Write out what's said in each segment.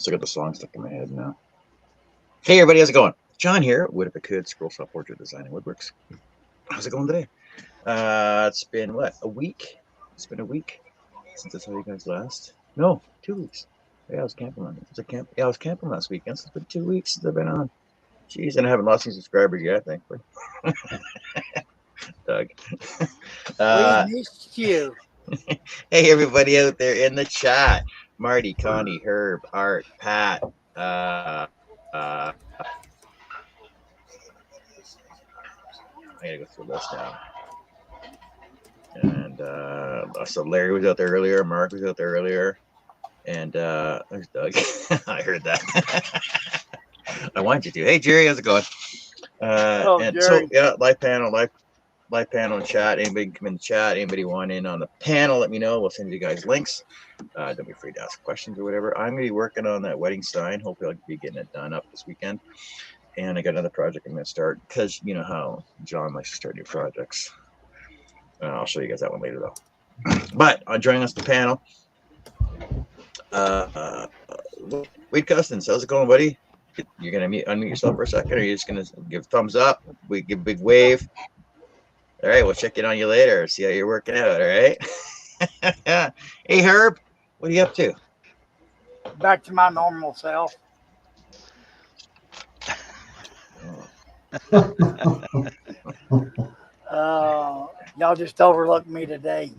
Still got the song stuck in my head now. Hey, everybody, how's it going? John here. What if I could? Scroll Shop Portrait Design and Woodworks. How's it going today? It's been what, a week? It's been a week since I saw you guys last. No, 2 weeks. Yeah, I was camping. I was camping last weekend. So it's been 2 weeks since I've been on. Jeez, and I haven't lost any subscribers yet, thankfully. Doug. We missed you. Hey, everybody out there in the chat. Marty, Connie, Herb, Art, Pat, I gotta go through this now. And so Larry was out there earlier, Mark was out there earlier, and there's Doug. I heard that. I wanted you to. Hey, Jerry, how's it going? And Jerry. so yeah, live panel and chat. Anybody can come in the chat. Anybody want in on the panel? Let me know. We'll send you guys links. Don't be afraid to ask questions or whatever. I'm gonna be working on that wedding sign. Hopefully, I'll be getting it done up this weekend. And I got another project I'm gonna start because you know how John likes to start new projects. I'll show you guys that one later though. But joining us the panel, Wade Custins. How's it going, buddy? You're gonna unmute yourself for a second, or you're just gonna give thumbs up? We give a big wave. All right, we'll check in on you later. See how you're working out. All right. Hey, Herb, what are you up to? Back to my normal self. Y'all just overlooked me today.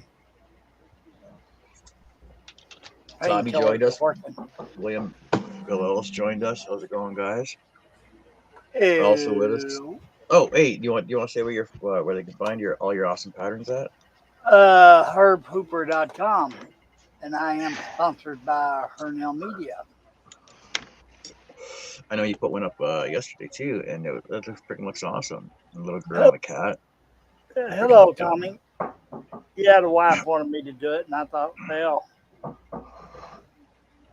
Tommy joined us. William Gillelis joined us. How's it going, guys? Ew. Also with us. Oh, hey, you want to say where they can find all your awesome patterns at? Herbhooper.com, and I am sponsored by Hernell Media. I know you put one up yesterday too, and that freaking looks awesome. A little girl and a cat. Hello, Tommy. Yeah, the wife wanted me to do it, and I thought, well,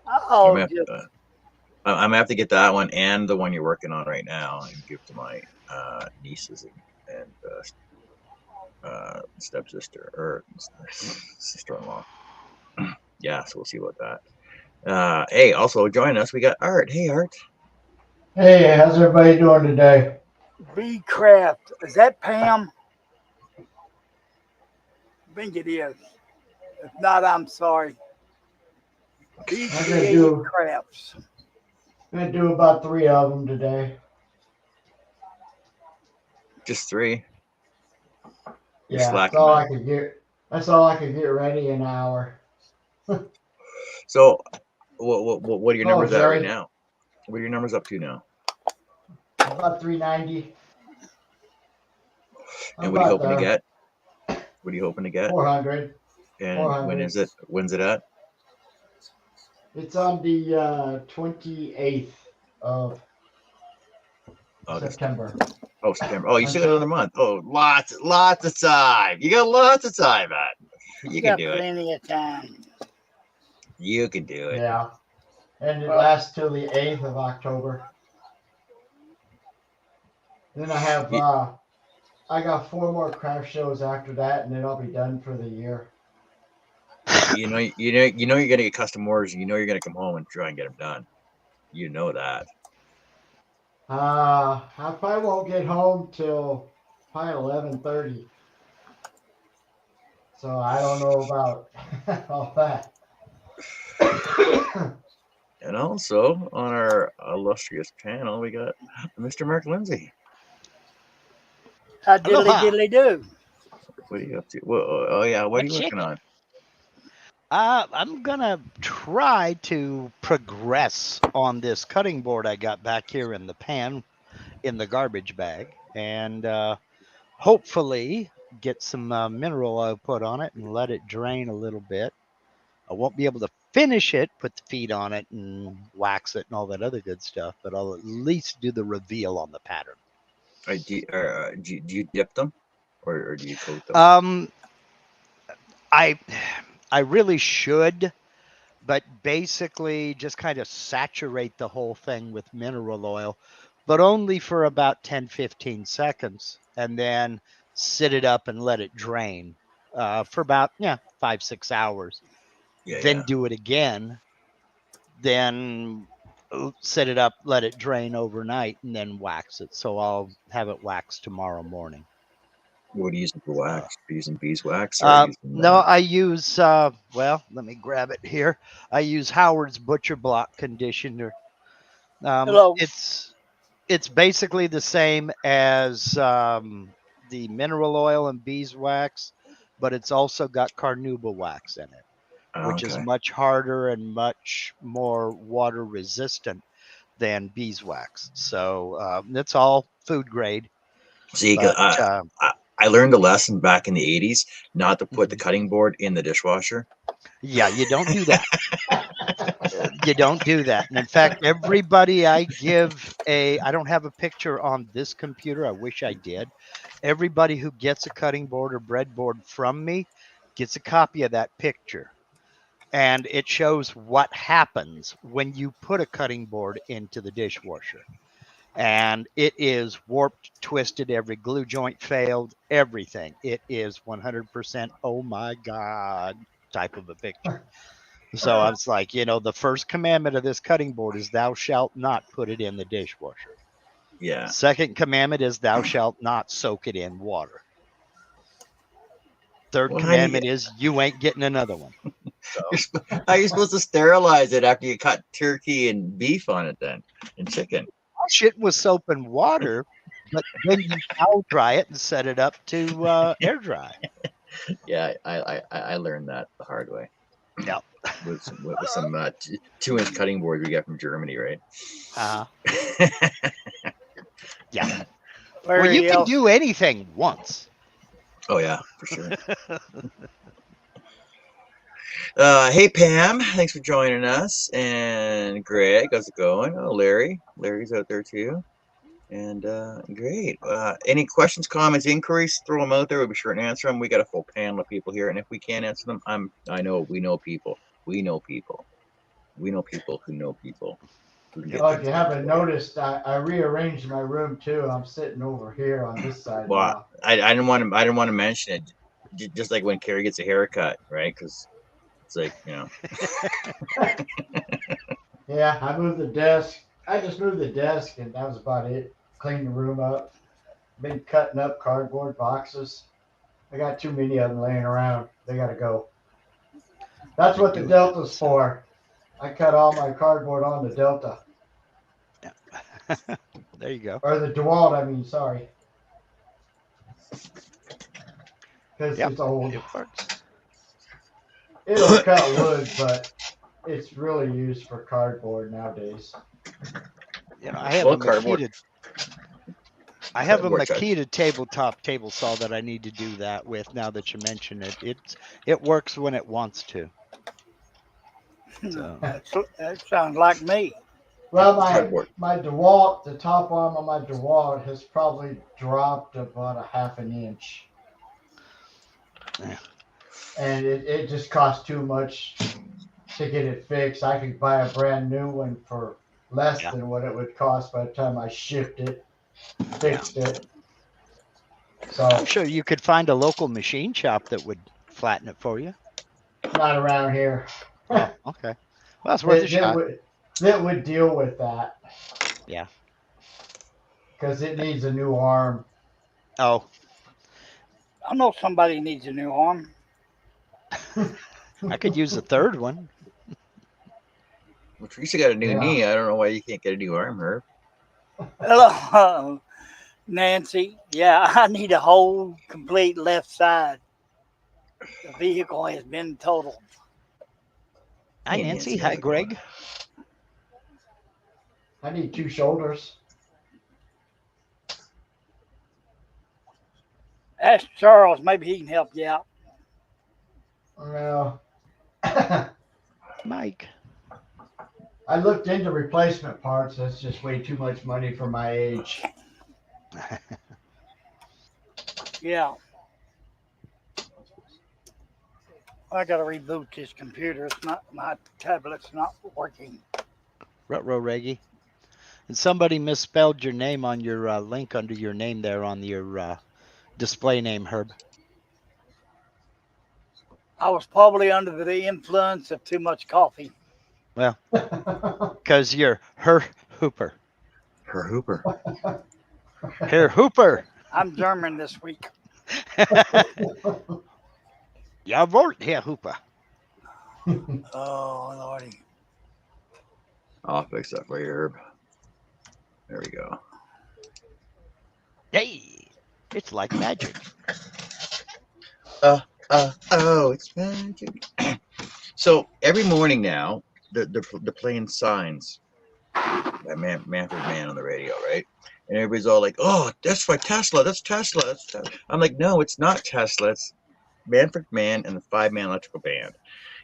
I'm gonna have to get that one and the one you're working on right now and give to my nieces and stepsister or sister-in-law. Yeah, so we'll see about that. Hey, also join us. We got Art. Hey, Art. Hey, how's everybody doing today? B Craft. Is that Pam? I think it is. If not, I'm sorry. B Crafts. I'm gonna do about 3 of them today. Just 3. Yeah, that's all I could get. That's all I could get ready in an hour. So, what are your numbers at right now? What are your numbers up to now? About 390. And what are you hoping to get? What are you hoping to get? 400. And 400. when is it? When's it at? It's on the 28th of September. Oh, September. Oh, you still got another month. Oh, lots of time. You got lots of time, man. You can do it. Plenty of time. You can do it. Yeah. And it lasts till the 8th of October. Then I have I got 4 more craft shows after that, and then I'll be done for the year. You know you're gonna get custom orders. You know you're gonna come home and try and get them done. You know that. I probably won't get home till probably 11:30. So I don't know about all that. And also on our illustrious panel, we got Mr. Mark Lindsay. How diddly do? What are you up to? Well, oh yeah, what are you working on? I'm gonna try to progress on this cutting board I got back here in the pan, in the garbage bag, and hopefully get some mineral oil put on it and let it drain a little bit. I won't be able to finish it, put the feet on it and wax it and all that other good stuff, but I'll at least do the reveal on the pattern. Do you dip them, or do you coat them? I really should, but basically just kind of saturate the whole thing with mineral oil, but only for about 10-15 seconds, and then sit it up and let it drain for about 5-6 hours. Then do it again. Then set it up, let it drain overnight, and then wax it. So I'll have it waxed tomorrow morning. What are you using for wax? Are you using beeswax? Or using, No, I use, well, let me grab it here. I use Howard's Butcher Block conditioner. Hello. It's basically the same as the mineral oil and beeswax, but it's also got carnauba wax in it, which is okay. much harder and much more water resistant than beeswax. So it's all food grade. See, But, I learned a lesson back in the 80s not to put the cutting board in the dishwasher. yeah, you don't do that. You don't do that. And in fact, everybody I don't have a picture on this computer. I wish I did. Everybody who gets a cutting board or breadboard from me gets a copy of that picture. And it shows what happens when you put a cutting board into the dishwasher. And it is warped, twisted, every glue joint failed, everything. It is 100% oh my God type of a picture. So I was like, the first commandment of this cutting board is thou shalt not put it in the dishwasher. Yeah. Second commandment is thou shalt not soak it in water. Third commandment is you ain't getting another one. So, how are you supposed to sterilize it after you cut turkey and beef on it then, and chicken? Shit with soap and water, but then you towel dry it and set it up to air dry. Yeah, I learned that the hard way. Yeah. With some 2-inch cutting board we got from Germany, right? Yeah. Well, you can do anything once. Oh yeah, for sure. Hey Pam, thanks for joining us. And Greg, how's it going? Oh, Larry's out there too. And great. Any questions, comments, inquiries? Throw them out there. We'll be sure to answer them. We got a full panel of people here, and if we can't answer them, I know we know people. We know people. We know people who know people. Well, if you haven't noticed, I rearranged my room too. I'm sitting over here on this side. Well, now. I didn't want to mention it. Just like when Carrie gets a haircut, right? Because it's like, Yeah, I moved the desk. I just moved the desk, and that was about it. Cleaned the room up. Been cutting up cardboard boxes. I got too many of them laying around. They got to go. That's what the Delta's for. I cut all my cardboard on the Delta. There you go. Or the DeWalt, I mean, sorry. Because it's old. It works. It'll cut wood, but it's really used for cardboard nowadays. I have I have a Makita tabletop table saw that I need to do that with now that you mention it. It works when it wants to. So. That sounds like me. Well, my DeWalt, the top arm of my DeWalt has probably dropped about a half an inch. Yeah. And it just costs too much to get it fixed. I could buy a brand new one for less than what it would cost by the time I shipped it, fixed it. So I'm sure you could find a local machine shop that would flatten it for you. Not around here. Oh, okay. Well, that's worth a shot. That would deal with that. Yeah. Because it needs a new arm. Oh. I know somebody needs a new arm. I could use a third one. Well, Teresa got a new knee. I don't know why you can't get a new arm, Herb. Hello, Nancy. Yeah, I need a whole complete left side. The vehicle has been totaled. Hi, Nancy. Hi, Greg. I need 2 shoulders. Ask Charles. Maybe he can help you out. Well, Mike. I looked into replacement parts. That's just way too much money for my age. Yeah. I got to reboot this computer. It's not, my tablet's not working. Ruh-roh, Reggie. And somebody misspelled your name on your link under your name there on your display name, Herb. I was probably under the influence of too much coffee. Well, because you're her hooper. Her Hooper. Herr Hooper. I'm German this week. Jawohl, Herr Hooper. Oh, Lordy. I'll fix that for you, Herb. There we go. Hey, it's like magic. Oh, it's magic. So every morning now, they're playing Signs by Manfred Mann on the radio, right? And everybody's all like, "Oh, that's by Tesla. That's Tesla. That's Tesla." I'm like, "No, it's not Tesla. It's Manfred Mann and the Five Man Electrical Band."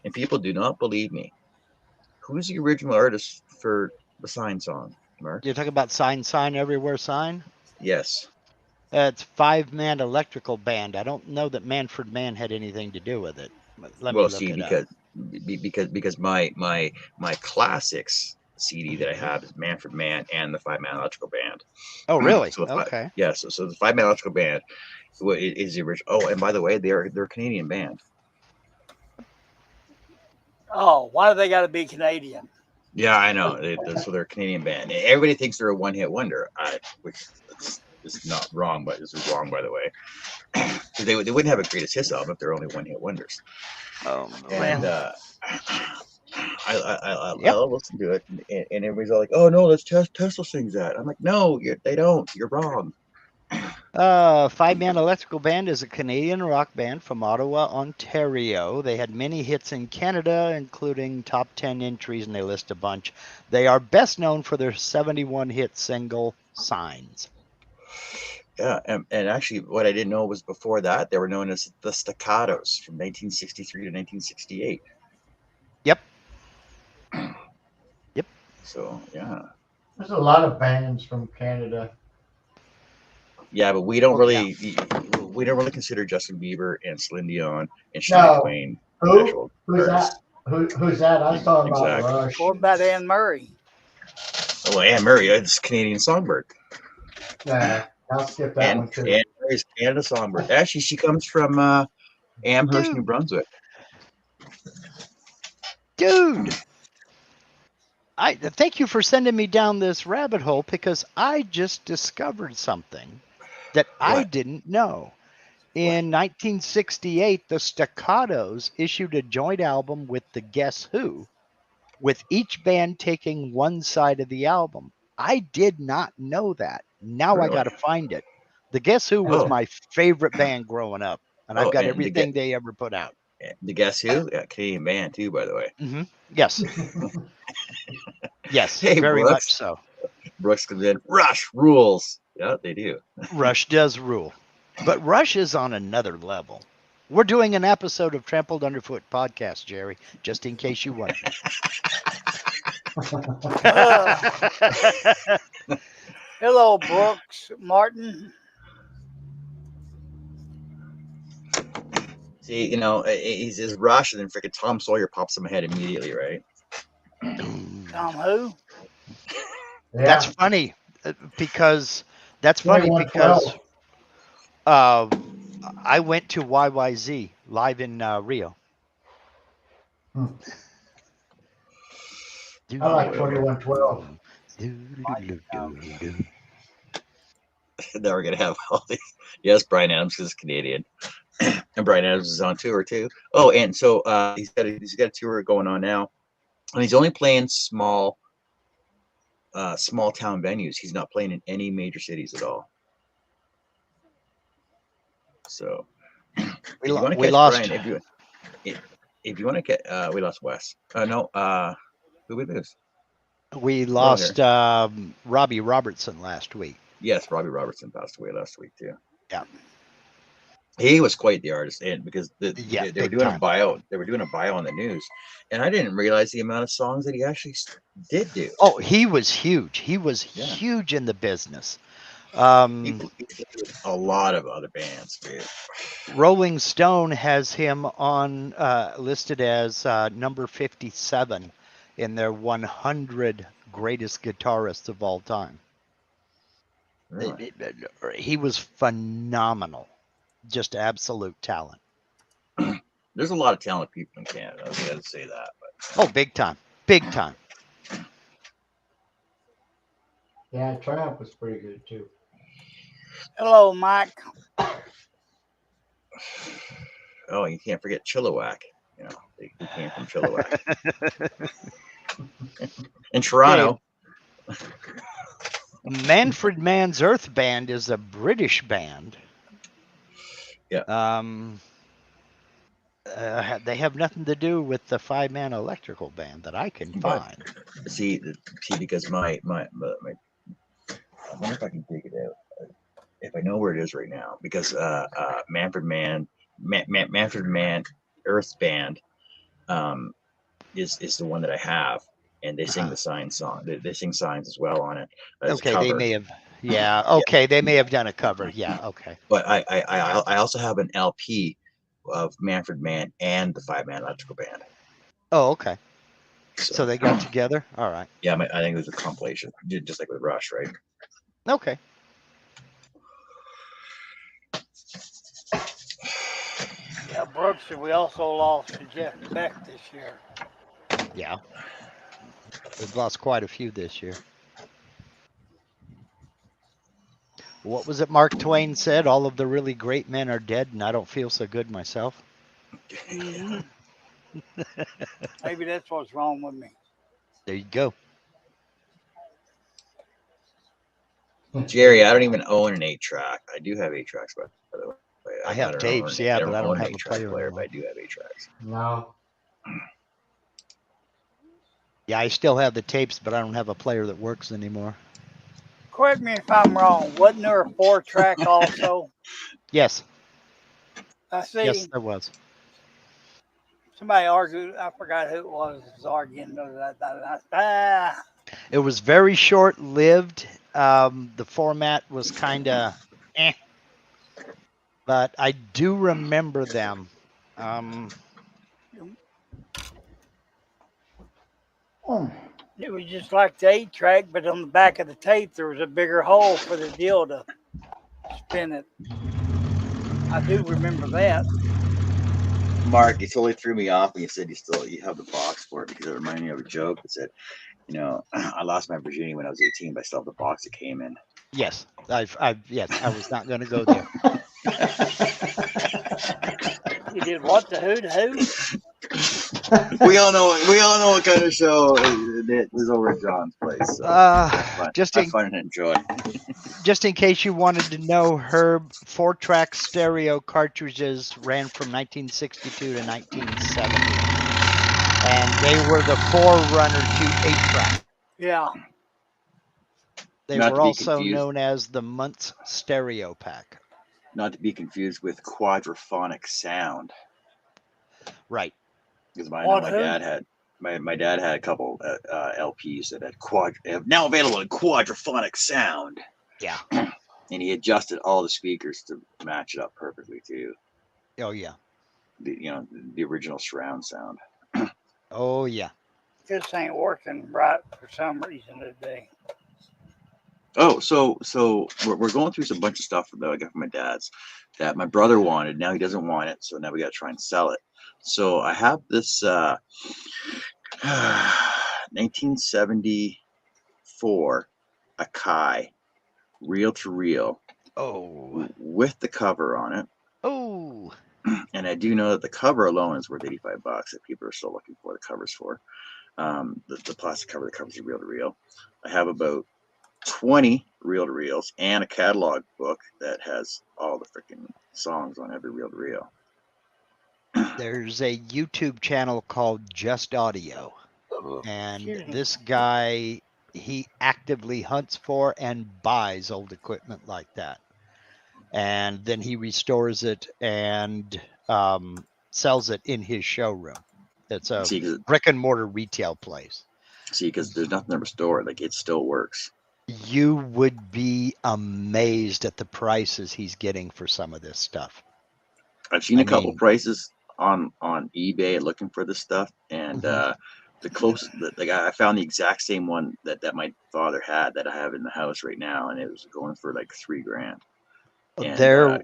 And people do not believe me. Who's the original artist for the Sign song, Mark? You're talking about sign everywhere sign? Yes. It's five-man electrical band. I don't know that Manfred Mann had anything to do with it. But let me Well, look see, it up. because my classics CD that I have is Manfred Mann and the Five Man Electrical Band. Oh, really? So Okay. so the Five Man Electrical Band is the original. Oh, and by the way, they're a Canadian band. Oh, why do they got to be Canadian? Yeah, I know. So they're a Canadian band. And everybody thinks they're a one-hit wonder, which is not wrong, but this is wrong, by the way. Because they wouldn't have a greatest hits album if they're only one-hit wonders. And I'll listen to it, and everybody's all like, "Oh no, that's Tesla sings that." I'm like, "No, they don't. You're wrong." Five-Man Electrical Band is a Canadian rock band from Ottawa, Ontario. They had many hits in Canada, including top 10 entries, and they list a bunch. They are best known for their 71 hit single, Signs. Yeah, and actually, what I didn't know was before that they were known as the Staccatos from 1963 to 1968. Yep. So yeah. There's a lot of bands from Canada. Yeah, but we don't Oh, really consider Justin Bieber and Celine Dion and Shania No. Twain Who? actual Who's artists. that? Who's that? I was talking Exactly. about Rush. What about Anne Murray? Oh, Anne Murray, it's Canadian Songbird. Nah, I'll skip that one too. Anne Murray's Canada Songbird. Actually, she comes from Amherst, New Brunswick. Dude, I thank you for sending me down this rabbit hole because I just discovered something that I What? didn't know. In 1968, the Staccatos issued a joint album with the Guess Who, with each band taking one side of the album. I did not know that. Now I Really? got to find it. The Guess Who was Oh. my favorite band growing up, and I've Oh, got and everything they ever put out. The Guess Who? Yeah, Canadian band too, by the way. Mm-hmm. Yes. Yes, Hey, very Brooks. much so. Brooks comes in. Rush rules. Yeah, they do. Rush does rule. But Rush is on another level. We're doing an episode of Trampled Underfoot podcast, Jerry, just in case you wonder. Hello, Brooks Martin. See, he's just Rush, and then freaking Tom Sawyer pops in my head immediately, right? Tom who? Yeah. That's funny because I went to YYZ live in Rio. I like 2112. Now we're gonna have all these. Yes, Brian Adams is Canadian, and Brian Adams is on tour too. Oh, and so he's got a tour going on now, and he's only playing small town venues. He's not playing in any major cities at all. So We lost. Brian, if you want to get, we lost Wes. No, who we lose? We lost Robbie Robertson last week. Yes, Robbie Robertson passed away last week too. Yeah. He was quite the artist, and because they were big doing time. a bio, on the news, and I didn't realize the amount of songs that he actually did do. Oh, he was huge. He was huge in the business. He played with a lot of other bands, dude. Rolling Stone has him on listed as number 57 in their 100 greatest guitarists of all time. Really? He was phenomenal. Just absolute talent. There's a lot of talented people in Canada. I was going to say that, but Oh, big time. big time. Yeah, Triumph was pretty good too. Hello, Mike. Oh, you can't forget Chilliwack. You know, he came from Chilliwack. In Toronto. Manfred Mann's Earth Band is a British band. Yeah. They have nothing to do with the 5-man electrical band that I can But- find. See, because my I wonder if I can dig it out. If I know where it is right now, because Manfred Mann Earth Band is the one that I have, and they sing the Signs song. They sing Signs as well on it. As a Okay, cover. they may have. Yeah. Okay, they may have done a cover. Yeah. Okay. But I also have an LP of Manfred Mann and the 5-man electrical band. Oh, okay. So they got together. All right. Yeah, I think it was a compilation, just like with Rush, right? Okay. Yeah, Brooks, we also lost to Jeff Beck this year. Yeah. We've lost quite a few this year. What was it Mark Twain said? All of the really great men are dead, and I don't feel so good myself. Mm-hmm. Maybe that's what's wrong with me. There you go. Jerry, I don't even own an 8-track. I do have 8-tracks, by the way. I have don't tapes, own, yeah, but I don't own have an a 8-track player but I anymore. do have 8-tracks. No. Yeah, I still have the tapes, but I don't have a player that works anymore. Correct me if I'm wrong. Wasn't there a 4-track also? Yes. I see. Yes, there was. Somebody argued. I forgot who it was arguing. It was very short-lived. The format was kind of but I do remember them. It was just like the 8-track, but on the back of the tape there was a bigger hole for the deal to spin it. I do remember that. Mark, you totally threw me off when you said you have the box for it, because it reminded me of a joke that said, you know, I lost my virginity when I was 18, but I still have the box that came in. Yes, yes, I was not going to go there. You did what? The who? To who? we all know what kind of show it is over at John's place. So just have fun and enjoy. Just in case you wanted to know, Herb, 4-track stereo cartridges ran from 1962 to 1970, and they were the forerunner to 8-track. Yeah. They were also known as the Muntz Stereo Pack. Not to be confused with quadraphonic sound. Right. Because my dad had a couple LPs that had now available in quadraphonic sound. Yeah. And he adjusted all the speakers to match it up perfectly too. Oh yeah. The original surround sound. Oh yeah. This ain't working right for some reason today. Oh, so we're going through some bunch of stuff that I got from my dad's that my brother wanted. Now he doesn't want it, so now we got to try and sell it. So I have this 1974 Akai reel-to-reel. Oh. With the cover on it. Oh. And I do know that the cover alone is worth $85 that people are still looking for the covers for. The plastic cover that covers the reel-to-reel. I have about 20 reel-to-reels and a catalog book that has all the freaking songs on every reel-to-reel. There's a YouTube channel called Just Audio, and this guy, he actively hunts for and buys old equipment like that, and then he restores it and sells it in his showroom. It's a brick and mortar retail place. See, because there's nothing to restore, like it still works. You would be amazed at the prices he's getting for some of this stuff. I've seen a couple prices on eBay looking for this stuff, and the closest, I found the exact same one that my father had that I have in the house right now, and it was going for like $3,000. And,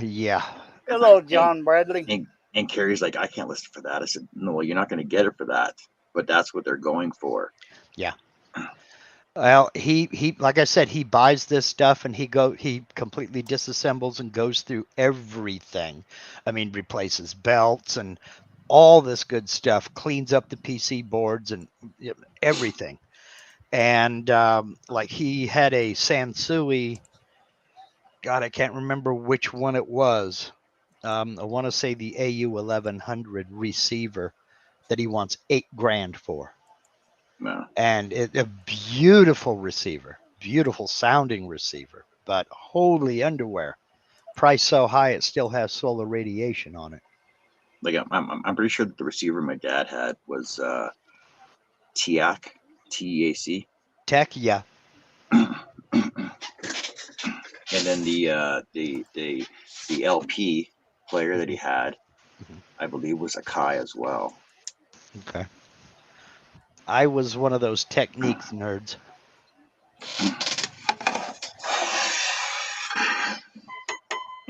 yeah. Hello, John Bradley. And Carrie's like, I can't listen for that. I said, no, you're not going to get it for that. but that's what they're going for. Well, he like I said, he buys this stuff and he completely disassembles and goes through everything. I mean, replaces belts and all this good stuff, cleans up the PC boards and everything. And like he had a Sansui, God, I can't remember which one it was. I want to say the AU 1100 receiver that he wants $8,000 for. No. And a beautiful receiver, beautiful sounding receiver, but holy underwear. Price so high it still has solar radiation on it. Like I'm pretty sure that the receiver my dad had was TEAC, TEAC. Tech, yeah. And then the LP player that he had, I believe, was a Kai as well. Okay. I was one of those Techniques nerds.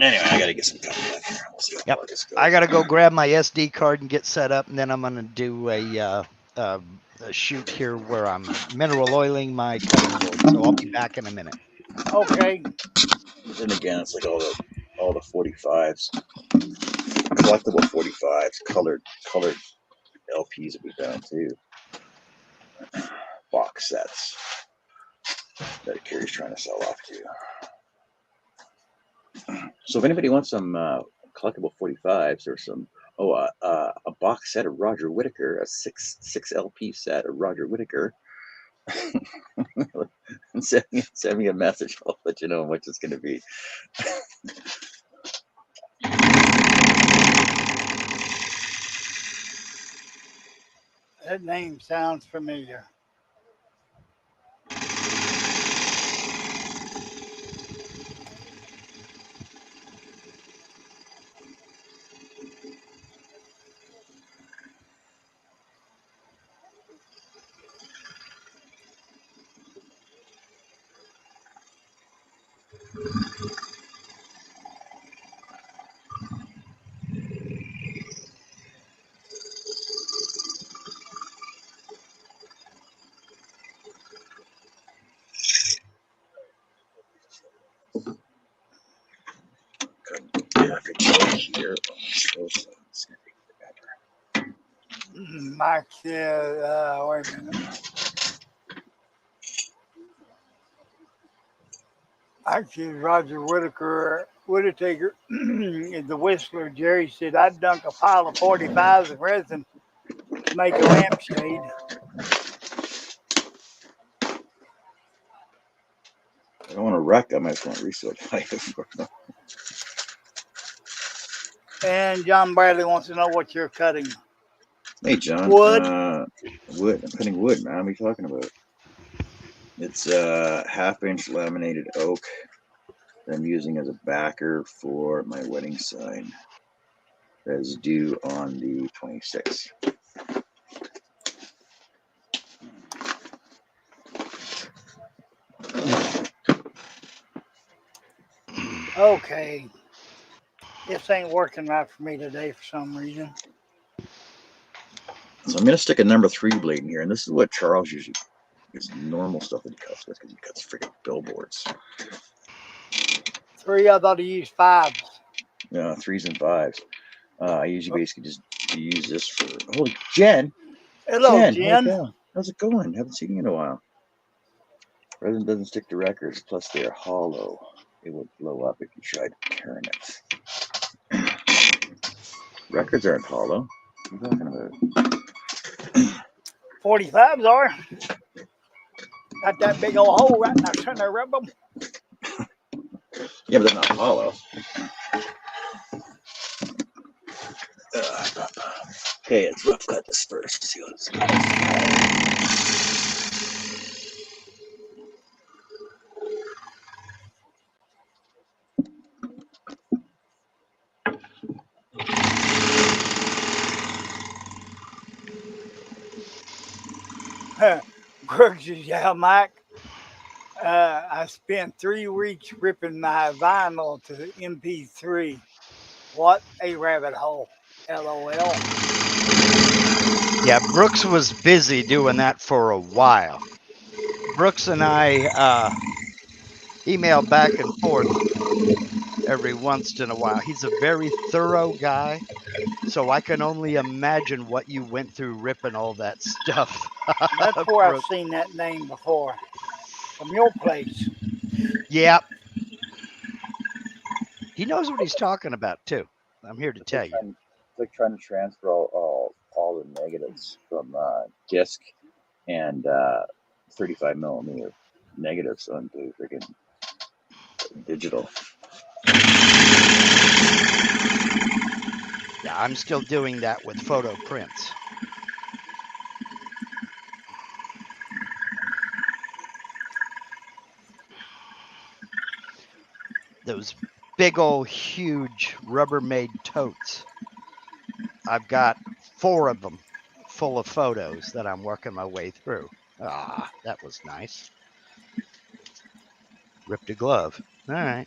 Anyway, I gotta get some coffee back here. We'll see how far this goes. I gotta go grab my SD card and get set up, and then I'm gonna do a shoot here where I'm mineral oiling my cutting board. So I'll be back in a minute. Okay. Then again, it's like all the 45s, collectible 45s, colored LPs that we found too. Box sets that Carrie's trying to sell off to. So if anybody wants some collectible 45s or some a box set of Roger Whittaker, a six LP set of Roger Whittaker, send me a message. I'll let you know how much it's going to be. That name sounds familiar. Here. Mike said, wait a minute. Actually, Roger Whittaker, the Whistler. Jerry said, I'd dunk a pile of 45s of resin to make a lampshade. I don't want to wreck. I might just want to resale for them. And John Bradley wants to know what you're cutting. Hey, John. Wood? Wood. I'm cutting wood, man. What are you talking about? It's a 1/2-inch laminated oak that I'm using as a backer for my wedding sign that is due on the 26th. Okay. This ain't working right for me today for some reason. So I'm going to stick a number 3 blade in here, and this is what Charles usually is normal stuff that he cuts with, because he cuts freaking billboards. 3, I thought he used 5s. No, 3s and 5s. I usually basically just use this for. Oh, Jen. Hello, Jen. How's it going? Haven't seen you in a while. Resin doesn't stick to records. Plus, they are hollow. It would blow up if you tried tearing it. Records aren't hollow. What are you talking about? 45s are. Got that big old hole right in the center of them. Yeah, but they're not hollow. Okay, let's rough cut this first. See what it's Brooks says, yeah, Mike. I spent 3 weeks ripping my vinyl to the MP3. What a rabbit hole. LOL. Yeah, Brooks was busy doing that for a while. Brooks and I email back and forth every once in a while. He's a very thorough guy, so I can only imagine what you went through ripping all that stuff. That's where I've Brooks. seen that name before. From your place. Yeah, he knows what he's talking about too. I'm here to It's tell like you. trying to transfer all the negatives from disc and 35 millimeter negatives onto freaking digital. Yeah, I'm still doing that with photo prints. Those big old huge Rubbermaid totes. I've got 4 of them full of photos that I'm working my way through. Ah, that was nice. Ripped a glove. All right.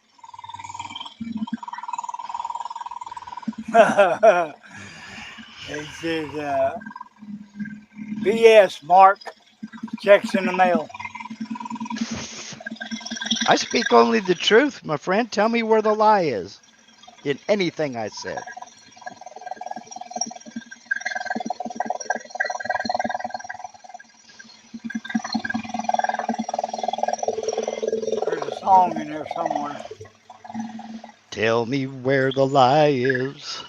He says, BS, Mark. Checks in the mail. I speak only the truth, my friend. Tell me where the lie is in anything I said. There's a song in there somewhere. Tell me where the lie is.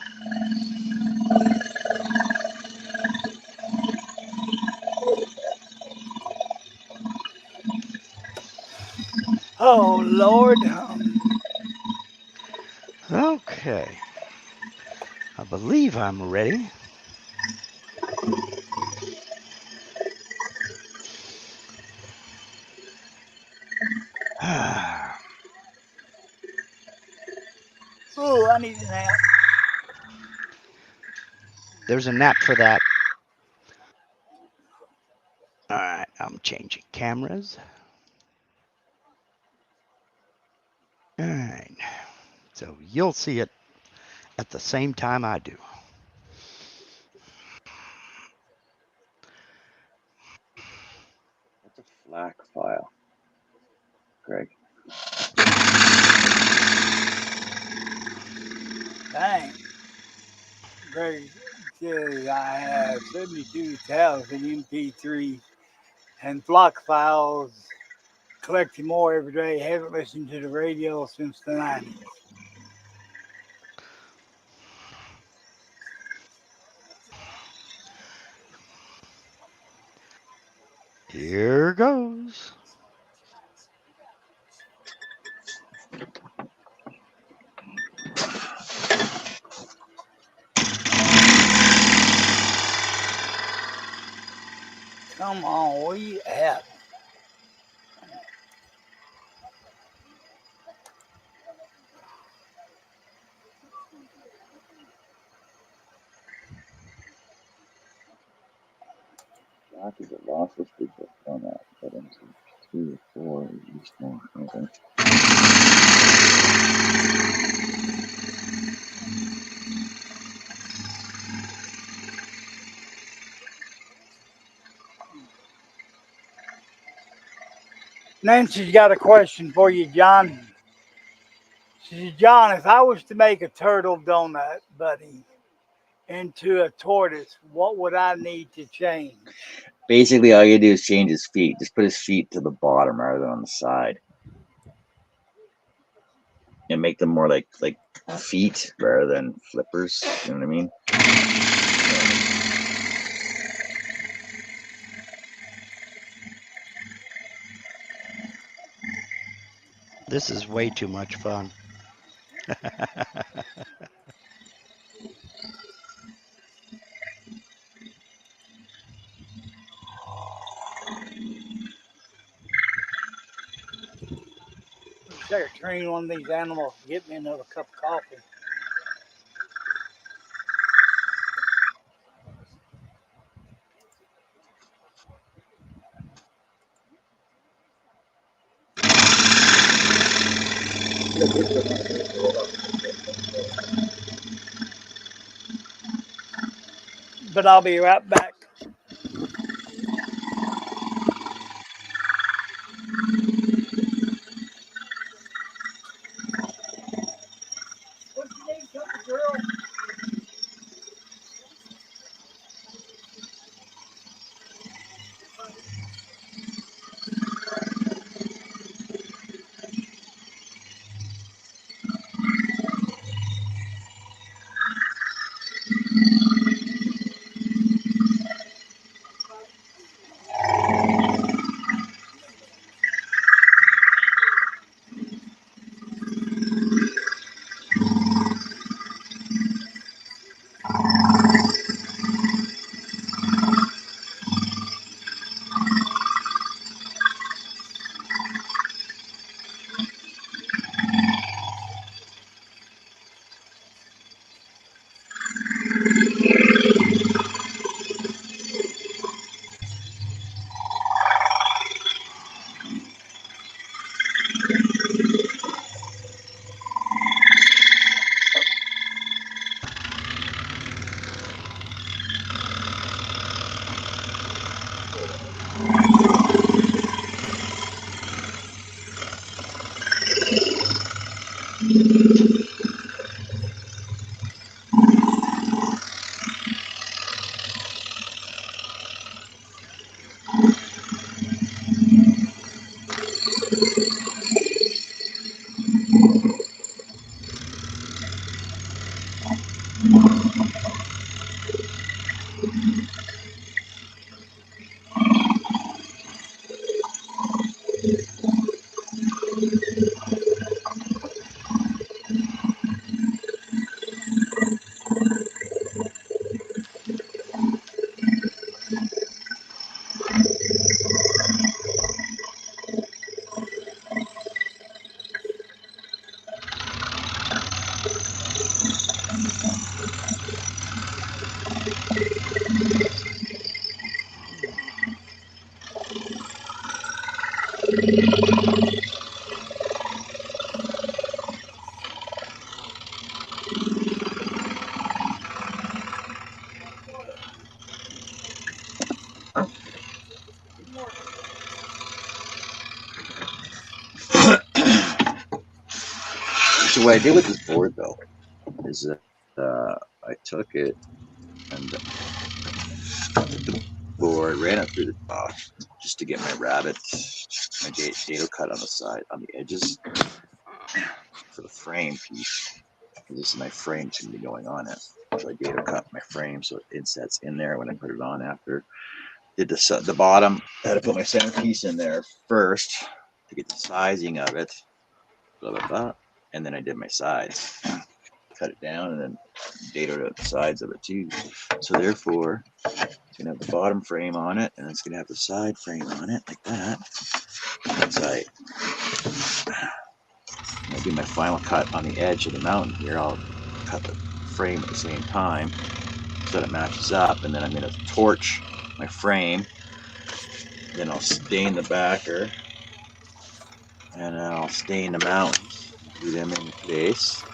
Oh, Lord. Okay. I believe I'm ready. Oh, I need a nap. There's a nap for that. All right, I'm changing cameras. All right. So you'll see it at the same time I do. What's a FLAC file, Greg? Dang. Greg says I have 72,000 MP3 and flock files, collecting more every day. Haven't listened to the radio since the 90s. Here goes. Come on, where you at? FLAC is a lossless digital format, but into 2 or 4 is useful. Okay. Nancy's got a question for you, John. She says, John, if I was to make a turtle donut, buddy, into a tortoise, what would I need to change? Basically, all you do is change his feet. Just put his feet to the bottom rather than on the side, and make them more like feet rather than flippers. You know what I mean? This is way too much fun. Wish I could train one of these animals to get me another cup of coffee. But I'll be right back. So what I did with this board though is that I took it and took the board, ran it through the top just to get my rabbit, my dado cut on the side, on the edges for the frame piece. This is my frame to be going on it. So I dado cut my frame so it insets in there when I put it on after. Did the bottom, I had to put my centerpiece in there first to get the sizing of it, blah, blah, blah. And then I did my sides, cut it down and then dadoed out the sides of it too. So therefore, it's gonna have the bottom frame on it and it's gonna have the side frame on it like that. As I do my final cut on the edge of the mountain here, I'll cut the frame at the same time so that it matches up, and then I'm gonna torch my frame, then I'll stain the backer, and I'll stain the mountains, do them in place.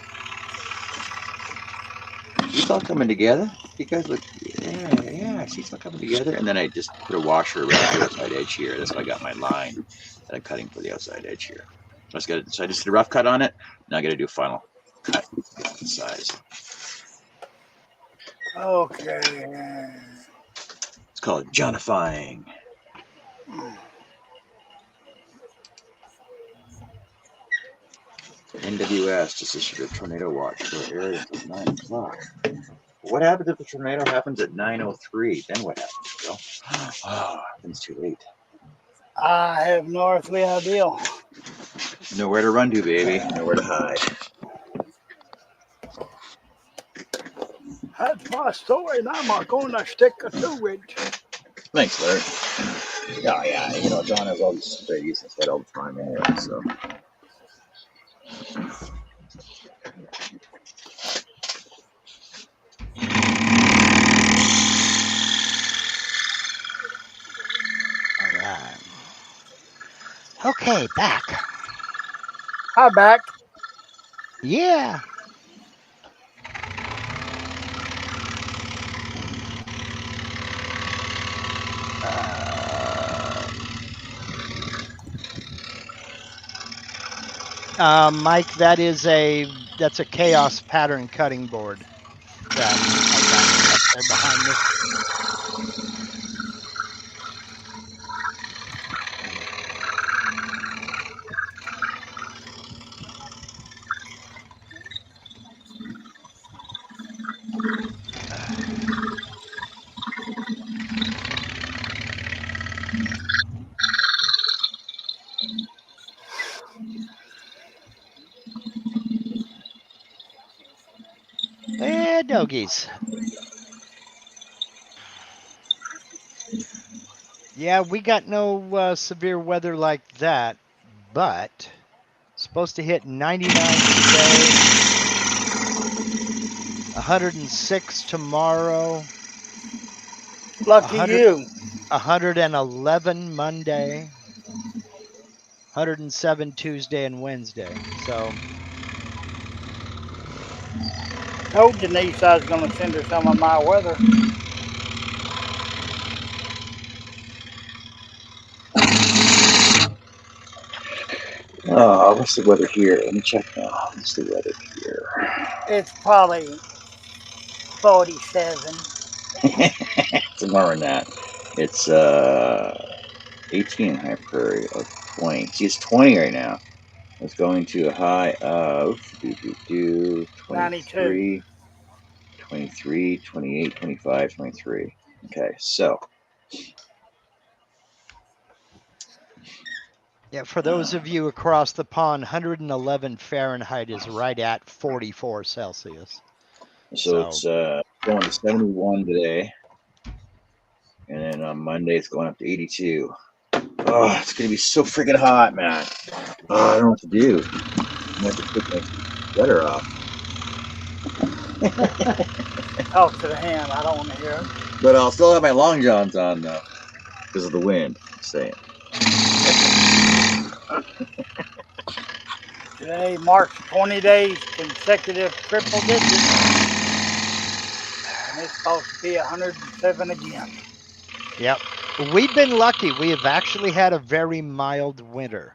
It's all coming together. You guys look, yeah, see it's all coming together. And then I just put a washer around the outside edge here. That's why I got my line that I'm cutting for the outside edge here. So I just did a rough cut on it. Now I got to do a final cut size. Okay. It's called Johnifying. NWS just issued a tornado watch for area until 9 o'clock. What happens if the tornado happens at 9:03? Then what happens, Bill? Oh, it's too late. I have no earthly idea. Nowhere to run to, baby. Nowhere to hide. That's my story, and I'm not going to stick to it. Thanks, Larry. Yeah, you know, John has all these babies and all the time anyway, so. All right. Okay, back. Hi, back. Yeah. Mike, that's a chaos pattern cutting board that I got up there behind this. Doggies. Yeah, we got no severe weather like that, but supposed to hit 99 today, 106 tomorrow. Lucky you. 111 Monday, 107 Tuesday and Wednesday. So Told Denise I was going to send her some of my weather. Oh, what's the weather here? Let me check now. What's the weather here? It's probably 47. It's more than that. It's 18 in High Prairie of 20. See, it's 20 right now. It's going to a high of 23, 92. 23, 28, 25, 23. Okay, so Yeah, for those of you across the pond, 111 Fahrenheit is right at 44 Celsius. So it's going to 71 today. And then on Monday, it's going up to 82. Oh, it's going to be so freaking hot, man. Oh, I don't know what to do. I'm going to have to take my sweater off. Talk to the hand. I don't want to hear it. But I'll still have my long johns on, though, because of the wind. I'm saying. Today marks 20 days consecutive triple digits. And it's supposed to be 107 again. Yep. We've been lucky. We have actually had a very mild winter.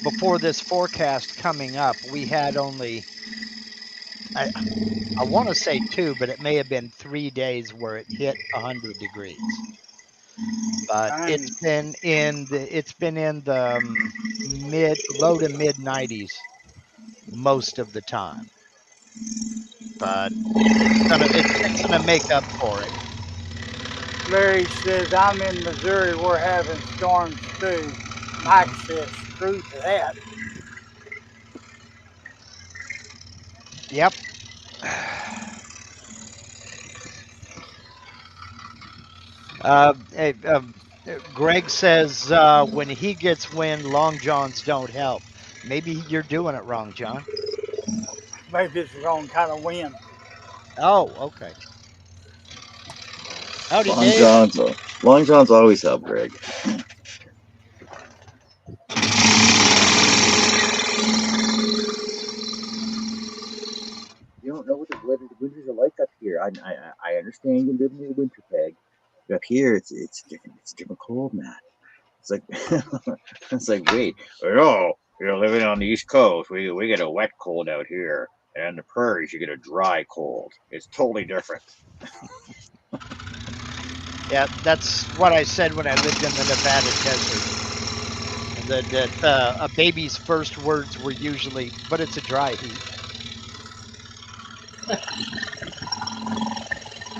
Before this forecast coming up, we had only, I want to say 2, but it may have been 3 days where it hit 100 degrees. But it's been in the low to mid 90s most of the time. But it's gonna make up for it. Larry says, I'm in Missouri. We're having storms too. Mike says, screw to that. Yep. Greg says when he gets wind, long johns don't help. Maybe you're doing it wrong, John. Maybe it's the wrong kind of wind. Oh, okay. Howdy, Long Dave. johns always help, Greg. You don't know what the winters are like up here. I understand you live in the winter peg. But up here, it's different. It's different cold, man. It's like it's like wait, oh, you're living on the East Coast. We get a wet cold out here, and in the prairies you get a dry cold. It's totally different. Yeah, that's what I said when I lived in the Nevada desert. That a baby's first words were usually, "But it's a dry heat."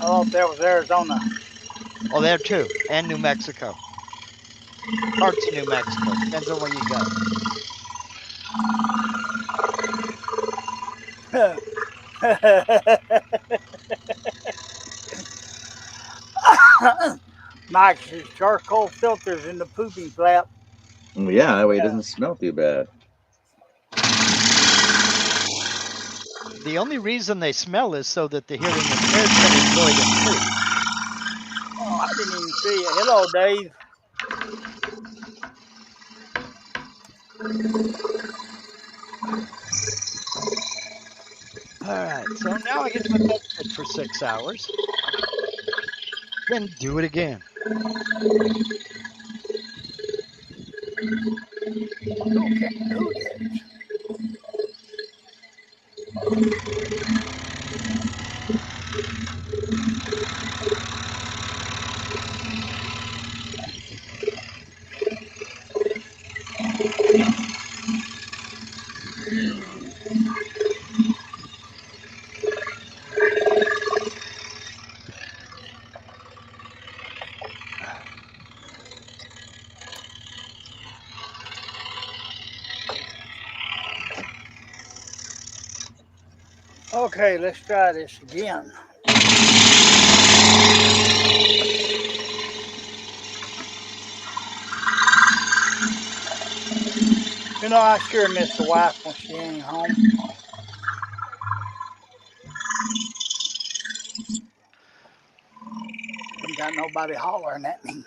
Oh, that was Arizona. Oh, there too, and New Mexico. Parts of New Mexico. Depends on where you go. Mike says, charcoal filters in the pooping flap. Well, yeah, that way it doesn't smell too bad. The only reason they smell is so that the hearing impaired can enjoy them too. Oh, I didn't even see it. Hello, Dave. All right, so now I get to my bed for 6 hours. Then do it again. Okay, who did it? Okay, let's try this again. You know, I sure miss the wife when she ain't home. Ain't got nobody hollering at me.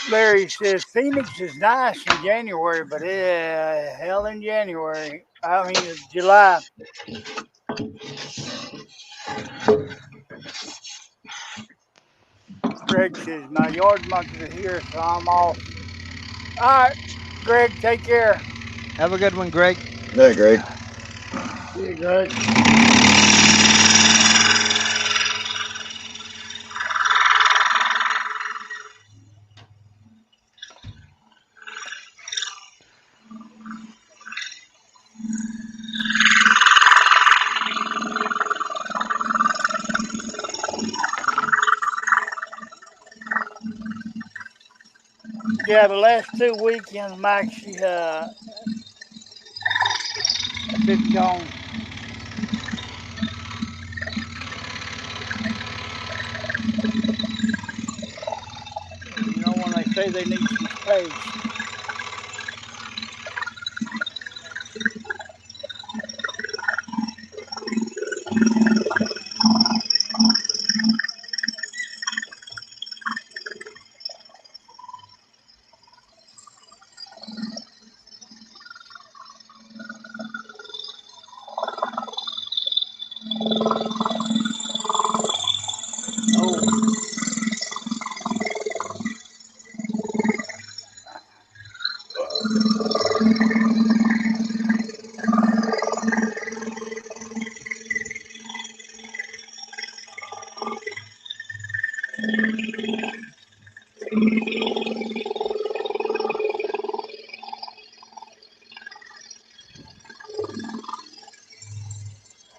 Larry says Phoenix is nice in January, but hell in January. I mean, July. Greg says my yard monkeys are here, so I'm off. All right, Greg, take care. Have a good one, Greg. Hey, Greg. See you, Greg. Yeah, the last 2 weekends, Max, been gone. You know, when they say they need some space.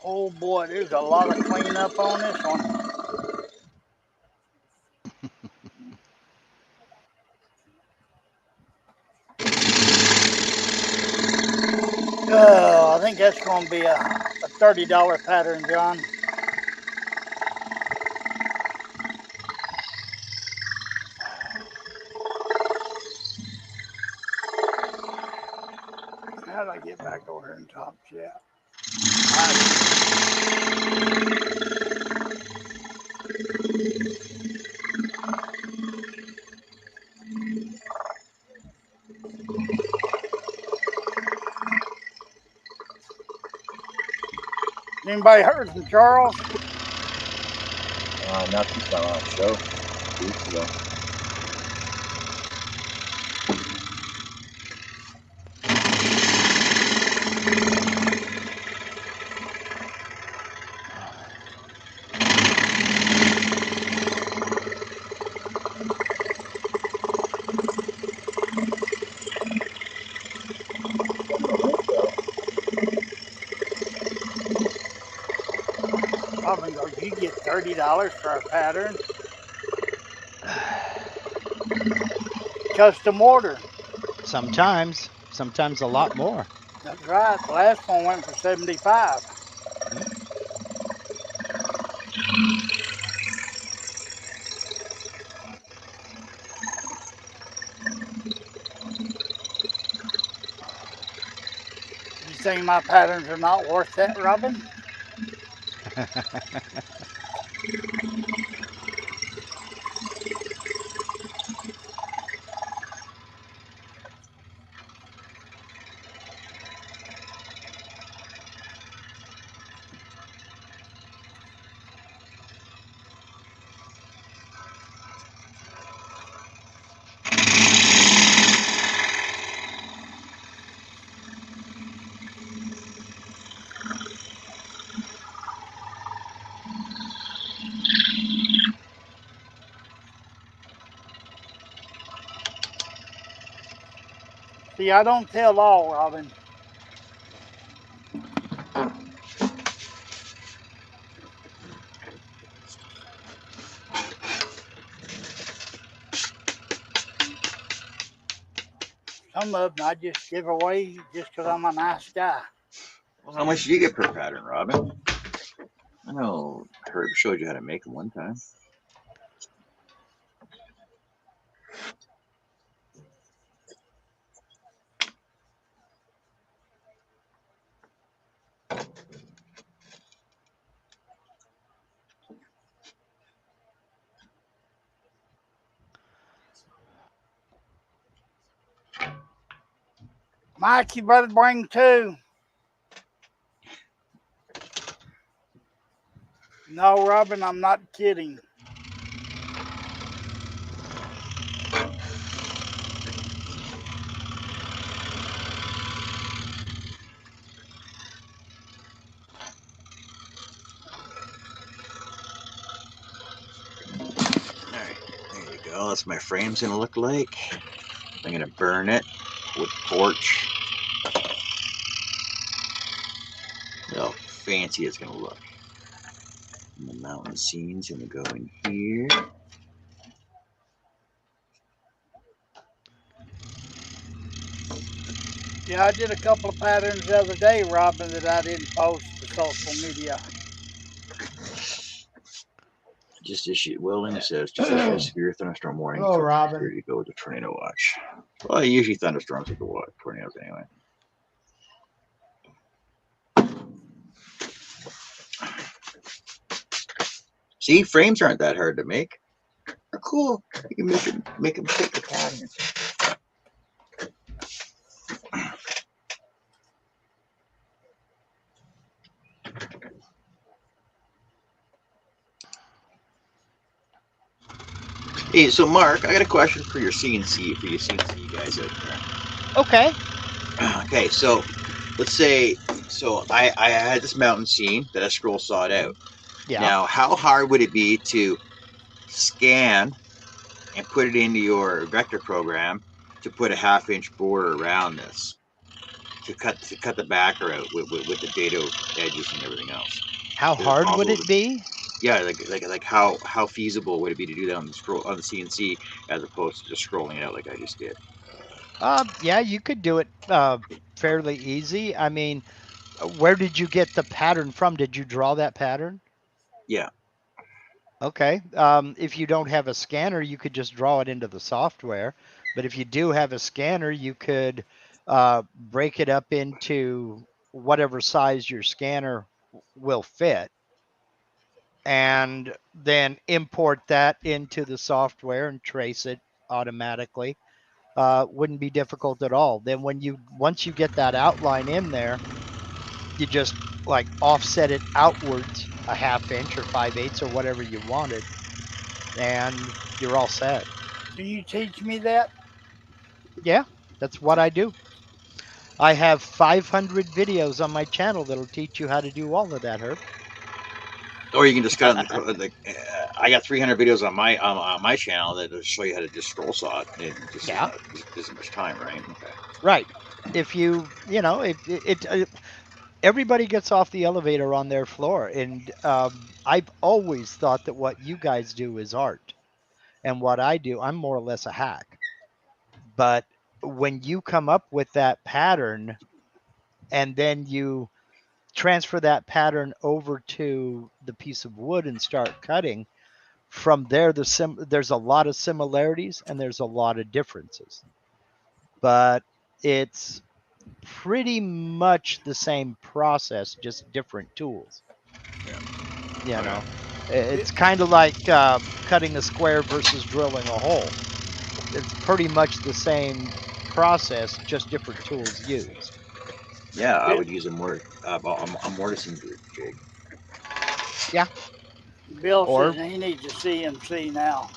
Oh boy, there's a lot of cleanup on this one. I think that's going to be a $30 pattern, John. How do I get back over here in Top Chat? Anybody heard from Charles? Not since my last show 2 weeks ago. Robin goes, you get $30 for a pattern? Custom order. Sometimes a lot more. That's right. The last one went for $75. You think my patterns are not worth that, Robin? See, I don't tell all, Robin. Some of them I just give away just because I'm a nice guy. Well, how much do you get per pattern, Robin? I know Herb showed you how to make them one time. Mike, you better bring 2. No, Robin, I'm not kidding. Alright, there you go. That's what my frame's gonna look like. I'm gonna burn it with torch. Look how fancy it's gonna look. And the mountain scene's gonna go in here. Yeah, I did a couple of patterns the other day, Robin, that I didn't post to social media. Just issued. Welding says just issued a severe thunderstorm warning. Hello, for Robin. security to go to tornado watch. Well, usually thunderstorms with the water tornadoes anyway. See, frames aren't that hard to make. They're cool. You can make them fit the pattern. Hey, so Mark, I got a question for your CNC, for you CNC guys out there. Okay. Okay, so let's say, so I had this mountain scene that I scroll sawed out. Yeah. Now, how hard would it be to scan and put it into your vector program to put a 1/2-inch border around this to cut the backer out with the dado edges and everything else? How hard would it be? Yeah, like how feasible would it be to do that on the CNC as opposed to just scrolling it out like I just did? Yeah, you could do it fairly easy. I mean, where did you get the pattern from? Did you draw that pattern? Yeah. Okay. If you don't have a scanner, you could just draw it into the software. But if you do have a scanner, you could break it up into whatever size your scanner will fit, and then import that into the software and trace it automatically. Wouldn't be difficult at all. Then once you get that outline in there, you just like offset it outwards a 1/2 inch or 5/8 or whatever you wanted, and you're all set. Can you teach me that? Yeah, that's what I do. I have 500 videos on my channel that'll teach you how to do all of that, Herb. Or you can just cut it. I got 300 videos on my channel that will show you how to just scroll saw it. It just isn't much time, right? Okay. Right. If everybody gets off the elevator on their floor, and I've always thought that what you guys do is art, and what I do, I'm more or less a hack. But when you come up with that pattern, and then you transfer that pattern over to the piece of wood and start cutting, from there, there's a lot of similarities and there's a lot of differences. But it's pretty much the same process, just different tools. Yeah. You know, it's kind of like cutting a square versus drilling a hole. It's pretty much the same process, just different tools used. Yeah, I would use a mortising jig. Yeah. Bill says he needs a CNC now.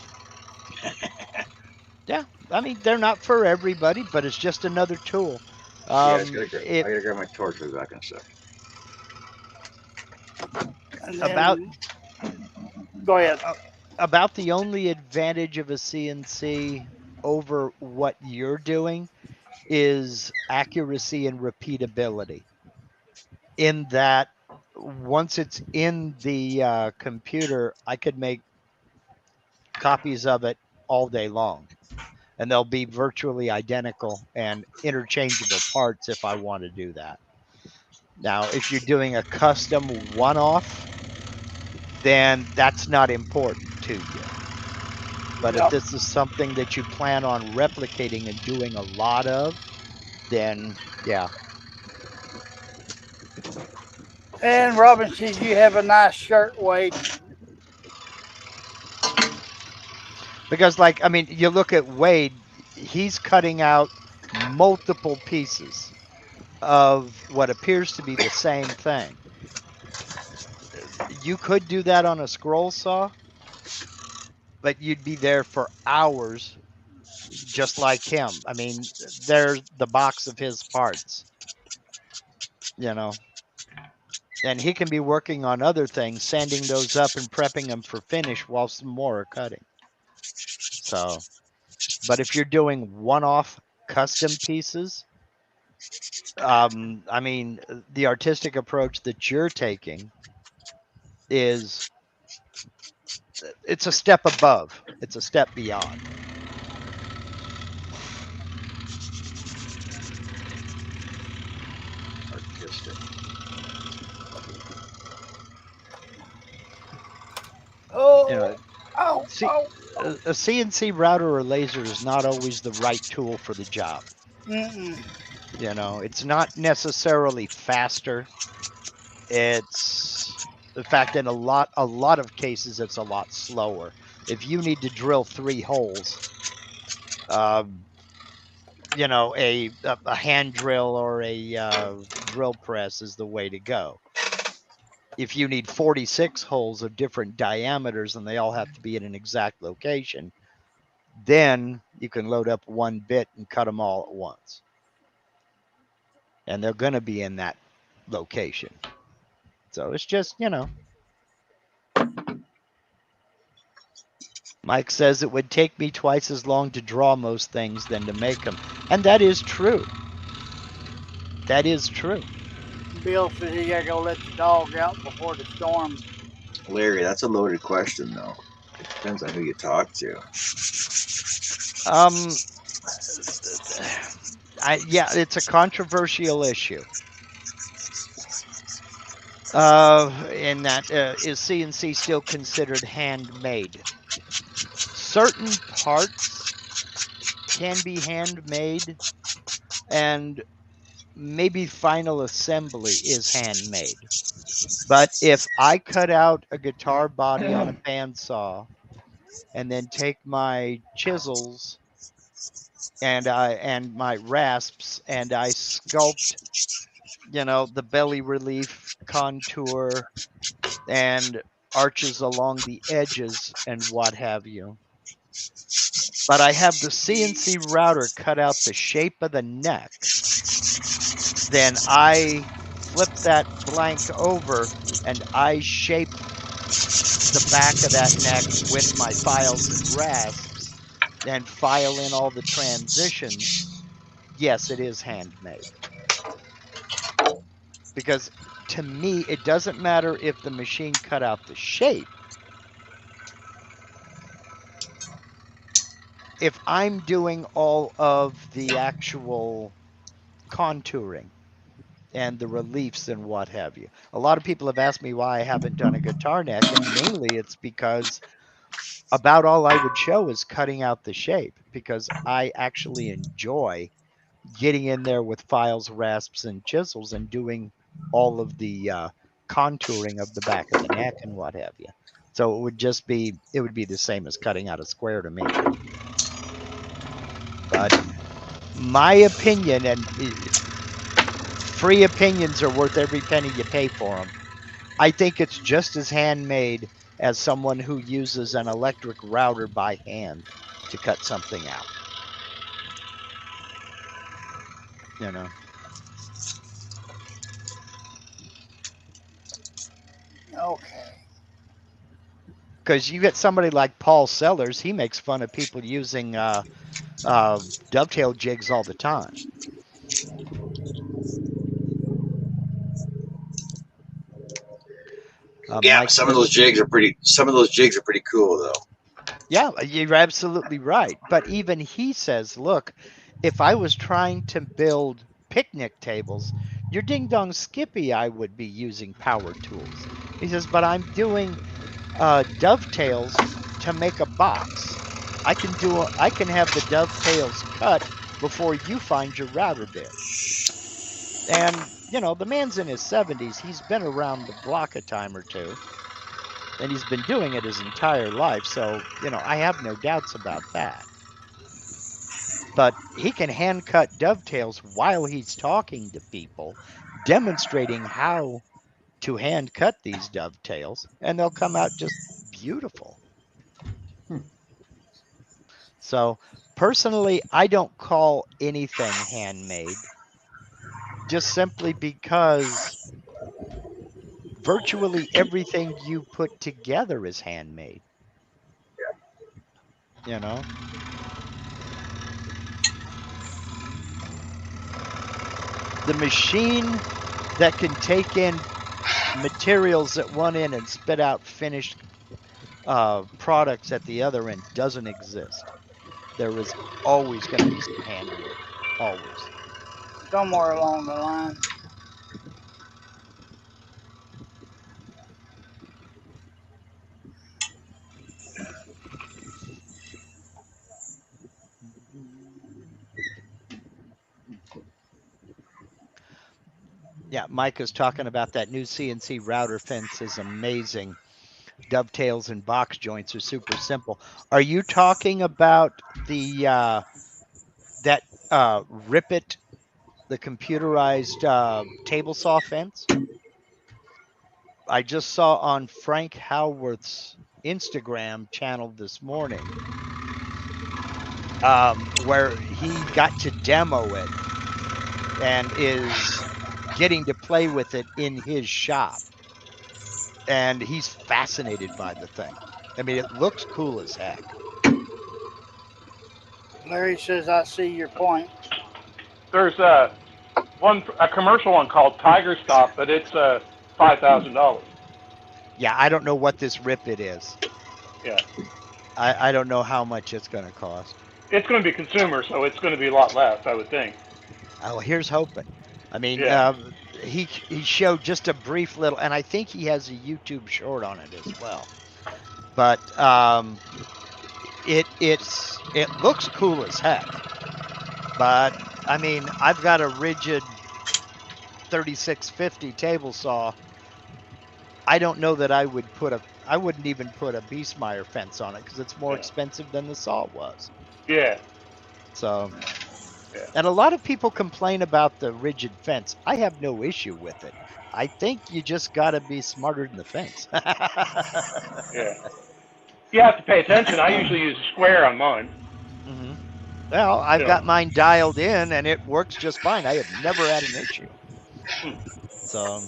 Yeah, I mean, they're not for everybody, but it's just another tool. Yeah, I gotta grab my torch for that kind of stuff. Go ahead. About the only advantage of a CNC over what you're doing is accuracy and repeatability. In that, once it's in the computer, I could make copies of it all day long, and they'll be virtually identical and interchangeable parts if I want to do that. Now, if you're doing a custom one-off, then that's not important to you. But if this is something that you plan on replicating and doing a lot of, then yeah. And Robin says you have a nice shirt, Wade. Because, like, I mean, you look at Wade, he's cutting out multiple pieces of what appears to be the same thing. You could do that on a scroll saw, but you'd be there for hours, just like him. I mean, there's the box of his parts, you know. And he can be working on other things, sanding those up and prepping them for finish while some more are cutting. So, but if you're doing one-off custom pieces, I mean, the artistic approach that you're taking is, it's a step above. It's a step beyond. You Oh, know, oh, see, oh. a CNC router or laser is not always the right tool for the job. Mm-mm. You know, it's not necessarily faster. It's the fact in a lot of cases it's a lot slower. If you need to drill 3 holes, um, you know, a hand drill or a drill press is the way to go. If you need 46 holes of different diameters and they all have to be in an exact location, then you can load up one bit and cut them all at once. And they're going to be in that location. So it's just, you know. Mike says it would take me twice as long to draw most things than to make them. And that is true. That is true. Bill said he gotta go let the dog out before the storm. Larry, that's a loaded question, though. It depends on who you talk to. Um, yeah, it's a controversial issue. In that, is CNC still considered handmade? Certain parts can be handmade, and maybe final assembly is handmade. But if I cut out a guitar body on a bandsaw and then take my chisels and my rasps and I sculpt, you know, the belly relief contour and arches along the edges and what have you. But I have the CNC router cut out the shape of the neck. Then I flip that blank over and I shape the back of that neck with my files and rasps and file in all the transitions. Yes, it is handmade. Because to me, it doesn't matter if the machine cut out the shape. If I'm doing all of the actual contouring and the reliefs and what have you. A lot of people have asked me why I haven't done a guitar neck, and mainly it's because about all I would show is cutting out the shape, because I actually enjoy getting in there with files, rasps, and chisels and doing all of the contouring of the back of the neck and what have you. So it would be the same as cutting out a square to me. But my opinion, and free opinions are worth every penny you pay for them. I think it's just as handmade as someone who uses an electric router by hand to cut something out. You know. Okay. Because you get somebody like Paul Sellers, he makes fun of people using dovetail jigs all the time. Yeah, Mike some of those jigs are pretty. Some of those jigs are pretty cool, though. Yeah, you're absolutely right. But even he says, look, if I was trying to build picnic tables, your ding dong Skippy, I would be using power tools. He says, but I'm doing dovetails to make a box. I can have the dovetails cut before you find your router bit. And you know, the man's in his 70s. He's been around the block a time or two, and he's been doing it his entire life. So you know, I have no doubts about that. But he can hand cut dovetails while he's talking to people, demonstrating how to hand cut these dovetails, and they'll come out just beautiful. So personally, I don't call anything handmade, just simply because virtually everything you put together is handmade. You know, the machine that can take in materials at one end and spit out finished products at the other end doesn't exist. There is always going to be some handwork, always. Somewhere along the line. Yeah, Mike is talking about that new CNC router fence is amazing. Dovetails and box joints are super simple. Are you talking about the that Ripit, the computerized table saw fence? I just saw on Frank Howarth's Instagram channel this morning where he got to demo it and is getting to play with it in his shop. And he's fascinated by the thing. I mean, it looks cool as heck. Larry says, I see your point. There's a commercial one called Tiger Stop, but it's $5,000. Yeah, I don't know what this Ripit is. Yeah. I don't know how much it's going to cost. It's going to be consumer, so it's going to be a lot less, I would think. Oh, here's hoping. I mean, Yeah. he showed just a brief little, and I think he has a YouTube short on it as well. But it looks cool as heck. But I mean, I've got a rigid 3650 table saw. I don't know that I wouldn't even put a Beastmeyer fence on it because it's more expensive than the saw was. Yeah. So, Yeah. and a lot of people complain about the rigid fence. I have no issue with it. I think you just got to be smarter than the fence. Yeah. You have to pay attention. I usually use a square on mine. Mm-hmm. Well, I've got mine dialed in and it works just fine. I have never had an issue. So,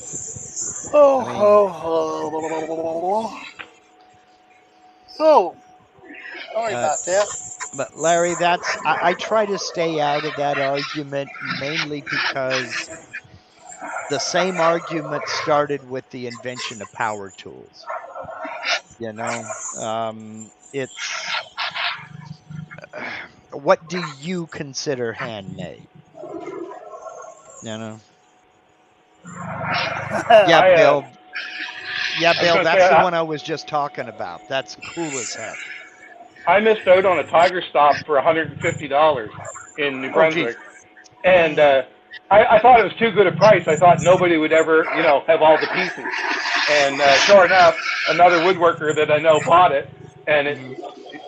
Sorry about that. But Larry, I try to stay out of that argument mainly because the same argument started with the invention of power tools. You know, it's what do you consider handmade? You know. Yeah, Bill. Yeah, Bill. That's the one I was just talking about. That's cool as heck. I missed out on a Tiger Stop for $150 in New Brunswick, and I thought it was too good a price. I thought nobody would ever, have all the pieces. And sure enough, another woodworker that I know bought it, and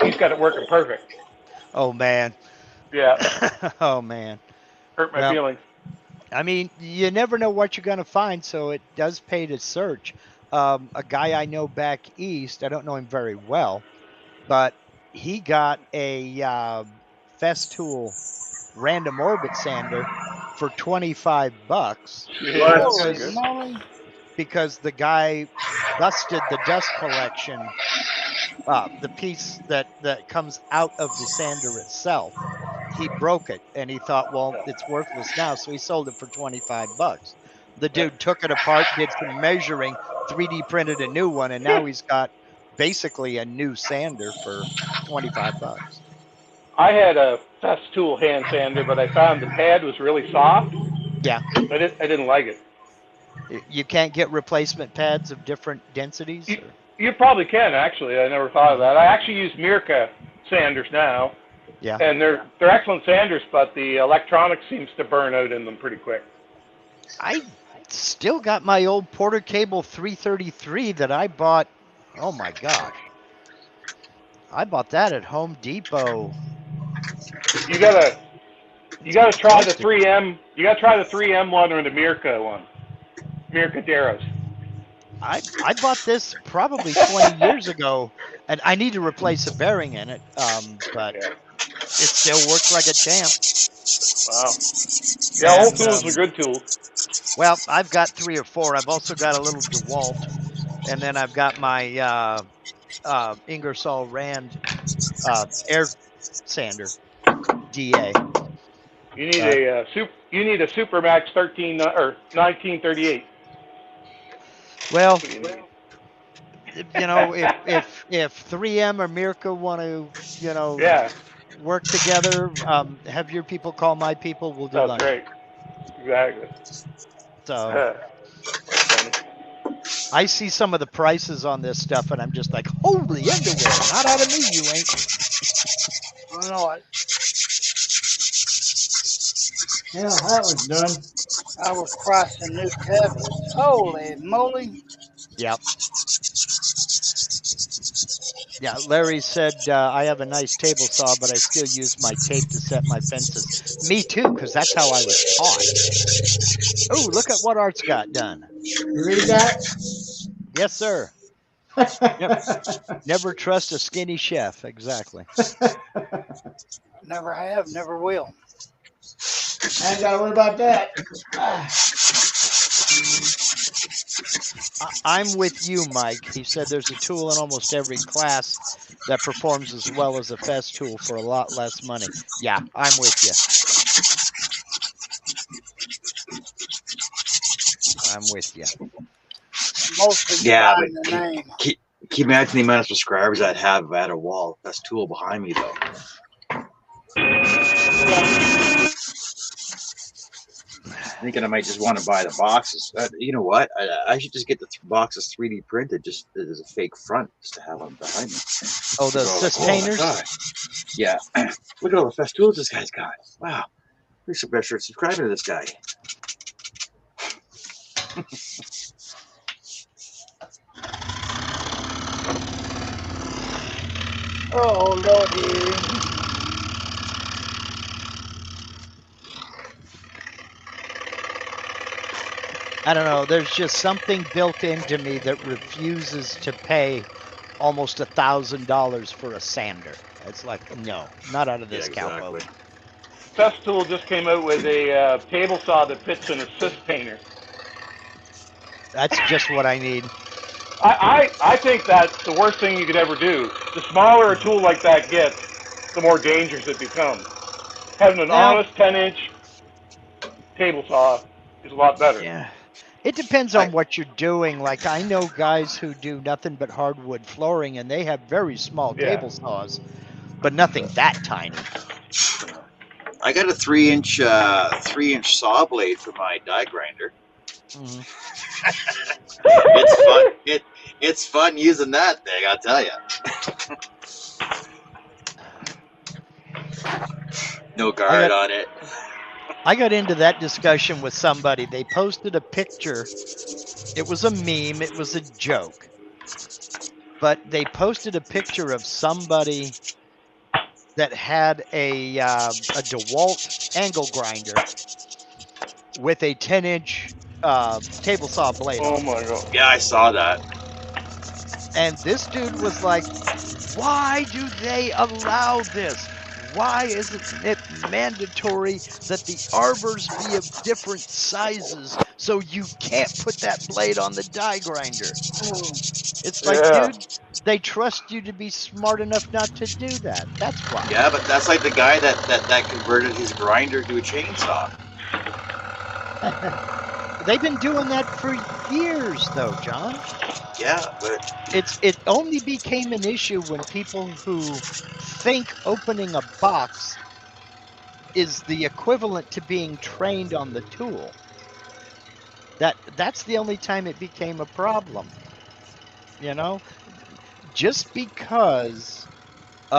he's got it working perfect. Oh man. Yeah. Oh man. Hurt my feelings. I mean, you never know what you're going to find, so it does pay to search. A guy I know back east, I don't know him very well, but he got a Festool random orbit sander for $25 because the guy busted the dust collection, the piece that comes out of the sander itself. He broke it and he thought, well, it's worthless now, so he sold it for $25. The dude took it apart, did some measuring, 3D printed a new one, and now he's got basically a new sander for $25. I had a Festool hand sander, but I found the pad was really soft. Yeah. I didn't like it. You can't get replacement pads of different densities? You probably can, actually. I never thought of that. I actually use Mirka sanders now. Yeah. And they're excellent sanders, but the electronics seems to burn out in them pretty quick. I still got my old Porter Cable 333 that I bought. Oh my gosh. I bought that at Home Depot. You gotta try the 3M. You gotta try the 3M one or the Mirka one. Mirka Deros. I bought this probably 20 years ago, and I need to replace a bearing in it. But it still works like a champ. Wow. Yeah, old tools are good tools. Well, I've got 3 or 4. I've also got a little DeWalt, and then I've got my Ingersoll Rand air sander, DA. You need a Supermax 13 or 1938. Well, if 3M or Mirka want to, work together, have your people call my people. We'll do That's lunch. great. Exactly. So I see some of the prices on this stuff, and I'm just like, holy underwear! Not out of me, you ain't. I know it. Yeah, that was done. I was crossing new tablets. Holy moly. Yep. Yeah, Larry said, I have a nice table saw, but I still use my tape to set my fences. Me too, because that's how I was taught. Oh, look at what Art's got done. You read that? Yes, sir. Never trust a skinny chef. Exactly. Never have, never will. I ain't got to worry about that. I'm with you, Mike. He said there's a tool in almost every class that performs as well as a fest tool for a lot less money. Yeah, I'm with you. I'm with you. Mostly Yeah, behind but the name. Can you imagine the amount of subscribers I'd have if I had a wall fest tool behind me, though? Thinking I might just want to buy the boxes. You know what? I should just get the boxes 3D printed just as a fake front just to have them behind me. Oh, the sustainers? Oh my God. Yeah. Look at all the fest tools this guy's got. Wow. We should better start subscribing to this guy. Oh, Lordy. I don't know. There's just something built into me that refuses to pay almost $1,000 for a sander. It's like, no, not out of this cowboy. Exactly. Festool just came out with a table saw that fits an assist painter. That's just what I need. I think that's the worst thing you could ever do. The smaller a tool like that gets, the more dangerous it becomes. Having an honest 10-inch table saw is a lot better. Yeah. It depends on what you're doing. Like, I know guys who do nothing but hardwood flooring, and they have very small table saws, but nothing that tiny. I got a 3-inch saw blade for my die grinder. Mm-hmm. It's fun. It's fun using that thing, I'll tell you. No guard on it. I got into that discussion with somebody. They posted a picture. It was a meme. It was a joke. But they posted a picture of somebody that had a DeWalt angle grinder with a 10-inch table saw blade. Oh my God. Yeah, I saw that. And this dude was like, why do they allow this? Why isn't it mandatory that the arbors be of different sizes so you can't put that blade on the die grinder? It's like, dude, they trust you to be smart enough not to do that. That's why. Yeah, but that's like the guy that converted his grinder to a chainsaw. They've been doing that for years, though, John. Yeah, but It only became an issue when people who think opening a box is the equivalent to being trained on the tool. That's the only time it became a problem. You know, just because you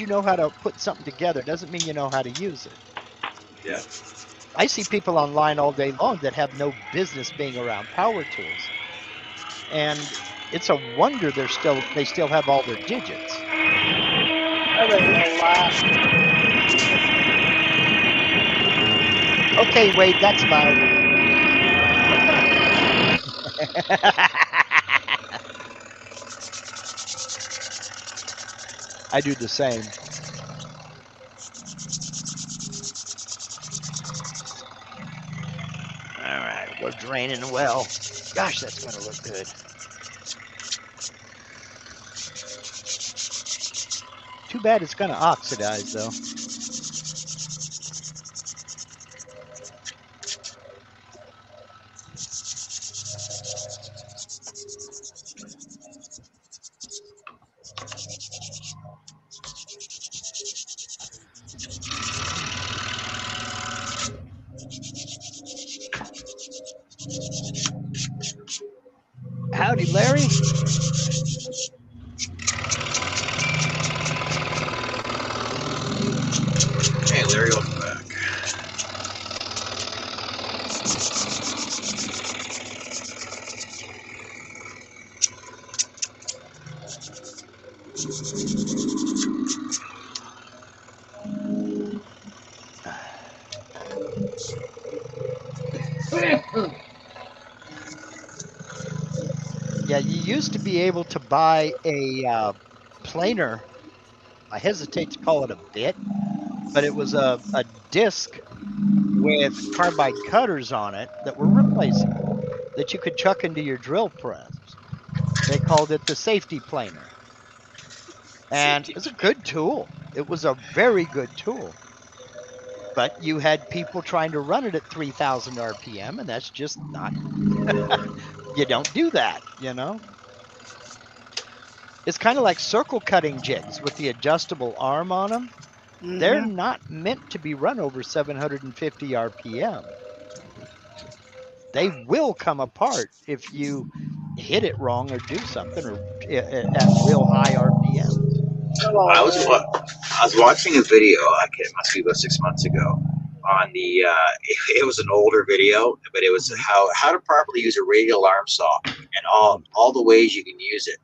know how to put something together doesn't mean you know how to use it. yeah. I see people online all day long that have no business being around power tools, and it's a wonder they still have all their digits. Okay, Wade, that's about. I do the same. All right, we're draining well. Gosh, that's going to look good. Too bad it's going to oxidize, though. Howdy, Larry. Hey, Larry, welcome back. Yeah, you used to be able to buy a planer. I hesitate to call it a bit, but it was a disc with carbide cutters on it that were replaceable that you could chuck into your drill press. They called it the safety planer. And it's a good tool. It was a very good tool. But you had people trying to run it at 3,000 RPM, and that's just not, you don't do that, you know? It's kind of like circle cutting jigs with the adjustable arm on them. They're not meant to be run over 750 RPM. They will come apart if you hit it wrong or do something or at real high RPM. I was watching a video. It must be about 6 months ago. On the it was an older video, but it was how to properly use a radial arm saw and all the ways you can use it.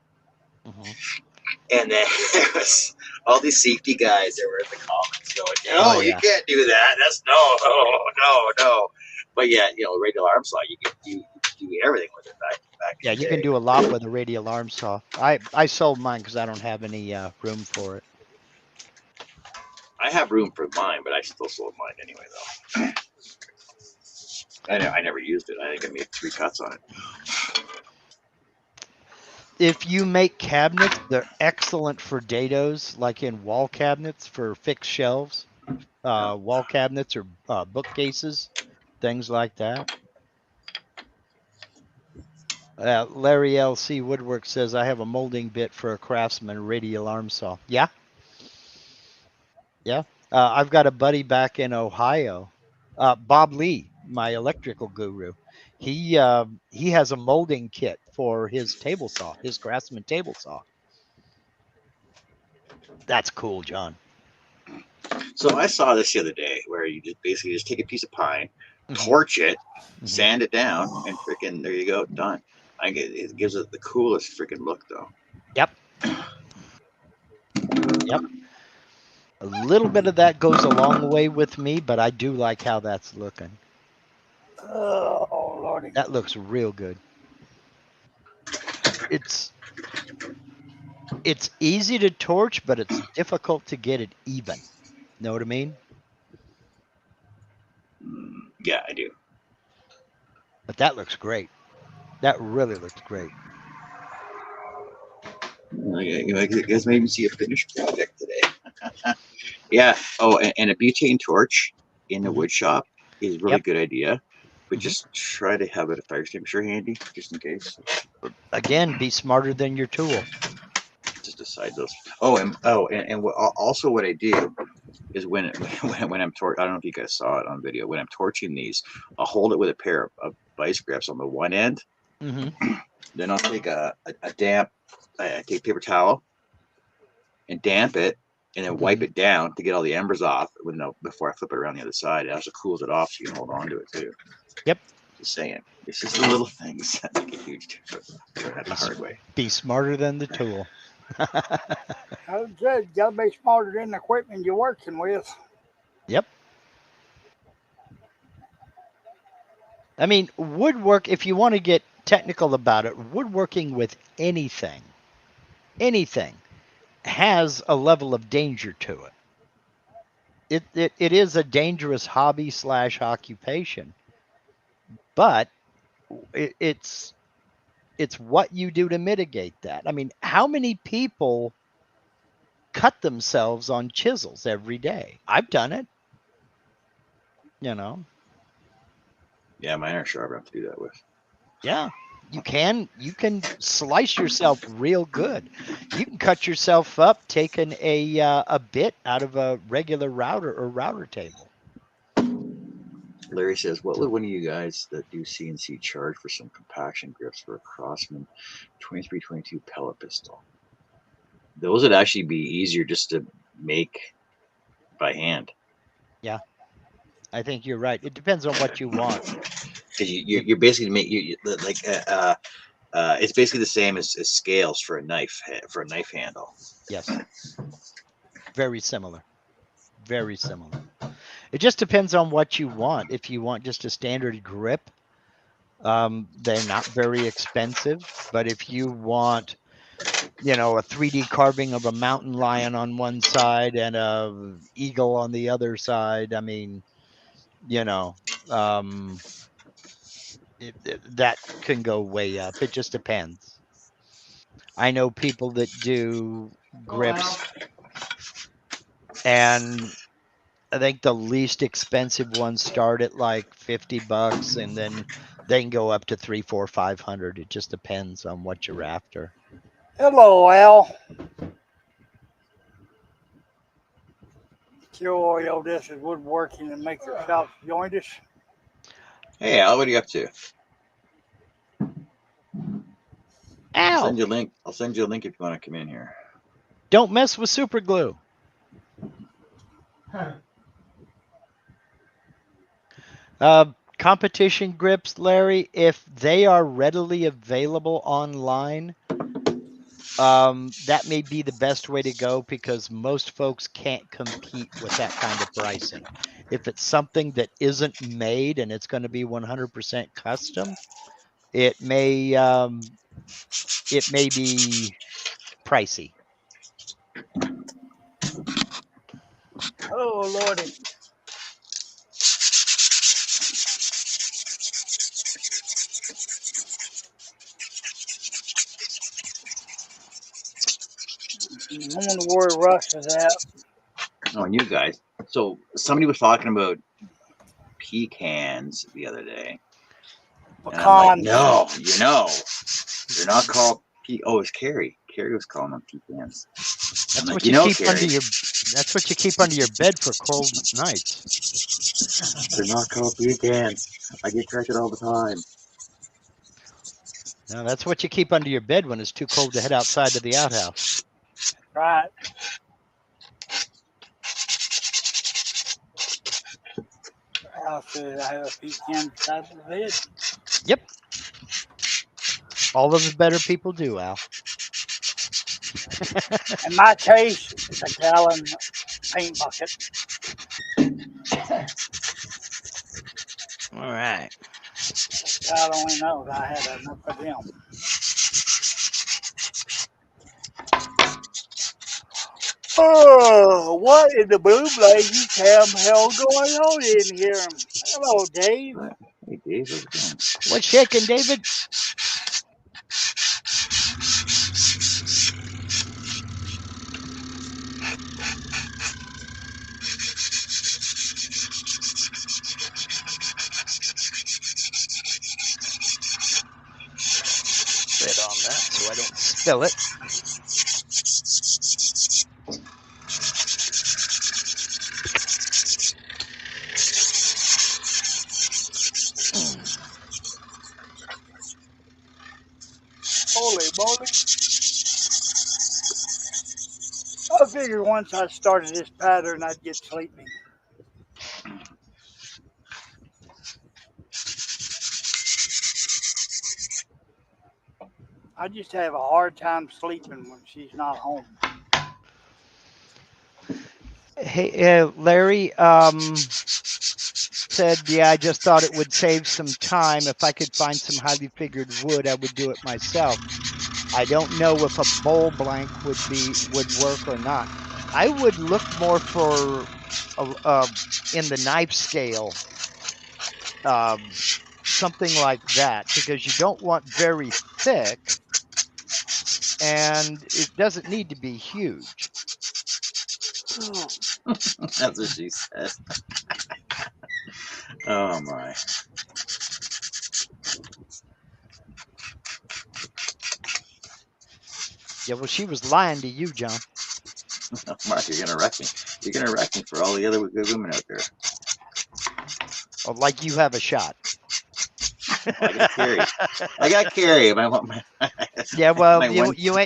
And then there was all these safety guys that were in the comments going, "Oh, you can't do that. That's no." But yeah, radial arm saw, you can do everything with it back. Yeah, you can do a lot with a radial arm saw. I sold mine because I don't have any room for it. I have room for mine, but I still sold mine anyway, though. I never used it. I think I made 3 cuts on it. If you make cabinets, they're excellent for dados, like in wall cabinets for fixed shelves, wall cabinets or bookcases, things like that. Larry LC Woodwork says, I have a molding bit for a Craftsman radial arm saw. Yeah. Yeah. I've got a buddy back in Ohio, Bob Lee, my electrical guru. He has a molding kit for his table saw, his Craftsman table saw. That's cool, John. So I saw this the other day where you just basically take a piece of pine, torch it, sand it down, and freaking there you go, done. It gives it the coolest freaking look, though. Yep. Yep. A little bit of that goes a long way with me, but I do like how that's looking. Oh, Lordy. That looks real good. It's easy to torch, but it's difficult to get it even. Know what I mean? Yeah, I do. But that looks great. That really looks great. You guys may even see a finished project today. Yeah. Oh, and a butane torch in the wood shop is a really good idea. But just try to have a fire extinguisher handy, just in case. Again, be smarter than your tool. Just decide those. And also what I do is when I'm torching, I don't know if you guys saw it on video. When I'm torching these, I'll hold it with a pair of vice grips on the one end. Then I'll take a damp, take paper towel and damp it, and then wipe it down to get all the embers off. Before I flip it around the other side, it also cools it off so you can hold on to it too. Yep. Just saying, it's just the little things that make a huge difference. That's the hard way. Be smarter than the tool. I said, you gotta be smarter than the equipment you're working with. Yep. I mean, woodwork, if you want to get technical about it, woodworking with anything has a level of danger to it. It is a dangerous hobby / occupation, but it's what you do to mitigate that. I mean, how many people cut themselves on chisels every day? I've done it. Yeah, mine are sharp enough to do that with. Yeah, you can slice yourself real good. You can cut yourself up taking a bit out of a regular router or router table. Larry says, what would one of you guys that do CNC charge for some compaction grips for a Craftsman 2322 pellet pistol? Those would actually be easier just to make by hand. Yeah, I think you're right. It depends on what you want. Because you're basically it's basically the same as scales for a knife handle. Yes. Very similar. Very similar. It just depends on what you want. If you want just a standard grip, they're not very expensive. But if you want, you know, a 3D carving of a mountain lion on one side and a eagle on the other side, I mean, you know, that can go way up. It just depends. I know people that do grips, and I think the least expensive ones start at like $50, and then they can go up to $300, $400, $500. It just depends on what you're after. Hello, Al. Joy, this is Woodworking and Maker Shops joined us. Hey, Al, what are you up to? I'll Ow! send you a link. I'll send you a link if you want to come in here. Don't mess with super glue. Competition grips, Larry, if they are readily available online, that may be the best way to go, because most folks can't compete with that kind of pricing. If it's something that isn't made and it's going to be 100% custom, it may be pricey. Oh, Lordy. I wonder where Russ is at. Oh, and you guys. So somebody was talking about pecans the other day. And I'm like, Pecans. no, you know, they're not called Oh, it's Carrie. Carrie was calling them pecans. That's like, what you you know, keep under Carrie, your. That's what you keep under your bed for cold nights. they're not called pecans. I get corrected all the time. No, that's what you keep under your bed when it's too cold to head outside to the outhouse. Right. Al said I have a pecan beside the bed. Yep. All of the better people do, Al. In my case, it's a gallon paint bucket. All right. God only knows I had enough of them. Oh, what in the blue blazing hell going on in here? Hello, Dave. Hey, Dave, how's it going? What's shaking, David? Spit on that so I don't spill it. Holy moly. I figured once I started this pattern, I'd get sleepy. I just have a hard time sleeping when she's not home. Hey, Larry said, yeah, I just thought it would save some time. If I could find some highly figured wood, I would do it myself. I don't know if a bowl blank would work or not. I would look more for in the knife scale, something like that, because you don't want very thick, and it doesn't need to be huge. That's what she said. Oh my. Yeah, well, she was lying to you, John. Mark, you're gonna wreck me. You're gonna wreck me for all the other good women out there. Oh, like you have a shot. I got Carrie. Yeah, well, you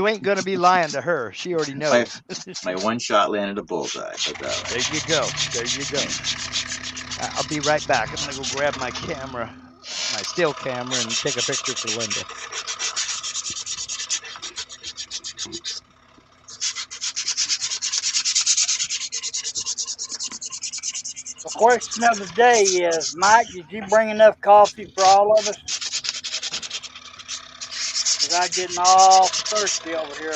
ain't gonna be lying to her. She already knows. My one shot landed a bullseye. There you go. There you go. I'll be right back. I'm gonna go grab my camera, my still camera, and take a picture for Linda. question of the day is, Mike, did you bring enough coffee for all of us? Because I'm getting all thirsty over here.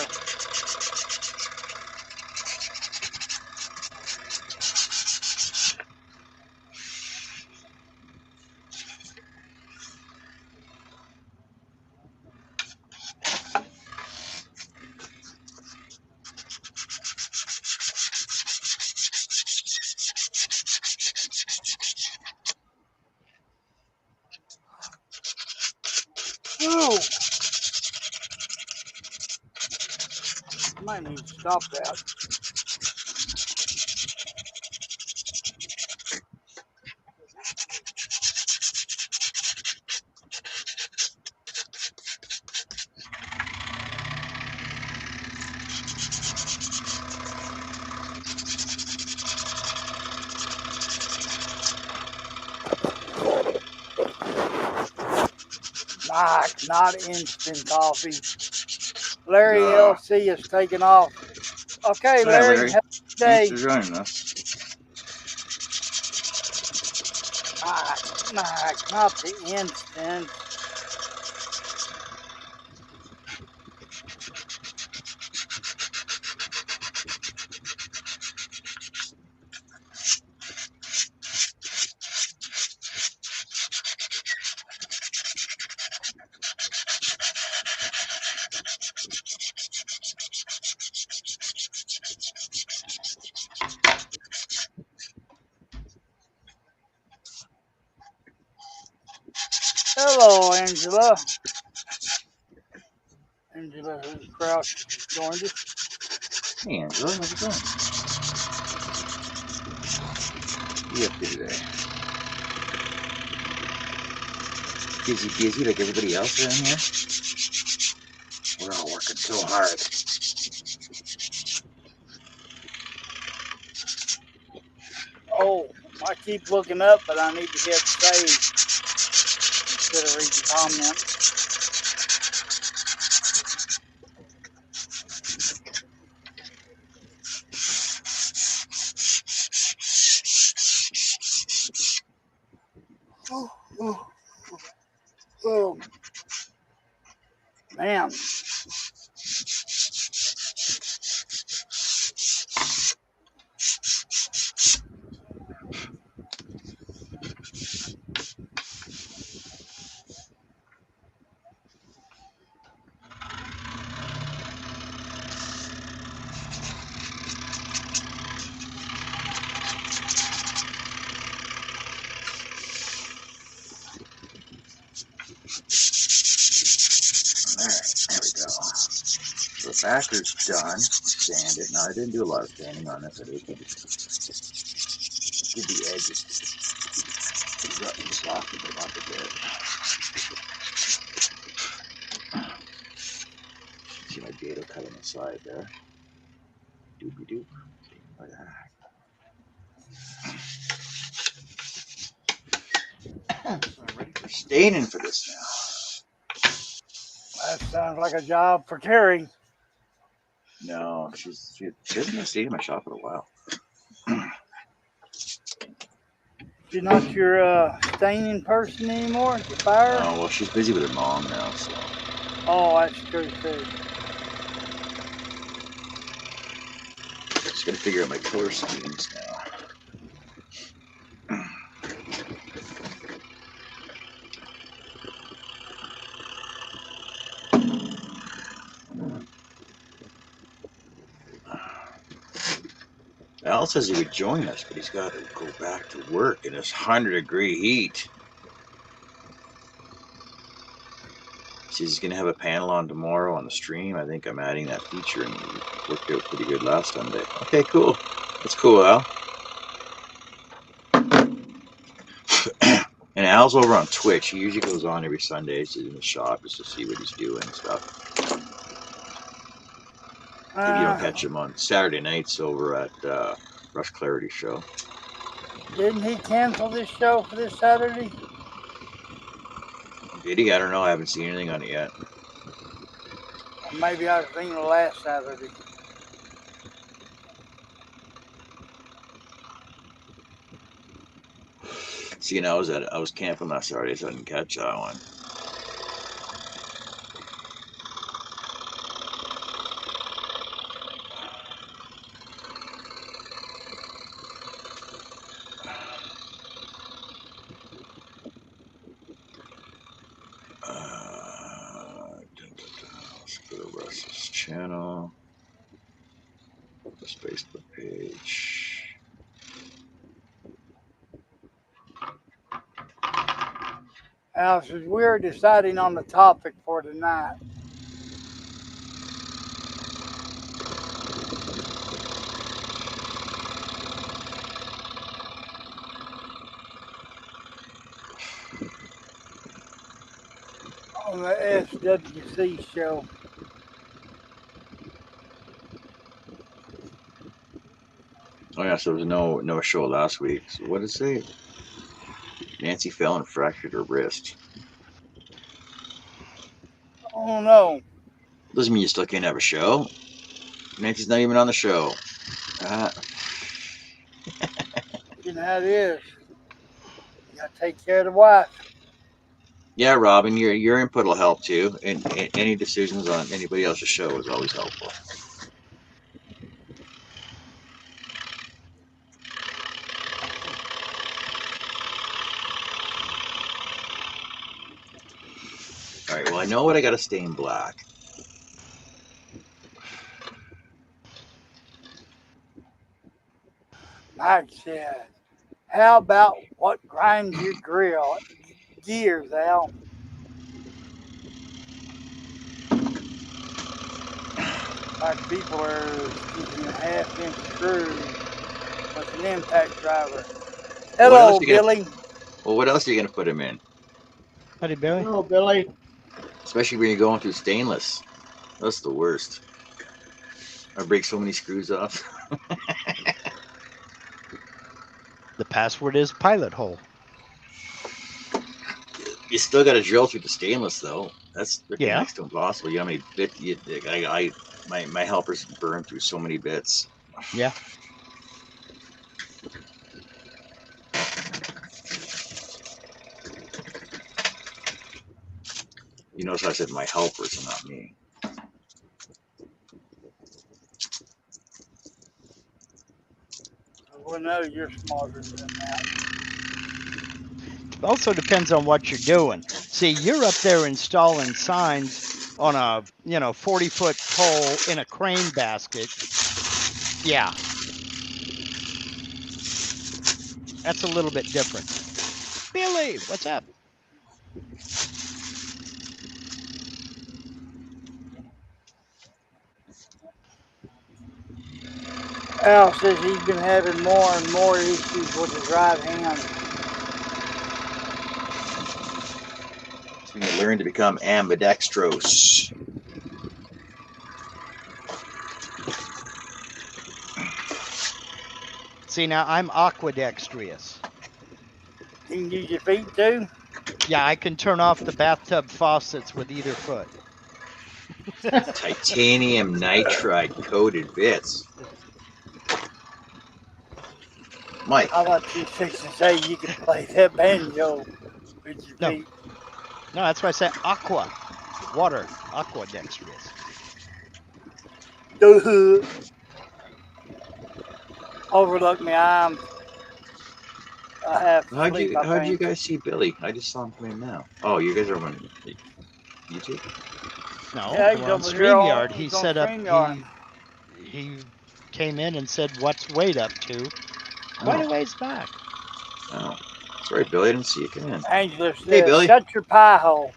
Ooh. I might need to stop that. Not instant coffee. Larry LC is taking off. Okay, Hi, Larry, Larry. have a good day. Thanks for joining us. Mike, not the instant. Hello, Angela. Angela Crouch joined us. Hey, Angela, how's it going? What are you up to today? Busy like everybody else around here? We're all working so hard. Oh, I keep looking up, but I need to hit save instead of read the comments. Oh, man. There we go. So the backer's done. Sand it. Now I didn't do a lot of sanding on this. I did give the edges got some soft, but not the bit. See my dado cut on the side there. Doobie doop. Like that. So I'm ready for staining for this now. That sounds like a job for Terry. No, she hasn't been staying in my shop in a while. She's not your staining person anymore? You fire her? Oh, well, she's busy with her mom now, so. Oh, that's true, too. Just gotta figure out my color schemes now. Al says he would join us, but he's got to go back to work in this 100-degree heat. Says he's going to have a panel on tomorrow on the stream. I think I'm adding that feature, and it worked out pretty good last Sunday. Okay, cool. That's cool, Al. And Al's over on Twitch. He usually goes on every Sunday in the shop just to see what he's doing and stuff. If you don't catch him on Saturday nights over at Rush Clarity Show. Didn't he cancel this show for this Saturday? Did he? I don't know. I haven't seen anything on it yet. Or maybe I was thinking the last Saturday. See, I was camping last Saturday, so I didn't catch that one. Let's go to Russ's channel. His Facebook page. Alice, as we're deciding on the topic for tonight, on the SWC show, Oh yeah, so there was no show last week. So what did it say? Nancy fell and fractured her wrist. oh no, Doesn't mean you still can't have a show. Nancy's not even on the show. you know how it is. You gotta take care of the wife. Yeah, Robin, your input will help too. And any decisions on anybody else's show is always helpful. All right, well, I know what I got to stain black. Mike said, how about what grinds your grill? Gears, Al. Like people are using a half-inch screw with an impact driver. Hello, Billy. Well, what else are you going to put him in? Howdy, Billy. Hello, Billy. Especially when you're going through stainless. That's the worst. I break so many screws off. The password is pilot hole. You still got to drill through the stainless, though. That's Yeah. next to impossible. You know how many bits? My helpers burn through so many bits. Yeah. You notice I said my helpers and not me. Well, no, you're smarter than that. Also depends on what you're doing. See, you're up there installing signs on a 40-foot pole in a crane basket. Yeah. That's a little bit different. Billy, what's up? Al says he's been having more and more issues with his right hand. So you learn to become ambidextrous. See, now I'm aquadextrous. You can use your feet too? Yeah, I can turn off the bathtub faucets with either foot. Titanium nitride coated bits. Mike. I thought you fixed to say you could play that banjo with your feet. No, that's why I said aqua. Water. Aquadextrous. Duh. Overlook me. I have How'd you guys see Billy? I just saw him come in now. Oh, you guys are on YouTube? No, Yeah, he's we're on over here on- StreamYard. He he's on set up. StreamYard. He came in and said, "What's Wade up to?" Quite a ways back. Oh, sorry, Billy. I didn't see you come in. Angela said, Hey, Billy. shut your pie hole.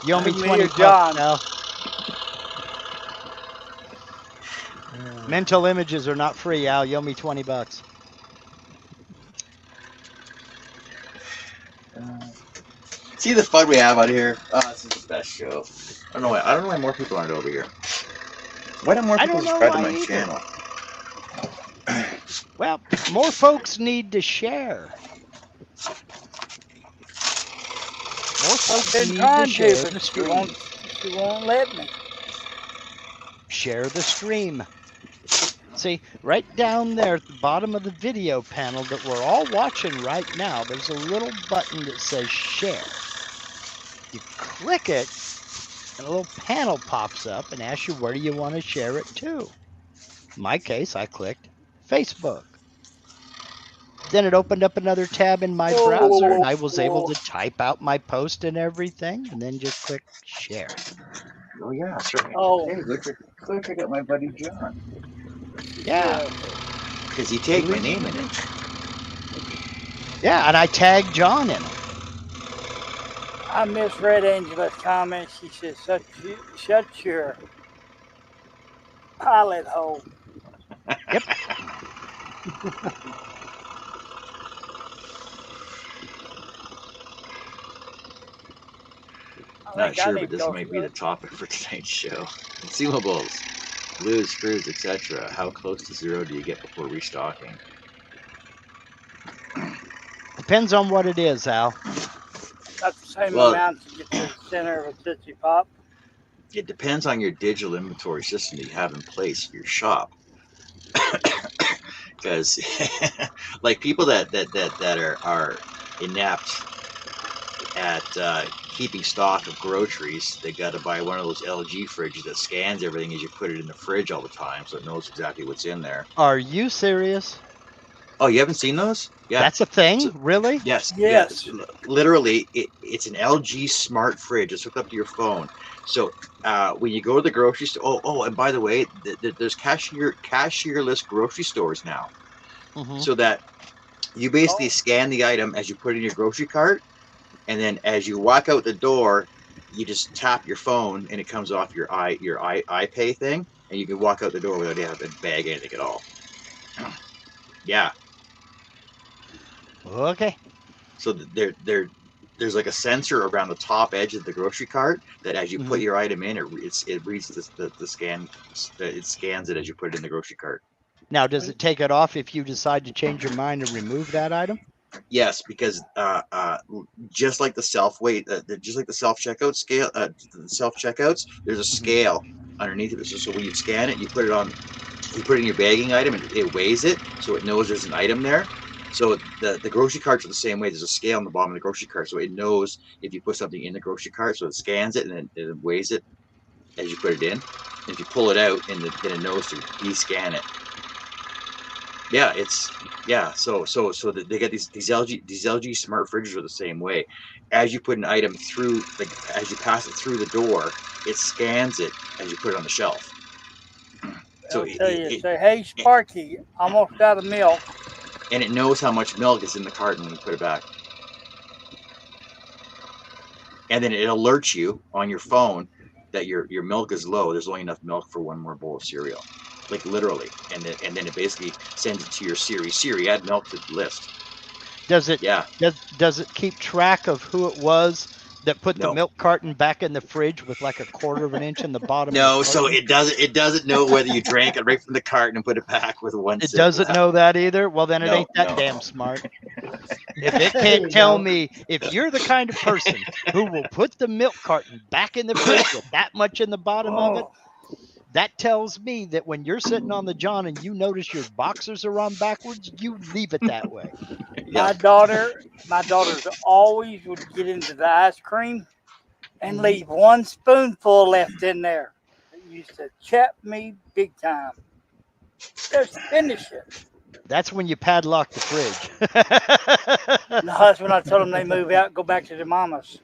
You owe me Me 20 or bucks John? now. Mental images are not free, Al. You owe me 20 bucks. See the fun we have out here. This is the best show. I don't know why more people aren't over here. Why don't more people subscribe to my channel? Well, more folks need to share. More folks Been need trying to share to, the but stream. she you won't let me. Share the stream. See, right down there at the bottom of the video panel that we're all watching right now, there's a little button that says share. You click it, and a little panel pops up and asks you where do you want to share it to. In my case, I clicked Facebook. Then it opened up another tab in my browser, and I was able to type out my post and everything, and then just click share. Oh yeah, that's right. Oh. Hey, look, I got my buddy John. Yeah. Because he tagged my name in it. Yeah, and I tagged John in it. I misread Angela's comment. She said, shut your pilot hole. Yep. Not sure, but this might be the topic for tonight's show. Consumables, glues, screws, etc. How close to zero do you get before restocking? Depends on what it is, Al. That's the same amount to get to the center of a Tootsie Pop. It depends on your digital inventory system that you have in place for your shop. Because, like people that are inept at keeping stock of groceries, they got to buy one of those LG fridges that scans everything as you put it in the fridge all the time, so it knows exactly what's in there. Are you serious? Oh, you haven't seen those? Yeah, that's a thing. Really? Yes. Yes. Literally, it's an LG smart fridge. It's hooked up to your phone. So when you go to the grocery store, and by the way, there's cashierless grocery stores now, so that you basically scan the item as you put it in your grocery cart. And then as you walk out the door, you just tap your phone and it comes off your iPay thing, and you can walk out the door without having to bag anything at all. Yeah. Okay. So there's like a sensor around the top edge of the grocery cart that as you put your item in, it reads the scan. It scans it as you put it in the grocery cart. Now, does it take it off if you decide to change your mind and remove that item? Yes, because just like the self checkout scale, the self checkouts, there's a scale underneath of it. So when you scan it, you put it in your bagging item, and it weighs it, so it knows there's an item there. So the grocery carts are the same way. There's a scale on the bottom of the grocery cart, so it knows if you put something in the grocery cart. So it scans it and then it weighs it as you put it in. And if you pull it out, then it knows to de-scan it. Yeah, So they get these LG smart fridges are the same way. As you put an item through, as you pass it through the door, it scans it as you put it on the shelf. So say, hey Sparky, almost out of milk. And it knows how much milk is in the carton when you put it back. And then it alerts you on your phone that your milk is low. There's only enough milk for one more bowl of cereal. Like literally, and then it basically sends it to your Siri. Siri, add milk to the list. Does it? Yeah. Does it keep track of who it was that put the milk carton back in the fridge with like a quarter of an inch in the bottom? No, so it doesn't know whether you drank it right from the carton and put it back with one. It doesn't know that either. Well, then it ain't that damn smart. If it can't tell me, if you're the kind of person who will put the milk carton back in the fridge with that much in the bottom of it. That tells me that when you're sitting on the John and you notice your boxers are on backwards, you leave it that way. My daughters always would get into the ice cream and leave one spoonful left in there. It used to chap me big time. Just finish it. That's when you padlock the fridge. No, that's when I told them they move out and go back to their mamas.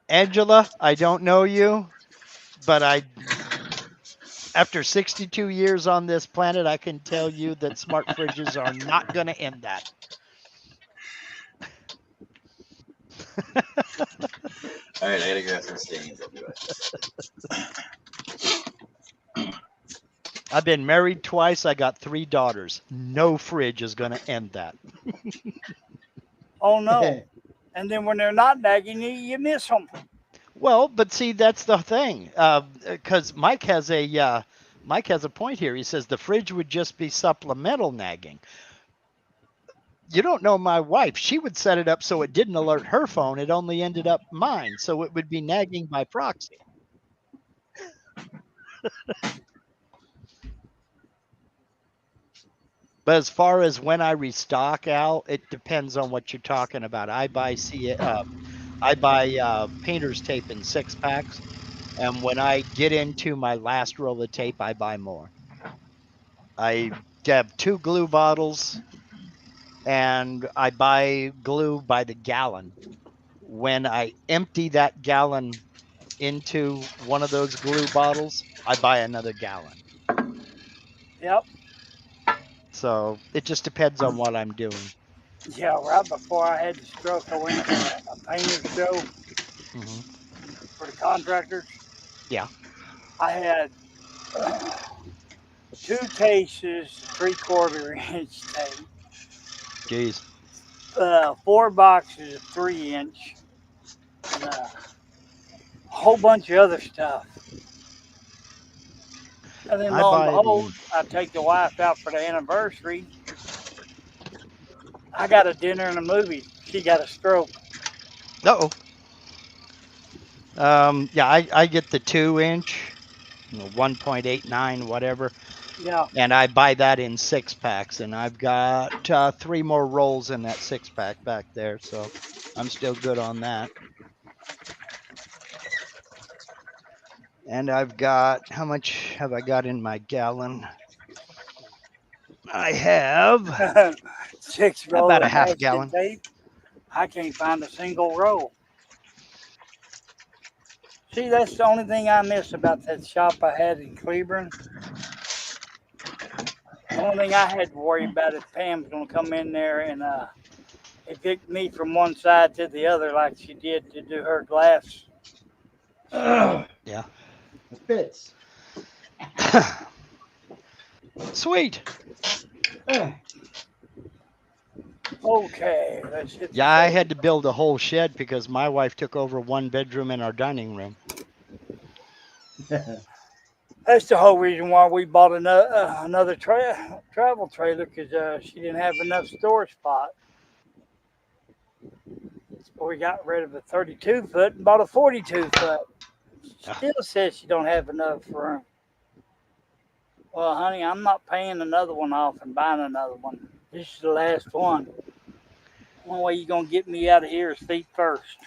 Angela, I don't know you, but after 62 years on this planet, I can tell you that smart fridges are not going to end that. All right, I gotta grab some stains. I'll do it. I've been married twice. I got 3 daughters. No fridge is going to end that. Oh, no. And then when they're not nagging you, you miss them. Well, but see, that's the thing. Because Mike has a point here. He says the fridge would just be supplemental nagging. you don't know my wife. She would set it up so it didn't alert her phone. It only ended up mine. So it would be nagging by proxy. But as far as when I restock, Al, it depends on what you're talking about. I buy painter's tape in 6-packs, and when I get into my last roll of tape, I buy more. I have 2 glue bottles, and I buy glue by the gallon. When I empty that gallon into one of those glue bottles, I buy another gallon. Yep. So it just depends on what I'm doing. Yeah, right before I had the stroke, I went to a painter's show Mhm. for the contractors. Yeah. I had 2 cases, 3/4 inch tape, Jeez. 4 boxes of 3 inch, and a whole bunch of other stuff. And then I lo and buy behold, the I take the wife out for the anniversary. I got a dinner and a movie. She got a stroke. Uh-oh. Yeah, I get the 2-inch, 1.89, whatever, Yeah. and I buy that in 6-packs, and I've got 3 more rolls in that 6-pack back there, so I'm still good on that. And I've got, how much have I got in my gallon? I have 6 rolls about a of half masking gallon. tape. I can't find a single roll. See, that's the only thing I miss about that shop I had in Cleveland. The only thing I had to worry about is Pam's going to come in there and evict me from one side to the other like she did to do her glass. Yeah. It fits. Sweet. Okay, let's hit the Yeah, I show. had to build a whole shed because my wife took over 1 bedroom in our dining room. That's the whole reason why we bought another travel trailer, because she didn't have enough storage spot. So we got rid of a 32-foot and bought a 42-foot. Still says she don't have enough room. Well, honey, I'm not paying another one off and buying another one. This is the last one. The only way you're going to get me out of here is feet first.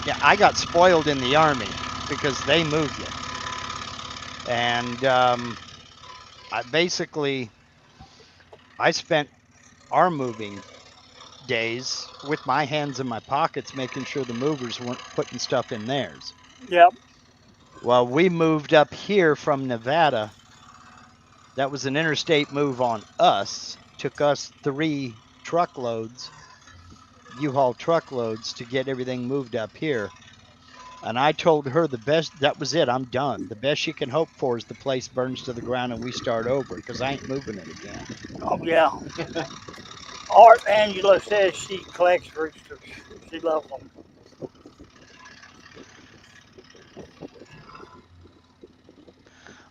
Yeah, I got spoiled in the Army because they moved you. And I spent our moving days with my hands in my pockets making sure the movers weren't putting stuff in theirs. Yep. Well, we moved up here from Nevada. That was an interstate move on us. Took us 3 truckloads, U-Haul truckloads, to get everything moved up here. And I told her the best, that was it, I'm done. The best you can hope for is the place burns to the ground and we start over, because I ain't moving it again. Oh, yeah. Art Angela says she collects roosters. She loves them.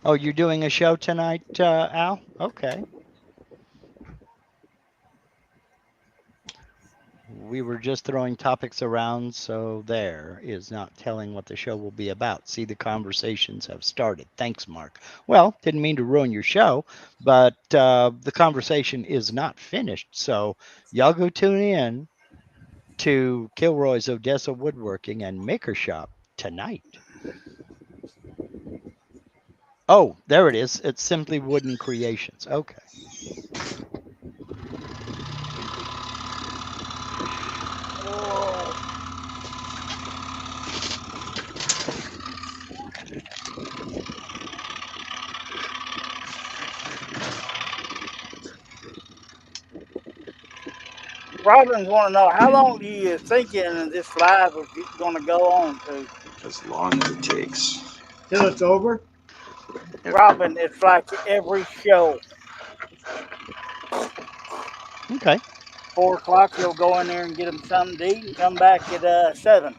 Oh, you're doing a show tonight, Al? Okay. We were just throwing topics around, so there is not telling what the show will be about. See, the conversations have started. Thanks, Mark. Well, didn't mean to ruin your show, but the conversation is not finished. So y'all go tune in to Kilroy's Odessa Woodworking and Maker Shop tonight. Oh, there it is. It's Simply Wooden Creations. Okay. Robin's want to know, how long do you thinking this live is going to go on to? As long as it takes. Till it's over. Robin, it's like every show. Okay. 4 o'clock, he'll go in there and get him something to eat and come back at 7.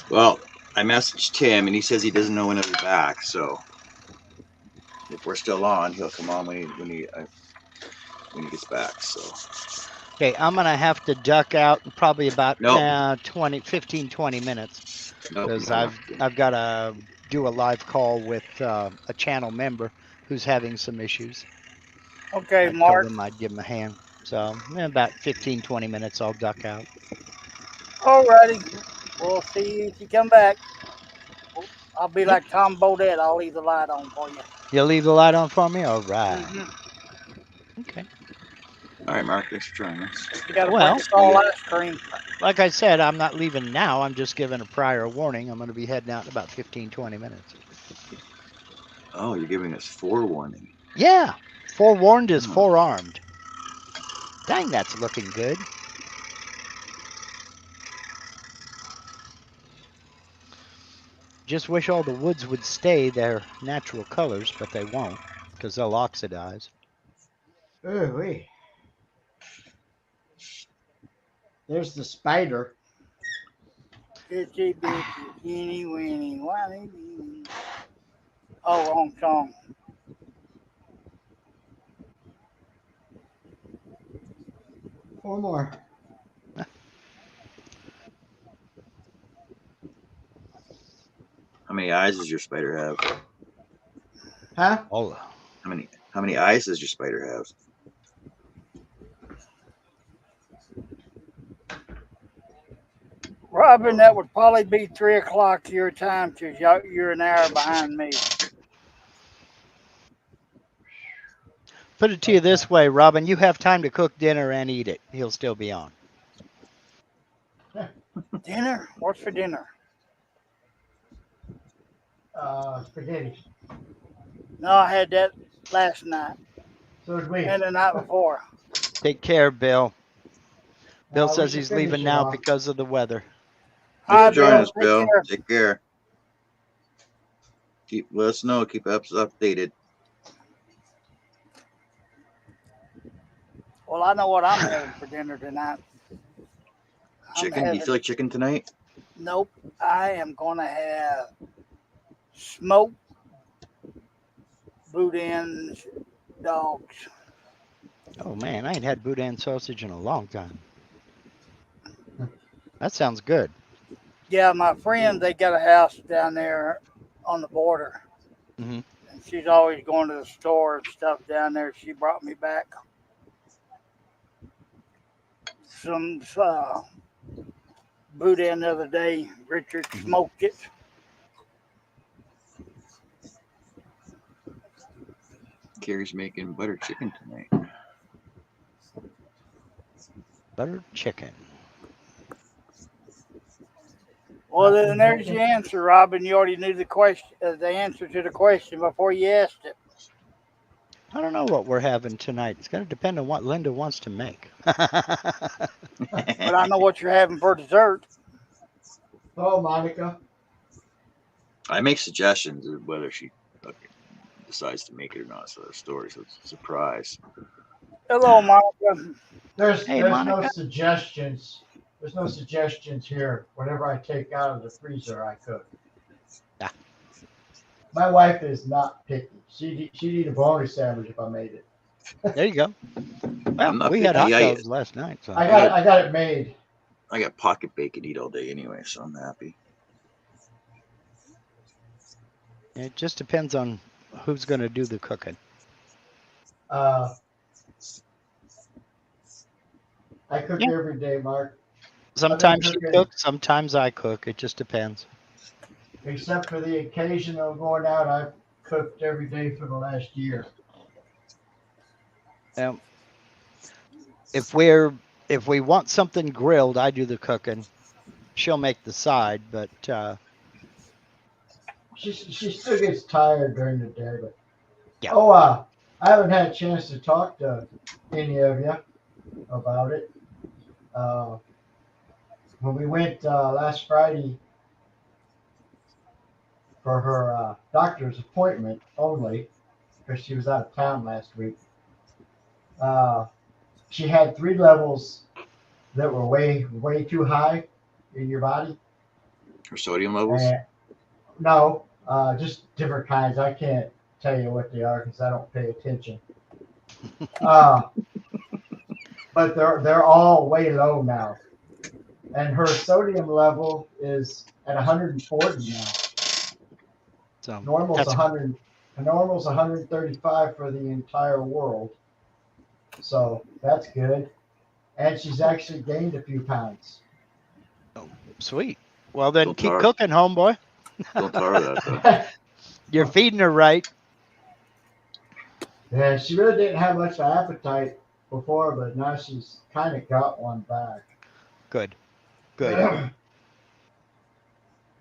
Well, I messaged Tim and he says he doesn't know when he'll be back. So if we're still on, he'll come on when he gets back. So Okay, I'm gonna have to duck out in probably about Nope. 20 minutes nope. because I've got to do a live call with a channel member who's having some issues. Okay, I told Mark. him I'd give him a hand. So in about 20 minutes, I'll duck out. Alrighty. We'll see you if you come back. I'll be like Tom Bodett. I'll leave the light on for you. You'll leave the light on for me? All right. Okay. All right, Mark. Thanks for joining us. You got to Well- bring us all ice cream. Like I said, I'm not leaving now. I'm just giving a prior warning. I'm going to be heading out in about 20 minutes. Oh, you're giving us forewarning. Yeah. Forewarned is Oh. forearmed. Dang, that's looking good. Just wish all the woods would stay their natural colors, but they won't because they'll oxidize. Ooh-wee. There's the spider. Itchy bitchy, teeny weeny, whiny weeny. Oh, wrong song. Four more. How many eyes does your spider have? Huh? Oh, How many eyes does your spider have? Robin, that would probably be 3 o'clock your time because you're an hour behind me. put it to you this way, Robin. You have time to cook dinner and eat it. He'll still be on. Dinner? What's for dinner? Spaghetti. No, I had that last night So did we. and the night before. Take care, Bill. Bill We says should he's finish leaving it now off. because of the weather. Hi, Thanks for joining us, Take Bill. care. Take care. Let us know. Keep us updated. Well, I know what I'm having for dinner tonight. Chicken? Do you feel like chicken tonight? Nope. I am going to have smoked boudin dogs. Oh man, I ain't had boudin sausage in a long time. That sounds good. Yeah, my friend, they got a house down there on the border. Mhm. And she's always going to the store and stuff down there. She brought me back some boudin the other day. Richard smoked it. Carrie's making butter chicken tonight. Buttered chicken. Well, then there's the answer, Robin. You already knew the question, the answer to the question before you asked it. I don't know what we're having tonight. It's going to depend on what Linda wants to make. But I know what you're having for dessert. Oh, Monica. I make suggestions of whether she decides to make it or not. So the story, so it's a surprise. Hello, Monica. There's Hey, no Monica. suggestions. There's no suggestions here. Whatever I take out of the freezer, I cook. Ah. My wife is not picky. She'd eat a bologna sandwich if I made it. There you go. I'm Well, not we had hot picky. dogs last night. So. I got it made. I got pocket bacon to eat all day anyway, so I'm happy. It just depends on who's going to do the cooking. I cook Yeah. every day, Mark, Sometimes she cooking. cooks, sometimes I cook. It just depends. except for the occasional going out. I've cooked every day for the last year. If we want something grilled, I do the cooking. She'll make the side, but She still gets tired during the day, but Yeah. I haven't had a chance to talk to any of you about it. When we went last Friday for her doctor's appointment only, because she was out of town last week, she had 3 levels that were way too high in your body. Her sodium levels. And, no, just different kinds. I can't tell you what they are because I don't pay attention. Uh, but they're all way low now, and her sodium level is at 140 now. So Normal's that's 100. Normal's 135 for the entire world. So that's good. And she's actually gained a few pounds. sweet. Well, then Don't keep tar- cooking, homeboy. Don't tar that. Though. You're feeding her right. Yeah, she really didn't have much appetite before, but now she's kind of got one back. Good. Good.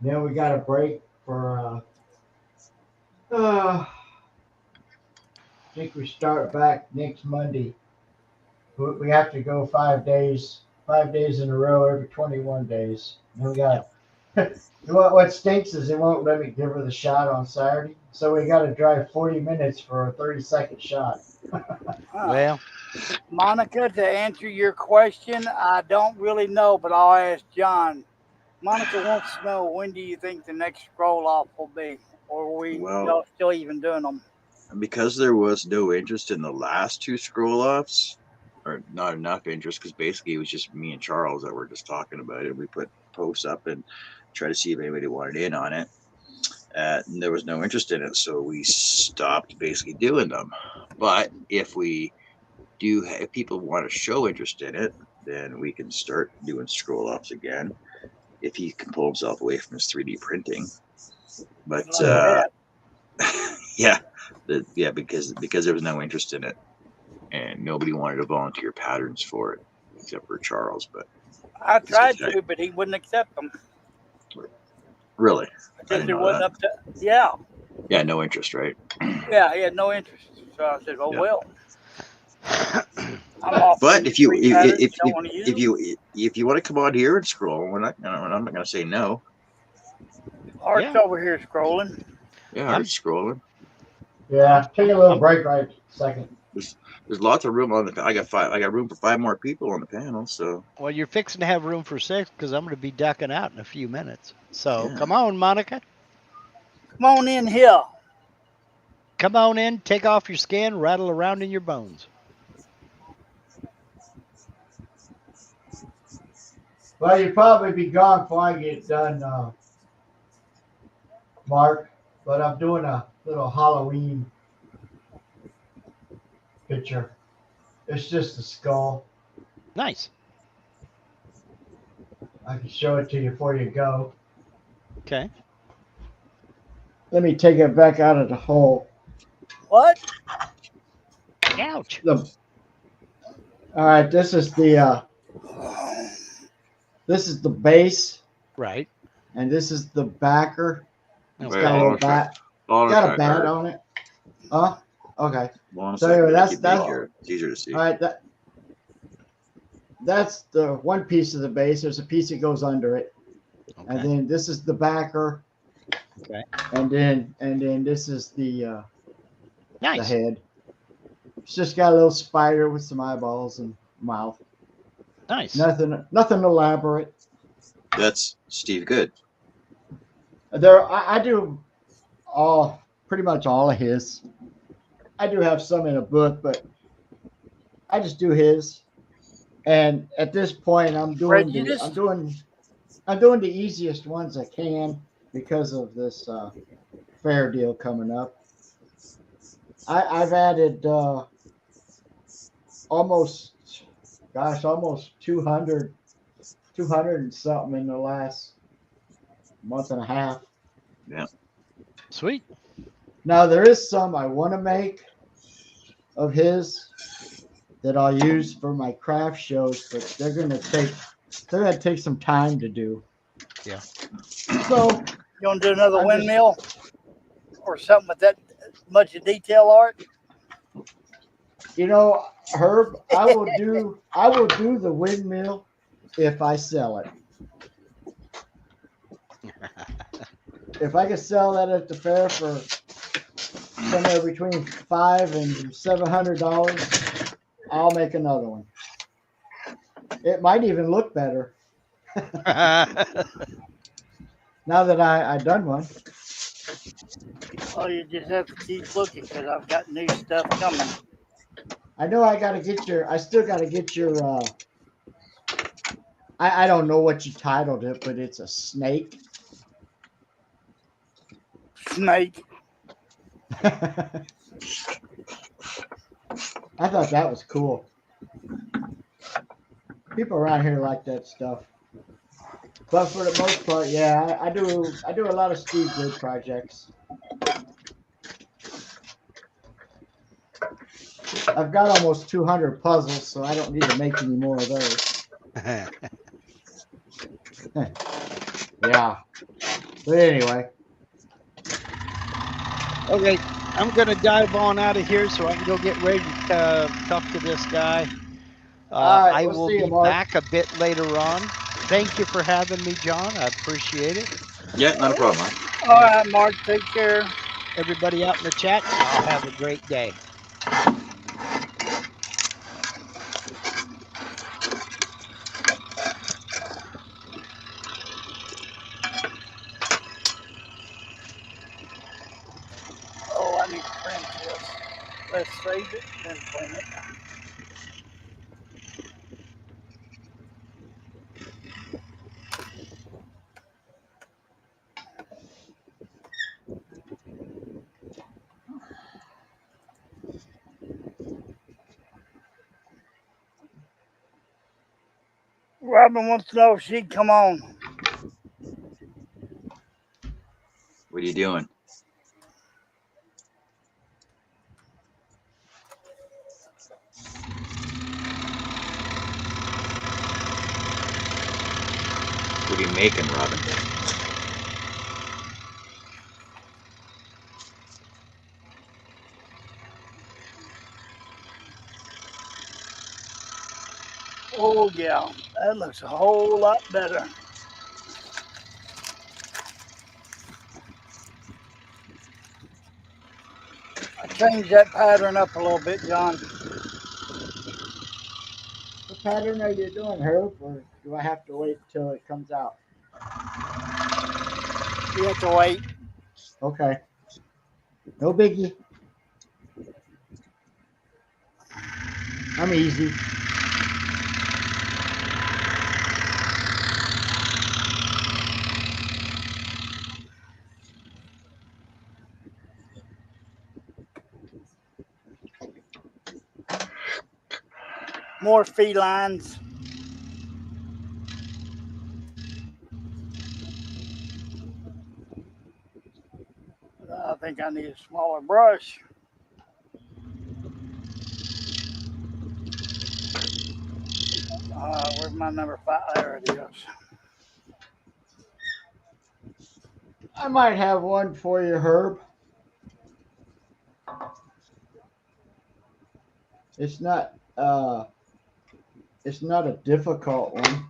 Then we got a break for, I think we start back next Monday. We have to go 5 days in a row every 21 days. Then we got, what stinks is they won't let me give her the shot on Saturday. So we got to drive 40 minutes for a 30-second shot. Well, Monica, to answer your question, I don't really know, but I'll ask John. Monica wants to know, when do you think the next scroll off will be, or are we Well- still even doing them? Because there was no interest in the last two scroll offs, or not enough interest, because basically it was just me and Charles that were just talking about it. We put posts up and tried to see if anybody wanted in on it. And there was no interest in it, so we stopped basically doing them. But if people want to show interest in it, then we can start doing scroll offs again if he can pull himself away from his 3D printing. But yeah, because there was no interest in it, and nobody wanted to volunteer patterns for it except for Charles. But I tried to, but he wouldn't accept them. really, Because didn't it know wasn't that. up to, yeah, no interest, right? yeah, he had no interest. So I said, oh, Yeah. well. I'm off But these if you free patterns, don't wanna use them. if you want to come on here and scroll, I'm not going to say no. Art's Yeah. over here scrolling. Yeah, I'm- I'm scrolling. Yeah, take a little break right second. There's lots of room on the. I got room for 5 more people on the panel. So well, you're fixing to have room for 6 because I'm going to be ducking out in a few minutes. So Yeah. come on, Monica. Come on in here. Come on in, take off your skin, rattle around in your bones. Well, you'll probably be gone before I get done, Mark. But I'm doing a little Halloween picture. It's just a skull. Nice. I can show it to you before you go. Okay. Let me take it back out of the hole. What? Ouch. All right, this is the base, Right. and this is the backer. It's Okay. got a Hold little on a bat. hold on a Got a sec, bat Art. on it. Huh? Okay. Hold on a So second, anyway, make that's- it that's- easier. It's easier to see. All right, that's the one piece of the base. There's a piece that goes under it, and Okay. then this is the backer. Okay. And then this is the Nice. head. It's just got a little spider with some eyeballs and mouth. Nice. Nothing elaborate. That's Steve Good. I do pretty much all of his. I do have some in a book, but I just do his. And at this point, I'm doing the easiest ones I can because of this fair deal coming up. I've added almost 200 and something in the last month and a half. Sweet. Now there is some I want to make of his that I'll use for my craft shows, but they're gonna take some time to do. Yeah. So You want to do another I'm just- windmill or something with that much detail, Art? Herb, I will do the windmill if I sell it. If I can sell that at the fair for somewhere between $500 and $700, I'll make another one. It might even look better now that I done one. Oh, you just have to keep looking because I've got new stuff coming. I know I gotta get your. I still gotta get your. I don't know what you titled it, but it's a snake. Snake. I thought that was cool. People around here like that stuff. But for the most part, yeah, I do a lot of Steve Good projects. I've got almost 200 puzzles, so I don't need to make any more of those. Yeah. But anyway. Okay, I'm gonna dive on out of here so I can go get ready to talk to this guy. All right, I we'll will see you, be Mark. back a bit later on. Thank you for having me, John. I appreciate it. Yeah, not a problem. Huh? All right, Mark. Take care. Everybody out in the chat, I'll have a great day. Oh, I need to print this. Let's save it, then print it. Robin wants to know if she'd come on. What are you doing? What are you making, Robin? Oh, yeah. That looks a whole lot better. I changed that pattern up a little bit, John. What pattern are you doing, Herb? Or do I have to wait till it comes out? You have to wait. Okay. No biggie. I'm easy. More felines. I think I need a smaller brush. Where's my number 5? There it is. I might have one for you, Herb. It's not a difficult one.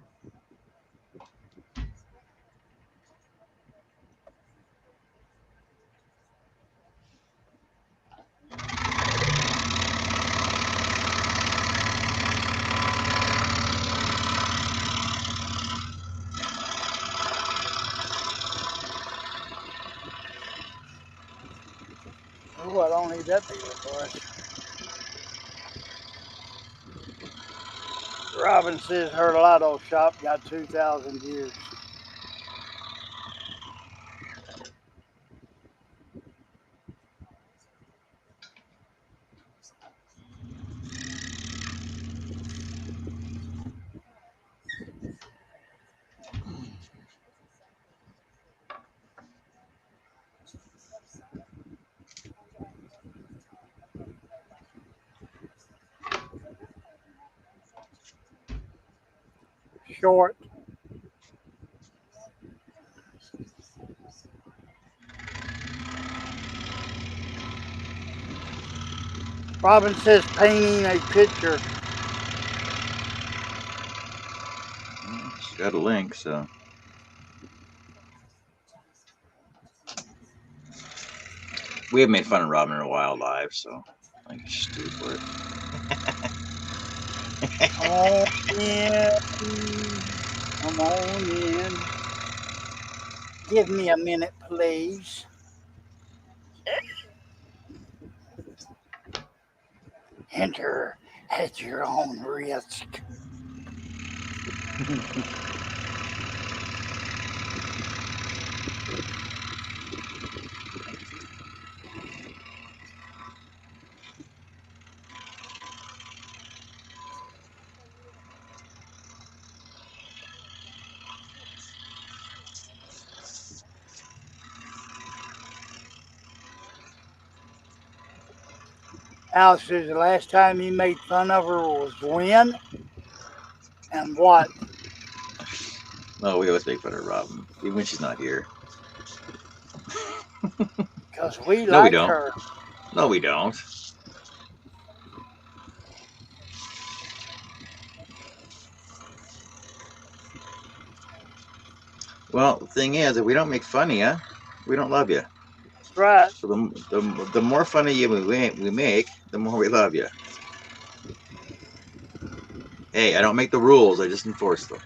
Oh, I don't need that big of a brush. Robin says her Lotto shop got 2,000 views. Short. Robin says painting a picture. She's got a link, so. We haven't made fun of Robin in a while live, so I can just do it for it. Come on in. Come on in. Give me a minute, please. Enter at your own risk. Al says the last time he made fun of her was when and what? Oh, we always make fun of Robin, even when she's not here. Because we No, we like don't. her. No, we don't. Well, the thing is, if we don't make fun of you, we don't love you. That's right. So the more fun of you we make, the more we love you. Hey, I don't make the rules; I just enforce them.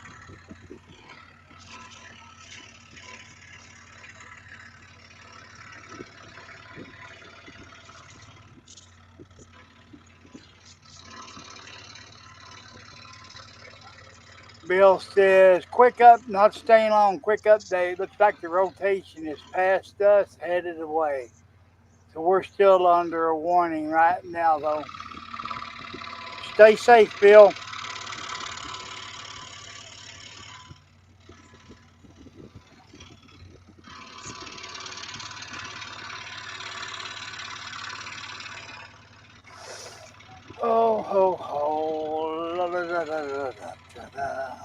Bill says, quick up, not staying long, quick update. Looks like the rotation is past us, headed away. So we're still under a warning right now, though. Stay safe, Bill. Oh, ho, ho. La, la, la, la, la, la, la.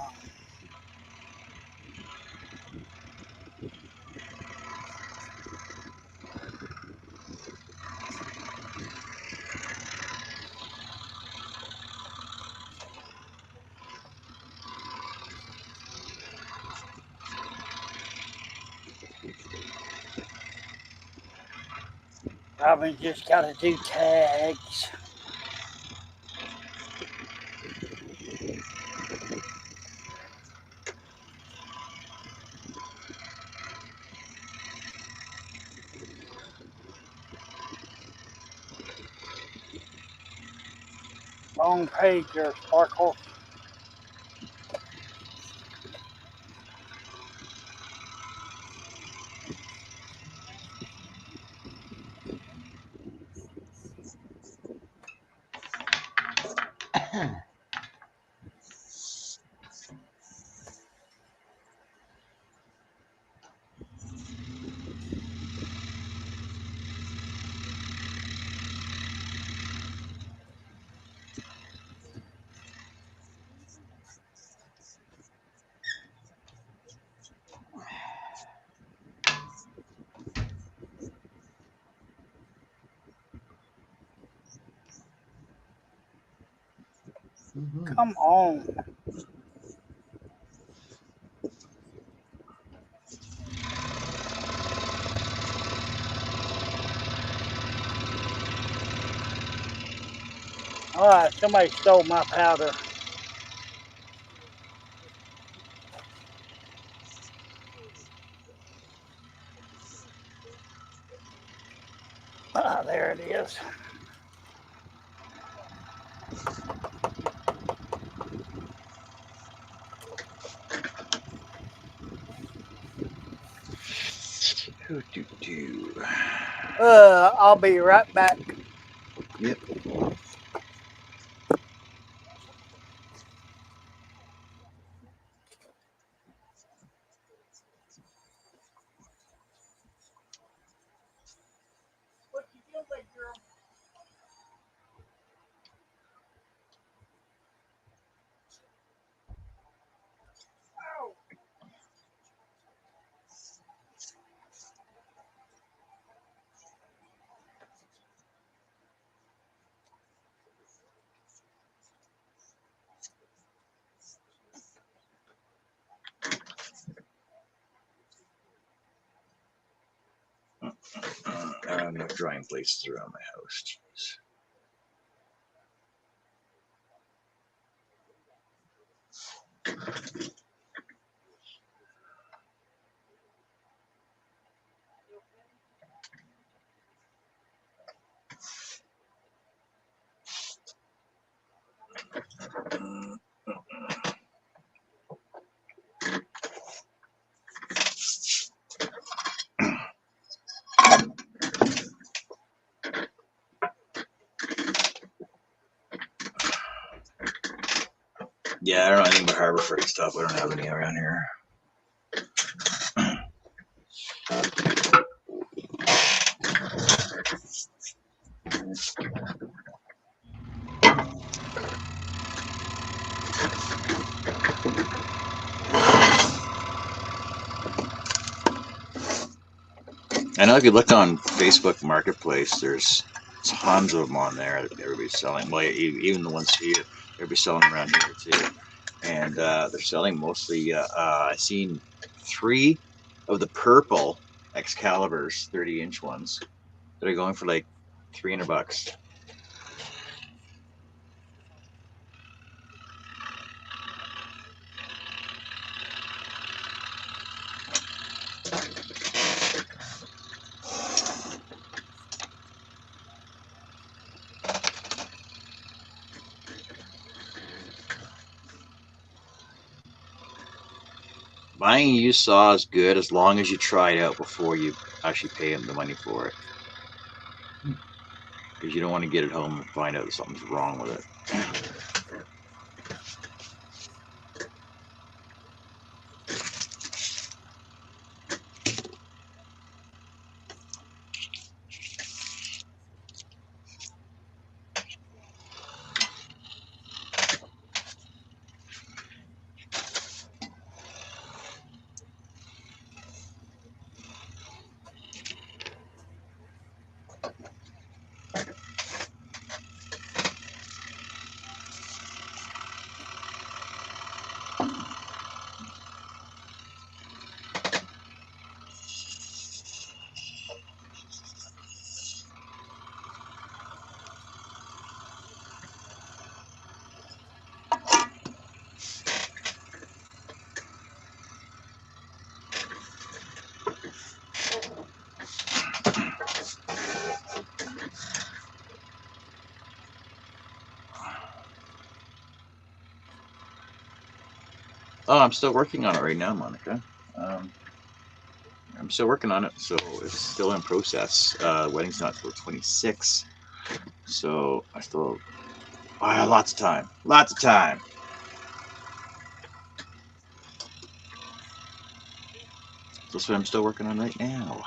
Robin just got to do tags. Long page there, Sparkle. Come on. All right, somebody stole my powder. Ah, there it is. I'll be right back. Yep. What you doing, big girl? No drying places around my house. Jeez. Yeah, I don't know anything about Harbor Freight stuff. We don't have any around here. I know if you look on Facebook Marketplace, there's tons of them on there that everybody's selling. Well, even the ones here, everybody's selling around here too. And they're selling mostly, I've seen 3 of the purple Excaliburs, 30-inch ones, that are going for like $300. Buying a used saw is good as long as you try it out before you actually pay them the money for it. Because you don't want to get it home and find out that something's wrong with it. Oh, I'm still working on it right now, Monica. I'm still working on it, so it's still in process. Wedding's not till 26, so I still have lots of time. Lots of time. That's what I'm still working on right now.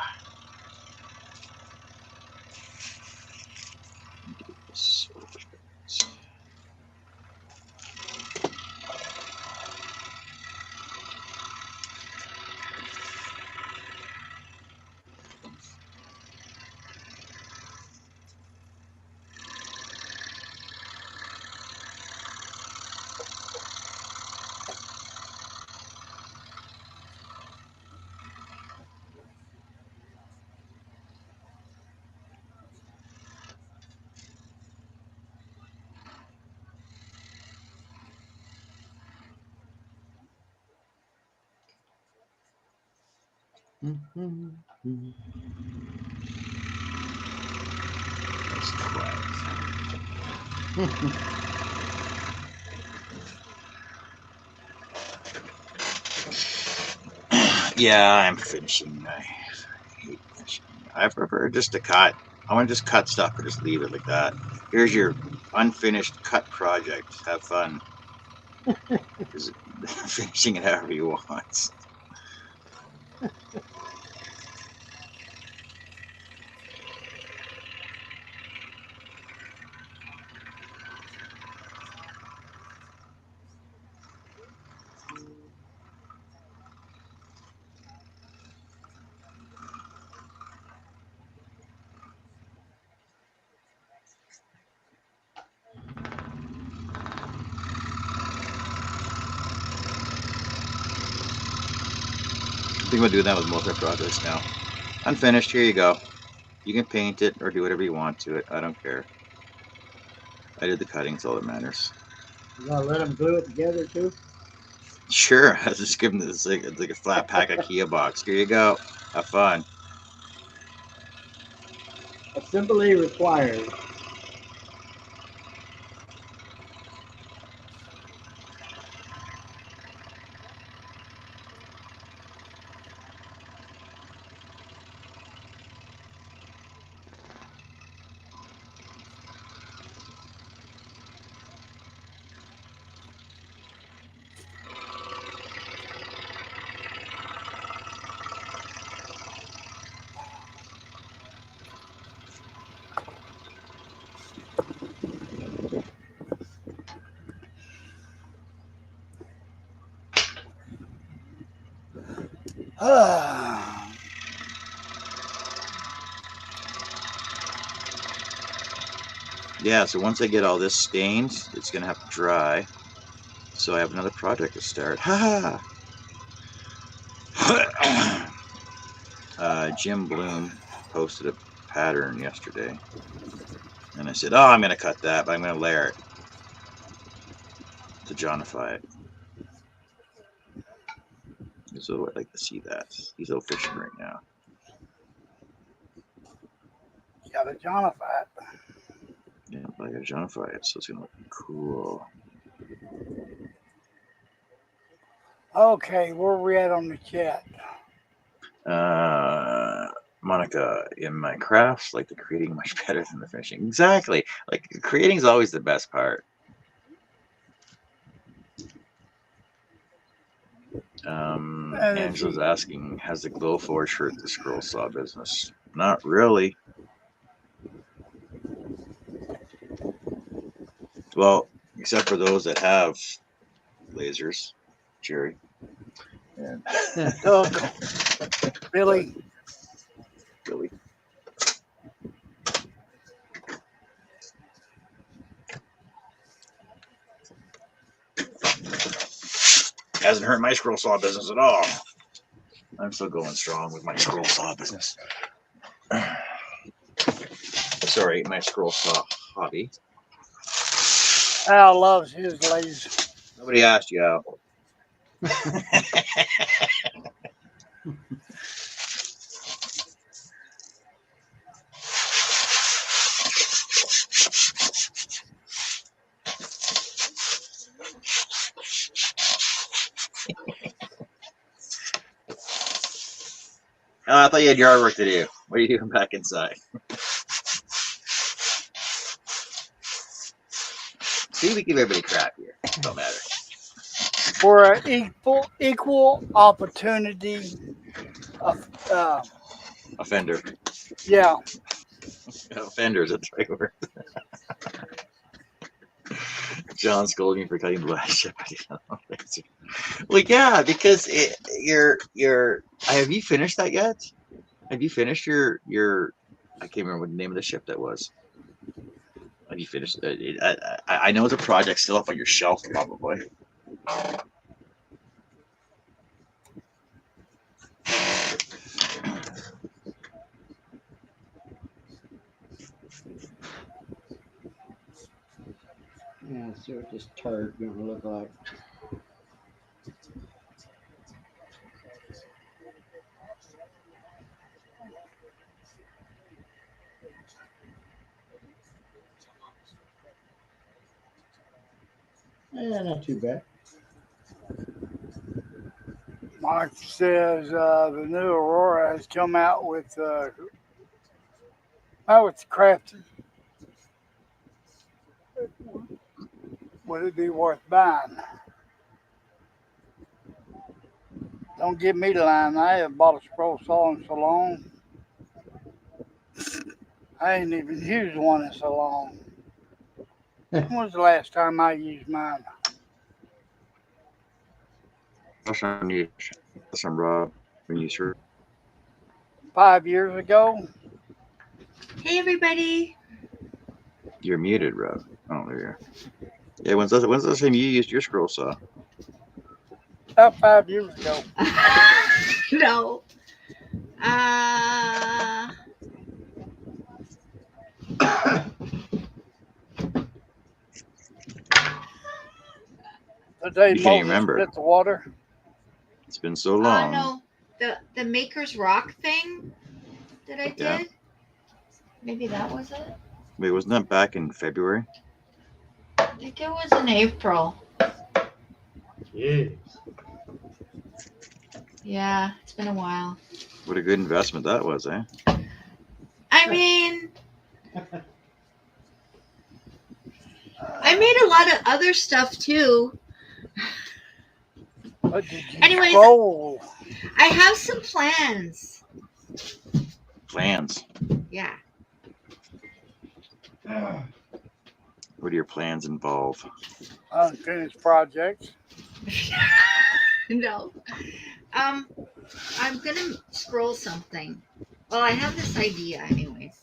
That's quiet. Yeah, I'm finishing. I hate finishing. I prefer just to cut. I want to just cut stuff or just leave it like that. Here's your unfinished cut project. Have fun. Just finishing it however you want. I think we'll do that with most of our projects now. Unfinished, here you go. You can paint it or do whatever you want to it. I don't care. I did the cutting, it's all that matters. You gonna let them glue it together too? Sure, I just give them this like a flat pack of Kia box. Here you go. Have fun. Assembly required. Yeah, so once I get all this stained, it's gonna have to dry. So I have another project to start. Ha ha! Jim Bloom posted a pattern yesterday. And I said, oh, I'm gonna cut that, but I'm gonna layer it to Johnify it. So I'd like to see that. He's out fishing right now. Gotta Johnify it. Yeah, but I gotta Johnify it, so it's gonna look cool. Okay, where we at on the chat? Monica, in my crafts, like the creating much better than the finishing. Exactly. Like creating is always the best part. Angela's asking, has the Glowforge hurt the scroll saw business? Not really. Well, except for those that have lasers, Jerry. And Doug, Billy. Billy. Hasn't hurt my scroll saw business at all. I'm still going strong with my scroll saw business. Sorry, my scroll saw hobby. Al loves his laser. Nobody asked you, Al. Oh, I thought you had yard work to do. What are you doing back inside? See, we give everybody crap here. Don't matter. For an equal opportunity Offender. yeah. Offenders, that's the right word. John scolding me for cutting the last ship. Well, yeah, because have you finished that yet? Have you finished your I can't remember what the name of the ship that was. Have you finished it? I know it's a project still up on your shelf, probably. Yeah, see what this turd gonna look like. Yeah, not too bad. Mike says the new Aurora has come out with it's crafted. Would it be worth buying? Don't give me the line. I haven't bought a scroll saw in so long. I ain't even used one in so long. When was the last time I used mine? That's on Rob when you sure. 5 years ago. Hey, everybody. You're muted, Rob. Oh, there you are. Yeah, when's the last time you used your scroll saw? About 5 years ago. No. The day You can't Moses remember. split the water. It's been so long. No. The Maker's Rock thing that I did. Yeah. Maybe that was it. Wait, wasn't that back in February? I think it was in April. Jeez. Yeah, it's been a while. What a good investment that was, eh? I mean, I made a lot of other stuff too. But did you Anyways, scroll? I have some plans. Plans. Yeah. What do your plans involve? Unfinished projects. No. I'm gonna scroll something. Well, I have this idea, anyways.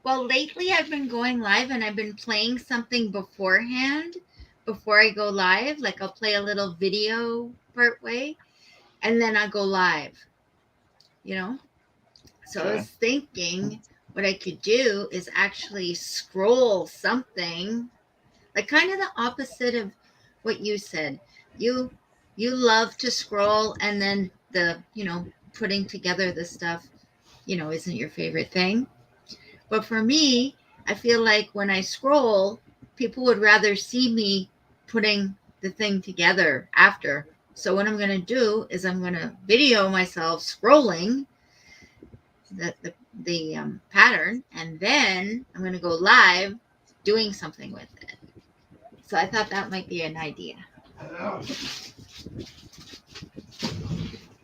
Well, lately I've been going live and I've been playing something beforehand before I go live. Like I'll play a little video part way and then I go live, you know? So I was thinking what I could do is actually scroll something, like kind of the opposite of what you said. You love to scroll and then the, putting together the stuff, isn't your favorite thing. But for me, I feel like when I scroll, people would rather see me putting the thing together after. So what I'm going to do is I'm going to video myself scrolling the pattern, and then I'm going to go live doing something with it. So I thought that might be an idea.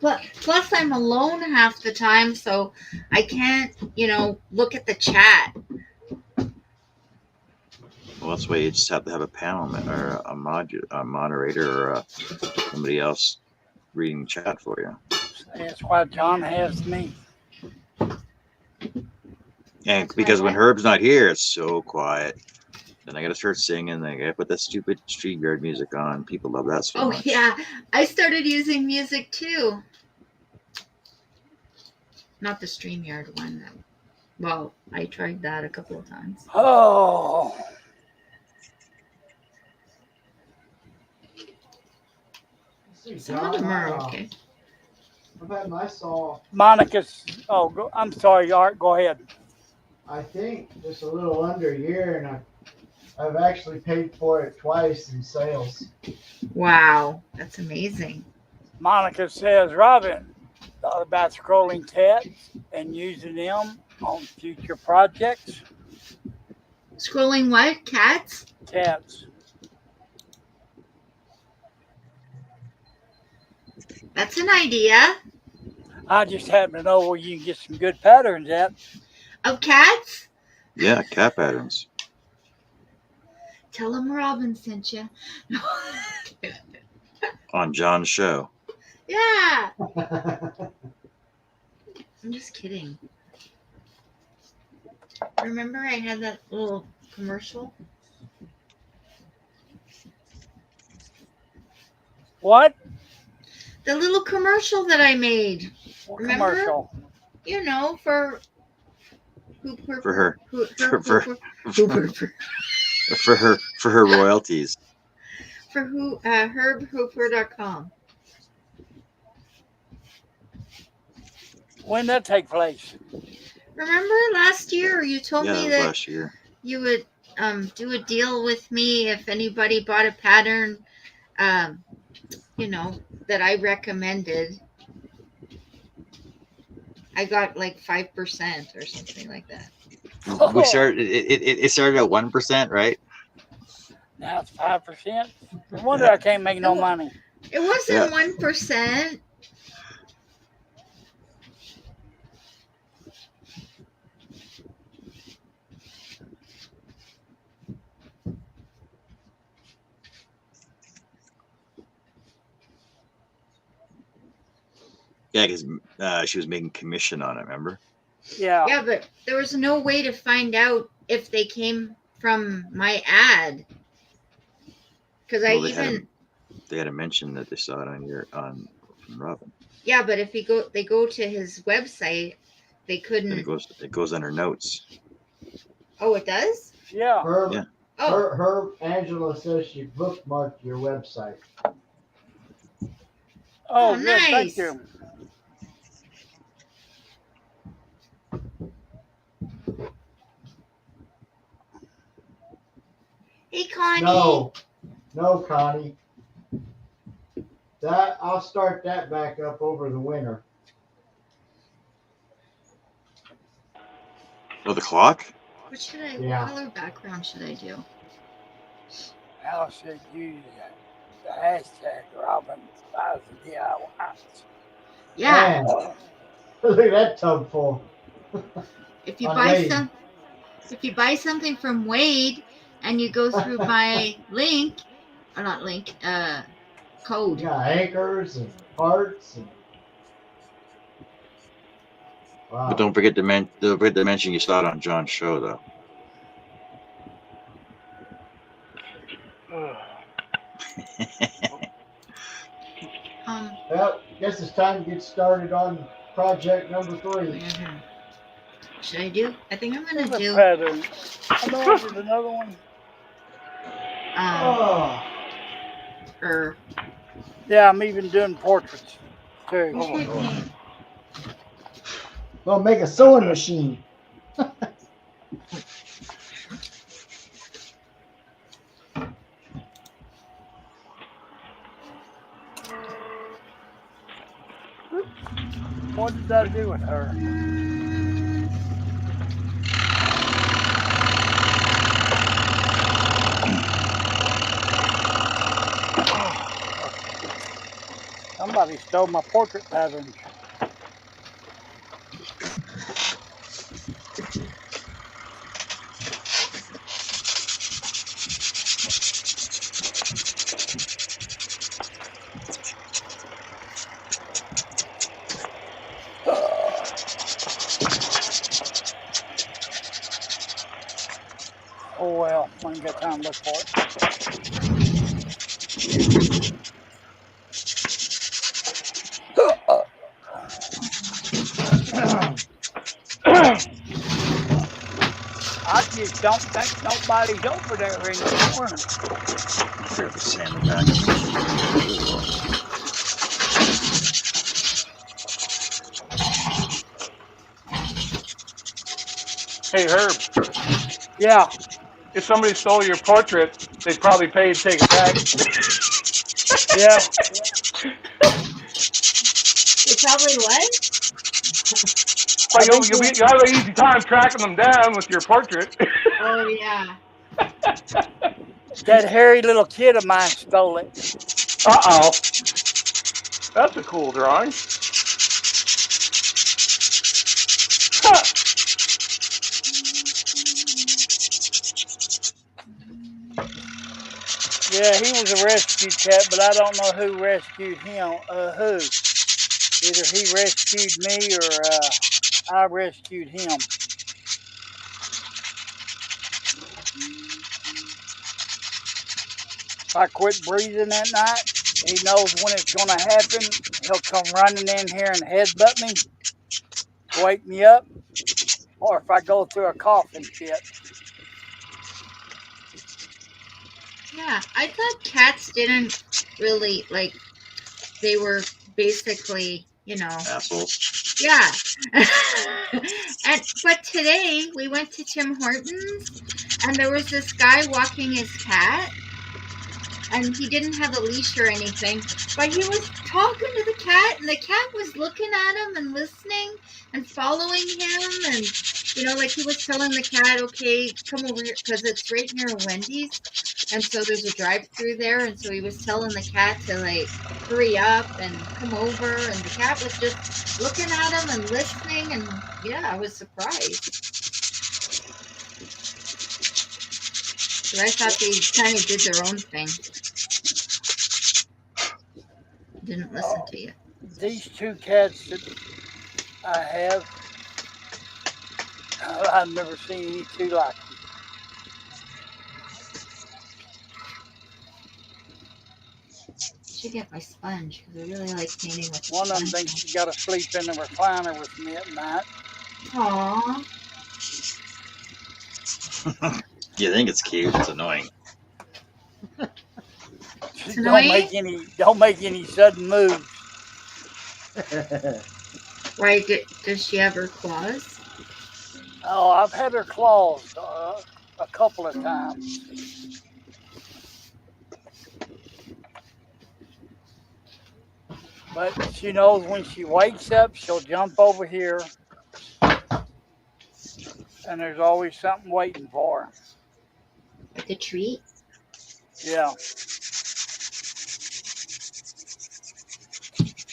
Plus I'm alone half the time, so I can't, look at the chat. Well, that's why you just have to have a panel or a moderator or somebody else reading chat for you. That's why John has me. And because when Herb's not here, it's so quiet. Then I gotta start singing. I gotta put that stupid StreamYard music on. People love that so much. Oh yeah, I started using music too. Not the StreamYard one. Well, I tried that a couple of times. Oh. Some of them are okay. I've had my saw. Monica's. Oh, I'm sorry, Art. Go ahead. I think just a little under a year, and I've actually paid for it twice in sales. Wow, that's amazing. Monica says, Robin, thought about scrolling tabs and using them on future projects. Scrolling what? Cats? Tabs. That's an idea. I just happen to know where you can get some good patterns at. Of cats? Yeah, cat patterns. Tell them Robin sent you. On John's show. Yeah. I'm just kidding. Remember I had that little commercial? What? The little commercial that I made. What Remember? commercial? For her. For For her royalties. For herbhooper.com. When did that take place? Remember last year you told Yeah, me that was that last year. you would do a deal with me if anybody bought a pattern that I recommended. I got like 5% or something like that. We started. It started at 1%, right? Now it's 5%. No wonder I can't make no money. It wasn't 1%. Yeah, because she was making commission on it. Remember? Yeah. Yeah, but there was no way to find out if they came from my ad. Because Well, they had to mention that they saw it on from Robin. Yeah, but if they go to his website, they couldn't. And it goes under notes. Oh, it does? Yeah. Her Angela says she bookmarked your website. Oh, good. Nice. Thank you. Hey, Connie. No, Connie. I'll start that back up over the winter. Oh, the clock? What color background should I do? How should you the hashtag Robin DIY? Yeah. Man, look at that tub full. If you On buy Wade. if you buy something from Wade and you go through my link, not link, You code. got anchors and parts and wow. But don't forget to mention you saw it on John's show, though. Well, guess it's time to get started on project number 3. Should I do? I think I'm gonna There's a do. pattern. I know there's another one. Oh, Or Yeah, I'm even doing portraits too. Oh my God. gonna make a sewing machine. What did that do with her? Somebody stole my portrait pattern. Oh well, I ain't got time to look for it. I just don't think nobody's over there anymore. Grab the sand back. Hey, Herb, Yeah, if somebody stole your portrait, they'd probably pay to take it back. yeah. you probably what? But you'll have an easy time tracking them down with your portrait. Oh yeah. That hairy little kid of mine stole it. Uh-oh. That's a cool drawing. Huh. Yeah, he was a rescue cat, but I don't know who rescued him. Who? Either he rescued me or I rescued him. If I quit breathing at night, he knows when it's going to happen. He'll come running in here and headbutt me, wake me up, or if I go through a coughing fit. Yeah, I thought cats didn't really like. They were basically, Assholes. yeah. But today we went to Tim Hortons, and there was this guy walking his cat, and he didn't have a leash or anything, but he was talking to the cat, and the cat was looking at him and listening and following him, and like he was telling the cat, okay, come over here, because it's right near Wendy's, and so there's a drive-through there, and so he was telling the cat to like hurry up and come over, and the cat was just looking at him and listening, and yeah, I was surprised. But I thought they kind of did their own thing. Didn't listen to you. These two cats that I have, I've never seen any two like them. Should get my sponge because I really like painting with One of them sponge. thinks she got to sleep in the recliner with me at night. Aww. You think it's cute? It's annoying. It's Don't make any sudden moves. Why does she have her claws? Oh, I've had her claws a couple of times. But she knows when she wakes up, she'll jump over here, and there's always something waiting for her. Like a treat? Yeah.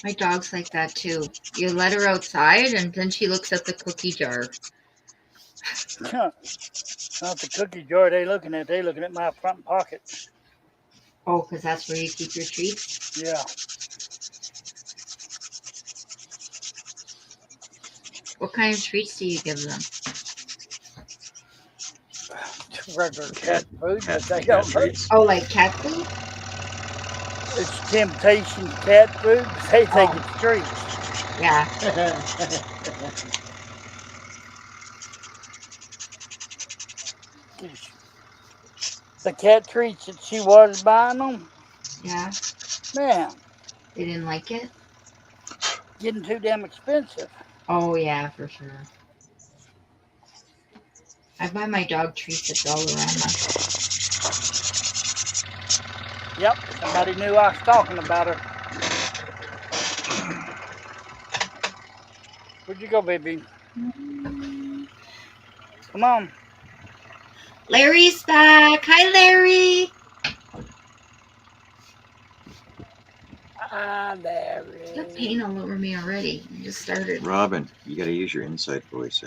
My dog's like that too. You let her outside and then she looks at the cookie jar. Not the cookie jar they looking at my front pocket. Oh, because that's where you keep your treats. Yeah. What kind of treats do you give them? Regular cat food, Cat- but they cat don't know. treats. Oh, like cat food? It's temptation cat food. They think Oh. it's treats. Yeah. The cat treats that she was buying them, Yeah. man, They didn't like it? getting too damn expensive. Oh, yeah, for sure. I buy my dog treats at Dollarama. Yep, somebody knew I was talking about her. Where'd you go, baby? Come on. Larry's back. Hi, Larry. Ah, there You got it paint is. all over me already. I just started. Robin, you got to use your inside voice.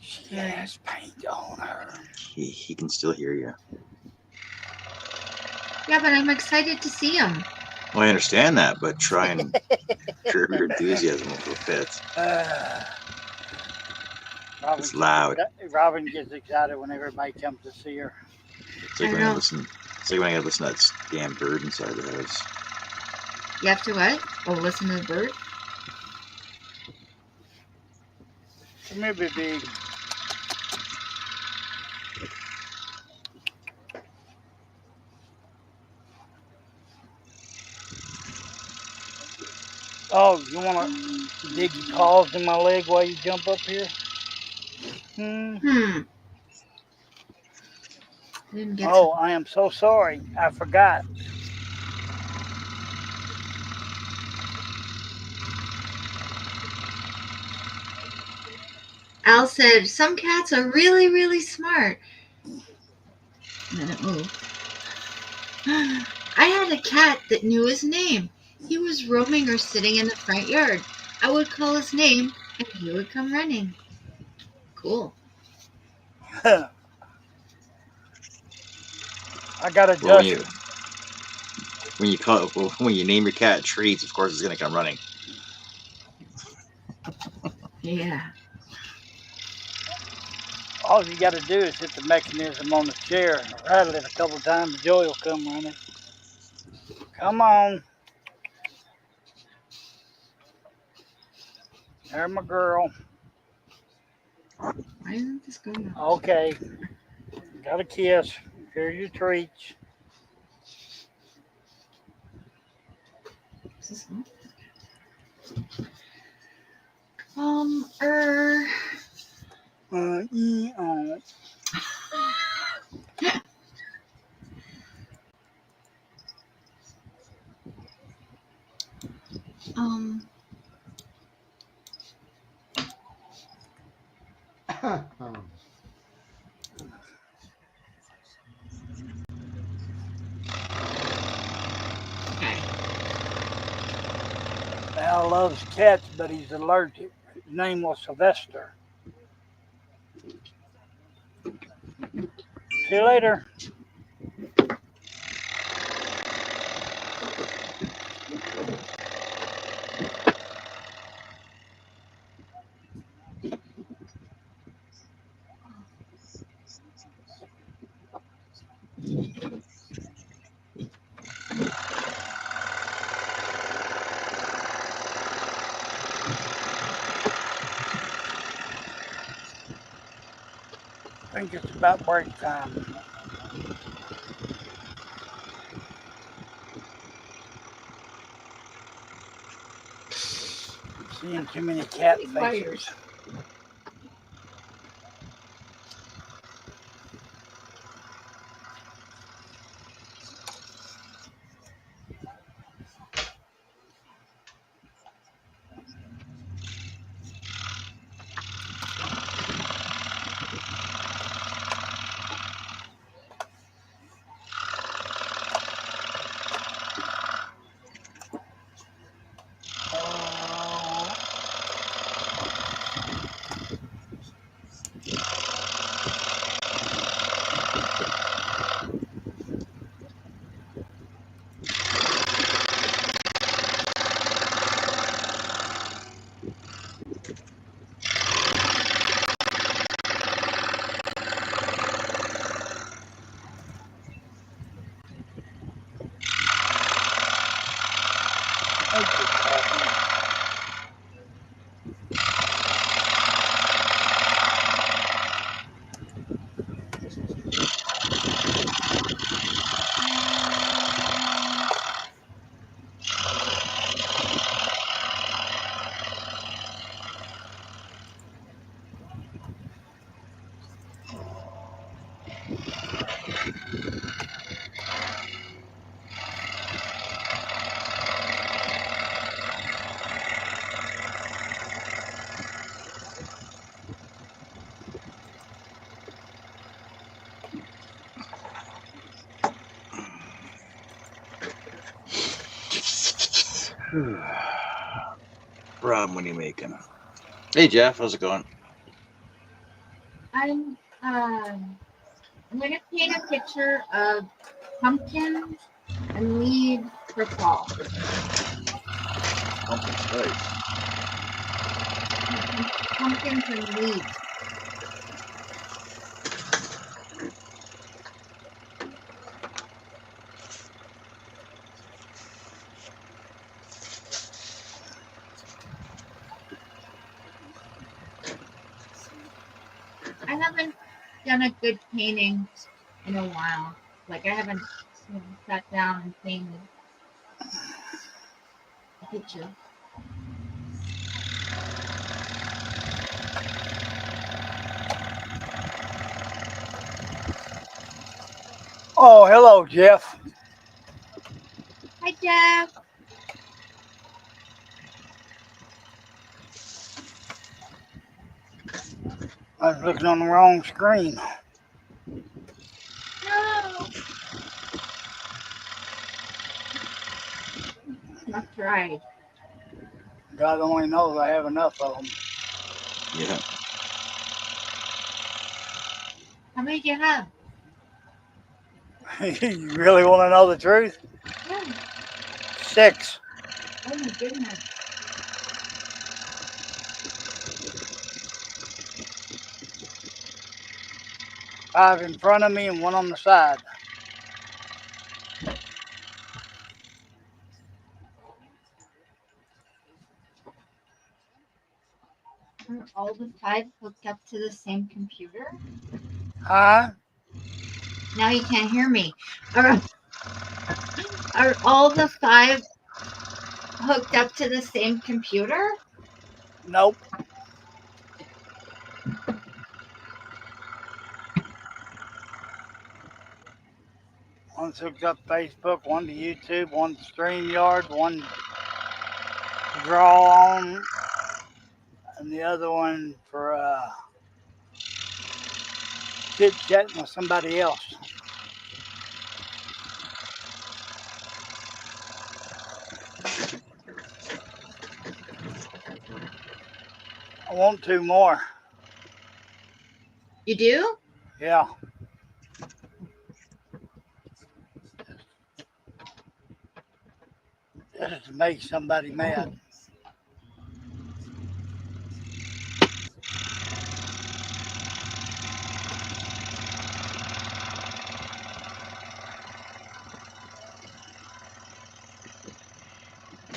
She has paint on her. He can still hear you. Yeah, but I'm excited to see him. Well, I understand that, but try and curb your enthusiasm a little bit. Robin It's loud. Robin gets excited when everybody comes to see her. It's like I when I know. listen. It's like when I gotta listen to that damn bird inside the house. You have to what? Oh, listen to the bird? Come here, baby. Oh, you want to dig your claws in my leg while you jump up here? I didn't get Oh, I am so sorry. I forgot. Al said, some cats are really, really smart. And then it moved. I had a cat that knew his name. He was roaming or sitting in the front yard. I would call his name, and he would come running. Cool. I got a Well, dust. when you name your cat Treats, of course it's gonna come running. Yeah. All you got to do is hit the mechanism on the chair, rattle it a couple times, Joey will come running. Come on. There's my girl. Why isn't this going on? Okay. Got a kiss. Here's your treats. Is this on? Okay. Al loves cats, but he's allergic. His name was Sylvester. See you later. I think it's about break time. Seeing too many cat faces. Rob, what are you making? Hey Jeff, how's it going? I'm going to paint a picture of pumpkins and leaves for fall. Pumpkin's nice. Pumpkins and leaves. I haven't done a good painting in a while. Like I haven't sat down and painted a picture. Oh, hello, Jeff. Hi, Jeff. I was looking on the wrong screen. No. That's right. God only knows I have enough of them. Yeah. How many do you have? You really want to know the truth? Yeah. 6. Oh my goodness. Five in front of me and one on the side. Are all the 5 hooked up to the same computer? Huh? Now you can't hear me. Are all the 5 hooked up to the same computer? Nope. One's hooked up to Facebook, one to YouTube, one to StreamYard, one to draw on, and the other one for chit-chatting with somebody else. I want 2 more. You do? Yeah. Just to make somebody mad.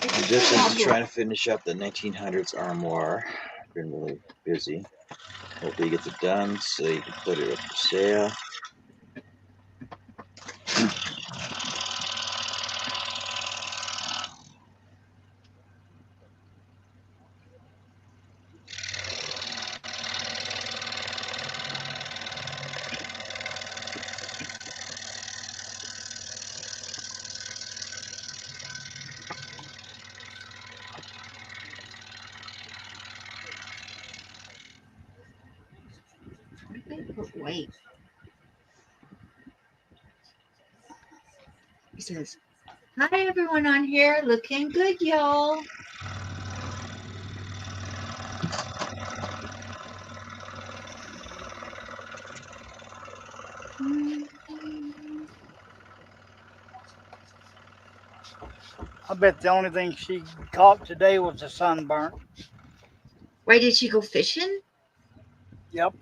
I'm just trying to finish up the 1900s armoire. Been really busy. Hopefully he gets it done so you can put it up for sale. Wait. He says, hi everyone on here. Looking good, y'all. I bet the only thing she caught today was a sunburn. Why did she go fishing? Yep.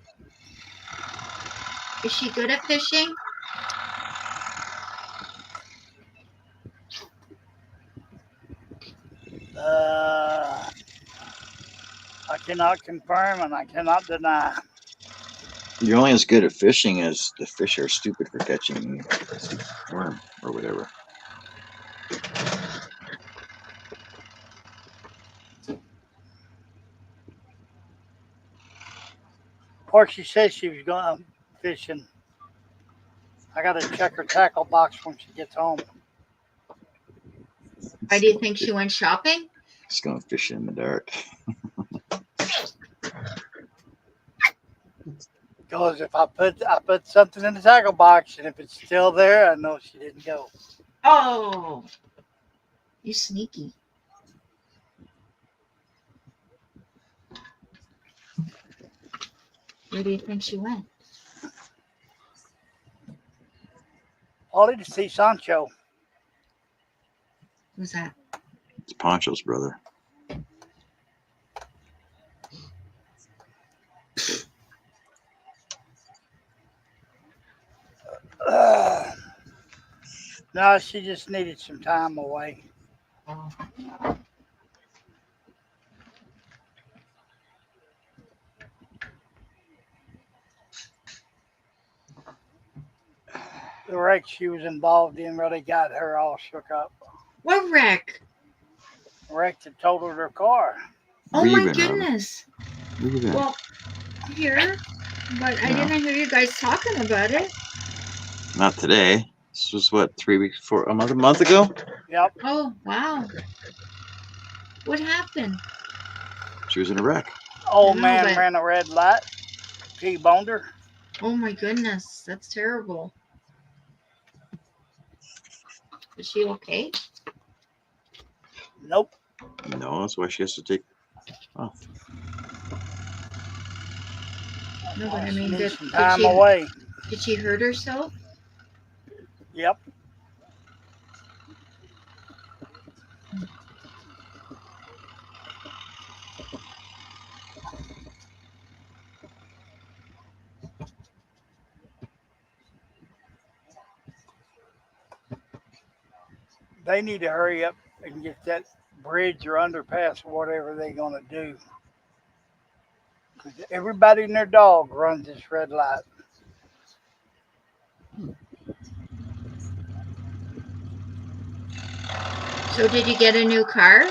Is she good at fishing? cannot confirm and I cannot deny. You're only as good at fishing as the fish are stupid for catching worm or whatever. Of course, she said she was going fishing. I got to check her tackle box when she gets home. Why do you think she went shopping? Just going fishing in the dark. Because if I put something in the tackle box, and if it's still there, I know she didn't go. Oh, you sneaky. Where do you think she went? Only to see Sancho. Who's that? It's Poncho's brother. No, she just needed some time away. Oh. The wreck she was involved in really got her all shook up. What wreck? Wrecked and totaled her car. Oh Where you my been, Robin? goodness. Where you been? Well, here, but I Yeah. didn't hear you guys talking about it. Not today. This was what, 3 weeks before, a month ago? Yep. Oh, wow. What happened? She was in a wreck. Old No, man but- ran a red light. T-boned her. Oh my goodness, that's terrible. Is she okay? Nope. No, that's why she has to take off. No, but I She mean, needs did some time she away. did she hurt herself? Yep. They need to hurry up and get that bridge or underpass or whatever they're going to do. 'Cause everybody and their dog runs this red light. So did you get a new car?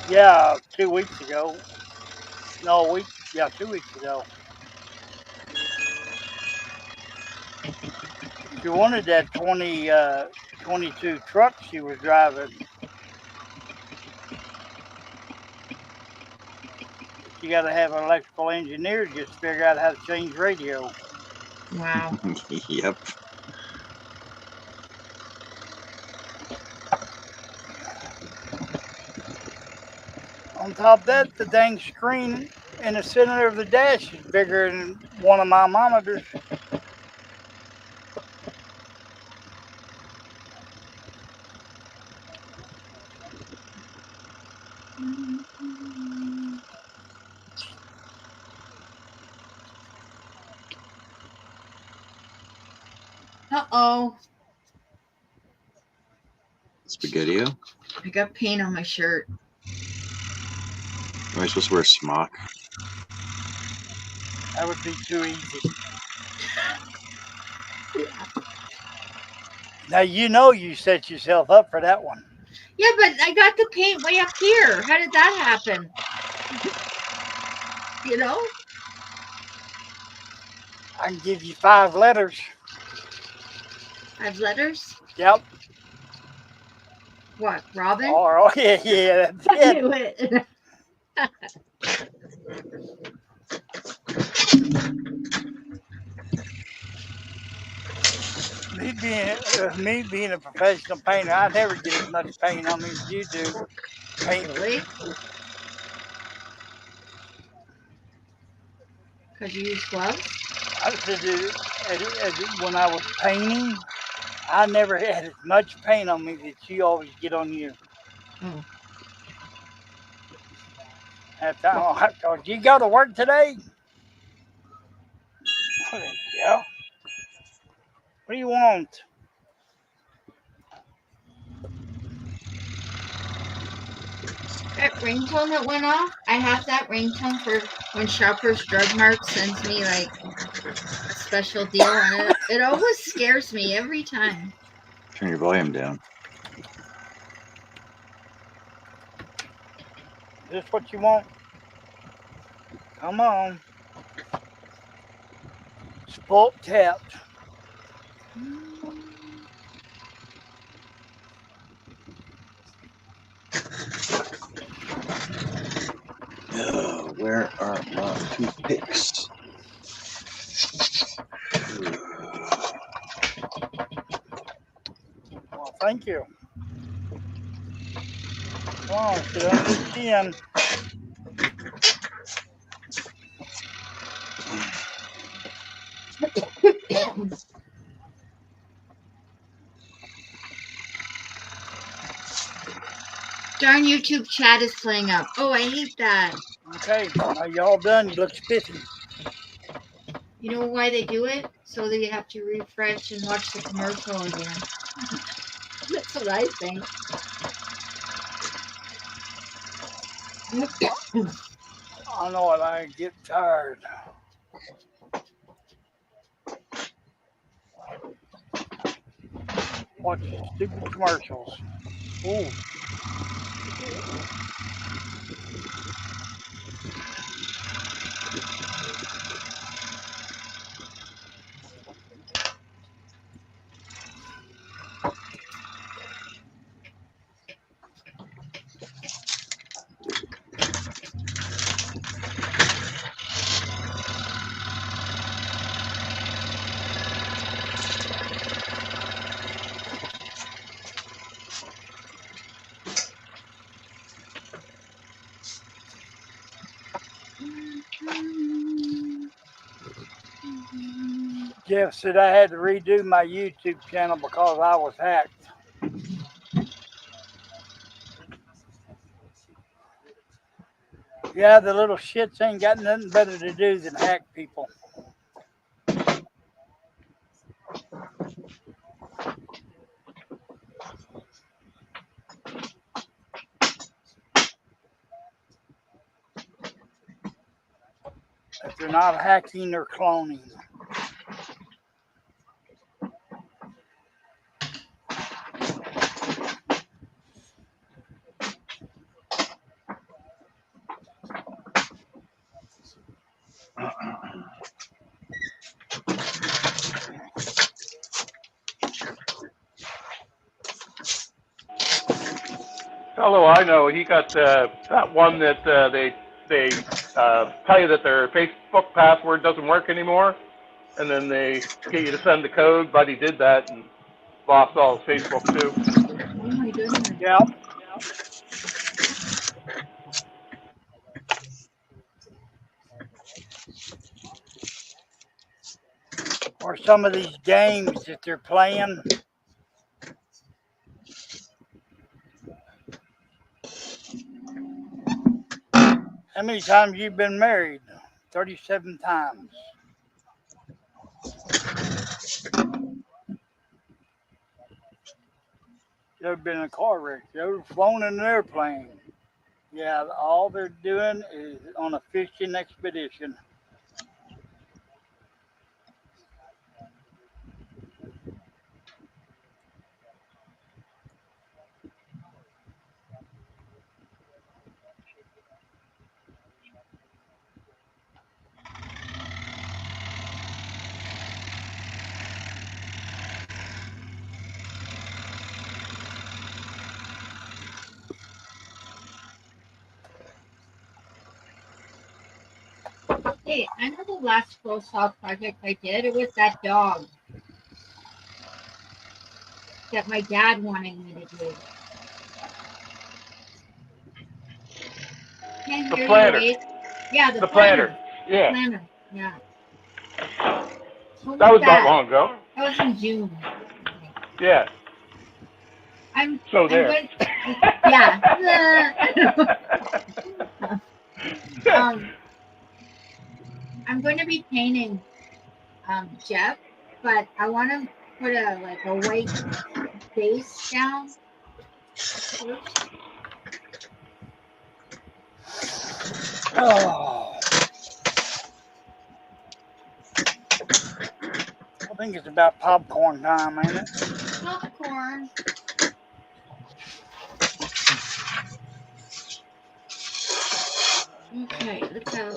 Yeah, 2 weeks ago. No, a week. Yeah, 2 weeks ago. She wanted that 22 truck she was driving. You got to have an electrical engineer just figure out how to change radio. Wow. Yep. On top of that, the dang screen in the center of the dash is bigger than one of my monitors. Uh-oh. Spaghetti-O? I got paint on my shirt. Am I supposed to wear a smock? That would be too easy. Now you know you set yourself up for that one. Yeah, but I got the paint way up here. How did that happen? You know? I can give you 5 letters. 5 letters? Yep. What, Robin? Oh, yeah, that's I it. knew it. Me being a professional painter, I never get as much paint on me as you do. Paint. Really? Because you use gloves? I said when I was painting, I never had as much paint on me that you always get on you. Oh. That time, I thought, you go to work today? Yeah. What do you want? That ringtone that went off, I have that ringtone for when Shoppers Drug Mart sends me like a special deal, and it always scares me every time. Turn your volume down. Is this what you want? Come on. Sport tapped. Oh, where are my toothpicks? Well, thank you. Come on, sit under the chin. Darn YouTube chat is playing up. Oh, I hate that. Okay, now y'all done. You look spiffy. You know why they do it? So that you have to refresh and watch the commercial again. That's what I think. I know it. I get tired. Watching stupid commercials. Ooh. Jeff said I had to redo my YouTube channel because I was hacked. Yeah, the little shits ain't got nothing better to do than hack people. If they're not hacking, they're cloning. Fellow I know, he got that one that they tell you that their Facebook password doesn't work anymore, and then they get you to send the code. But he did that and lost all his Facebook too. Oh my goodness. Yep. Or some of these games that they're playing. How many times you been married? 37 times. You ever been in a car wreck? You ever flown in an airplane? Yeah, all they're doing is on a fishing expedition. Hey, I know the last full saw project I did. It was that dog that my dad wanted me to do. Can't The hear planner. you, Wade. Yeah, The planner. Yeah, Planner. Yeah. What that was not that? long ago. That was in June. Yeah. So there. I'm going to be painting Jeff, but I want to put a white base down first. Oh, I think it's about popcorn time, ain't it? Popcorn. Okay, let's have.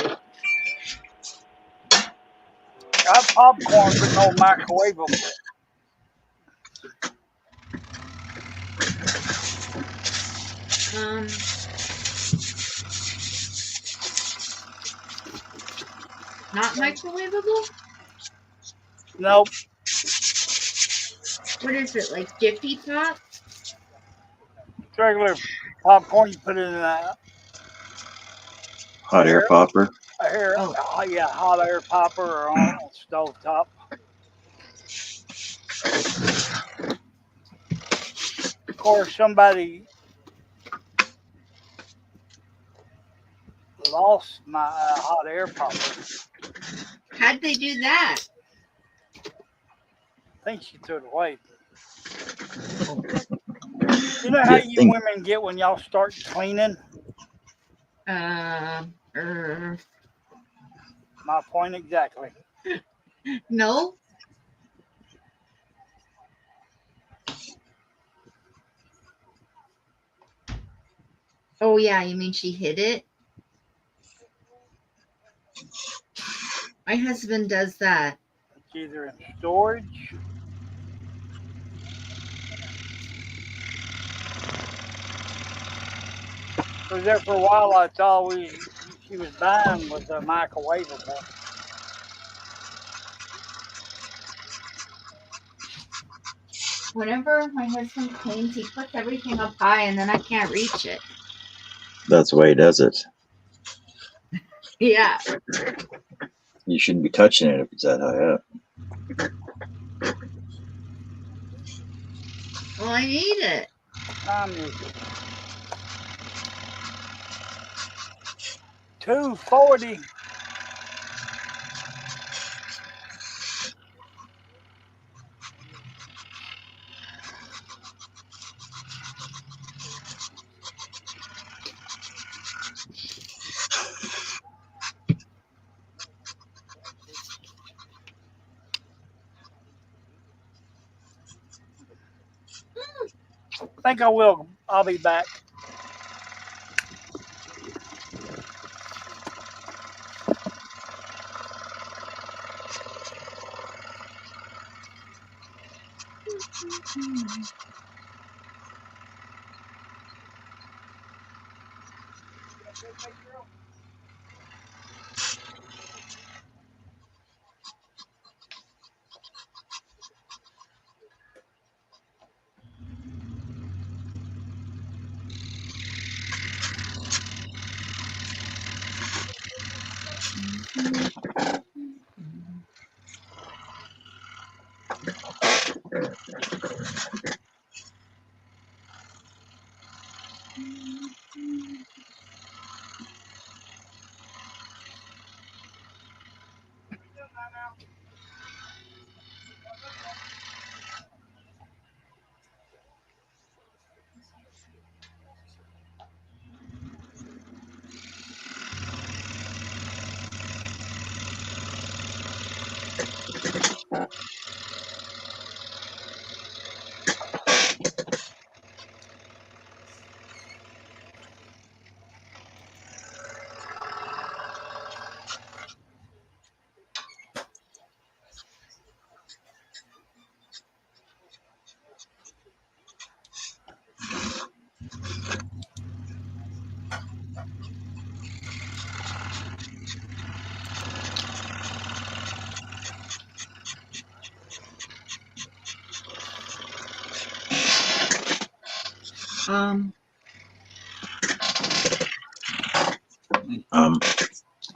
Got popcorn, but no microwavable. Um, not microwavable? Nope. What is it, like Jiffy Pop? It's regular popcorn. You put it in a Hot air popper. hot air popper or on stove top. Of course, somebody lost my hot air popper. How'd they do that? I think she threw it away. You know how you women get when y'all start cleaning? Uh, My point exactly. no. Oh yeah, you mean she hid it? My husband does that. It's either in storage. I was there for a while. I thought she was buying was a microwavable. Whenever my husband cleans, he puts everything up high and then I can't reach it. That's the way he does it. Yeah. You shouldn't be touching it if it's that high up. Well, I need it. Time is it? 2:40. I think I will. I'll be back.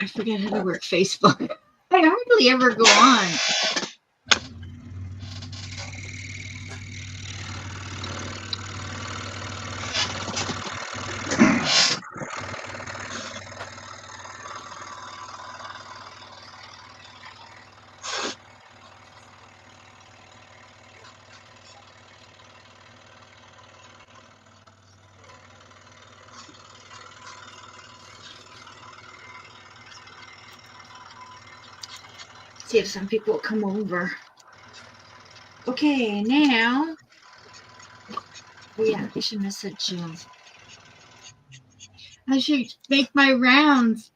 I forget how to work Facebook. I hardly ever go on. See if some people will come over. Okay, now. Oh yeah, I shouldn't have said Jill. I should make my rounds.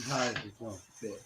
How is it gonna fit?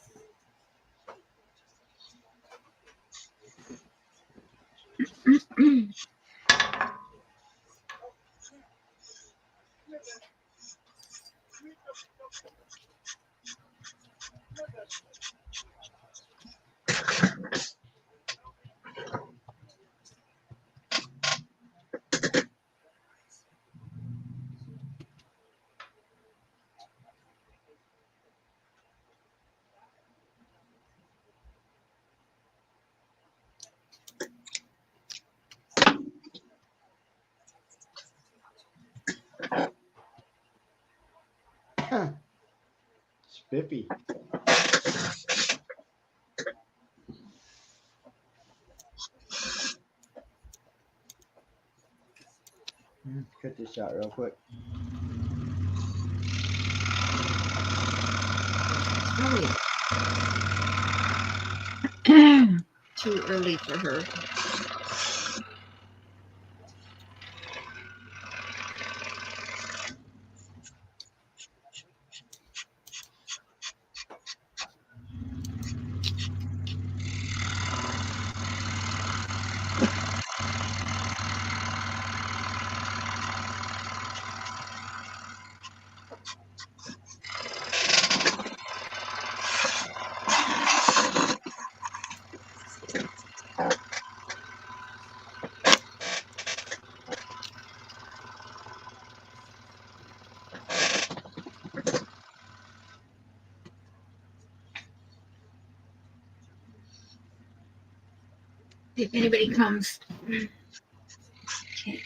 Spiffy. Cut this out real quick. Really too early for her. If anybody comes. Okay.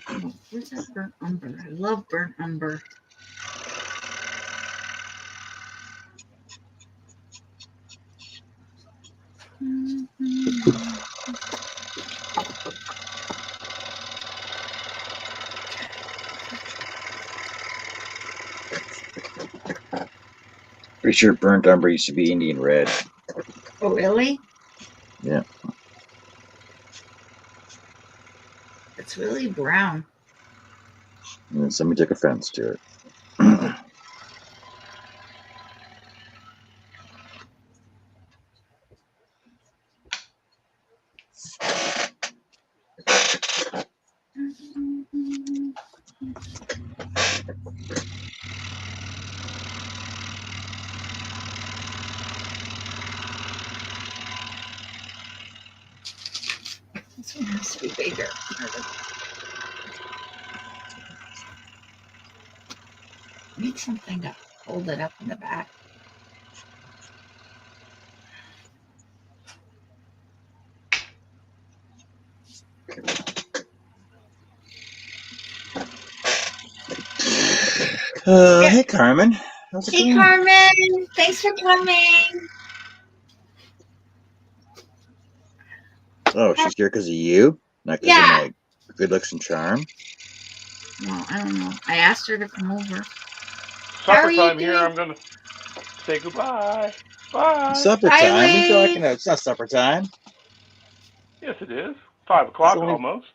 Oh, where's that burnt umber? I love burnt umber. Pretty sure burnt umber used to be Indian red. Oh, really? Yeah. It's really brown. And then somebody took offense to it. This one has to be bigger. Need something to hold it up in the back. Hey, Carmen. How's it Hey, going? Carmen. Thanks for coming. Oh, she's here because of you? Not because Yeah. of my good looks and charm? Well, I don't know. I asked her to come over. Supper you time here. doing? I'm gonna say goodbye. Bye. Supper Bye, time? What are you Wade. talking about? It's not supper time. Yes, it is. 5 o'clock only- almost.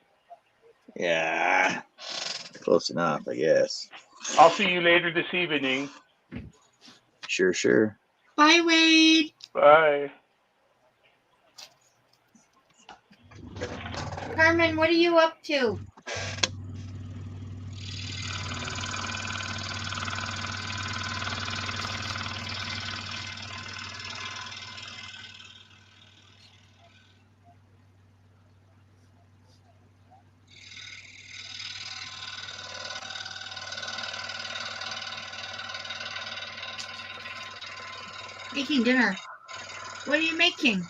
Yeah. Close enough, I guess. I'll see you later this evening. Sure, sure. Bye, Wade. Bye. Carmen, what are you up to? Making dinner. What are you making?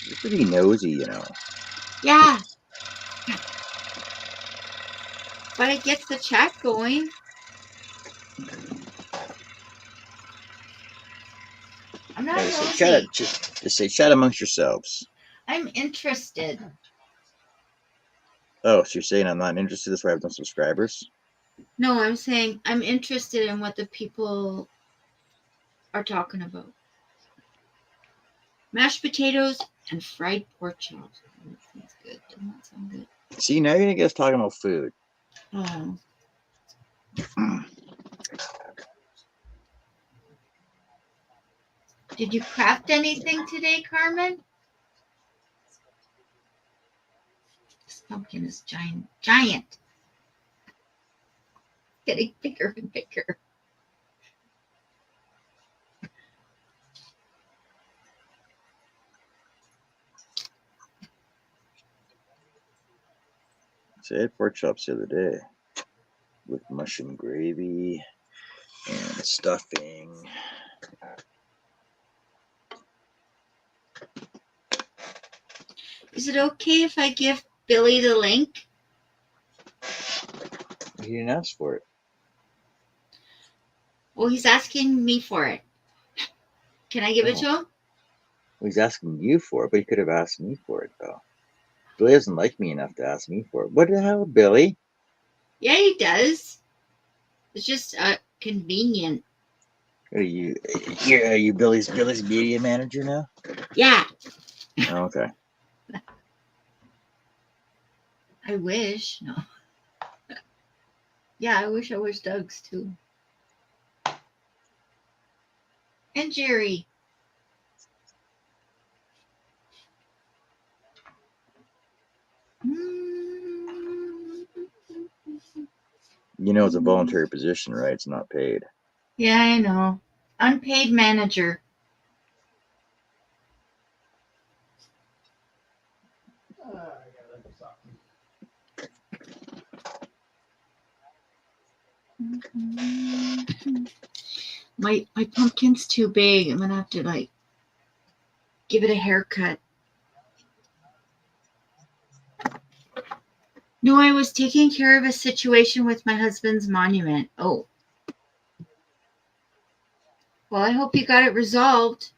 You're pretty nosy, you know. Yeah. But it gets the chat going. I'm not Yeah, nosy. just say chat amongst yourselves. I'm interested. Oh, so you're saying I'm not interested? That's why I have no subscribers? No, I'm saying I'm interested in what the people are talking about. Mashed potatoes and fried pork chops. That sounds good. Doesn't that sound good? See, now you're going to get us talking about food. Oh. Did you craft anything today, Carmen? This pumpkin is giant. Giant. Getting bigger and bigger. So I had pork chops the other day with mushroom gravy and stuffing. Is it okay if I give Billy the link? He didn't ask for it. Well, he's asking me for it. Can I give it Oh. to him? Well, he's asking you for it, but he could have asked me for it, though. Billy doesn't like me enough to ask me for it. What the hell, Billy? Yeah, he does. It's just convenient. Are you Billy's media manager now? Yeah, Oh, okay. I wish. No. Yeah, I wish I was Doug's too. And Jerry. You know, it's a voluntary position, right? It's not paid. Yeah, I know. Unpaid manager. My pumpkin's too big. I'm gonna have to give it a haircut. No, I was taking care of a situation with my husband's monument. Oh. Well, I hope you got it resolved.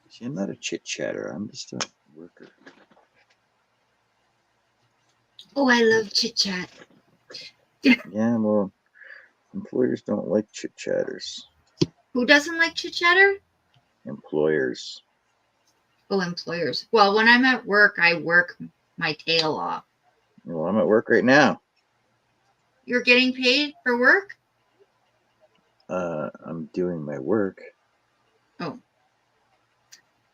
See, I'm not a chit chatter. I'm just a worker. Oh, I love chit chat. Yeah, well, employers don't like chit chatters. Who doesn't like chit chatter? Employers. Oh, employers. Well, when I'm at work, I work my tail off. Well, I'm at work right now. You're getting paid for work? I'm doing my work. Oh.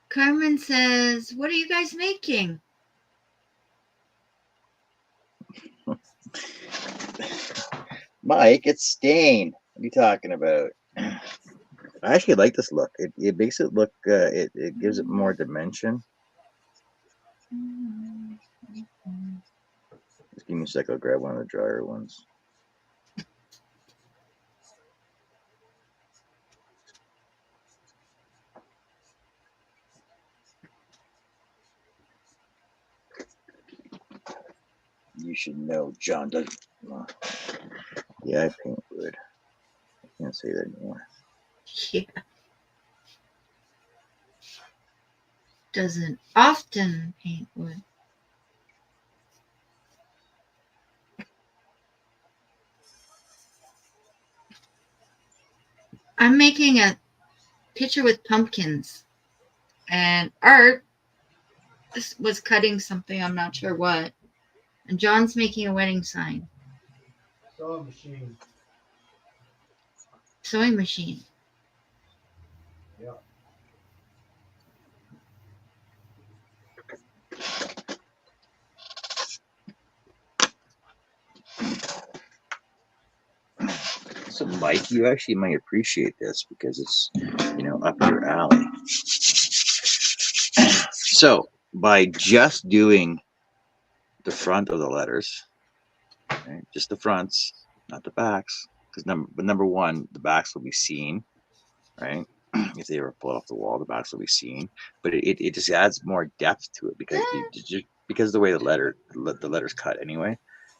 Carmen says, what are you guys making? Mike, it's Stain. What are you talking about? I actually like this look. It makes it look, it gives it more dimension. Just give me a sec. I'll grab one of the drier ones. You should know John doesn't. Yeah, I paint wood. Can't say that anymore. Yeah. Doesn't often paint wood. I'm making a picture with pumpkins, and Art was cutting something. I'm not sure what. And John's making a wedding sign. Sewing machine. Sewing machine. Yeah. So, Mike, you actually might appreciate this because it's, up your alley. So, by just doing the front of the letters, right, just the fronts, not the backs, because number one, the backs will be seen, right? If they ever pull it off the wall, the backs will be seen. But it just adds more depth to it because because of the way the letters cut anyway,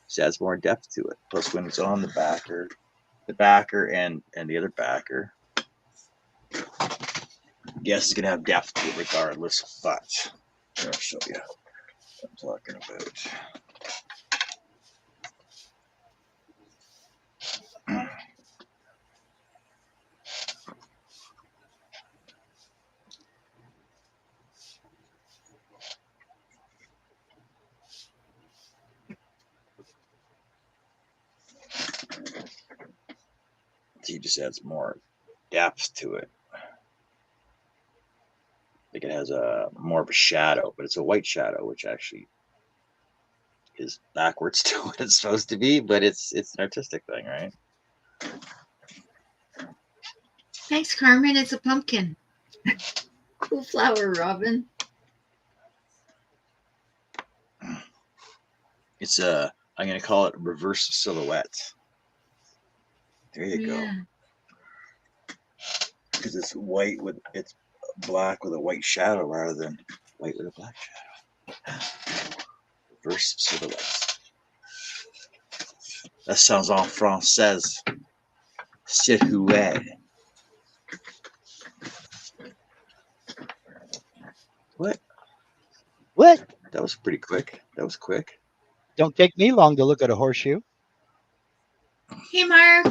just adds more depth to it. Plus, when it's on the backer and the other backer, yes, it's gonna have depth to it regardless. But I'll show you what I'm talking about. He just adds more depth to it. Like it has a more of a shadow, but it's a white shadow, which actually is backwards to what it's supposed to be. But it's an artistic thing, right? Thanks, Carmen. It's a pumpkin. Cool flower, Robin. It's I'm gonna call it reverse silhouette. There you go. Because it's black with a white shadow rather than white with a black shadow. Reverse silhouette. That sounds en français. Silhouette. What? What? That was pretty quick. That was quick. Don't take me long to look at a horseshoe. Hey, Mark.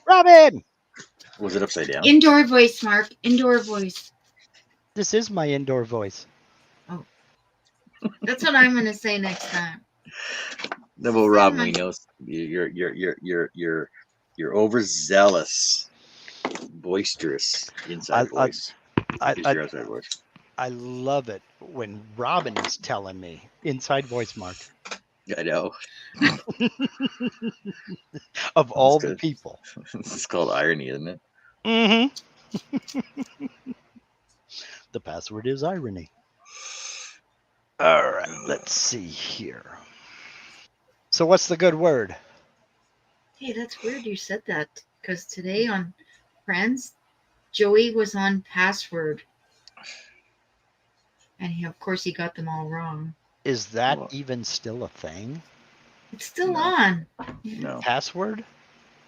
Robin! Was it upside down? Indoor voice, Mark. Indoor voice. This is my indoor voice. Oh. That's what I'm gonna say next time. No, well, Rob, we know you're overzealous, boisterous inside voice. Your outside voice. I love it when Robin is telling me inside voice, Mark. I know. Of all the people. It's called irony, isn't it? Mm-hmm. The password is irony. All right, let's see here. So what's the good word? Hey, that's weird you said that, because today on Friends, Joey was on password. And of course he got them all wrong. Is that even still a thing? It's still on. No. Password?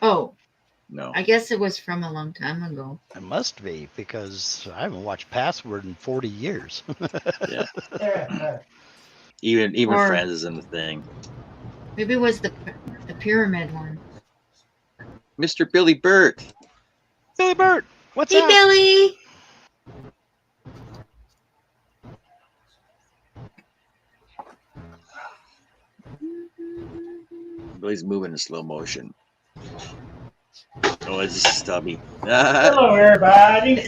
Oh. No. I guess it was from a long time ago. It must be, because I haven't watched Password in 40 years. Yeah. Even Friends isn't a thing. Maybe it was the pyramid one. Mr. Billy Burt. Billy Burt! What's up? Hey, Billy! Billy's moving in slow motion. Oh, it's just stubby. Hello, everybody.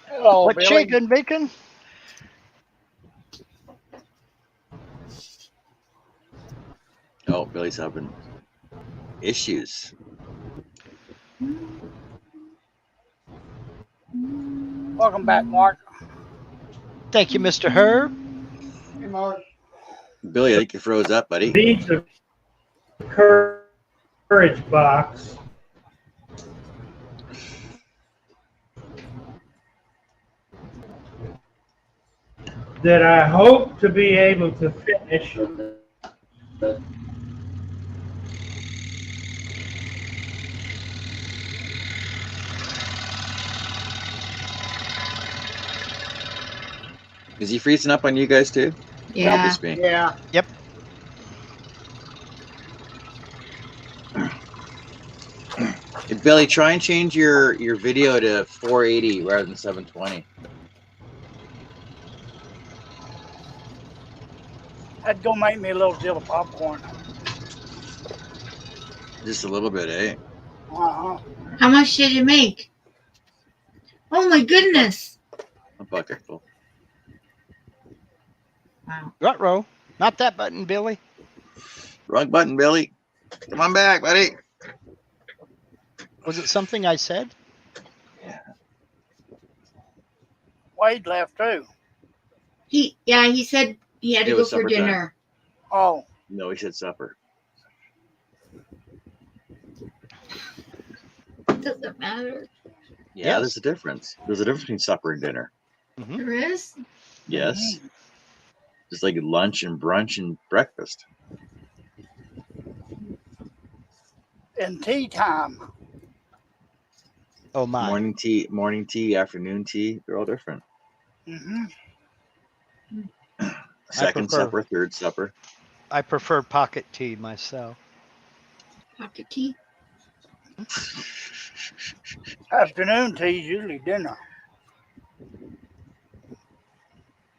Hello, what Billy. chicken bacon? Oh, Billy's having issues. Welcome back, Mark. Thank you, Mr. Herb. Hey, Mark. Billy, I think you froze up, buddy. Needs a courage box. That I hope to be able to finish. Is he freezing up on you guys too? Yeah. Just me. Yeah. Hey, Billy, try and change your video to 480 rather than 720. That's gonna make me a little deal of popcorn. Just a little bit, eh? Uh-huh. How much did you make? Oh my goodness. A bucket full. Wow. Ruh-roh. Not that button, Billy. Wrong button, Billy. Come on back, buddy. Was it something I said? Wade left too. He said he had to It go was for supper time. dinner. Oh, No, he said supper. Doesn't matter. Yeah, Yes. there's a difference. There's a difference between supper and dinner. There is. Yes. Just like lunch and brunch and breakfast. and tea time. Oh my. Morning tea, afternoon tea, they're all different. Mm-hmm. Second prefer- supper, third supper. I prefer pocket tea myself. Pocket tea. Afternoon tea is usually dinner.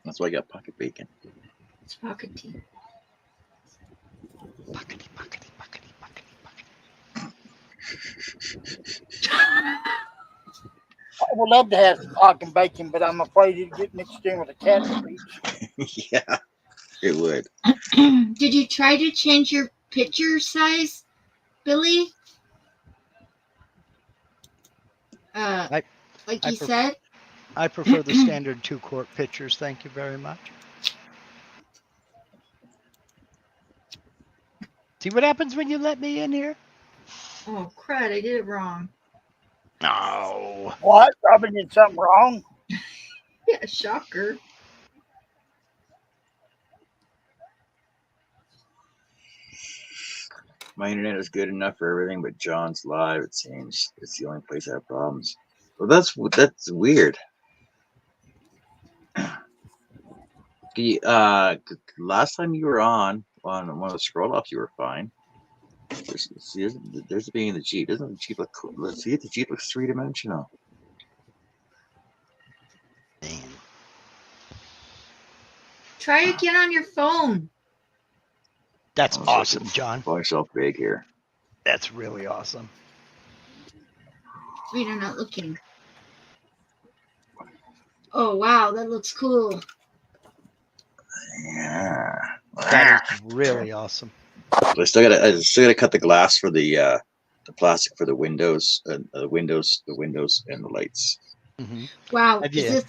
That's why I got pocket bacon. It's pocket tea. Pockety, pockety, pockety, pockety, pockety. I would love to have some pork and bacon, but I'm afraid it'd get mixed in with a cat speech. Yeah, it would. Did you try to change your picture size, Billy? Like I you pref- said? I prefer the standard 2-quart pitchers. Thank you very much. See what happens when you let me in here? Oh, crud, I did it wrong. No. What? Robin did something wrong? Yeah, shocker. My internet is good enough for everything, but John's live, it seems. It's the only place I have problems. Well, that's weird. Last time you were on one of the scroll ups, you were fine. There's the being the Jeep. Doesn't the Jeep look cool? Let's see if the Jeep looks 3-dimensional. Man. Try again on your phone. That's I was looking awesome, John. Buy yourself big here. That's really awesome. Wait, I'm not looking. Oh, wow, that looks cool. Yeah. That is really awesome. I still gotta cut the glass for the plastic for the windows, the windows, and the lights. Hmm. Wow, Have you-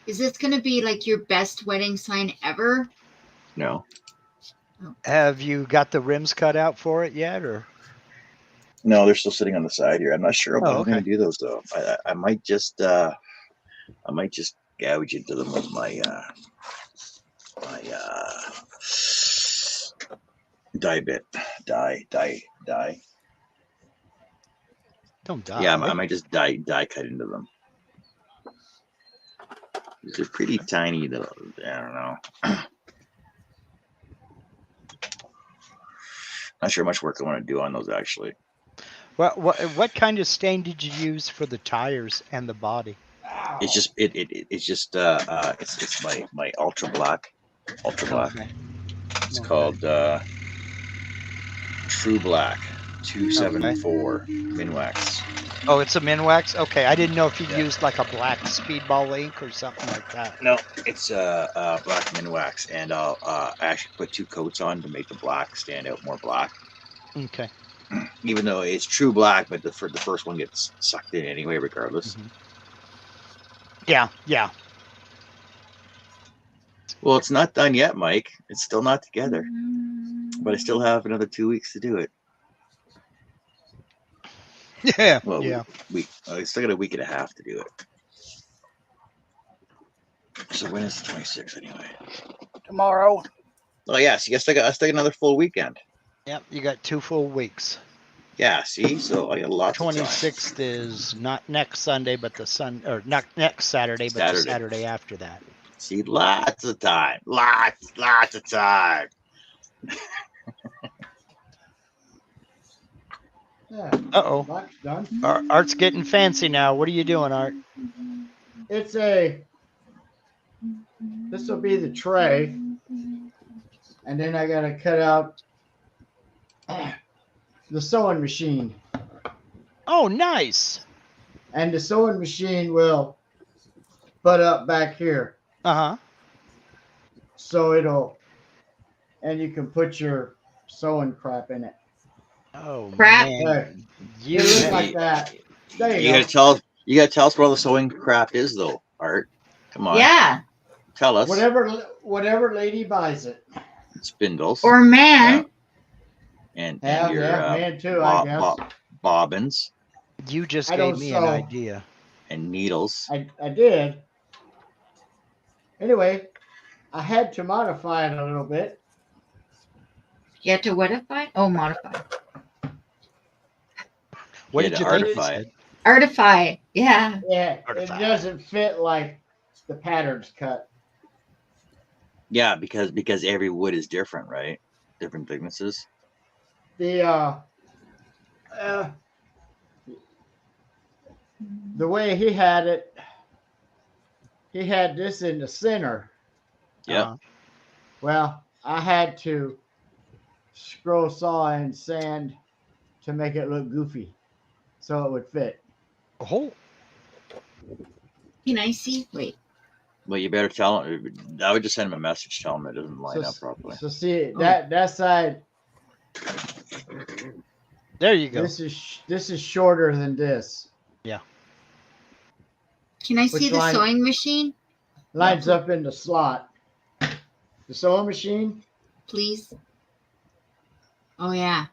is this going to be like your best wedding sign ever? No, Have you got the rims cut out for it yet, or? no, they're still sitting on the side here. I'm not sure Oh, I'm gonna okay. do those though. I might just gouge into them with my dye bit. Dye. Don't die. Yeah, I might just die cut into them. These are pretty tiny though. I don't know. Not sure how much work I want to do on those actually. What kind of stain did you use for the tires and the body? It's just it's my ultra black. Okay. It's Okay. called True Black 274 Minwax. Oh, it's a Minwax? Okay, I didn't know if you used like a black speedball ink or something like that. No, it's black Minwax, and I'll actually put 2 coats on to make the black stand out more black. Okay. Even though it's true black, but the first one gets sucked in anyway, regardless. Mhm. Yeah. Well, it's not done yet, Mike. It's still not together, but I still have another 2 weeks to do it. Yeah. Well, Yeah. I still got a week and a half to do it. So when is the 26th anyway? Tomorrow. Oh yeah, so I still got another full weekend. Yep. You got 2 full weeks. Yeah, see, so I got lots of time. 26th is not next Sunday, but not next Saturday, but the Saturday. Saturday after that. See, lots of time. Lots of time. Yeah, Uh-oh. box done. Art's getting fancy now. What are you doing, Art? It's a. This will be the tray, and then I gotta cut out the sewing machine, Oh, nice. and the sewing machine will butt up back here, Uh-huh. so it'll, and you can put your sewing crap in it. Oh, Crap. man. There. You It looks have- like that. There You you go. gotta tell us where all the sewing crap is, though, Art. Come on, Yeah. tell us. Whatever lady buys it. Spindles Or man. and Yeah, your man too, I guess. bobbins you just I gave don't me an sew. idea. and needles. I did. Anyway, I had to modify it a little bit. You have to modify? Oh, modify. What You did had you to think? artify you it. said? Artify. Yeah. Yeah, it Artifact. doesn't fit like the pattern's cut. Yeah, because every wood is different, right? Different thicknesses. The way he had it, he had this in the center. Yeah. Uh-huh. Well, I had to scroll saw and sand to make it look goofy, so it would fit. Oh, Can I see? Wait. Well, you better tell him. I would just send him a message, tell him it doesn't line up properly. So see that side. there you go. This is shorter than this. Can I see Which the line? sewing machine, Lines up in the slot. The sewing machine. please? Oh, yeah.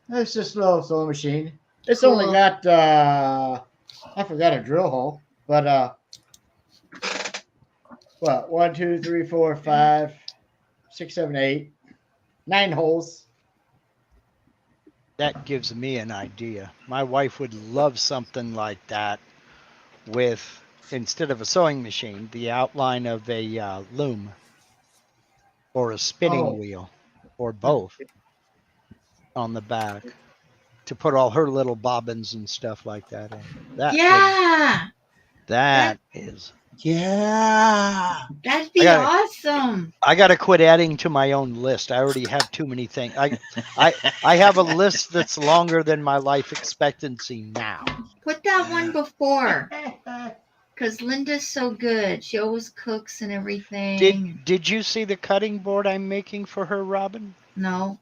It's just a little sewing machine. It's Cool. only got I forgot a drill hole, but what, 1, 2, 3, 4, 5, 6, 7, 8, 9 holes. That gives me an idea. My wife would love something like that with, instead of a sewing machine, the outline of a loom or a spinning Oh. wheel or both on the back to put all her little bobbins and stuff like that in. Yeah. That is. Yeah. That'd be I awesome. I got to quit adding to my own list. I already have too many things. I have a list that's longer than my life expectancy now. Put that one before. Because Linda's so good. She always cooks and everything. Did you see the cutting board I'm making for her, Robin? No.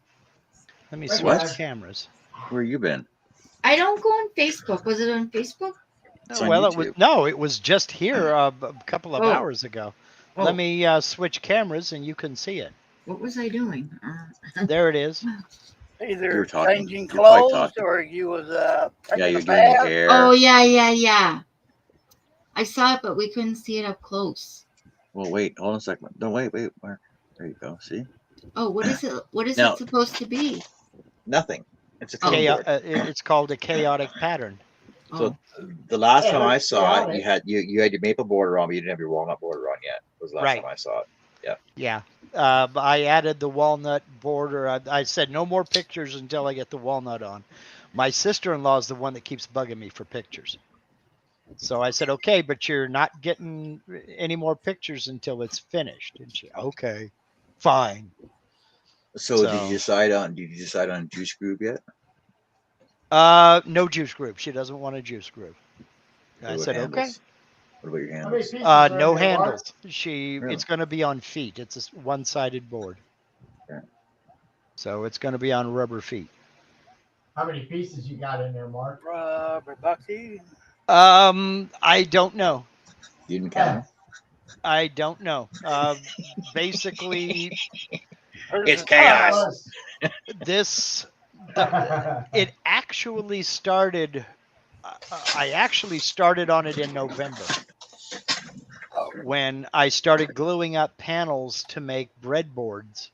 Let me What? switch cameras. Where you been? I don't go on Facebook. Was it on Facebook? It's on Well, YouTube. it was just here a couple of Oh. hours ago. Oh, Let me switch cameras and you can see it. what was I doing? There it is. You Either were talking. changing You're probably clothes talking. or you was Yeah, taking you're a doing your bath. hair. Oh, yeah. I saw it, but we couldn't see it up close. Well, wait, hold on a second. No, wait. Where? There you go. See? Oh, what is it? What is No. it supposed to be? Nothing. It's a Oh. cutting board. It's called a chaotic pattern. So the last Yeah, time I it's saw it, chaotic. you had your maple border on, but you didn't have your walnut border on yet. Was the last Right. time I saw it. Yeah. I added the walnut border. I said no more pictures until I get the walnut on. My sister-in-law is the one that keeps bugging me for pictures. So I said, okay, but you're not getting any more pictures until it's finished. And she, okay, fine. So, did So- you decide on juice groove yet? No juice group. She doesn't want a juice group. I What said, okay. handles? What about your How many handles? pieces are in No there, Mark? handles. Really? It's going to be on feet. It's a one-sided board. Okay. So it's going to be on rubber feet. How many pieces you got in there, Mark? Rubber bucky. I don't know. You didn't count. I don't know. Basically, It's chaos. this it actually started. I actually started on it in November when I started gluing up panels to make breadboards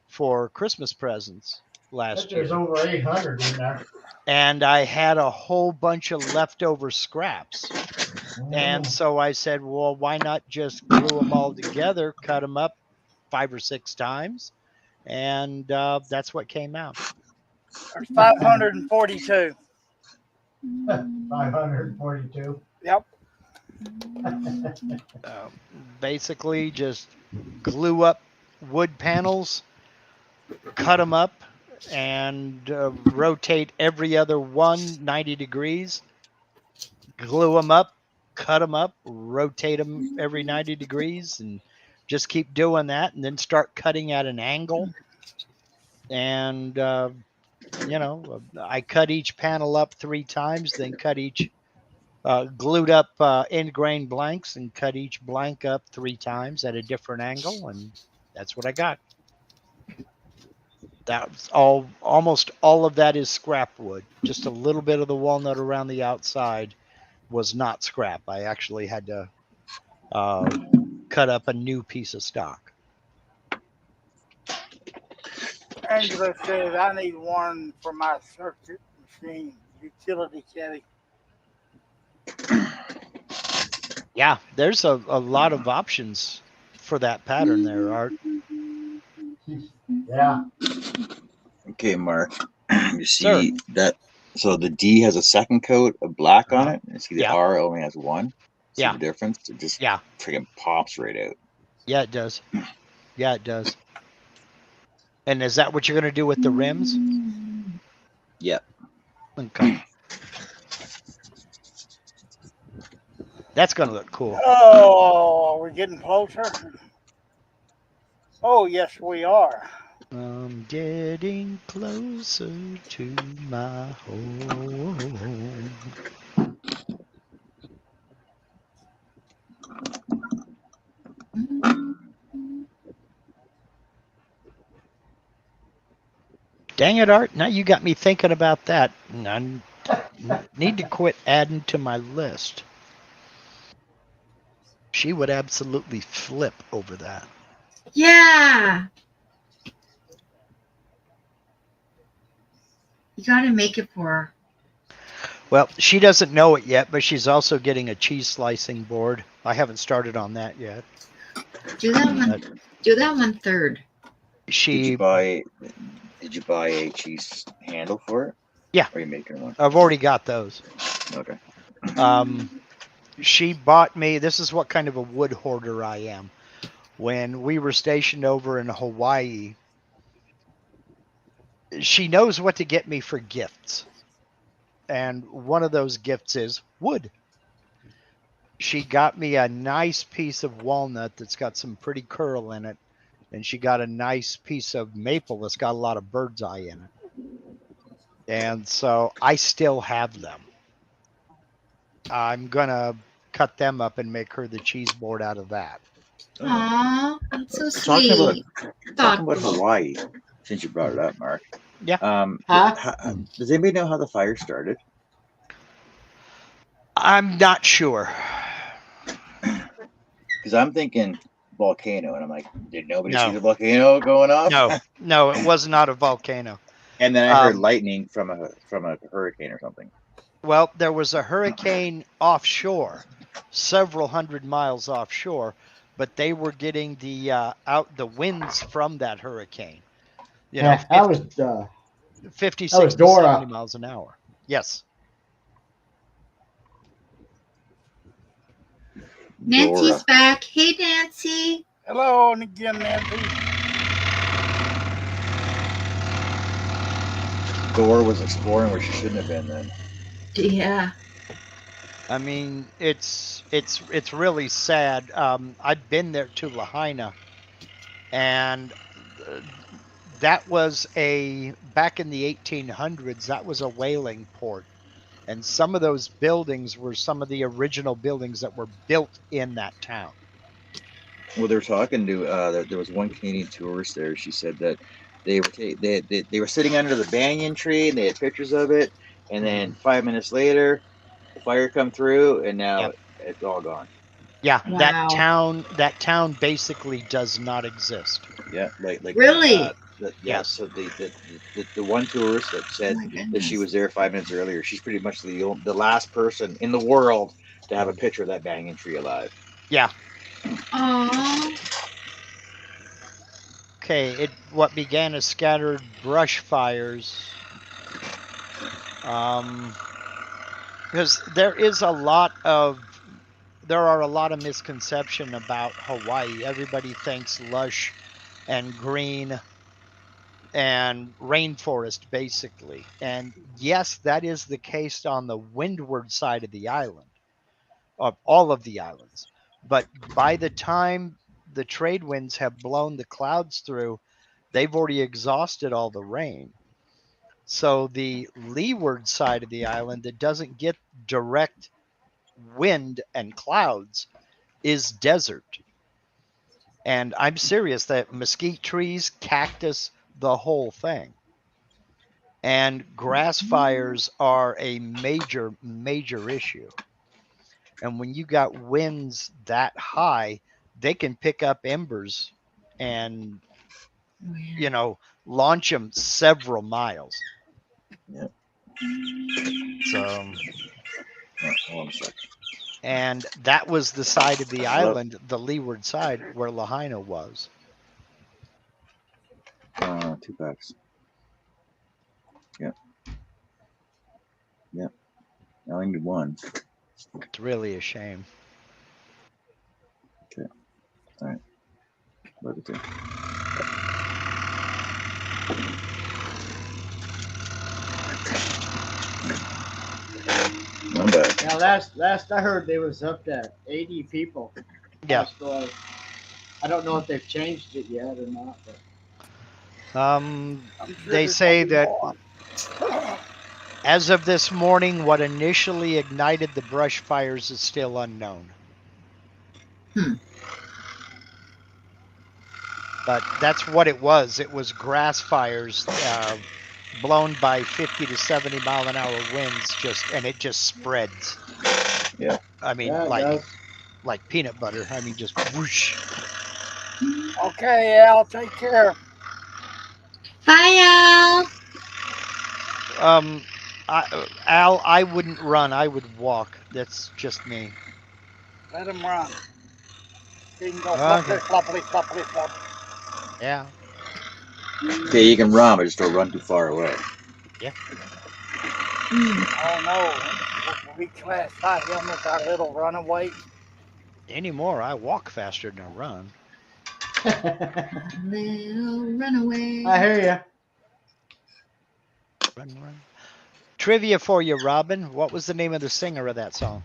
for Christmas presents last year. There's over 800 in there. And I had a whole bunch of leftover scraps. And so I said, well, why not just glue them all together, cut them up 5 or 6 times, and that's what came out. There's 542. 542. Yep. Basically, just glue up wood panels, cut them up, and rotate every other one 90 degrees. Glue them up, cut them up, rotate them every 90 degrees, and just keep doing that, and then start cutting at an angle. And I cut each panel up 3 times, then cut each glued up end grain blanks and cut each blank up 3 times at a different angle, and that's what I got. That's all. Almost all of that is scrap wood. Just a little bit of the walnut around the outside was not scrap. I actually had to cut up a new piece of stock. Angela says I need one for my circuit machine, utility caddy. Yeah, there's a lot of options for that pattern there, Art. Yeah. Okay, Mark. You see that? So the D has a second coat of black on it. And see the Yeah. R only has one. See Yeah. the difference? It just Yeah. freaking pops right out. Yeah, it does. Yeah, it does. And is that what you're going to do with the rims? Yep. Okay. That's going to look cool. Oh, are we getting closer? Oh, yes, we are. I'm getting closer to my home. Dang it, Art. Now you got me thinking about that. I need to quit adding to my list. She would absolutely flip over that. Yeah. You got to make it for her. Well, she doesn't know it yet, but she's also getting a cheese slicing board. I haven't started on that yet. Do that one. Do that one third. Did you buy a cheese handle for it? Yeah. Or are you making one? I've already got those. Okay. She bought me, this is what kind of a wood hoarder I am. When we were stationed over in Hawaii, she knows what to get me for gifts. And one of those gifts is wood. She got me a nice piece of walnut that's got some pretty curl in it. And she got a nice piece of maple that's got a lot of bird's eye in it. And so I still have them. I'm going to cut them up and make her the cheese board out of that. Aw, that's so Talking sweet. about Hawaii, since you brought it up, Mark. Yeah. Does anybody know how the fire started? I'm not sure. Because I'm thinking volcano, and I'm like, did nobody No. see the volcano going off? No, it was not a volcano. And then I heard lightning from a hurricane or something. Well, there was a hurricane offshore, several hundred miles offshore, but they were getting the winds from that hurricane. You know, 50, 60, Dora. 70 miles an hour. Yes. Nancy's Dora. back. Hey, Nancy. Hello, and again, Nancy. Dora was exploring where she shouldn't have been then. Yeah. I mean, it's really sad. I've been there to Lahaina, and that was back in the 1800s, that was a whaling port. And some of those buildings were some of the original buildings that were built in that town. Well, they were talking to, there was one Canadian tourist there. She said that they were sitting under the banyan tree and they had pictures of it. And then 5 minutes later, the fire come through and now it's all gone. Yeah, Wow. that town basically does not exist. Yeah, like Really? that. Yes. So the one tourist that said Oh my that she goodness. was there 5 minutes earlier, she's pretty much the last person in the world to have a picture of that banyan tree alive. Yeah. Oh, Okay. What began as scattered brush fires. Because there are a lot of misconception about Hawaii. Everybody thinks lush and green and rainforest, basically. And yes, that is the case on the windward side of the island, of all of the islands. But by the time the trade winds have blown the clouds through, they've already exhausted all the rain. So the leeward side of the island that doesn't get direct wind and clouds is desert. And I'm serious that mesquite trees, cactus, the whole thing. And grass fires are a major, major issue. And when you got winds that high, they can pick up embers and, launch them several miles. Yep. So, Hold on a sec. and that was the side of the Hello? island, the leeward side, where Lahaina was. 2 packs. Yep. Yep. I only need 1. It's really a shame. Okay. All right. Look at that. One bag. Now, last I heard, they was up to 80 people. Yeah. passed away. I don't know if they've changed it yet or not. But I'm sure They there's say gonna be that more. as of this morning, what initially ignited the brush fires is still unknown. But that's what it was. It was grass fires blown by 50 to 70 mile an hour winds, and it just spreads. Yeah. I mean, yeah, it does. like peanut butter. I mean, just whoosh. Okay, Al, take care. bye, Al. Al, I wouldn't run. I would walk. That's just me. Let him run. He can go Okay. floppity, floppity, flop. Yeah. Okay, you can run, but just don't run too far away. Oh no, we classify him as our little runaway. Anymore, I walk faster than I run. Little runaway. I hear you. Run. Trivia for you, Robin. What was the name of the singer of that song?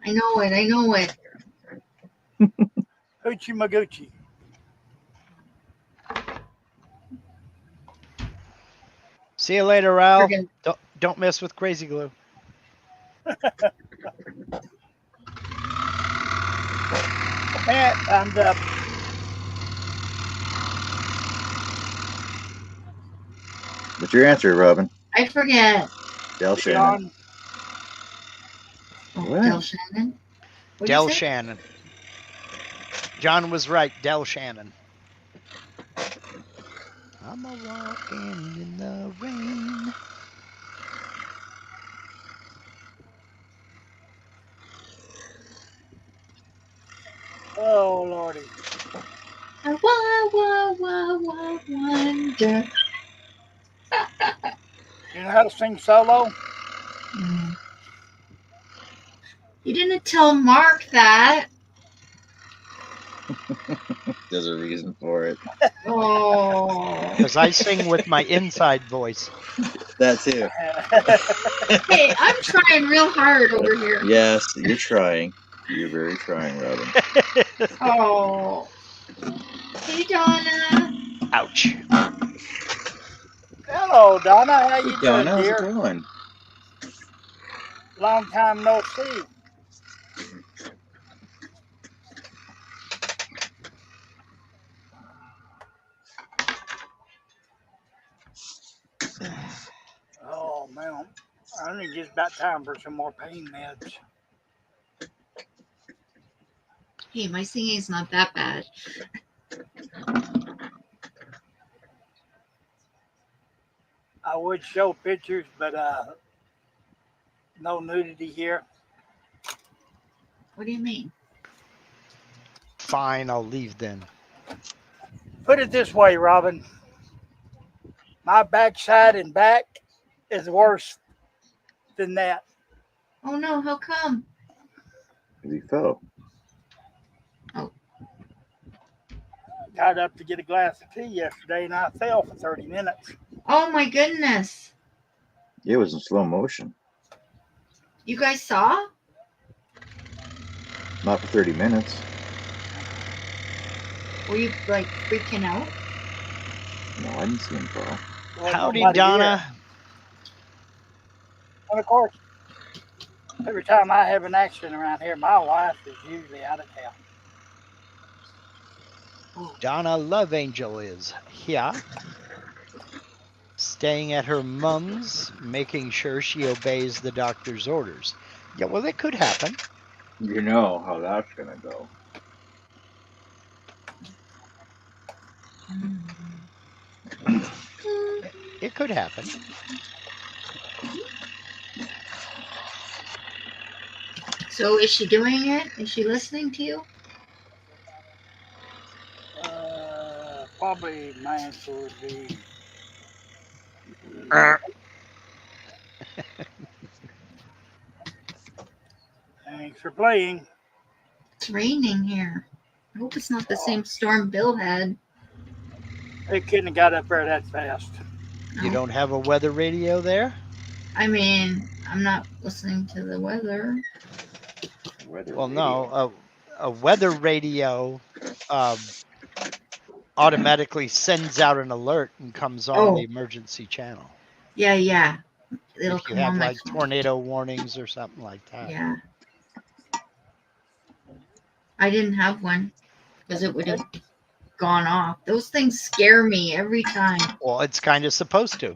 I know it. Hoochie Maguchi. See you later, Al. Friggin- Don't mess with Crazy Glue. Yeah, time's up. What's your answer, Robin? I forget. Del Shannon. John, Oh, What? Del Shannon. What'd you Del say? Shannon. John was right. Del Shannon. I'm a walking in the rain. oh lordy. I wonder. You know how to sing solo? Mm. You didn't tell Mark that. There's a reason for it. Oh. Because I sing with my inside voice. That too. Hey, I'm trying real hard over here. Yes, you're trying. You're very trying, Robin. Oh. Hey, Donna. Ouch. Hello, Donna. How you Hey, doing, Donna, how's it dear? going? Long time no see. Oh man, I think it's about time for some more pain meds. Hey, my singing's not that bad. I would show pictures, but no nudity here. What do you mean? Fine, I'll leave then. Put it this way, Robin. My backside and back is worse than that. Oh no, how come? He fell. Got up to get a glass of tea yesterday and I fell for 30 minutes. Oh my goodness. It was in slow motion. You guys saw? Not for 30 minutes. Were you like freaking out? No, I didn't see him fall. Well, Howdy, nobody Donna. here. And of course, every time I have an accident around here, my wife is usually out of town. Donna Love Angel is here. Staying at her mum's, making sure she obeys the doctor's orders. Yeah, well, it could happen. You know how that's gonna go. It could happen. So is she doing it? Is she listening to you? Probably my answer would be thanks for playing. It's raining here. I hope it's not the same storm Bill had. They couldn't have got up there that fast. You don't have a weather radio there? I mean, I'm not listening to the weather. Weather Well, radio. no. A weather radio automatically sends out an alert and comes on Oh. the emergency channel. Yeah, yeah. It'll If you come have on my like phone. tornado warnings or something like that. Yeah. I didn't have one because it would have gone off. Those things scare me every time. Well, it's kind of supposed to.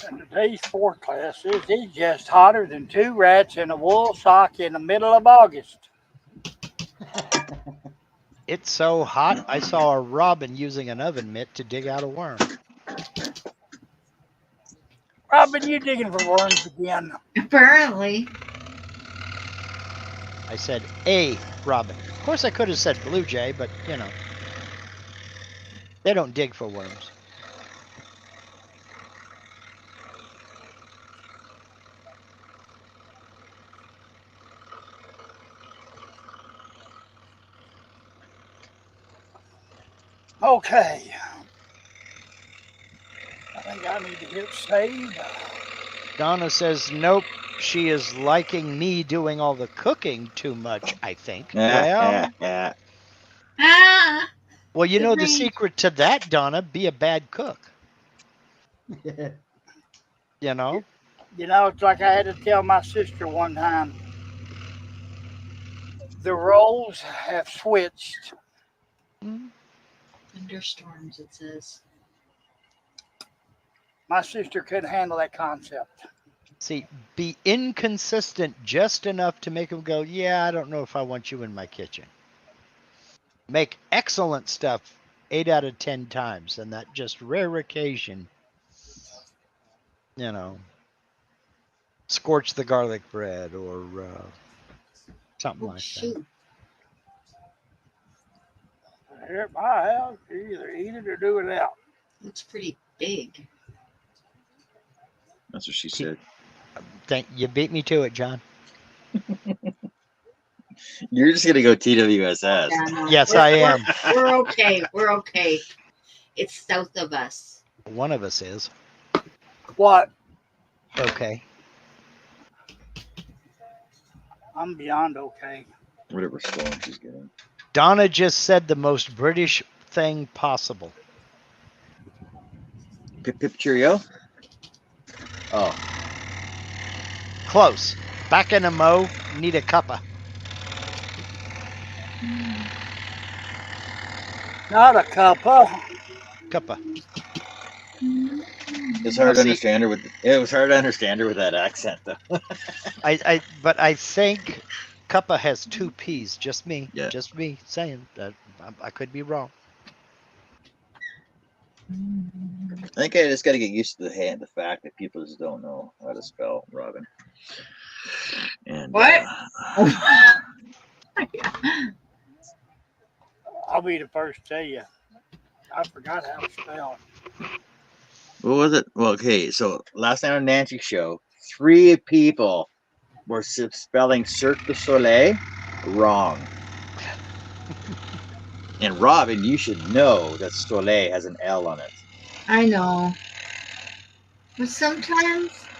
And today's forecast is it's just hotter than two rats in a wool sock in the middle of August. It's so hot, I saw a robin using an oven mitt to dig out a worm. Robin, you digging for worms again? Apparently. I said a robin. Of course, I could have said blue jay, but you know, they don't dig for worms. Okay. I think I need to hit save. Donna says, nope, she is liking me doing all the cooking too much, I think. Well, Ah! well, you know the Great. secret to that, Donna, be a bad cook. You know? You know, it's like I had to tell my sister one time. The roles have switched. Thunderstorms, it says. My sister couldn't handle that concept. See, be inconsistent just enough to make them go, yeah, I don't know if I want you in my kitchen. Make excellent stuff 8 out of 10 times, and that just rare occasion, you know, scorch the garlic bread or something Oh, like shoot. Here at my house, you either eat it or do it out. Looks pretty big. That's what she said. that. You beat me to it, John. You're just gonna go TWSS. Yeah, no. Yes, We're- I am. We're okay. We're okay. It's south of us. One of us is. What? Okay. I'm beyond okay. Whatever storm she's getting. Donna just said the most British thing possible. Pip pip cheerio. Oh, Close. Back in a mo, need a cuppa. Not a cuppa. Cuppa. it's hard to see- understand her with. It was hard to understand her with that accent, though. But I think cuppa has 2 P's. Just me. Yeah. Just me saying that. I could be wrong. I think I just got to get used to the fact that people just don't know how to spell Robin. And What? I'll be the first to tell you. I forgot how to spell. what was it? Well, okay, so last night on Nancy's show, 3 people were spelling Cirque du Soleil wrong. And Robin, you should know that Soleil has an L on it. I know. But sometimes,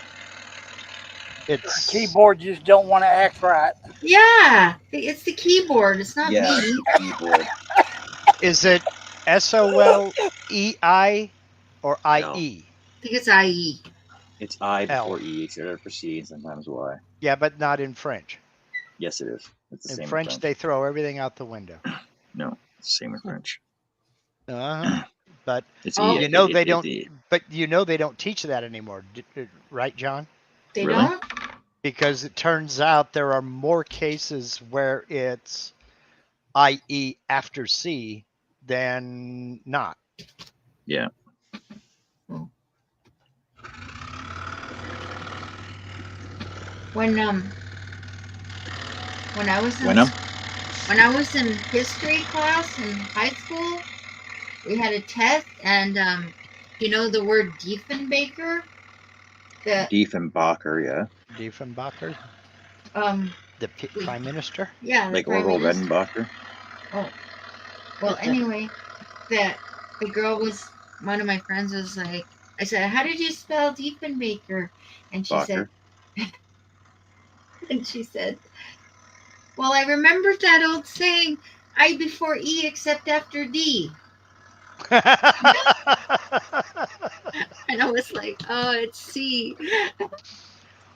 It's Keyboard just don't want to act right. yeah, it's the keyboard. It's not Yeah, me. keyboard. Is it SOLEI or IE? I think it's IE. It's I L. before E, etc. for C, and sometimes Y. Yeah, but not in French. Yes, it is. It's the In same French, they throw everything out the window. No, it's the same in French. But It's Oh. E. you know they it- don't. it- But you know they don't teach that anymore, right, John? They Really? don't? Because it turns out there are more cases where it's IE after C than not. Yeah. When I was in When when I was in history class in high school, we had a test, and you know the word Diefenbaker? The Diefenbacher, yeah. Diefenbacher, um the prime minister. yeah, the Like prime Orville minister. Redenbacher. Well, anyway, the girl was one of my friends was like, I said, "How did you spell Diefenbaker?" And she said, Bacher. "Well, I remembered that old saying, I before E except after D." And I was like, "Oh, it's C."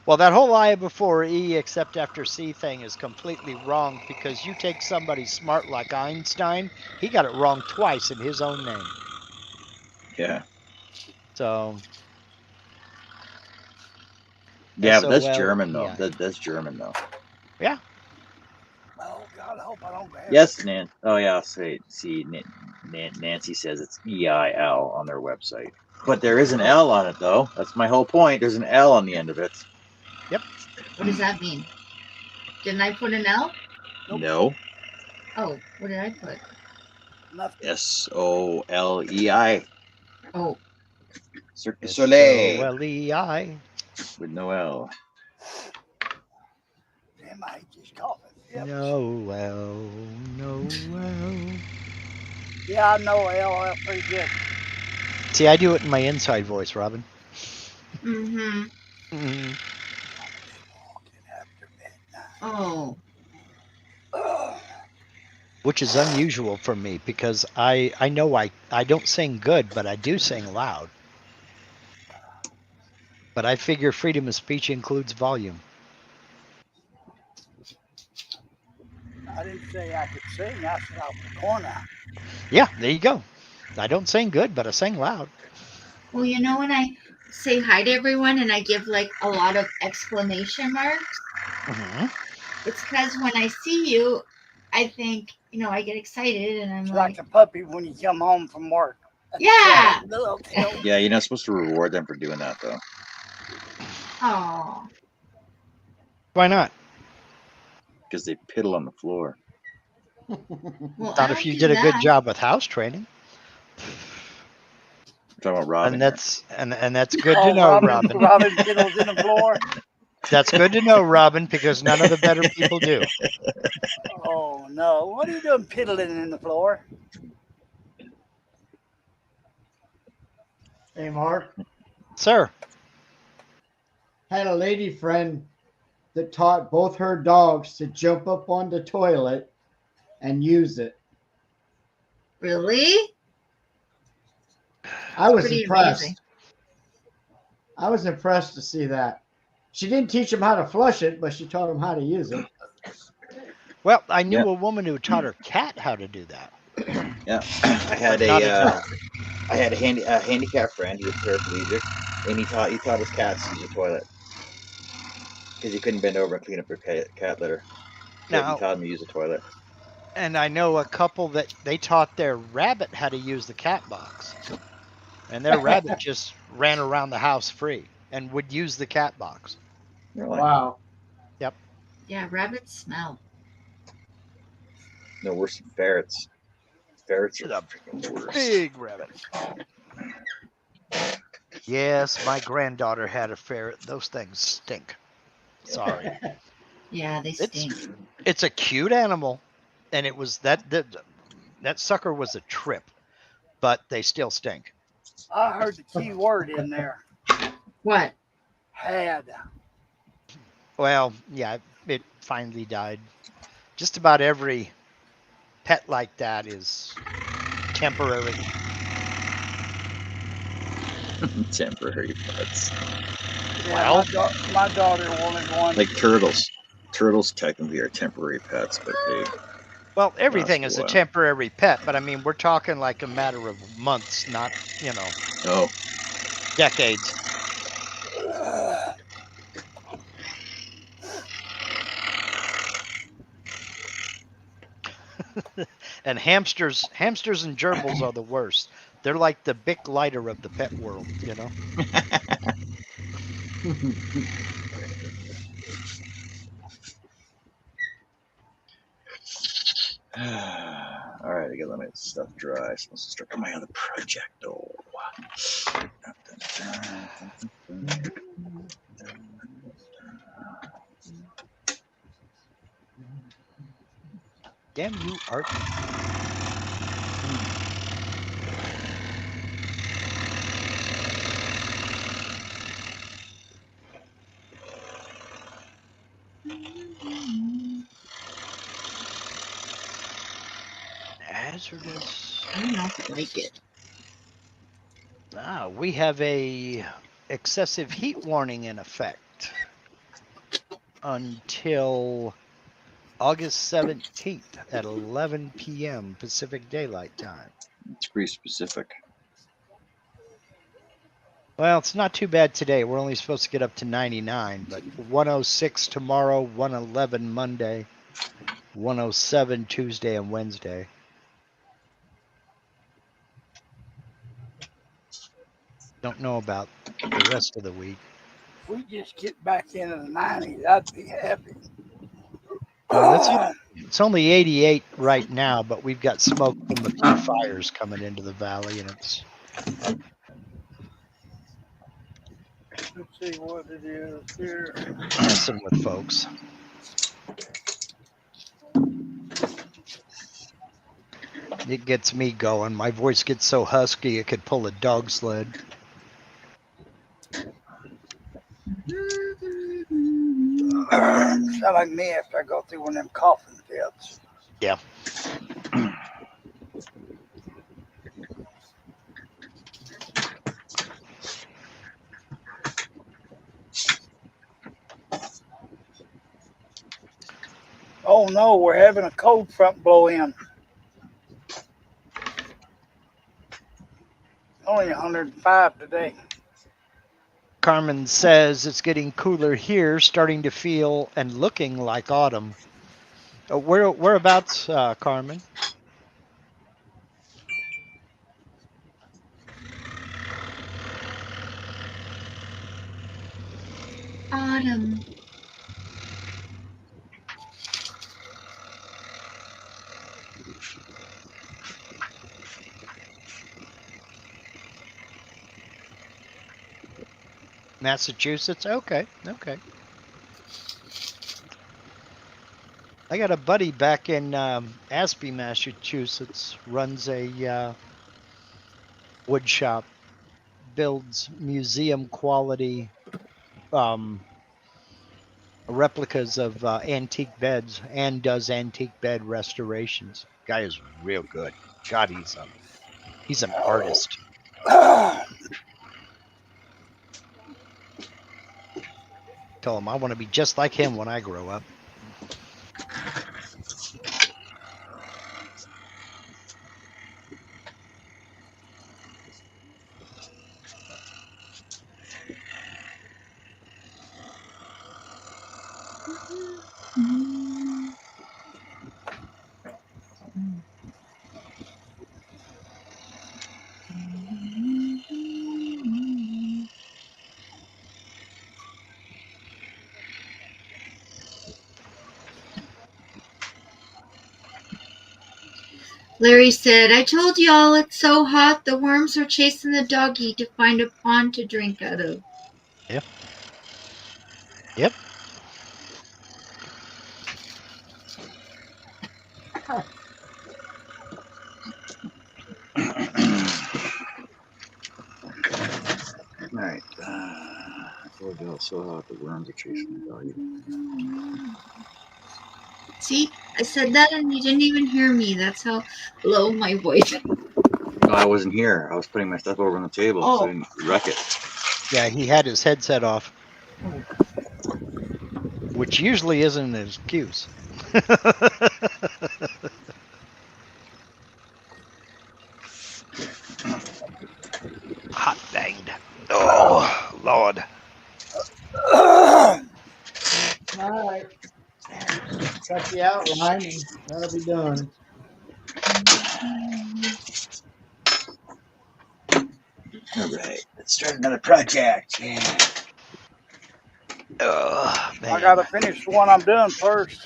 Well, that whole I before E except after C thing is completely wrong, because you take somebody smart like Einstein, he got it wrong twice in his own name. Yeah. So Yeah, but that's SOL, German though. yeah. That's German though. Yeah. Oh God, I hope I don't get Yes, Nan. Oh yeah. See, Nancy says it's EIL on their website, but there is an L on it though. That's my whole point. There's an L on the end of it. What does that mean? Didn't I put an L? Nope. No. Oh, what did I put? nothing. SOLEI. Oh, Cirque du Soleil SOLEI. with no L. Damn, I just coughing. Yep. Noel, Noel. Yeah, I know L pretty good. See, I do it in my inside voice, Robin. mm-hmm. Mm. Walking after midnight. Oh, Ugh. Which is unusual for me, because I know I don't sing good, but I do sing loud. But I figure freedom of speech includes volume. I didn't say I could sing. I said I was corner. Yeah, there you go. I don't sing good, but I sing loud. well, you know when I say hi to everyone and I give like a lot of exclamation marks, Mm-hmm. it's because when I see you, I think, I get excited and I'm It's like, like a puppy when you come home from work. yeah. Little tail. Yeah, you're not supposed to reward them for doing that though. Oh, Why not? Because they piddle on the floor. well, I Not don't if you do did a good that. job with house training. I'm talking about Robin. And here. that's good to know, Robin. Robin fiddles in the floor. That's good to know, Robin, because none of the better people do. Oh no! What are you doing, piddling in the floor? Hey, Mark. Sir, Had a lady friend that taught both her dogs to jump up on the toilet and use it. Really? I was Pretty impressed. amazing. I was impressed to see that. She didn't teach them how to flush it, but she taught them how to use it. well, I knew Yep. a woman who taught her cat how to do that. Yeah, I had Not a a dog. I had a handicapped friend. He was paraplegic, and he taught his cats to use the toilet because he couldn't bend over and clean up their cat litter. So Now, he taught him to use the toilet. and I know a couple that they taught their rabbit how to use the cat box. and their rabbit just ran around the house free and would use the cat box. Really? Wow. Yeah, rabbits smell. No worse than ferrets. Ferrets are The freaking worse. big rabbit. Yes, my granddaughter had a ferret. Those things stink. Sorry. Yeah, they stink. It's a cute animal, and it was that sucker was a trip, but they still stink. I heard the key word in there. What? Had. Well, yeah, it finally died. Just about every pet like that is temporary. Temporary pets. Yeah, Well- my daughter wanted one. Like turtles. Turtles technically are temporary pets, but they Well, everything Last is a a while. temporary pet, but I mean, we're talking like a matter of months, not, oh decades. And hamsters and gerbils are the worst. They're like the Bic lighter of the pet world, all right, I gotta let my stuff dry. I'm supposed to start on my other project. Oh. Damn you, Art. Hazardous. I don't know if I like it. We have a excessive heat warning in effect until August 17th at 11 p.m. Pacific Daylight Time. It's pretty specific. Well, it's not too bad today. We're only supposed to get up to 99, but 106 tomorrow, 111 Monday, 107 Tuesday and Wednesday. Don't know about the rest of the week. If we just get back into the 90s, I'd be happy. It's only 88 right now, but we've got smoke from a few fires coming into the valley, and it's Let's see what it is here. messing with folks. It gets me going. My voice gets so husky it could pull a dog sled. Sound like me after I go through one of them coughing fits. Yeah. Oh no, we're having a cold front blow in. Only 105 today. Carmen says it's getting cooler here, starting to feel and looking like autumn. Whereabouts, Carmen? Autumn. Massachusetts? Okay. I got a buddy back in Ashby, Massachusetts, runs a wood shop, builds museum quality replicas of antique beds and does antique bed restorations. Guy is real good. God, he's an artist. Tell him I want to be just like him when I grow up. Larry said, I told y'all it's so hot the worms are chasing the doggy to find a pond to drink out of. Yep. Yep. All right. I told you it's so hot the worms are chasing the dog. See, I said that and you didn't even hear me. That's how low my voice is. No, I wasn't here. I was putting my stuff over on the table so I didn't wreck it. Yeah, he had his headset off, which usually isn't an excuse. Hot danged. Oh, Lord. All right. Cut the outline and that'll be done. All right. Let's start another project. Yeah. Oh, I man. gotta finish the one I'm doing first.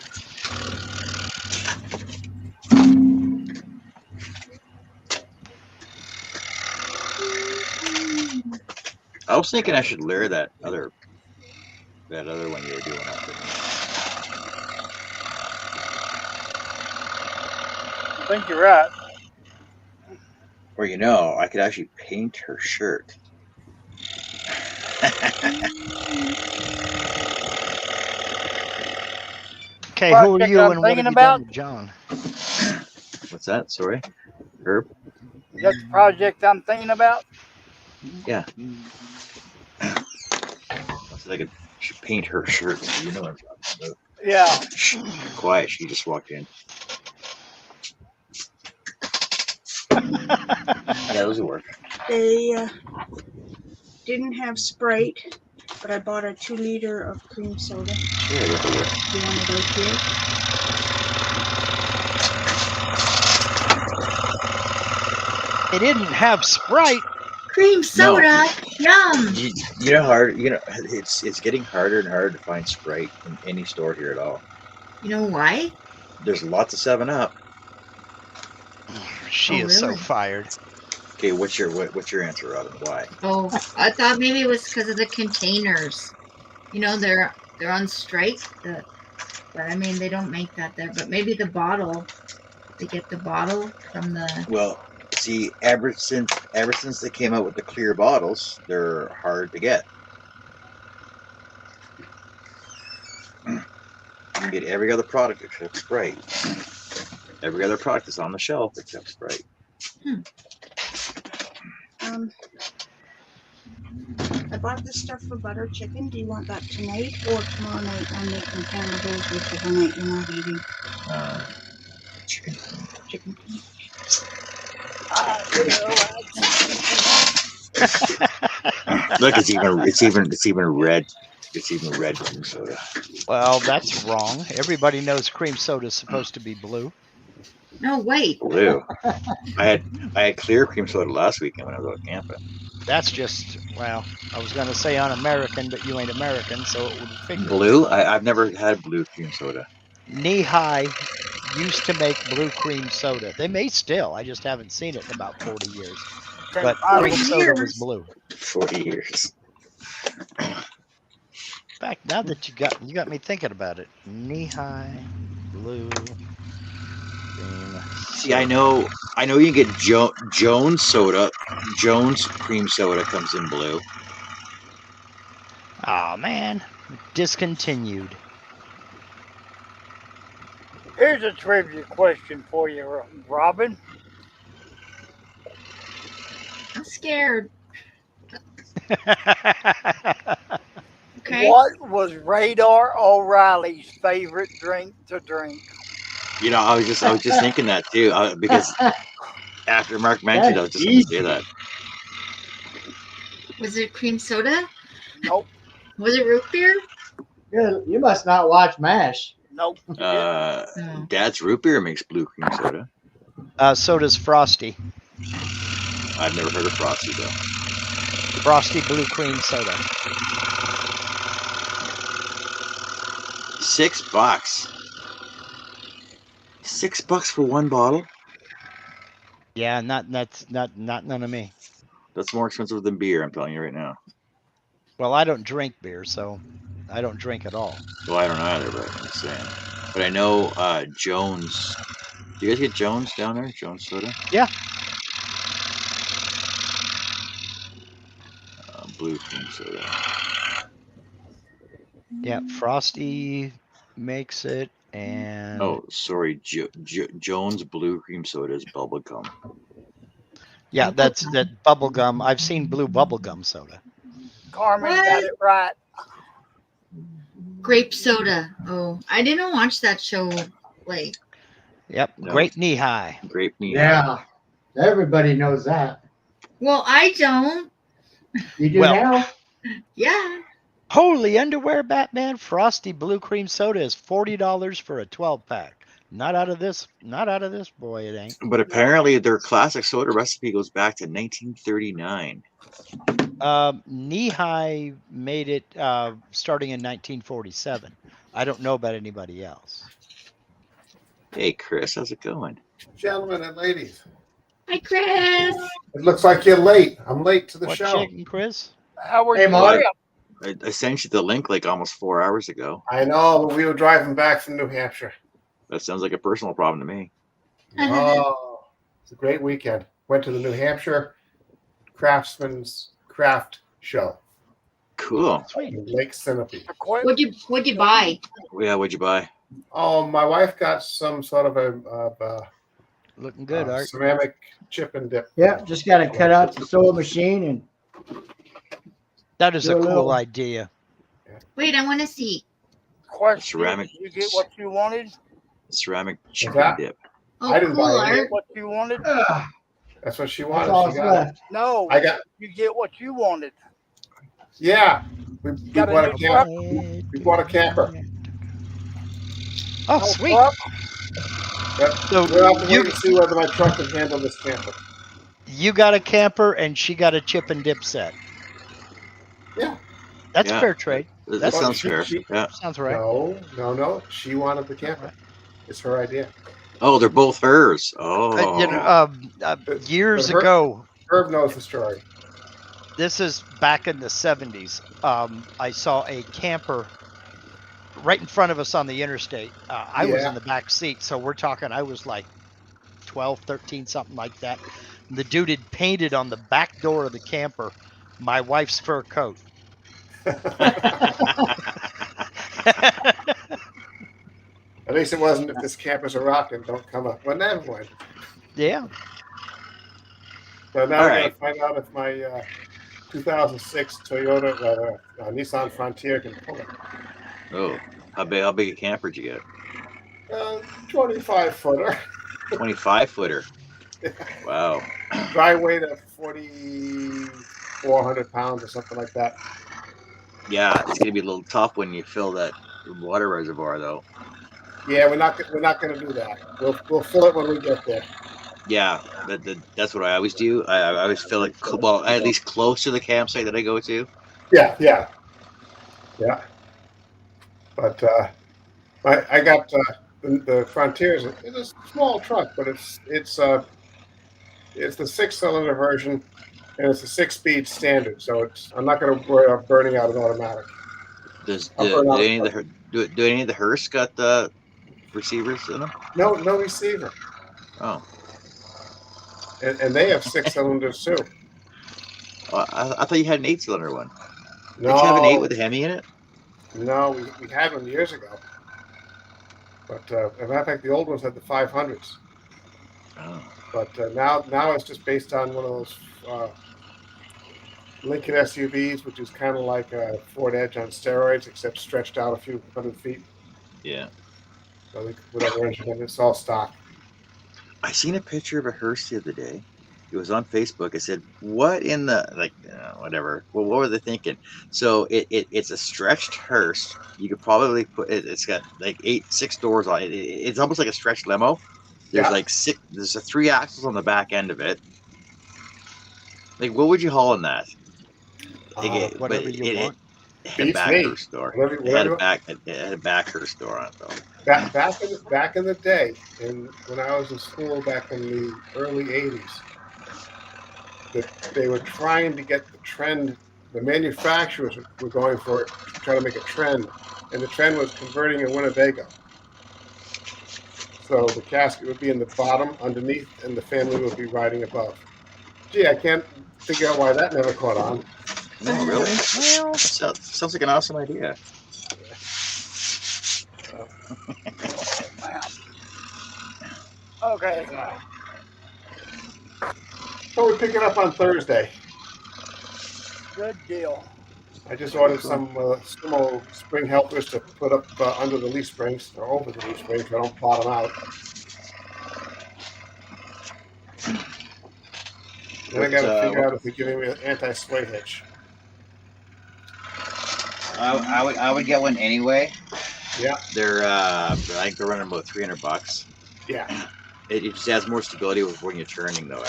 I was thinking I should layer that other one you were doing up there. I think you're right. Or you know, I could actually paint her shirt. Okay, who are Project you I'm and what have thinking you about? done with John? What's that? Sorry, Herb. Is that the project I'm thinking about? Yeah. I said I should paint her shirt. So you know what I'm talking about. Yeah. Shh, quiet. She just walked in. Yeah, those will work. They didn't have Sprite, but I bought a 2-liter of cream soda. Yeah, that'll work. You want it out here? They didn't have Sprite. Cream soda, yum. You know, hard. You know, it's getting harder and harder to find Sprite in any store here at all. You know why? There's lots of 7-Up. She Oh, is so really? fired. Okay, what's your answer, Robin? Why? Oh, I thought maybe it was because of the containers. You know, they're on strike. But I mean, they don't make that there. But maybe the bottle. They get the bottle from the. Well, see, ever since they came out with the clear bottles, they're hard to get. You can get every other product except Sprite. Every other product is on the shelf except Sprite. I bought this stuff for butter chicken. Do you want that tonight or tomorrow night? I'm making cannibals with the night you're not eating. Chicken. Look, it's even red. It's even red cream soda. Well, that's wrong. Everybody knows cream soda is supposed to be blue. No, wait. Blue. I had clear cream soda last weekend when I was out camping. That's just, well, I was going to say un-American, but you ain't American, so it would figure. Blue? I've never had blue cream soda. Knee High used to make blue cream soda. They may still. I just haven't seen it in about 40 years. But cream soda was blue. 40 years. In fact, now that you got me thinking about it. Knee High, blue, cream. See, I know you can get Jones soda. Jones cream soda comes in blue. Oh man, discontinued. Here's a trivia question for you, Robin. I'm scared. Okay. What was Radar O'Reilly's favorite drink to drink? You know, I was just thinking that too, because after Mark mentioned, I was just going to say that. Was it cream soda? Nope. Was it root beer? You must not watch MASH. Nope. Dad's root beer makes blue cream soda. So does Frosty. I've never heard of Frosty though. Frosty blue cream soda. $6. $6 for one bottle? Yeah, that's not none of me. That's more expensive than beer. I'm telling you right now. Well, I don't drink beer, so I don't drink at all. Well, I don't either, but I'm just saying. But I know Jones. Do you guys get Jones down there? Jones soda? Yeah. Blue cream soda. Yeah, Frosty makes it, and Oh, sorry. Jones Blue Cream Soda is bubblegum. yeah, that's that bubble gum. I've seen blue bubble gum soda. Carmen got What? it right. Grape soda. Oh, I didn't watch that show. Like, Yep, No. Great Knee High. Grape knee. Yeah, everybody knows that. well, I don't. You do Well- now? Yeah. Holy underwear, Batman! Frosty Blue Cream Soda is $40 for a 12-pack. Not out of this boy, it ain't. But apparently their classic soda recipe goes back to 1939. Knee High made it starting in 1947. I don't know about anybody else. Hey, Chris, how's it going? Gentlemen and ladies, Hi, Chris. it looks like you're late. I'm late to the What show. chicken, Chris? How are Hey, you? Mark. I sent you the link like almost 4 hours ago. I know, but we were driving back from New Hampshire. That sounds like a personal problem to me. Oh, it's a great weekend. Went to the New Hampshire Craftsman's Craft Show Cool. Sweet. in Lake Sunapee. What'd you buy? Yeah, what'd you buy? Oh, my wife got some sort of a Looking good, Art. ceramic chip and dip. Yeah, just got to cut out the sewing machine and That is a do a cool little- idea. Wait, I want to see. Question: Ceramic. Did you get what you wanted? Ceramic chicken that? dip. Oh, I didn't cool, buy any. Art. What you wanted? That's what she that's wanted. all She that's got it. left. No. I got, You get what you wanted. yeah. We Got a bought a new camper. truck? We bought a camper. Oh, sweet. truck? Yep. So We'll have to you wait and see whether my truck can handle this camper. you got a camper and she got a chip and dip set. Yeah. That's Yeah. fair trade. That That's- sounds fair. Yeah. Sounds right. No. She wanted the camper. It's her idea. Oh, they're both hers. Oh. Years But her- ago, Herb knows the story. this is back in the 70s. I saw a camper right in front of us on the interstate. I was Yeah. in the back seat, so we're talking, I was like 12, 13, something like that. The dude had painted on the back door of the camper my wife's fur coat. At least it wasn't if this camper's a rockin', don't come up. Well, never mind. Yeah. So now All we're right. going to find out if my 2006 Toyota Nissan Frontier can pull it. Oh, how big a camper did you get? 25-footer. 25-footer. Wow. Dry weight of 4,400 pounds or something like that. Yeah, it's gonna be a little tough when you fill that water reservoir, though. Yeah, we're not going to do that. We'll fill it when we get there. Yeah, that's what I always do. I always fill it at least close to the campsite that I go to. Yeah. But I got the Frontiers. It's a small truck, but it's the 6-cylinder version, and it's a 6-speed standard. So I'm not going to worry about burning out an automatic. Do any of the Hearst got the receivers in them? No receiver, Oh, and they have 6 cylinders too. I thought you had an 8-cylinder one. No, Did you have an 8 with a Hemi in it? No, we had them years ago. But as a matter of fact, the old ones had the 500s. Oh. But now it's just based on one of those Lincoln SUVs, which is kind of like a Ford Edge on steroids, except stretched out a few hundred feet. Yeah. So whatever engine, it's all stock. I seen a picture of a Hearst the other day. It was on Facebook. I said, "What in the whatever? Well, what were they thinking?" So it's a stretched Hearst. You could probably put it. It's got like 6 doors on it. It's almost like a stretched limo. There's Yeah. like 6. There's 3 axles on the back end of it. Like, what would you haul in that? Like, Whatever you want. had Beats back me. her store. Whatever- It had whatever- a back her store on it though. Back in the day, and when I was in school back in the early '80s, they were trying to get the trend. The manufacturers were going for it, trying to make a trend, and the trend was converting in Winnebago. So the casket would be in the bottom underneath, and the family would be riding above. Gee, I can't figure out why that never caught on. No, really? Well, sounds like an awesome idea. Okay. So we pick it up on Thursday. Good deal. I just ordered some Sumo spring helpers to put up under the leaf springs or over the leaf springs so I don't plot them out. Then I got to figure out if they're giving me an anti-sway hitch. I would get one anyway. Yeah. They're I think they're running about $300. Yeah. It just adds more stability when you're turning though.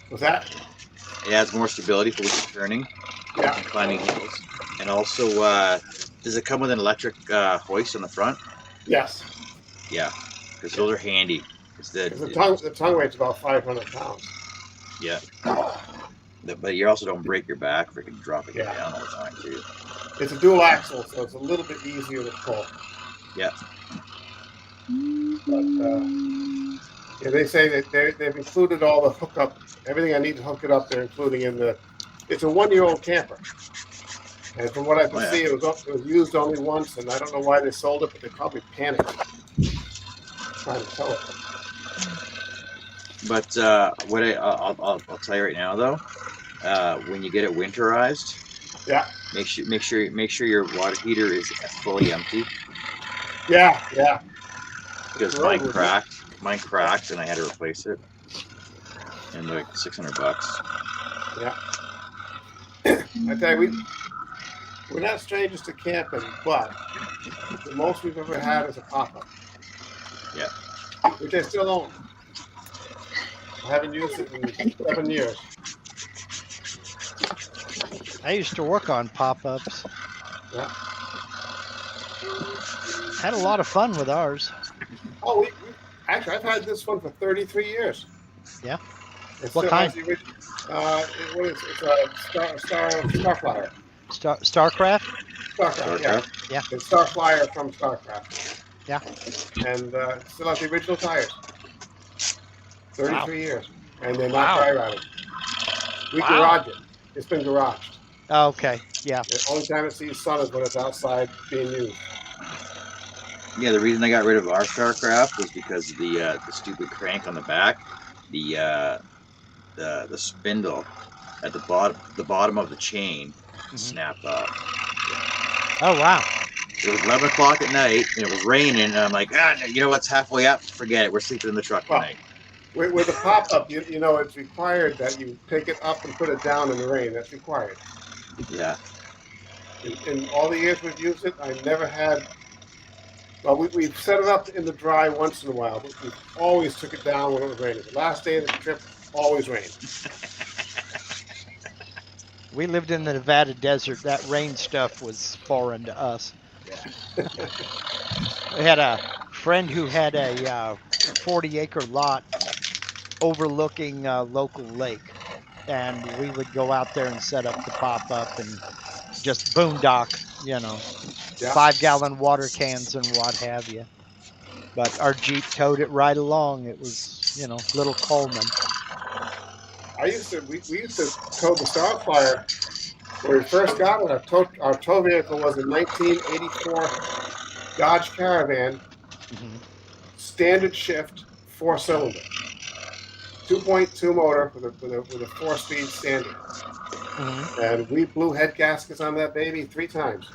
What's that? It adds more stability for when you're turning. Yeah. Climbing hills. And also, does it come with an electric hoist on the front? Yes. Yeah, because those are handy. The tongue weight's about 500 pounds. Yeah. But you also don't break your back for dropping it down all the time too. It's a dual axle, so it's a little bit easier to pull. Yeah. But yeah, they say that they've included all the hookup, everything I need to hook it up. They're including in the. It's a 1-year-old camper, and from what I can see, it was used only once, and I don't know why they sold it, but they probably panicked trying to sell it. But what I'll tell you right now though, when you get it winterized, yeah, make sure your water heater is fully empty. Yeah. Because mine cracked, and I had to replace it, and like $600. Yeah. I tell you, we're not strangers to camping, but the most we've ever had is a pop-up. Yeah. Which I still own. I haven't used it in 7 years. I used to work on pop-ups. Yeah. Had a lot of fun with ours. Oh, actually, I've had this one for 33 years. Yeah. What kind? What is it? It's a Starflyer. Starcraft? Starcraft, yeah. Yeah. It's Starflyer from Starcraft. Yeah. And still has the original tires. 33 years. And they're not Wow. dry rotted. We Wow. garage it. It's been garaged. Okay, yeah. The only time it sees sun is when it's outside being used. Yeah, the reason I got rid of our Starcraft was because of the stupid crank on the back, the spindle at the bottom of the chain snapped off. Oh wow! It was 11 o'clock at night, and it was raining, and I'm like, you know what's halfway up? Forget it. We're sleeping in the truck tonight. With the pop-up, you know, it's required that you pick it up and put it down in the rain. That's required. Yeah. In all the years we've used it, I never had. Well, we've set it up in the dry once in a while, but we always took it down when it was raining. The last day of the trip, always rained. We lived in the Nevada desert. That rain stuff was foreign to us. Yeah. We had a friend who had a 40-acre lot overlooking a local lake, and we would go out there and set up the pop-up and just boondock, you know, 5-gallon water cans and what have you. But our Jeep towed it right along. It was, you know, little Coleman. We used to tow the Starflyer. When we first got it, our tow vehicle was a 1984 Dodge Caravan, standard shift, 4-cylinder, 2.2 motor with a 4-speed standard. And we blew head gaskets on that baby 3 times.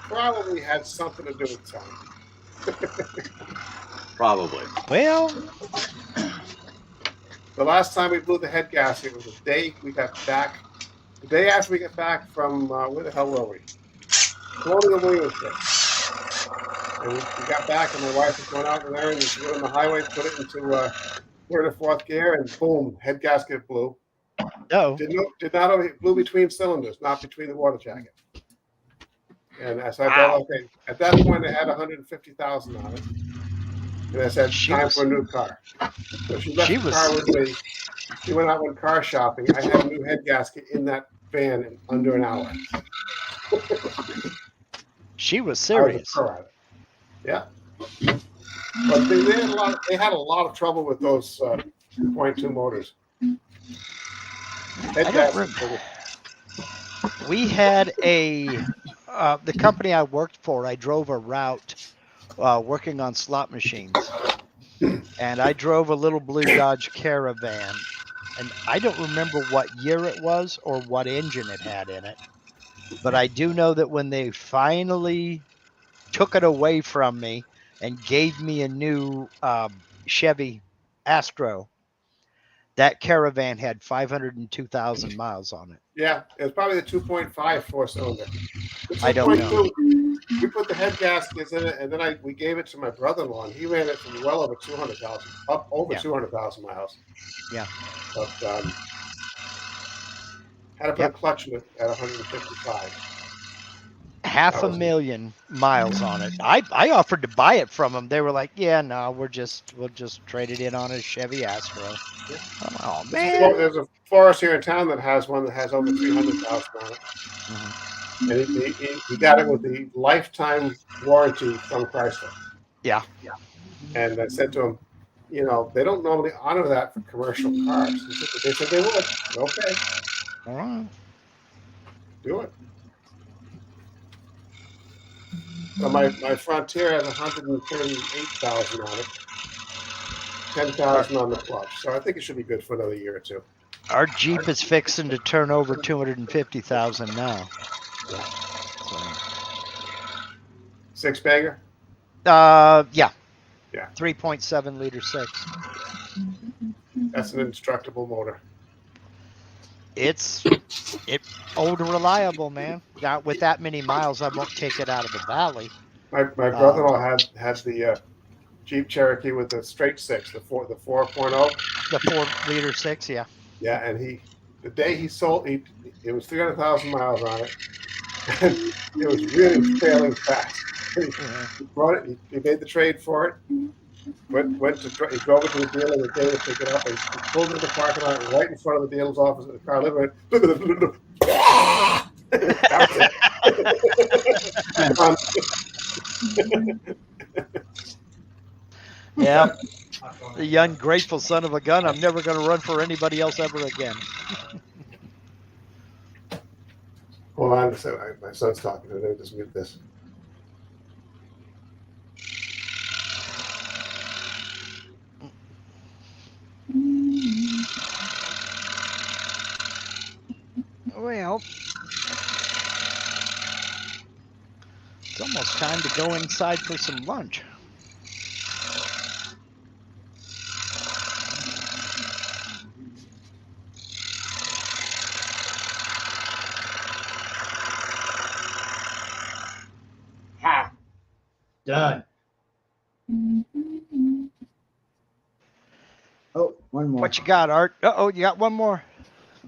Probably had something to do with time. Probably. Well, the last time we blew the head gasket was the day we got back. The day after we got back from where the hell were we? Colonial Williamsburg. And we got back, and my wife was going out there, and she went on the highway, put it into third or fourth gear, and boom, head gasket blew. No. Did not only blew between cylinders, not between the water jacket. And as I thought, okay, at that point I had 150,000 on it, and I said, time for a new car. So she left the car with me. She went out, went car shopping. I had a new head gasket in that van in under an hour. She was serious. Yeah. But they had a lot of trouble with those 2.2 motors. I don't remember. We had the company I worked for, I drove a route working on slot machines. And I drove a little blue Dodge Caravan. And I don't remember what year it was or what engine it had in it. But I do know that when they finally took it away from me and gave me a new Chevy Astro, that Caravan had 502,000 miles on it. Yeah, it was probably the 2.5 four-cylinder. I don't know. We put the head gaskets in it, and then we gave it to my brother-in-law, and he ran it from well over 200,000, up over 200,000 miles. Yeah. But had to put a clutch in it at 155. 500,000 miles on it. I offered to buy it from them. They were like, "Yeah, no, we'll just trade it in on a Chevy Astro." Yeah. Oh man! There's a Forest here in town that has one that has over 300,000 on it. Mm-hmm. And he got it with the lifetime warranty from Chrysler. Yeah. And I said to him, you know, they don't normally honor that for commercial cars. They said they would. Okay. All right. Do it. So my Frontier has 138,000 on it, 10,000 on the clutch. So I think it should be good for another year or two. Our Jeep is fixing to turn over 250,000 now. Yeah. So. 6-banger? Yeah. 3.7 liter 6. That's an indestructible motor. It's old and reliable, man. Not with that many miles, I won't take it out of the valley. My brother-in-law had the Jeep Cherokee with the straight 6, the 4.0. The 4 liter 6, yeah. Yeah, and the day he sold, it was 300,000 miles on it, and it was really failing fast. He brought it. He made the trade for it. He drove it to the dealer the day to pick it up, and he pulled into the parking lot right in front of the dealer's office. And the car lived. Yeah, the ungrateful son of a gun. I'm never going to run for anybody else ever again. Hold on a second. My son's talking. Let me just mute this. Well, it's almost time to go inside for some lunch. Ha! Done. Oh, one more. What you got, Art? Uh-oh, you got one more.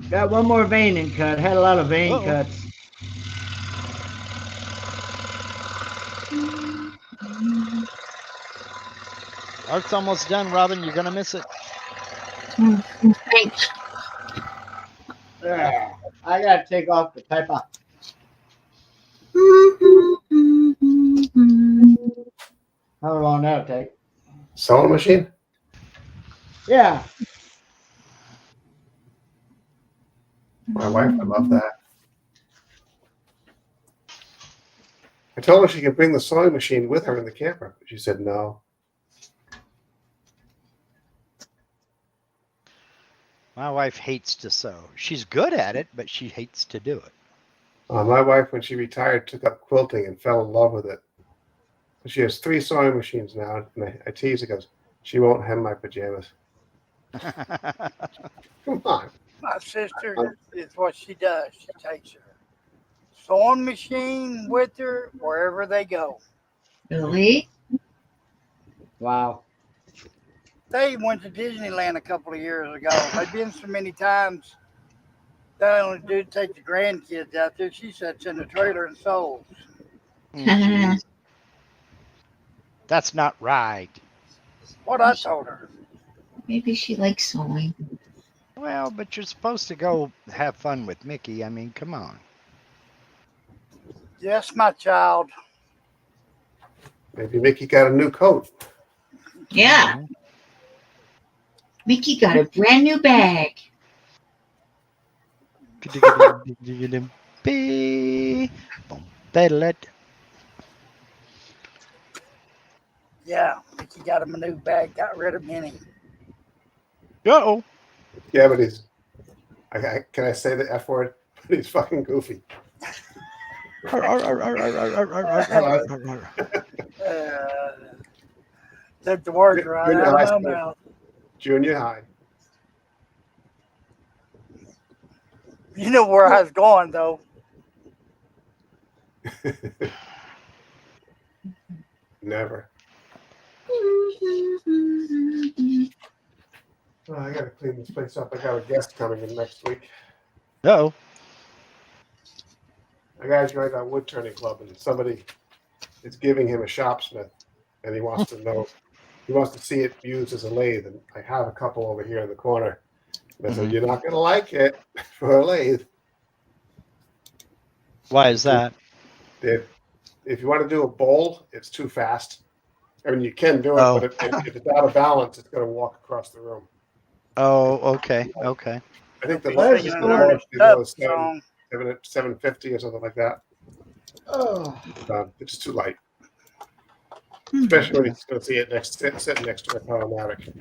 Got one more veining cut. Had a lot of vein cuts. Art's almost done, Robin. You're gonna miss it. Thanks. Yeah, I gotta take off the pepper. How long that'll take? Sewing machine? Yeah. My wife would love that. I told her she could bring the sewing machine with her in the camper, but she said no. My wife hates to sew. She's good at it, but she hates to do it. My wife, when she retired, took up quilting and fell in love with it. So she has 3 sewing machines now, and I tease her, goes, she won't hem my pajamas. Come on. My sister is what she does. She takes her sewing machine with her wherever they go. Really? Wow. They went to Disneyland a couple of years ago. They've been so many times. They only do take the grandkids out there. She sits in the trailer and sews. Jeez. That's not right. What I told her. Maybe she likes sewing. Well, but you're supposed to go have fun with Mickey. I mean, come on. Yes, my child. Maybe Mickey got a new coat. Yeah. Mickey got a brand new bag. Yeah, Mickey got him a new bag. Got rid of Minnie. Uh-oh. Yeah, but he's. Can I say the F word? He's fucking goofy. Took the words right out of my mouth. Junior high. You know where I was going, though. Never. Oh, I gotta clean this place up. I got a guest coming in next week. Uh-oh. A guy's joined our wood turning club, and somebody is giving him a shopsmith, and he wants to know. He wants to see it used as a lathe, and I have a couple over here in the corner. And I said, "You're not gonna like it for a lathe." Why is that? If you want to do a bowl, it's too fast. I mean, you can do it, but if it's out of balance, it's going to walk across the room. Oh, okay, okay. I think the There's lowest another was song. 750 or something like that. Oh, It's too light, especially when he's going to see it sitting next to a Powermatic.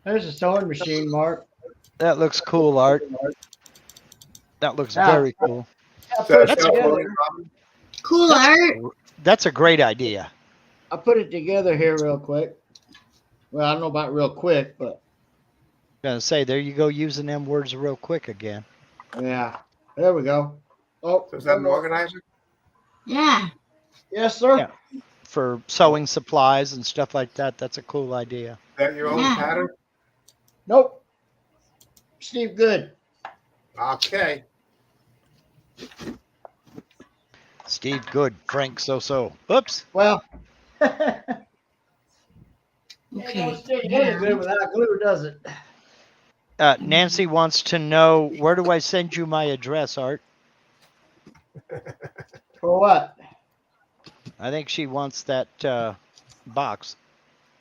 there's a sewing machine, Mark. That looks cool, Art. That looks very cool. Cool art. That's a great idea. I put it together here real quick. Well, I don't know about real quick, but Gonna say, there you go, using them words real quick again. yeah, there we go. Oh, So is that an organizer? Yeah. yes, sir. Yeah. For sewing supplies and stuff like that, that's a cool idea. Is that your own Yeah. pattern? Nope. Steve Good. Okay. Steve Good, Frank So-So. Oops. Well, Okay. don't stick any good without glue, does it? Nancy wants to know, where do I send you my address, Art? For what? I think she wants that box.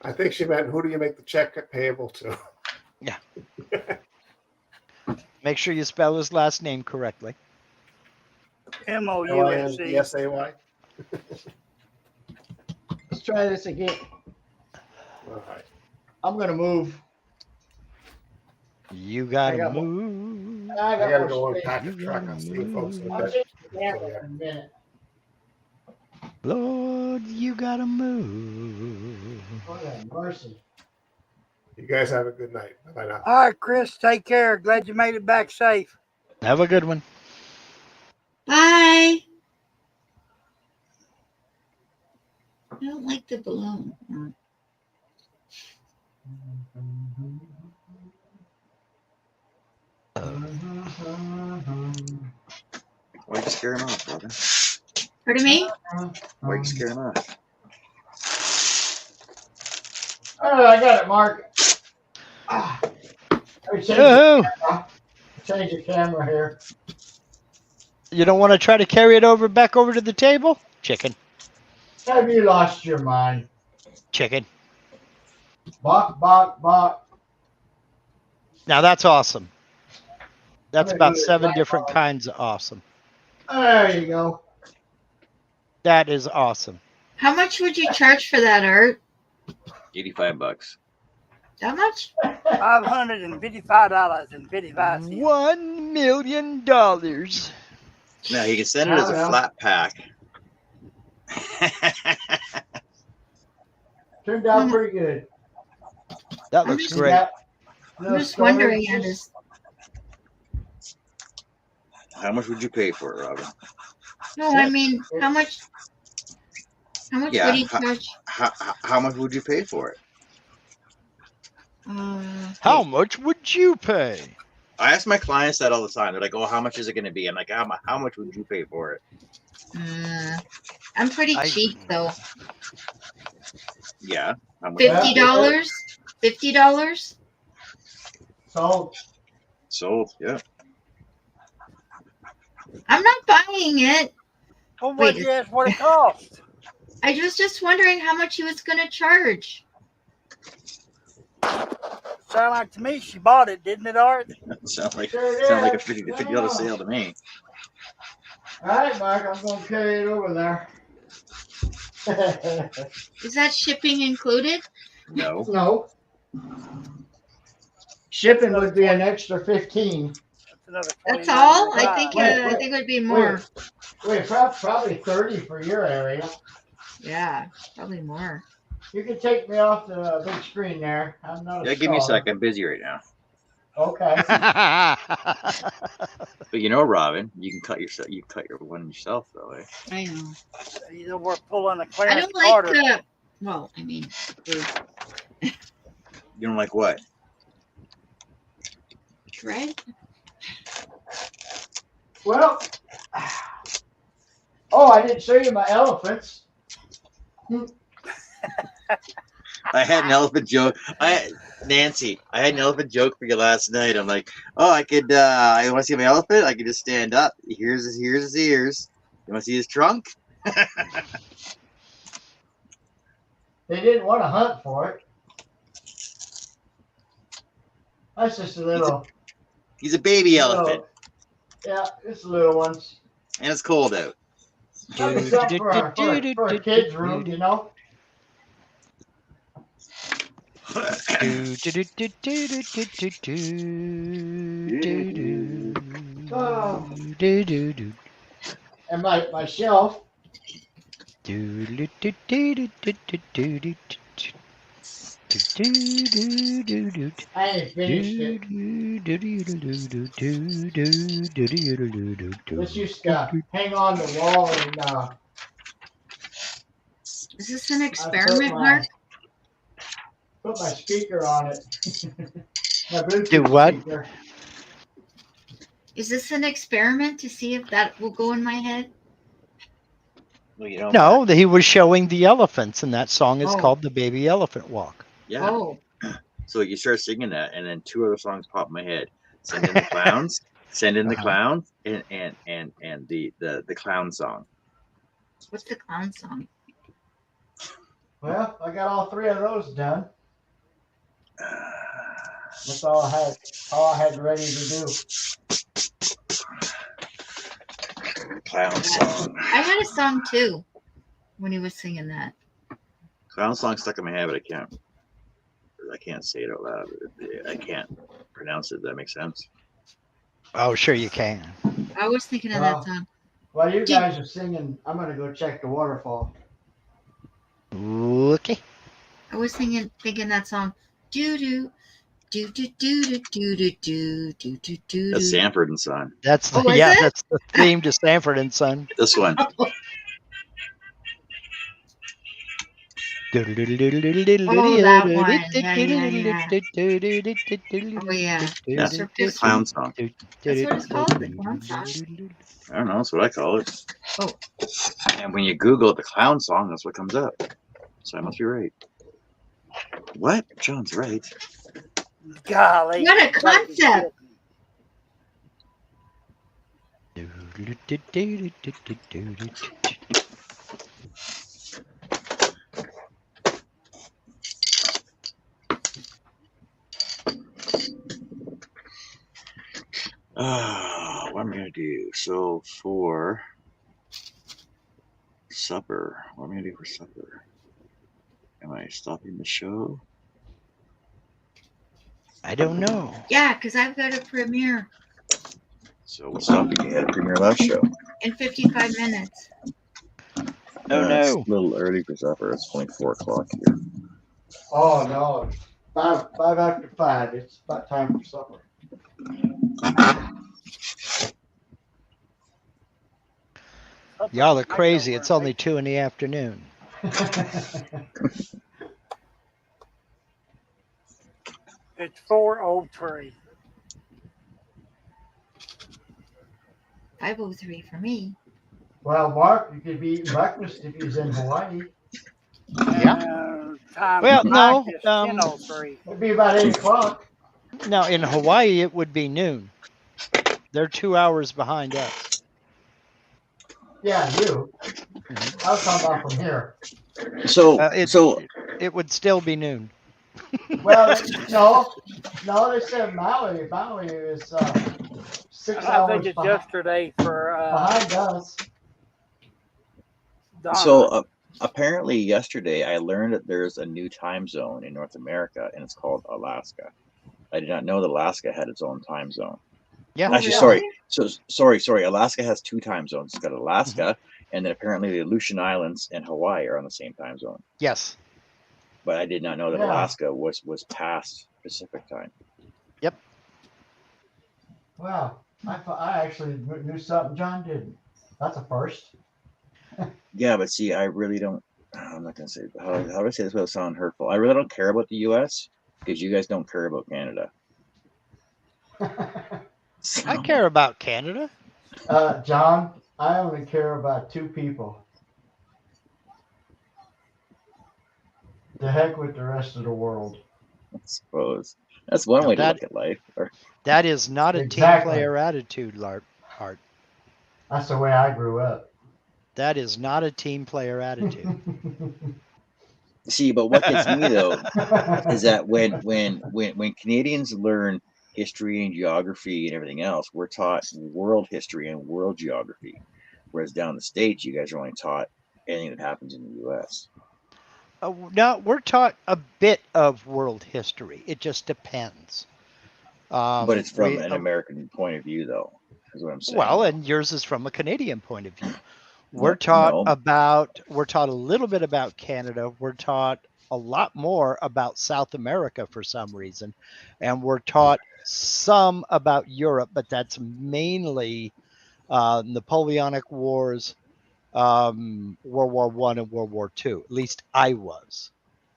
I think she meant, who do you make the check payable to? Make sure you spell his last name correctly. MOUSC. LINDSAY? Let's try this again. All right. I'm gonna move. You I gotta got move. I gotta go more unpack space. the truck. I'll see you folks in a I'll bit. change the camera in a minute. Lord, you gotta move. Oh, that mercy. You guys have a good night. Bye now. All right, Chris, take care. Glad you made it back safe. Have a good one. Bye. I don't like the balloon. Why you scare him off, Robin? Pardon me? Why you scare him off? All right, I got it, Mark. Let me change the camera here. You don't want to try to carry it back over to the table? Chicken. Have you lost your mind? Chicken. Bok, bok, bok. Now that's awesome. That's I'm gonna about do it 7 right different on. kinds of awesome. There you go. That is awesome. How much would you charge for that, Art? $85. That much? $555.55. $1 million. No, you can send it as a Well. flat pack. Turned out pretty good. That looks great. Got I'm little just wondering. storages. How much would you pay for it, Robin? No, I mean, how much? How much Yeah, would he charge? How much would you pay for it? How much would you pay? I ask my clients that all the time. They're like, "Oh, how much is it going to be?" I'm like, "How much would you pay for it?" I'm pretty cheap though. Yeah. How much? $50. $50. Sold. Sold. Yeah. I'm not buying it. Well, what you ask what it costs? I was just wondering how much he was going to charge. Sound like to me she bought it, didn't it, Art? Sound like Sure a did. $50 sale to me. All right, Mark, I'm going to carry it over there. Is that shipping included? No. No. Shipping would be an extra 15. That's all? I think it would be more. Wait, probably 30 for your area. Yeah, probably more. You can take me off the big screen there. I'm not. Yeah, give me a sec. I'm busy right now. Okay. But you know, Robin, you can cut yourself. You cut your one yourself, though. Eh? I know. You know, we're pulling a I Clarence don't like Carter. the. Well, I mean, You don't like what? Dread. Well. Oh, I didn't show you my elephants. I had an elephant joke. Nancy, I had an elephant joke for you last night. I'm like, oh, I could. I want to see my elephant. I could just stand up. Here's his ears. You want to see his trunk? They didn't want to hunt for it. That's just a little. He's a baby elephant. Yeah, it's little ones. And it's cold out. Something for a kid's room, you know. And my shelf. I ain't finished it. Let's just hang on the wall and Is this an experiment, Mark? Put my speaker on it. My Bluetooth Do what? speaker. Is this an experiment to see if that will go in my head? Well, you know, No, he was showing the elephants, and that song is Oh. called "The Baby Elephant Walk." Yeah. Oh, So you start singing that, and then two other songs pop in my head. Send in the clowns. Send in the clown, and the clown song. what's the clown song? Well, I got all three of those done. That's all I had ready to do. Clown song. I had a song too when he was singing that. Clown song stuck in my head, but I can't say it out loud. I can't pronounce it. Does that make sense? Oh, sure you can. I was thinking of Well, that song. While you guys are singing, I'm gonna go check the waterfall. Okay. I was thinking that song. Do do do do do do do do do do do do. That's Sanford and Son. That's the, Oh, is it? that's the theme to Sanford and Son. This one. Oh, that one. Oh yeah. Yeah. Circus. Clown song. That's what it's called, the clown song. I don't know. That's what I call it. Oh. And when you Google the clown song, that's what comes up. So I must be right. What? John's right. Golly. What a concept. What am I gonna do? So for supper, what am I gonna do for supper? Am I stopping the show? I don't know. Yeah, because I've got a premiere So we'll stop again at Premiere Last Show. in 55 minutes. Oh It's no. a little early for supper. It's only 4 o'clock here. Oh no, five after 5. It's about time for supper. Y'all are crazy. It's only 2 in the afternoon. It's 4:03. 5:03 for me. Well, Mark, you could be eating breakfast if he's in Hawaii. Time Well, for no, Mike is 10:03. It'd be about 8 o'clock. No, in Hawaii it would be noon. They're 2 hours behind us. Yeah, you. I was talking about from here. So It would still be noon. Well, no, they said Maui. Maui is 6 I hours think it's yesterday for behind us. Donna. So apparently yesterday I learned that there's a new time zone in North America, and it's called Alaska. I did not know that Alaska had its own time zone. Yeah. Actually, sorry. Alaska has 2 time zones. It's got Alaska, and then apparently the Aleutian Islands and Hawaii are on the same time zone. Yes. But I did not know that Alaska was past Pacific time. Yep. Wow. I actually knew something John didn't. That's a first. Yeah, but see, I really don't. I'm not gonna say how do I say this without sounding hurtful. I really don't care about the U.S. because you guys don't care about Canada. I care about Canada. John, I only care about 2 people. The heck with the rest of the world. I suppose that's one way to look at life. That is not a team player attitude, Art. That's the way I grew up. That is not a team player attitude. See, but what gets me though is that when Canadians learn history and geography and everything else, we're taught world history and world geography, whereas down in the States, you guys are only taught anything that happens in the U.S. No, we're taught a bit of world history. It just depends. But it's from an American point of view, though, is what I'm saying. Well, and yours is from a Canadian point of view. We're taught a little bit about Canada. We're taught a lot more about South America for some reason. And we're taught some about Europe, but that's mainly Napoleonic Wars, World War I and World War II. At least I was.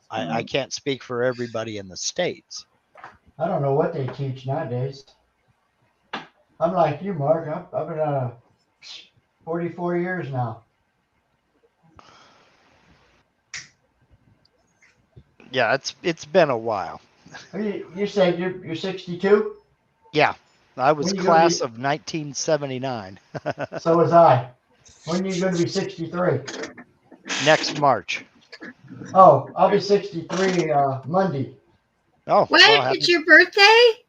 I can't speak for everybody in the States. I don't know what they teach nowadays. I'm like you, Mark. I've been 44 years now. Yeah, it's been a while. You said you're 62? Yeah, I was class of 1979. So was I. When are you going to be 63? Next March. Oh, I'll be 63 Monday. Oh, when is your birthday?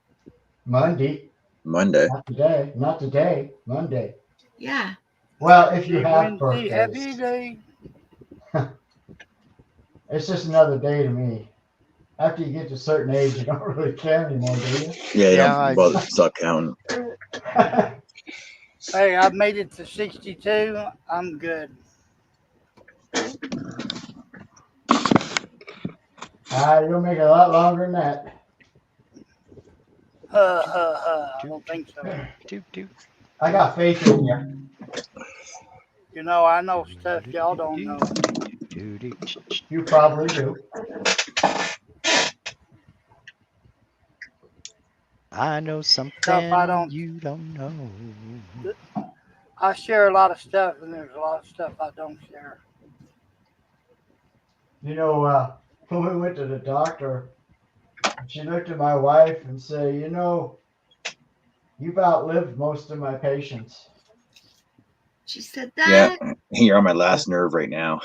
Monday. Not today. Monday. Yeah. Well, if you have birthdays. Happy day. It's just another day to me. After you get to a certain age, you don't really care anymore, do you? Yeah, you don't bother stop counting. Hey, I've made it to 62. I'm good. You'll make it a lot longer than that. I don't think so. I got faith in you. You know, I know stuff y'all don't know. You probably do. I know something you don't know. I share a lot of stuff, and there's a lot of stuff I don't share. You know, when we went to the doctor, she looked at my wife and said, you know, you've outlived most of my patients. She said that? Yeah, you're on my last nerve right now.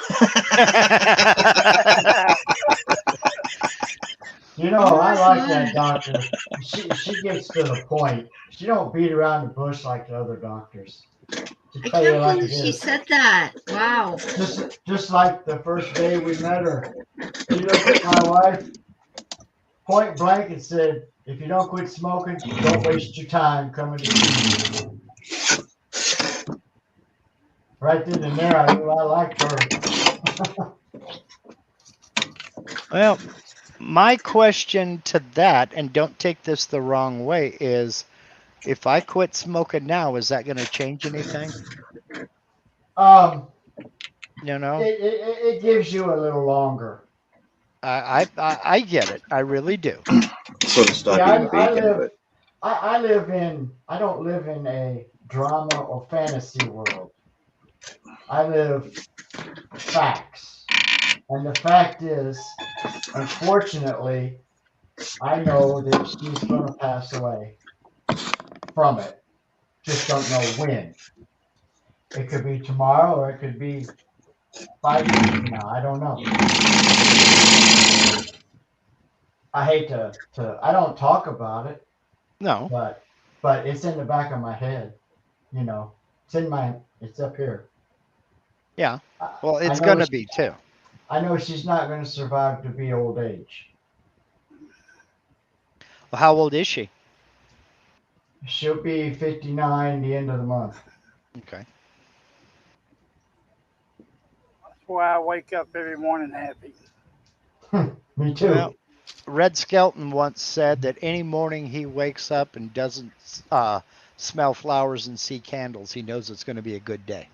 You know, I like that doctor. She gets to the point. She don't beat around the bush like the other doctors. I can't believe she said that. Wow. Just like the first day we met her. She looked at my wife point blank and said, if you don't quit smoking, don't waste your time coming to see me. Right then and there, I knew I liked her. Well, my question to that, and don't take this the wrong way, is if I quit smoking now, is that going to change anything? You know, it gives you a little longer. I get it. I really do. So to stop eating bacon, I don't live in a drama or fantasy world. I live facts. And the fact is, unfortunately, I know that she's going to pass away from it. Just don't know when. It could be tomorrow or it could be 5 years from now. I don't know. I hate to I don't talk about it, No. but it's in the back of my head. You know, it's up here. Yeah. Well, I it's know going to she- be too. I know she's not going to survive to be old age. Well, how old is she? She'll be 59 the end of the month. Okay. That's why I wake up every morning happy. Me too. Well, Red Skelton once said that any morning he wakes up and doesn't smell flowers and see candles, he knows it's going to be a good day.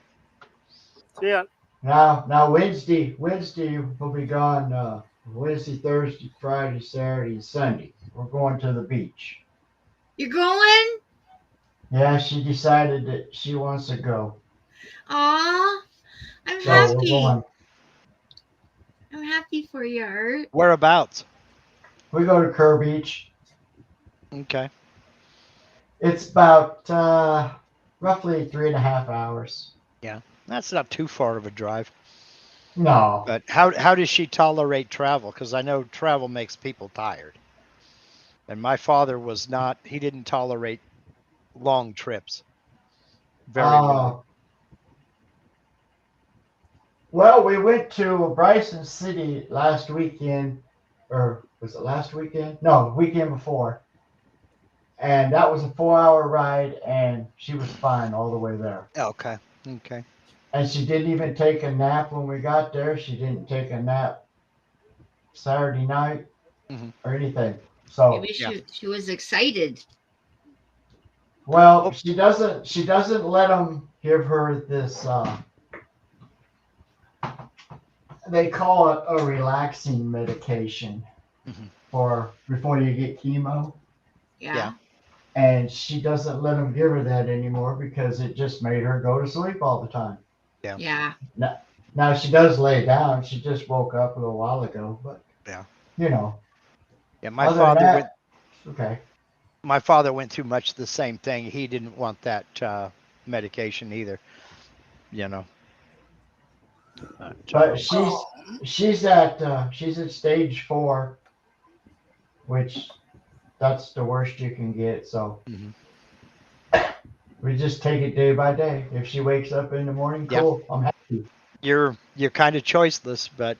Yeah. Now Wednesday we'll be gone. Wednesday, Thursday, Friday, Saturday, and Sunday. We're going to the beach. You're going? Yeah, she decided that she wants to go. Aw, I'm So we're happy. going. I'm happy for you, Art. Whereabouts? We go to Kerr Beach. Okay. It's about roughly 3.5 hours. That's not too far of a drive. No. But how does she tolerate travel? Because I know travel makes people tired. And my father was not, he didn't tolerate long trips very well. Well, we went to Bryson City last weekend, or was it last weekend? No, weekend before. And that was a 4-hour ride, and she was fine all the way there. Okay. Okay. And she didn't even take a nap when we got there. She didn't take a nap Saturday night or anything. So Maybe she was excited. well, she doesn't let them give her this. They call it a relaxing medication for before you get chemo. Yeah. And she doesn't let them give her that anymore because it just made her go to sleep all the time. Yeah. Now she does lay down. She just woke up a little while ago, but Yeah. you know. Yeah, my other than father that- went. Okay. My father went through much the same thing. He didn't want that medication either. You know. But she's at stage 4, which that's the worst you can get. So we just take it day by day. If she wakes up in the morning, cool. I'm happy. You're kind of choiceless, but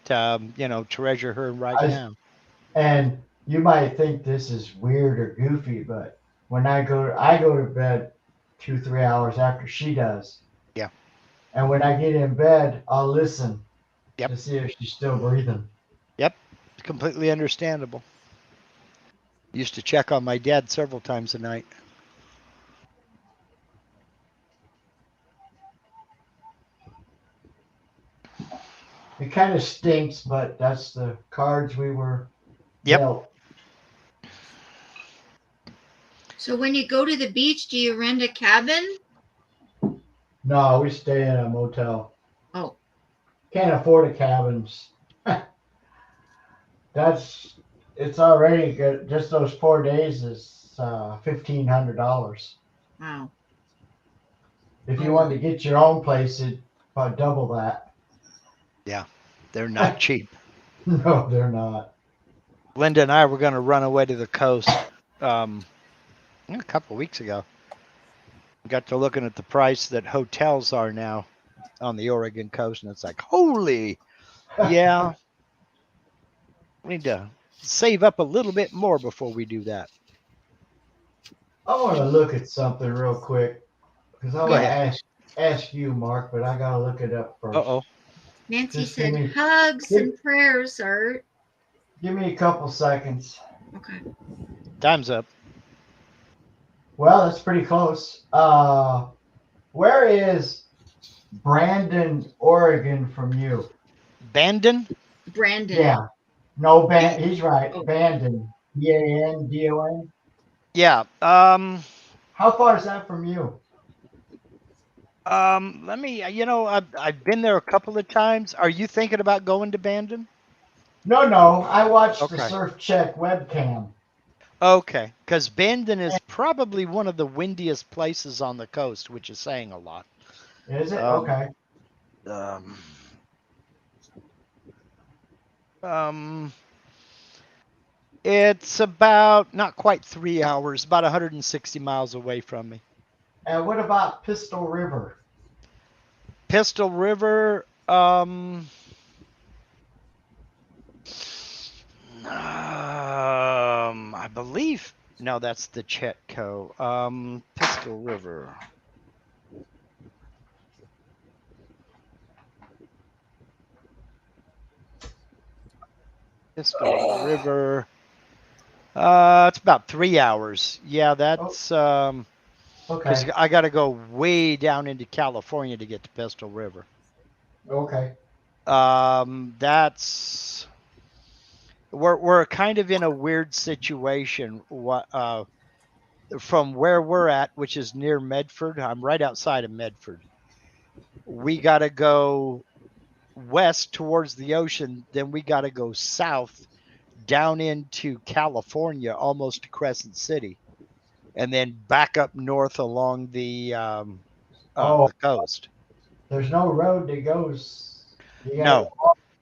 you know, treasure her right now. And you might think this is weird or goofy, but when I go to bed 2-3 hours after she does. Yeah. And when I get in bed, I'll listen to see if she's still breathing. Yep. Completely understandable. Used to check on my dad several times a night. It kind of stinks, but that's the cards we were dealt. So when you go to the beach, do you rent a cabin? No, we stay in a motel. Oh. Can't afford a cabins. It's already good. Just those 4 days is $1,500. Wow. If you wanted to get your own place, it'd about double that. Yeah, they're not cheap. No, they're not. Linda and I were going to run away to the coast a couple of weeks ago. Got to looking at the price that hotels are now on the Oregon coast, and it's like, holy, yeah. We need to save up a little bit more before we do that. I want to look at something real quick because I want to ask you, Mark, but I got to look it up first. Uh-oh. Nancy Just said give me- hugs and prayers, Art. Give me a couple seconds. Okay. Time's up. Well, that's pretty close. Where is Brandon, Oregon from you? Bandon? Brandon. Yeah. No, he's right. Bandon. Bandon. Yeah. How far is that from you? Let me. I've been there a couple of times. Are you thinking about going to Bandon? No. I watched the Okay. Surf Check webcam. Okay, because Bandon is probably one of the windiest places on the coast, which is saying a lot. Is it? Um, Okay. It's about not quite 3 hours, about 160 miles away from me. And what about Pistol River? Pistol River, I believe. No, that's the Chetco. Pistol River. Pistol River. It's about 3 hours. Yeah, that's Okay. because I got to go way down into California to get to Pistol River. Okay. That's we're kind of in a weird situation. From where we're at, which is near Medford, I'm right outside of Medford. We got to go west towards the ocean, then we got to go south down into California, almost to Crescent City, and then back up north along the coast. There's no road that goes. No.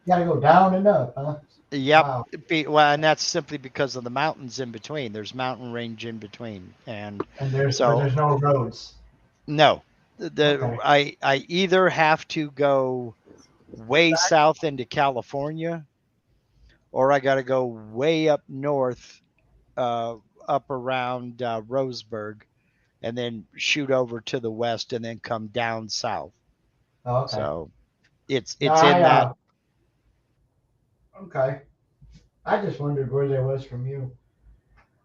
You gotta go down and up, huh? Yep. Wow. Well, and that's simply because of the mountains in between. There's mountain range in between, and there's so no roads. no. Okay. I either have to go way south into California, or I got to go way up north, up around Roseburg, and then shoot over to the west, and then come down south. Okay. So it's in that. Okay. I just wondered where there was from you.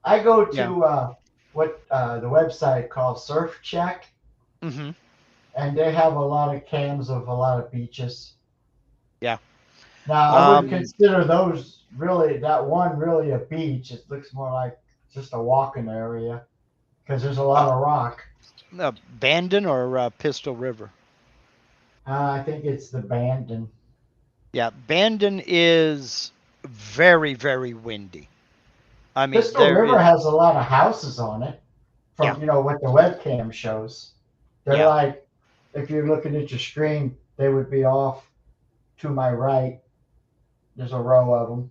I go to what the website called Surf Check, Mm-hmm. and they have a lot of cams of a lot of beaches. Yeah. Now I wouldn't consider those that one really a beach. It looks more like just a walking area because there's a lot of rock. Bandon or Pistol River? I think it's the Bandon. Yeah, Bandon is very, very windy. I mean, Pistol River has a lot of houses on it. From what the webcam shows, they're like, if you're looking at your screen, they would be off to my right. There's a row of them.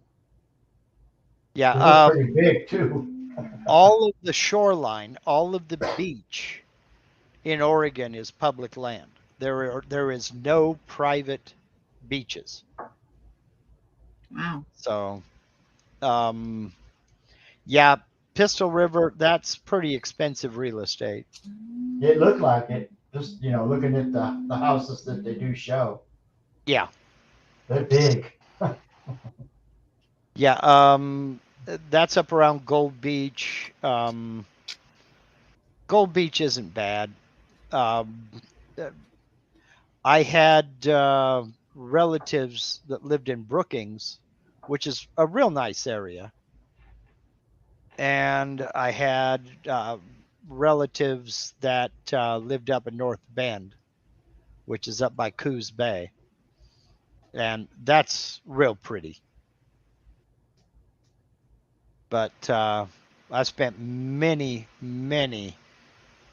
Yeah, pretty big too. All of the shoreline, all of the beach in Oregon is public land. There is no private beaches. Wow. So, yeah, Pistol River, that's pretty expensive real estate. It looked like it. Just looking at the houses that they do show. Yeah, they're big. Yeah, that's up around Gold Beach. Gold Beach isn't bad. I had relatives that lived in Brookings, which is a real nice area. And I had relatives that lived up in North Bend, which is up by Coos Bay. And that's real pretty. But I spent many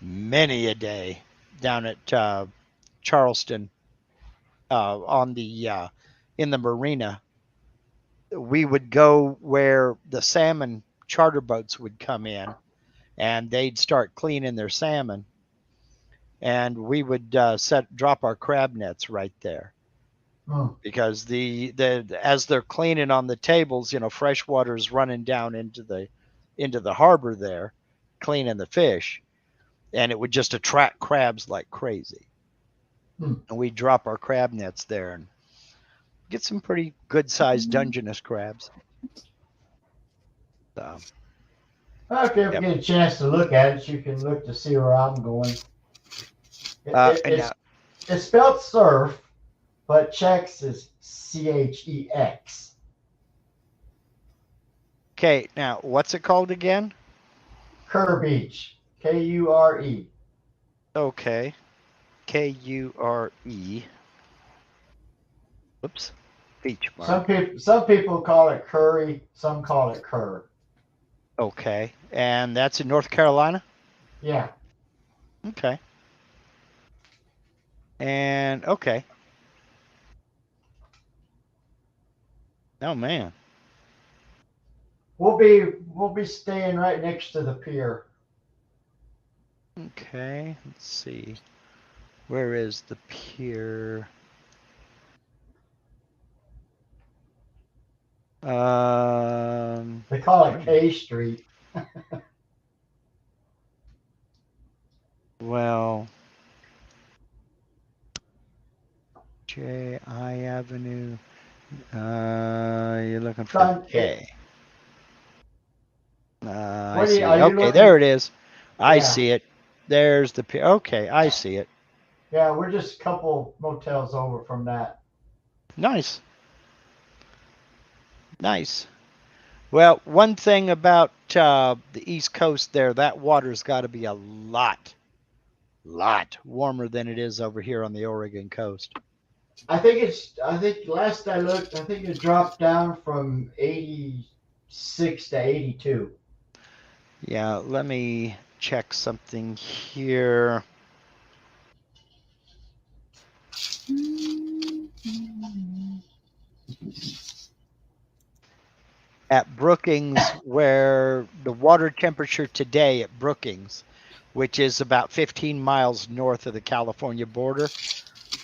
a day down at Charleston on the in the marina. We would go where the salmon charter boats would come in, and they'd start cleaning their salmon, and we would drop our crab nets right there. Because as they're cleaning on the tables, fresh water is running down into the harbor there, cleaning the fish, and it would just attract crabs like crazy. And we drop our crab nets there and get some pretty good sized Dungeness crabs. So, well, if you ever get a chance to look at it, you can look to see where I'm going. It's spelled surf, but Chex is CHEX. Okay, now what's it called again? Kure Beach. KURE. Okay. Kure. Whoops. Beach Some mark. people call it Curry, some call it Kerr. Okay. And that's in North Carolina? Yeah. Okay. And okay. Oh man. We'll be staying right next to the pier. Okay. Let's see. Where is the pier? They call it K Street. Well, J.I. Avenue. You're looking for Son, K. I What are you- see. are you Okay, looking- there it is. I Yeah. see it. There's the pier. Okay, I see it. Yeah, we're just a couple motels over from that. Nice. Nice. Well, one thing about the East Coast there, that water's got to be a lot warmer than it is over here on the Oregon coast. I think last I looked, I think it dropped down from 86 to 82. Yeah, let me check something here. At Brookings, where the water temperature today at Brookings, which is about 15 miles north of the California border,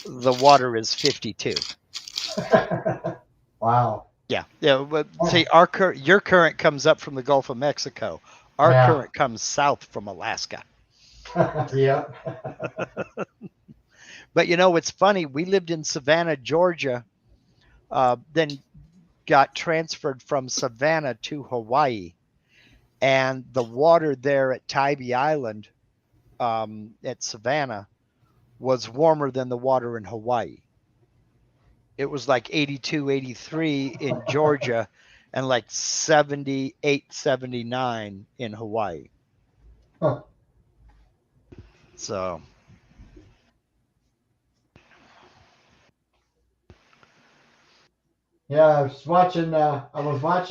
the water is 52. Wow. Yeah. But see, your current comes up from the Gulf of Mexico. Our Yeah. current comes south from Alaska. Yep. But you know, it's funny. We lived in Savannah, Georgia, then got transferred from Savannah to Hawaii. And the water there at Tybee Island, at Savannah, was warmer than the water in Hawaii. It was like 82, 83 in Georgia and like 78, 79 in Hawaii. Huh. So Yeah, I was watching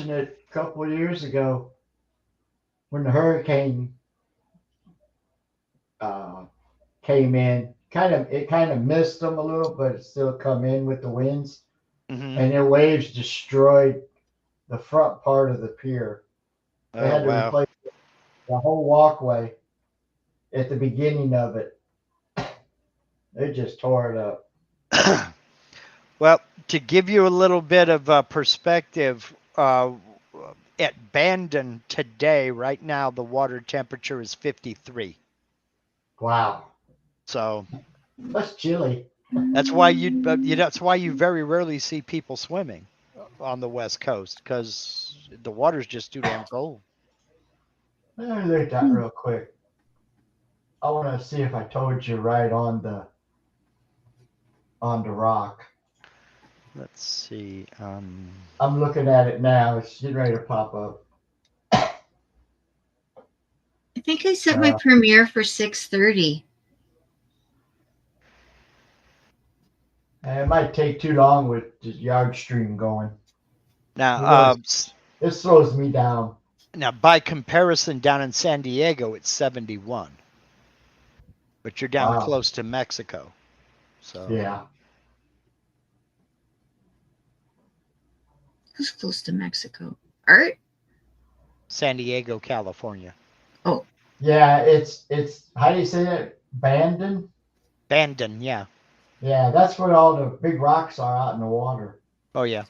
it a couple of years ago when the hurricane came in. It kind of missed them a little, but it still come in with the winds, mhm. and their waves destroyed the front part of the pier. They had to replace the whole walkway at the beginning of it. They just tore it up. Well, to give you a little bit of perspective, at Bandon today, right now, the water temperature is 53. Wow. So That's chilly. that's why that's why you very rarely see people swimming on the West Coast, because the water's just too damn cold. Let me look at that real quick. I want to see if I told you right on the rock. Let's see. I'm looking at it now. It's getting ready to pop up. I think I set my premiere for 6:30. It might take too long with the yard stream going. Now, It slows me down. now, by comparison, down in San Diego, it's 71. But you're down close to Mexico. So Yeah. Who's close to Mexico? Art? San Diego, California. Oh. Yeah, it's how do you say that? Bandon? Bandon, yeah. Yeah, that's where all the big rocks are out in the water. Oh, yeah.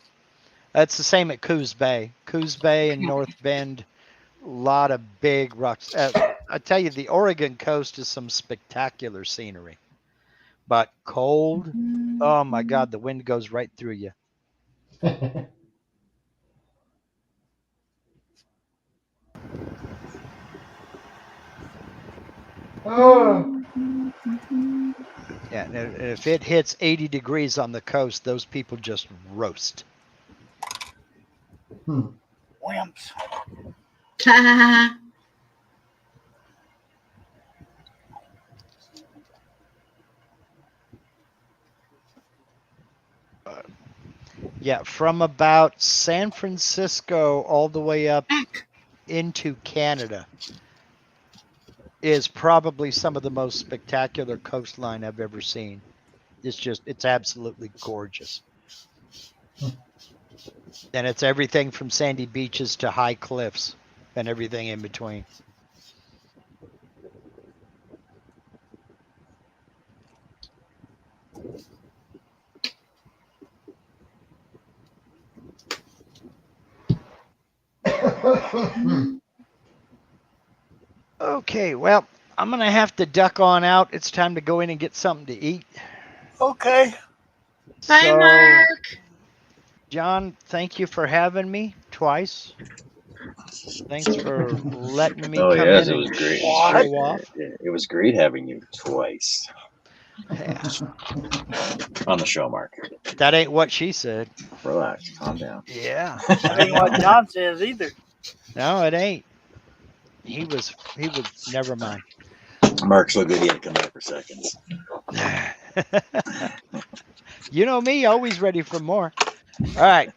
That's the same at Coos Bay. Coos Bay and North Bend, a lot of big rocks. I tell you, the Oregon coast is some spectacular scenery. But cold, oh my God, the wind goes right through you. Oh. Yeah, and if it hits 80 degrees on the coast, those people just roast. Wimps. Yeah, from about San Francisco all the way up into Canada is probably some of the most spectacular coastline I've ever seen. It's absolutely gorgeous. And it's everything from sandy beaches to high cliffs and everything in between. Okay, well, I'm going to have to duck on out. It's time to go in and get something to eat. Okay. Bye, So, Mark. John, thank you for having me twice. Thanks for letting me Oh come yes, in it was and great. show off. It was great having you twice Yeah, on the show, Mark. that ain't what she said. Relax, calm down. Yeah. That ain't what John says either. No, it ain't. He was never mind. Mark's so good he had to come back for seconds. You know me, always ready for more. All right.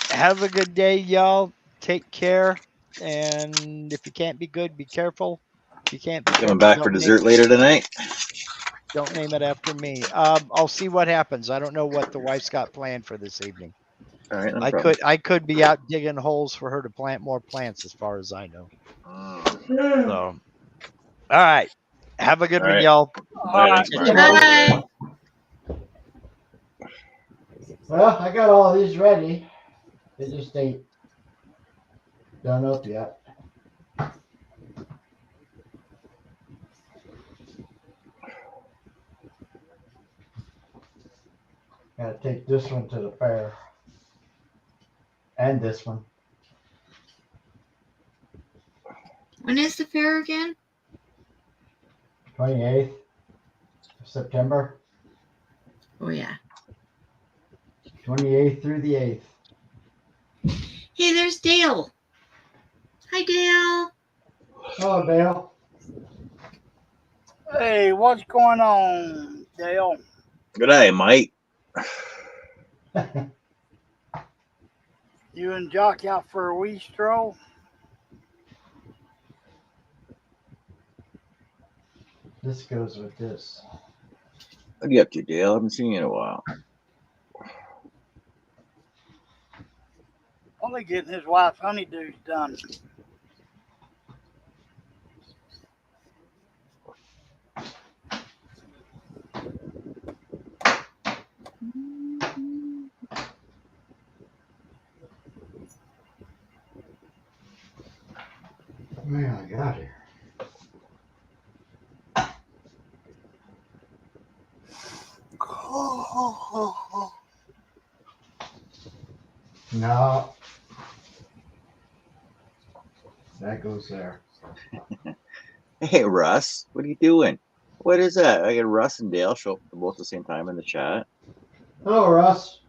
Have a good day, y'all. Take care. And if you can't be good, be careful. If you can't be Coming careful, back for dessert later tonight. don't name it after me. I'll see what happens. I don't know what the wife's got planned for this evening. All right, no problem. I could be out digging holes for her to plant more plants, as far as I know. So, all right. Have a good All one, right. y'all. All right, thanks, Mark. Bye. Well, I got all these ready. They just ain't done up yet. Gotta take this one to the fair. And this one. When is the fair again? 28th of September. Oh, yeah. 28th through the 8th. Hey, there's Dale. Hi, Dale. Oh, Dale. Hey, what's going on, Dale? Good day, Mike. You and Jock out for a wee stroll? This goes with this. What are you up to, Dale? I haven't seen you in a while. Only getting his wife's honeydews done. Man, I got here. No. That goes there. Hey, Russ, what are you doing? What is that? I got Russ and Dale show up both at the same time in the chat. Hello, Russ.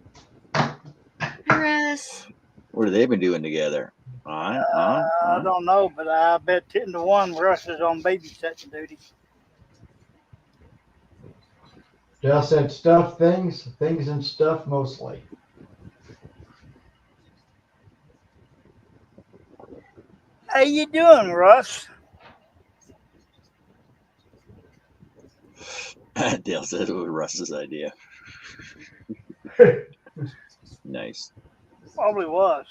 Hi, Russ. What have they been doing together? I don't know, but I bet 10 to 1 Russ is on babysitting duty. Dale said stuff, things and stuff mostly. How you doing, Russ? Dale said it was Russ's idea. Nice. Probably was.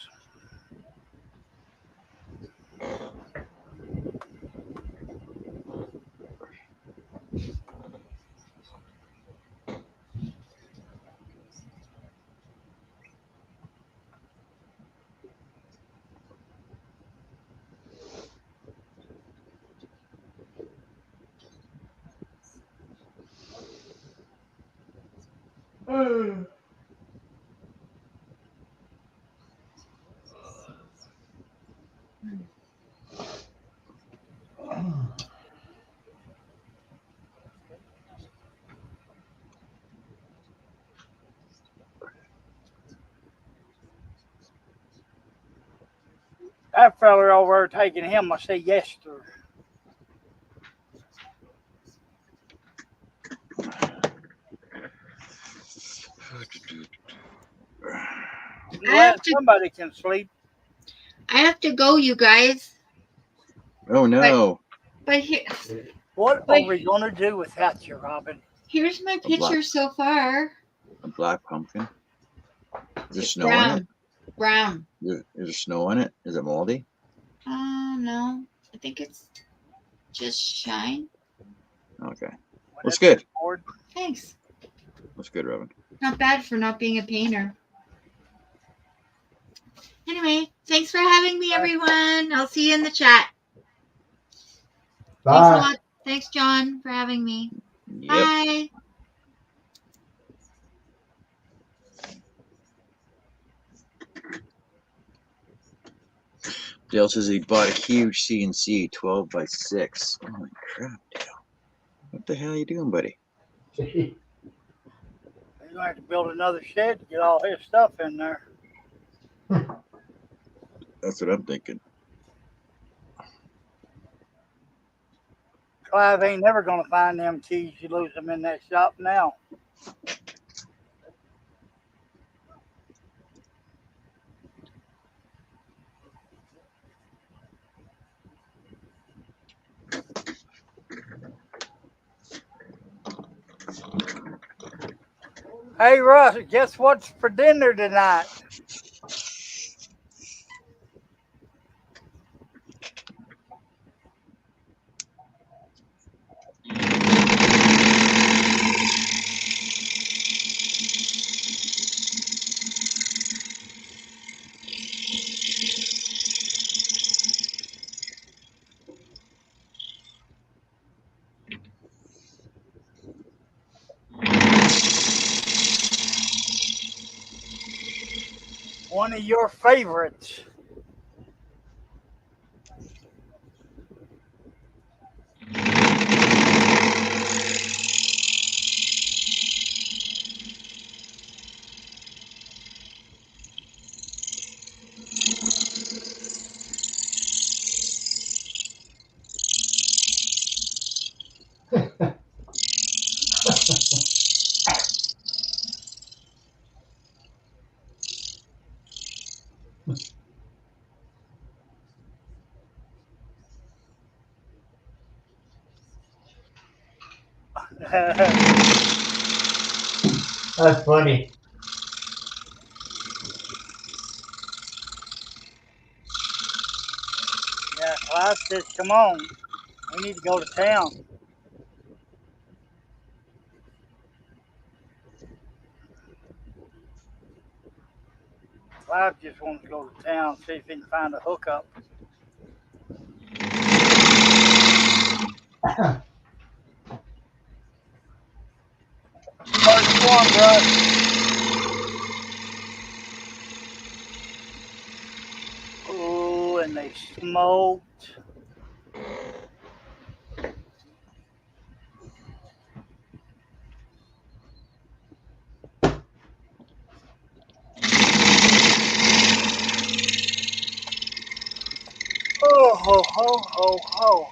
That fella over there taking him, I say yes to. I Glad have to. somebody can sleep. I have to go, you guys. Oh no, But here, What but are we gonna do without you, Robin? here's my a black, picture so far. a black pumpkin. Is there It's snow on it? brown. Is there snow on it? Is it moldy? No, I think it's just shine. Okay, What that's if good. you're bored? Thanks. That's good, Robin. Not bad for not being a painter. Anyway, thanks for having me, everyone. I'll see you in the chat. Thanks a Bye. lot. Thanks, John, for having me. Yep. Bye. Dale says he bought a huge CNC 12 by 6. Holy crap, Dale. What the hell are you doing, buddy? You're gonna have to build another shed to get all his stuff in there. That's what I'm thinking. Clive ain't never gonna find them keys. You lose them in that shop now. Hey Russ, guess what's for dinner tonight? One of your favorites. That's funny. Yeah, Clive says, come on. We need to go to town. Clive just wants to go to town, see if he can find a hookup. First one, Russ. Ooh, and they smoked. Oh, ho, ho, ho, ho.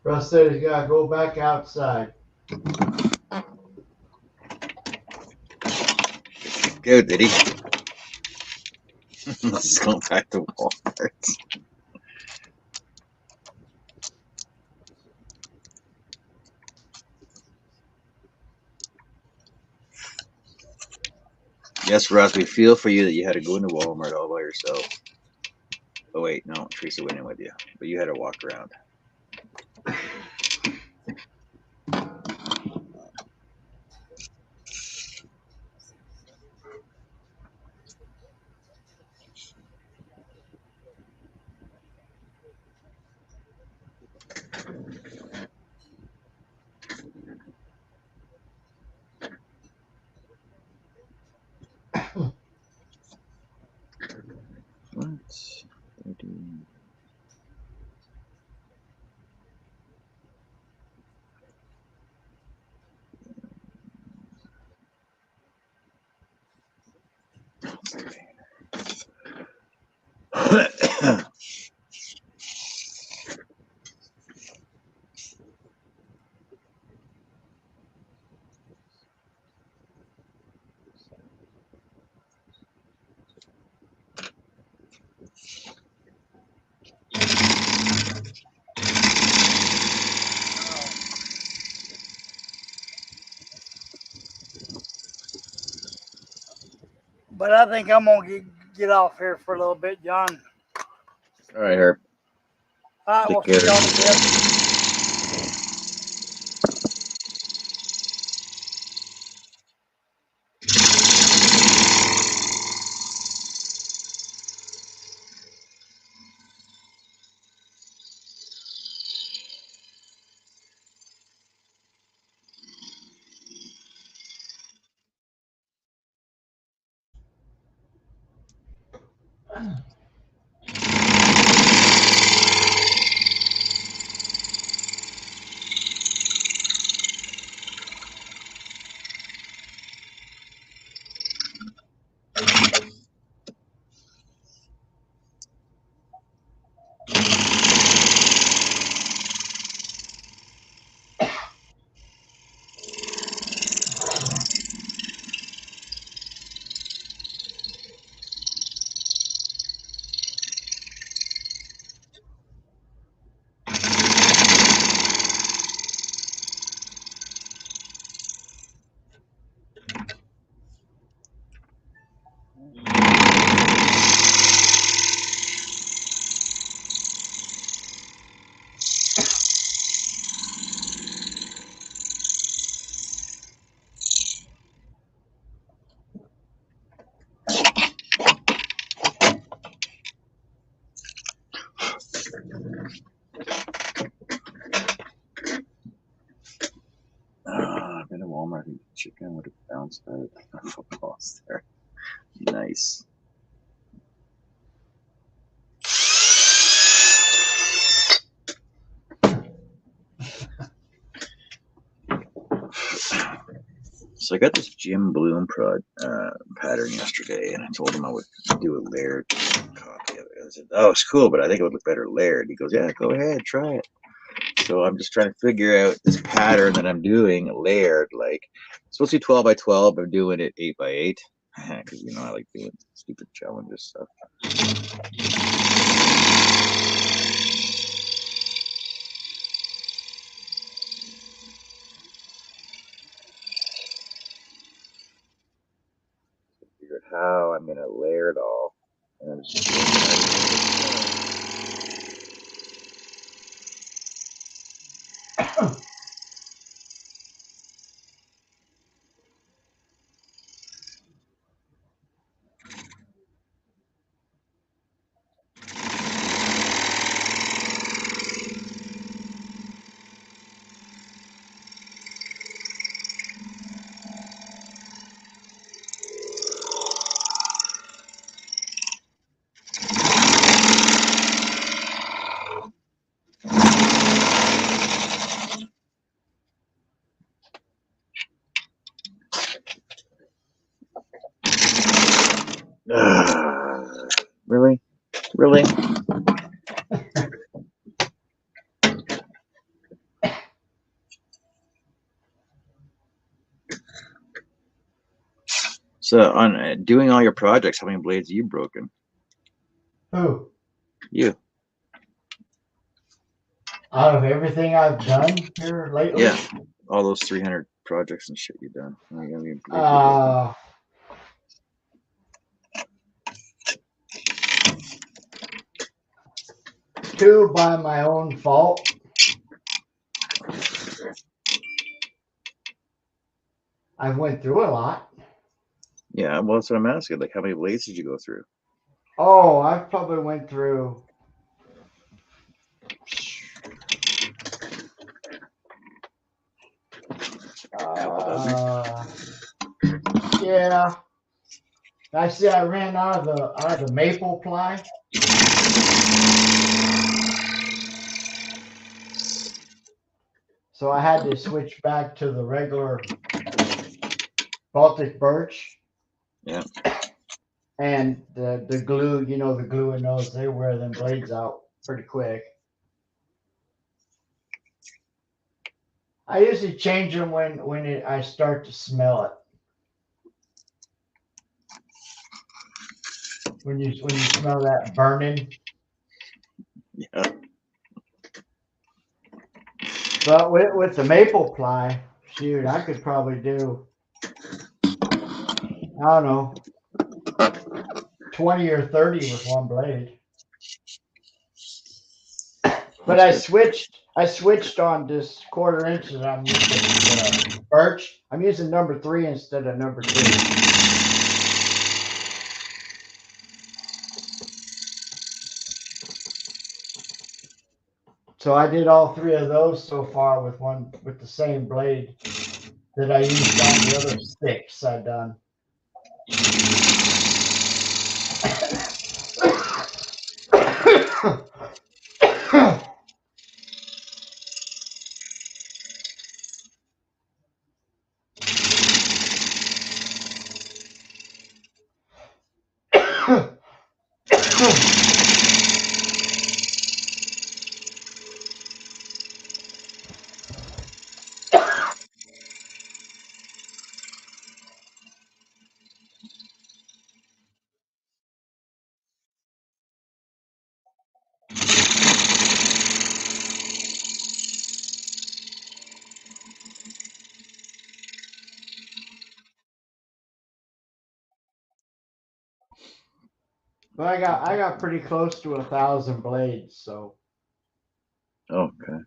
Russ said he's got to go back outside. Good, did he? Let's go back to Walmart. Yes, Russ, we feel for you that you had to go into Walmart all by yourself. Oh, wait, no, Teresa went in with you, but you had to walk around. What? But I think I'm gonna get off here for a little bit, John. All right, Herb. All right, Take we'll care. see y'all in a bit. I've been to Walmart and chicken would have bounced out of footballs there. Nice. So I got this Jim Bloom pattern yesterday, and I told him I would do a layered copy of it. I said, "Oh, it's cool, but I think it would look better layered." He goes, "Yeah, go ahead, try it." So I'm just trying to figure out this pattern that I'm doing layered. Like, it's supposed to be 12 by 12. I'm doing it 8 by 8 because you know I like doing stupid challenges stuff. Figure out how I'm gonna layer it all, and I'm just really? So on doing all your projects, how many blades have you broken? Who? You. Out of everything I've done here lately? Yeah. All those 300 projects and shit you've done. How many blades you broken? Two by my own fault. I went through a lot. Yeah, well, that's what I'm asking. Like, how many blades did you go through? Oh, I probably went through. Yeah. I see. I ran out of the maple ply. So I had to switch back to the regular Baltic birch. Yeah. And the glue, you know, the glue in those, they wear them blades out pretty quick. I usually change them when I start to smell it. When you smell that burning. Yeah. But with the maple ply, shoot, I could probably do, I don't know, 20 or 30 with one blade. But I switched on this 1/4 inches. I'm using birch. I'm using number 3 instead of number 2. So I did all 3 of those so far with the same blade that I used on the other 6 I've done. But I got pretty close to 1,000 blades, so. Okay.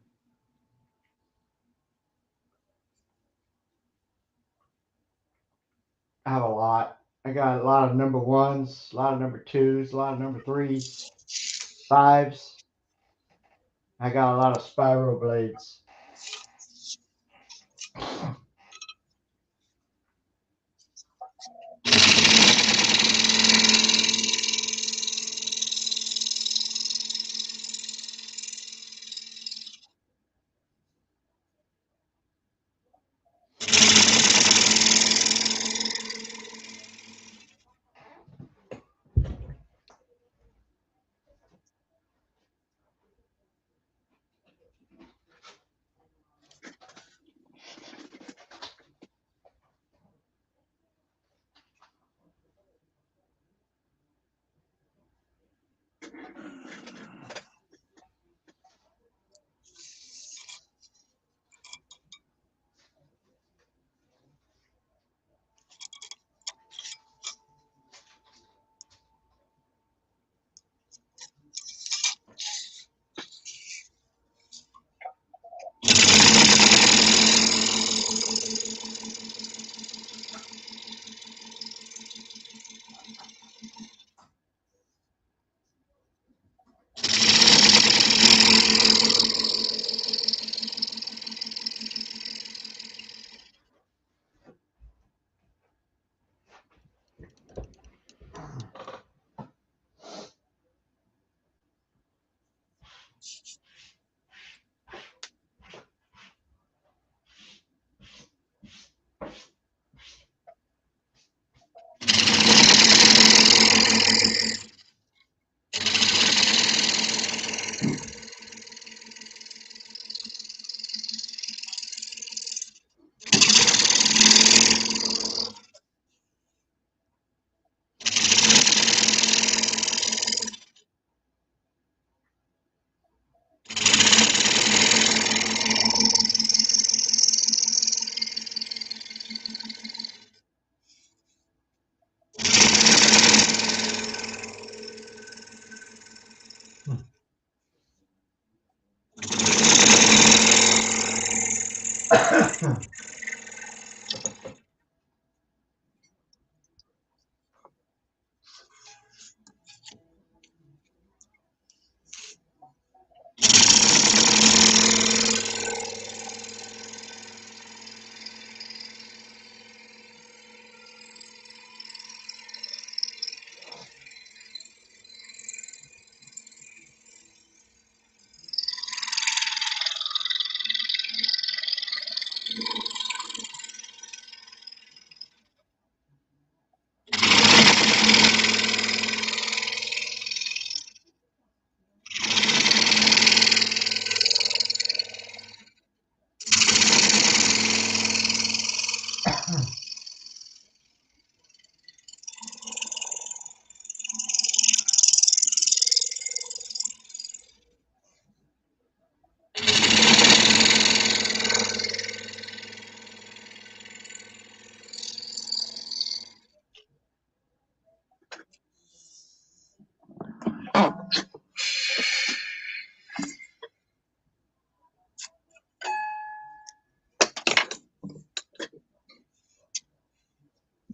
I have a lot. I got a lot of number 1s, a lot of number 2s, a lot of number 3s, 5s. I got a lot of spiral blades.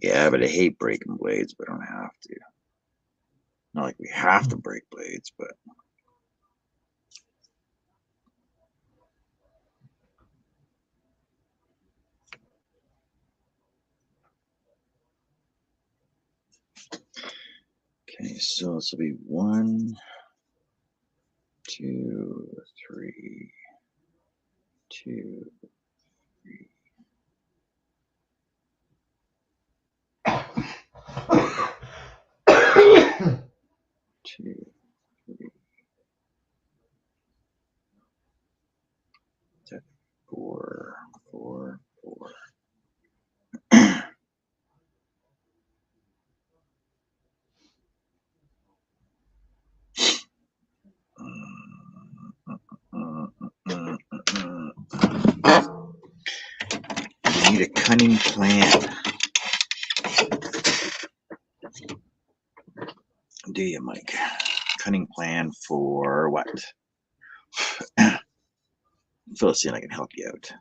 Yeah, but I hate breaking blades, but I don't have to. Not like we have to break blades, but okay, so this will be 1, 2, 3, 2, 3. Two, 3, 4, 4, 4. You need a cunning plan. Do you, Mike? Cunning plan for what? Philistine, I can help you out.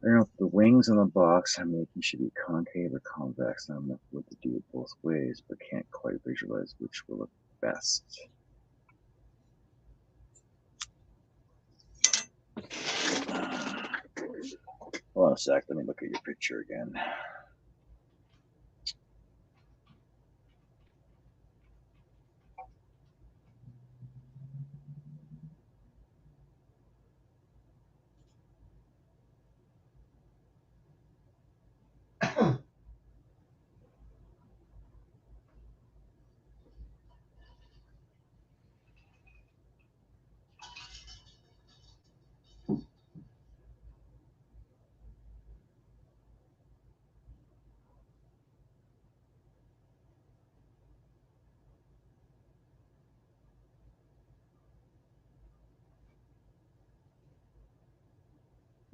I don't know if the wings on the box I'm making should be concave or convex. I'm not able to do it both ways, but can't quite visualize which will look best. Hold on a sec, let me look at your picture again.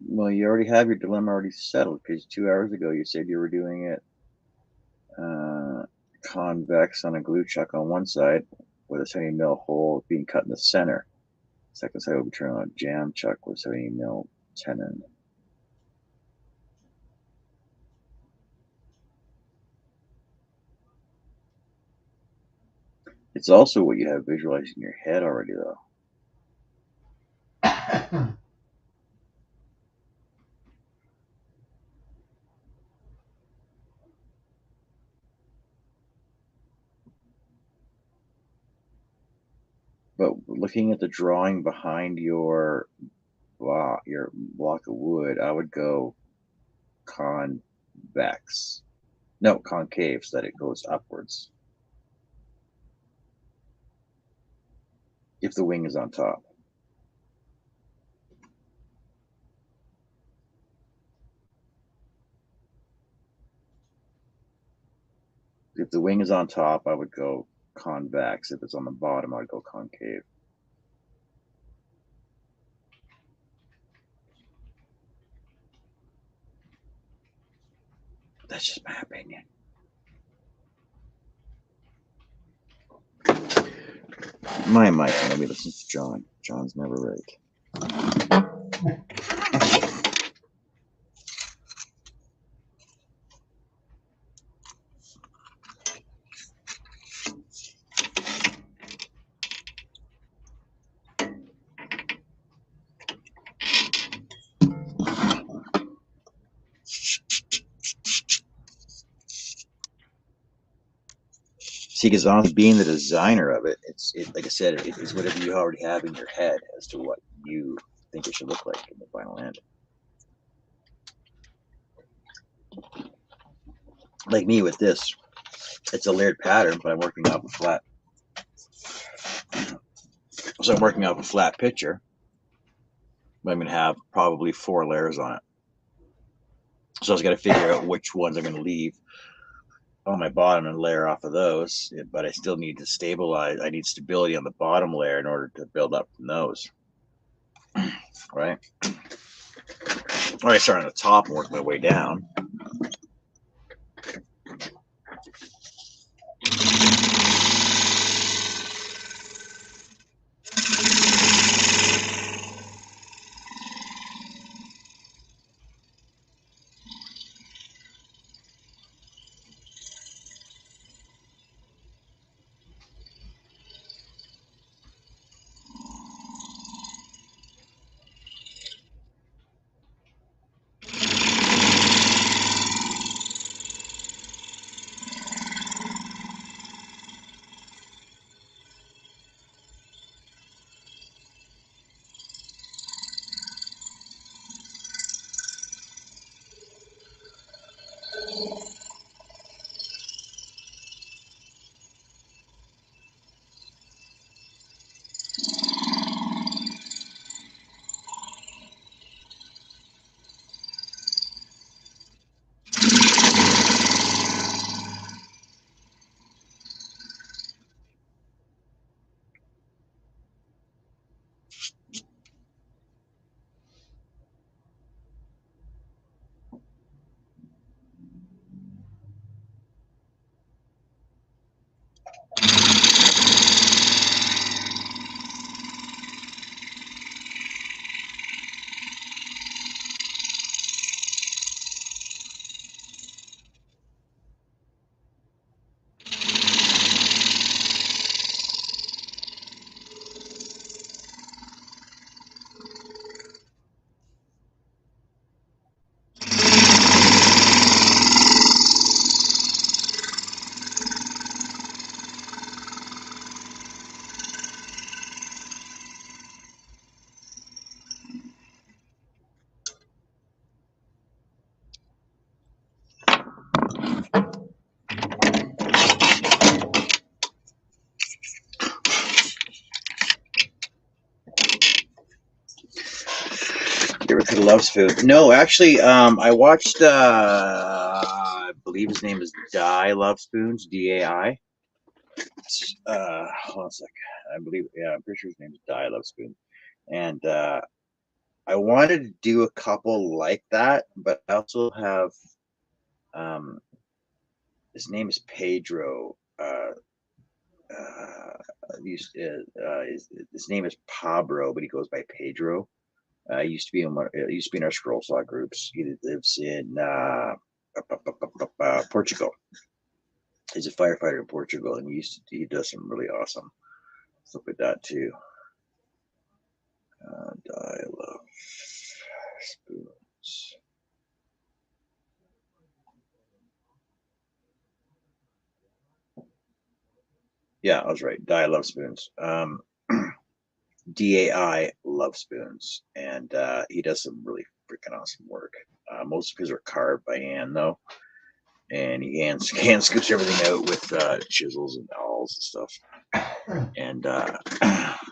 Well, you already have your dilemma already settled because 2 hours ago you said you were doing it convex on a glue chuck on one side with a 70 mil hole being cut in the center. Second side will be turned on a jam chuck with 70 mil tenon. It's also what you have visualized in your head already, though. But looking at the drawing behind your block of wood, I would go convex. No, concave, so that it goes upwards. If the wing is on top. If the wing is on top, I would go convex. If it's on the bottom, I'd go concave. That's just my opinion. My mic, nobody listens to John. John's never right. See, because honestly, being the designer of it, it's like I said, it's whatever you already have in your head as to what you think it should look like in the final end. Like me with this, it's a layered pattern, but I'm working off a flat. So I'm working off a flat picture. But I'm going to have probably 4 layers on it. So I was going to figure out which ones I'm going to leave on my bottom and layer off of those. But I still need to stabilize. I need stability on the bottom layer in order to build up from those. Right? Or I start on the top and work my way down. You ever could love spoon? No, actually, I watched. I believe his name is Dai Love Spoons, DAI. Hold on a sec. I believe, yeah, I'm pretty sure his name is Dai Love Spoon, and I wanted to do a couple like that, but I also have his name is Pedro. His name is Pablo, but he goes by Pedro. He used to be in our Scroll Saw groups. He lives in Portugal. He's a firefighter in Portugal, and he does some really awesome stuff with that too. I love spoons. Yeah, I was right. I love spoons. DAI love spoons, and he does some really freaking awesome work. Most of his are carved by hand, though, and he hand scoops everything out with chisels and awls and stuff. And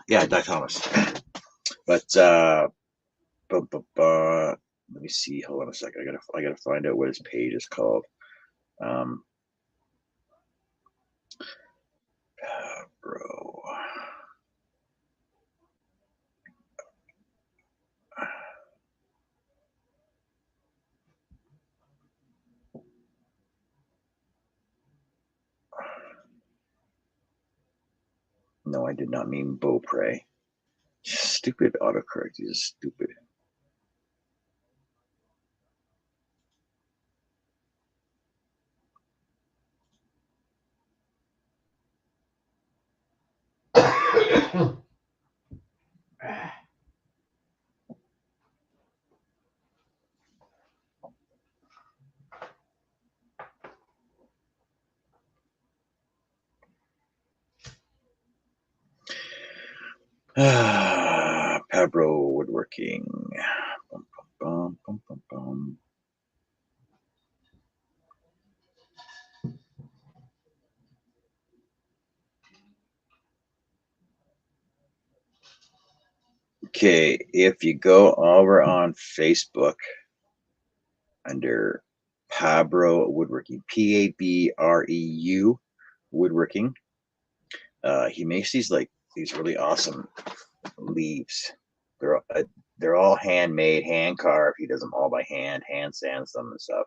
yeah, Doug Thomas. But let me see. Hold on a second. I gotta find out what his page is called. Bro. No, I did not mean Beaupre. Stupid autocorrect is stupid. Pabro Woodworking. Bum, bum, bum, bum, bum. Okay, if you go over on Facebook under Pabro Woodworking, Pabreu Woodworking, he makes these really awesome leaves. They're all handmade, hand carved. He does them all by hand sands them and stuff.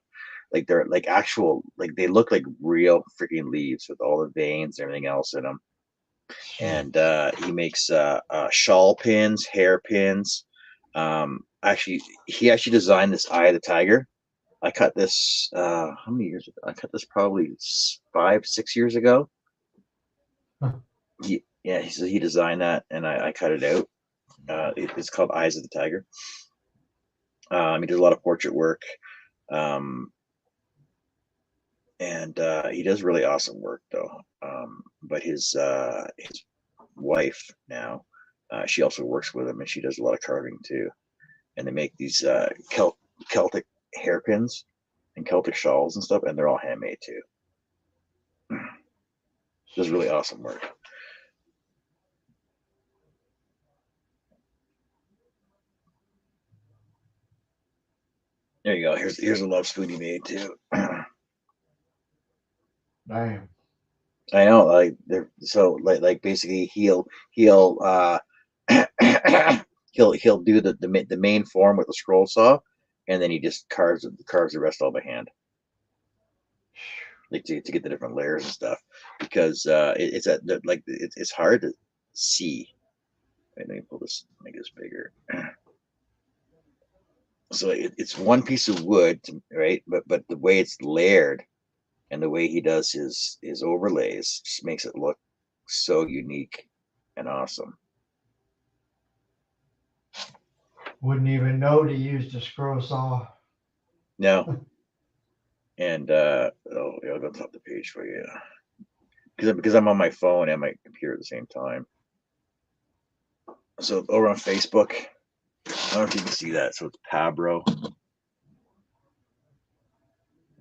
Like they're like actual, like they look like real freaking leaves with all the veins and everything else in them. And he makes shawl pins, hair pins. He actually designed this Eye of the Tiger. I cut this how many years ago? I cut this probably 5-6 years ago. Huh. He designed that, and I cut it out. It's called Eyes of the Tiger. He does a lot of portrait work, and he does really awesome work though. But his wife now, she also works with him, and she does a lot of carving too. And they make these Celtic hairpins and Celtic shawls and stuff, and they're all handmade too. Does really awesome work. There you go. Here's a love spoon he made too. Damn. I know, like basically he'll he'll do the main form with the scroll saw, and then he just carves the rest all by hand, like to get the different layers and stuff, because it's hard to see. Wait, let me pull this, make this bigger. So it's one piece of wood, right? But the way it's layered and the way he does his overlays just makes it look so unique and awesome. Wouldn't even know to use the scroll saw. No. And I'll go top the page for you, because I'm on my phone and my computer at the same time. So over on Facebook, I don't know if you can see that. So it's Pabro.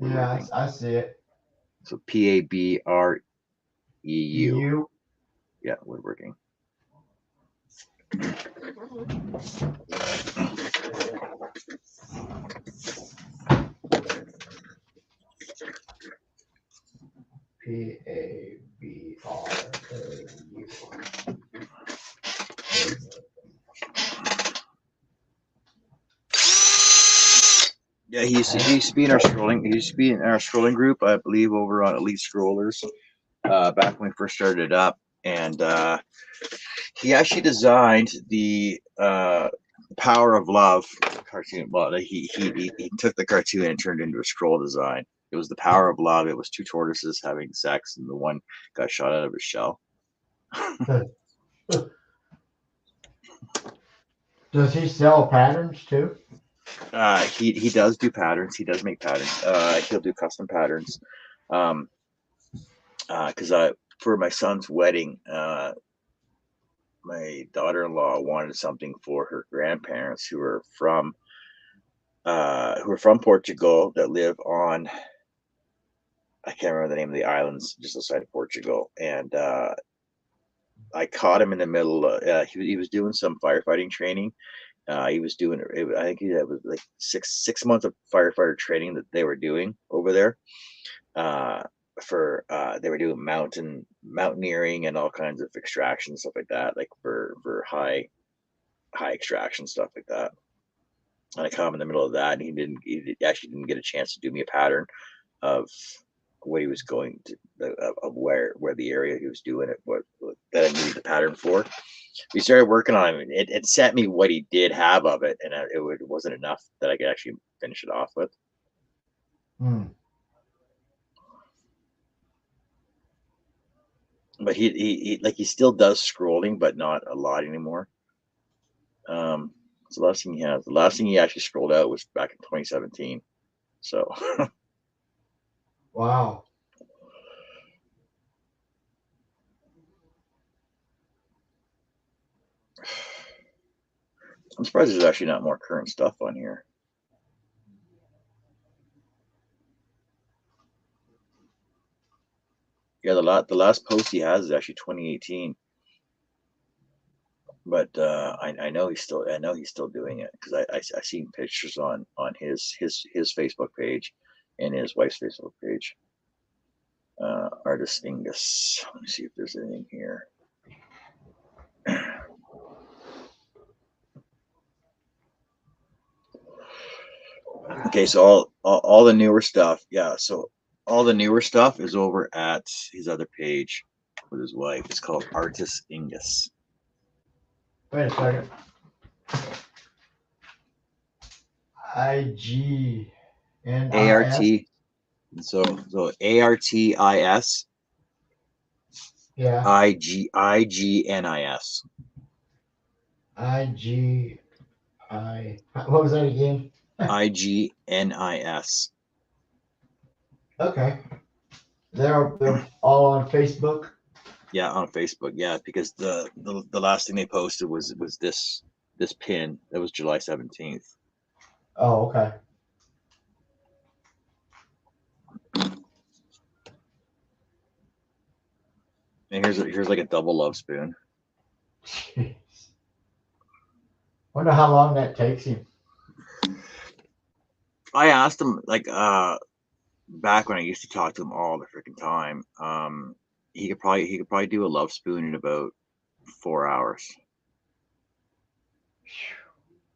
Yeah, I see it. So Pabreu. You. Yeah, woodworking. Pabreu. he used to be in our scrolling. He used to be in our scrolling group, I believe, over on Elite Scrollers, back when we first started it up. And he actually designed the Power of Love cartoon. Well, he took the cartoon and turned it into a scroll design. It was the Power of Love. It was two tortoises having sex, and the one got shot out of his shell. Does he sell patterns too? He does do patterns. He does make patterns. He'll do custom patterns. Because for my son's wedding, my daughter-in-law wanted something for her grandparents who are from Portugal that live on, I can't remember the name of the islands just outside of Portugal. And I caught him in the middle. He was doing some firefighting training. He was doing, I think it was like six months of firefighter training that they were doing over there. They were doing mountaineering and all kinds of extraction stuff like that, like for high extraction stuff like that. And I caught him in the middle of that, and he actually didn't get a chance to do me a pattern of what he was going to, of where the area he was doing it, what that I needed the pattern for. We started working on it. It sent me what he did have of it, and it wasn't enough that I could actually finish it off with. But he still does scrolling, but not a lot anymore. It's the last thing he has. The last thing he actually scrolled out was back in 2017. So wow. I'm surprised there's actually not more current stuff on here. Yeah, the last post he has is actually 2018. But I know he's still doing it, because I seen pictures on his Facebook page and his wife's Facebook page. Artist Ingus. Let me see if there's anything here. Okay, so all the newer stuff, yeah. So all the newer stuff is over at his other page with his wife. It's called Artist Ingus. Wait a second. IGNIS. ART. So ARTIS. Yeah. IGNIS. What was that again? IGNIS. Okay. They're all on Facebook. Yeah, on Facebook. Yeah, because the last thing they posted was this pin that was July 17th. Oh, okay. And here's like a double love spoon. Jeez. Wonder how long that takes him. I asked him, like, back when I used to talk to him all the freaking time. He could probably do a love spoon in about 4 hours,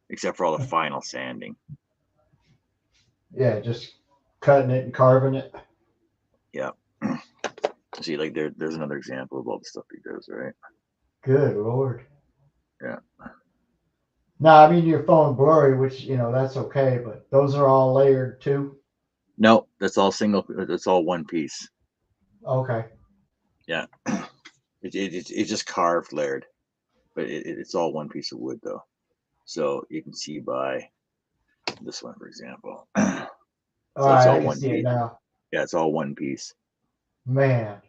except for all the final sanding. Yeah, just cutting it and carving it. Yeah. See, like there's another example of all the stuff he does, right? Good Lord. Yeah. No, I mean your phone blurry, which that's okay, but those are all layered too. No, that's all single. That's all one piece. Okay. Yeah. It's just carved layered, but it's all one piece of wood though. So you can see by this one, for example. So All right, I can see it now. Yeah, it's all one piece. Man.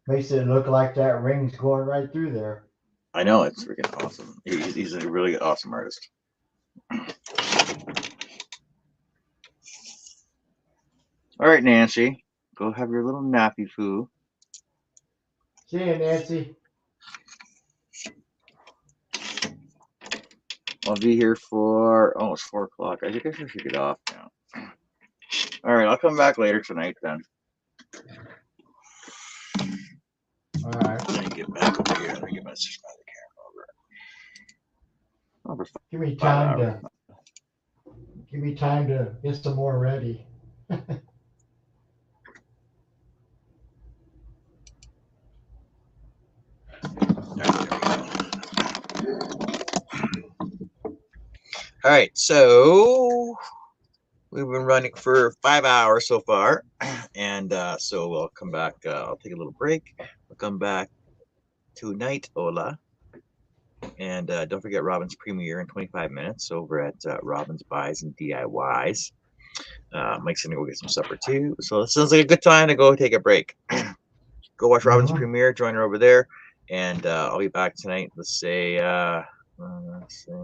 Makes it look like that ring's going right through there. I know, it's freaking awesome. He's a really awesome artist. All right, Nancy, go have your little nappy foo. See you, Nancy. I'll be here for almost 4 o'clock. I think I should get off now. All right, I'll come back later tonight then. All right. Let me get back over here. Let me get my camera over. Give me time Give me time to get some more ready. All right, so we've been running for 5 hours so far, and so we'll come back. I'll take a little break. We'll come back tonight, Ola, and don't forget Robin's premiere in 25 minutes over at Robin's Buys and DIYs. Mike's gonna go get some supper too, so it sounds like a good time to go take a break. Go watch Robin's premiere. Join her over there, and I'll be back tonight. Let's say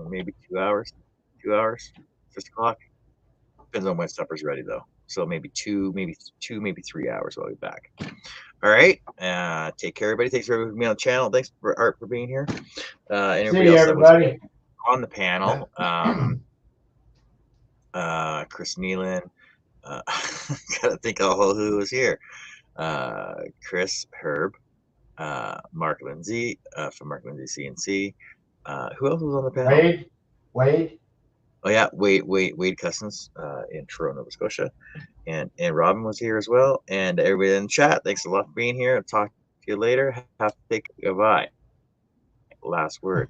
maybe 2 hours. 2 hours, 6 o'clock. Depends on when supper's ready, though. So maybe 3 hours. I'll be back. All right. Take care, everybody. Thanks for being on the channel. Thanks for Art for being here. And See you, everybody. On the panel. Chris Nealon. Gotta think of who was here. Chris, Herb, Mark Lindsay from Mark Lindsay CNC. Who else was on the panel? Wade. Oh yeah, Wade Cousins in Toronto, Nova Scotia, and Robin was here as well, and everybody in the chat. Thanks a lot for being here. I'll talk to you later. Have to take goodbye. Last word.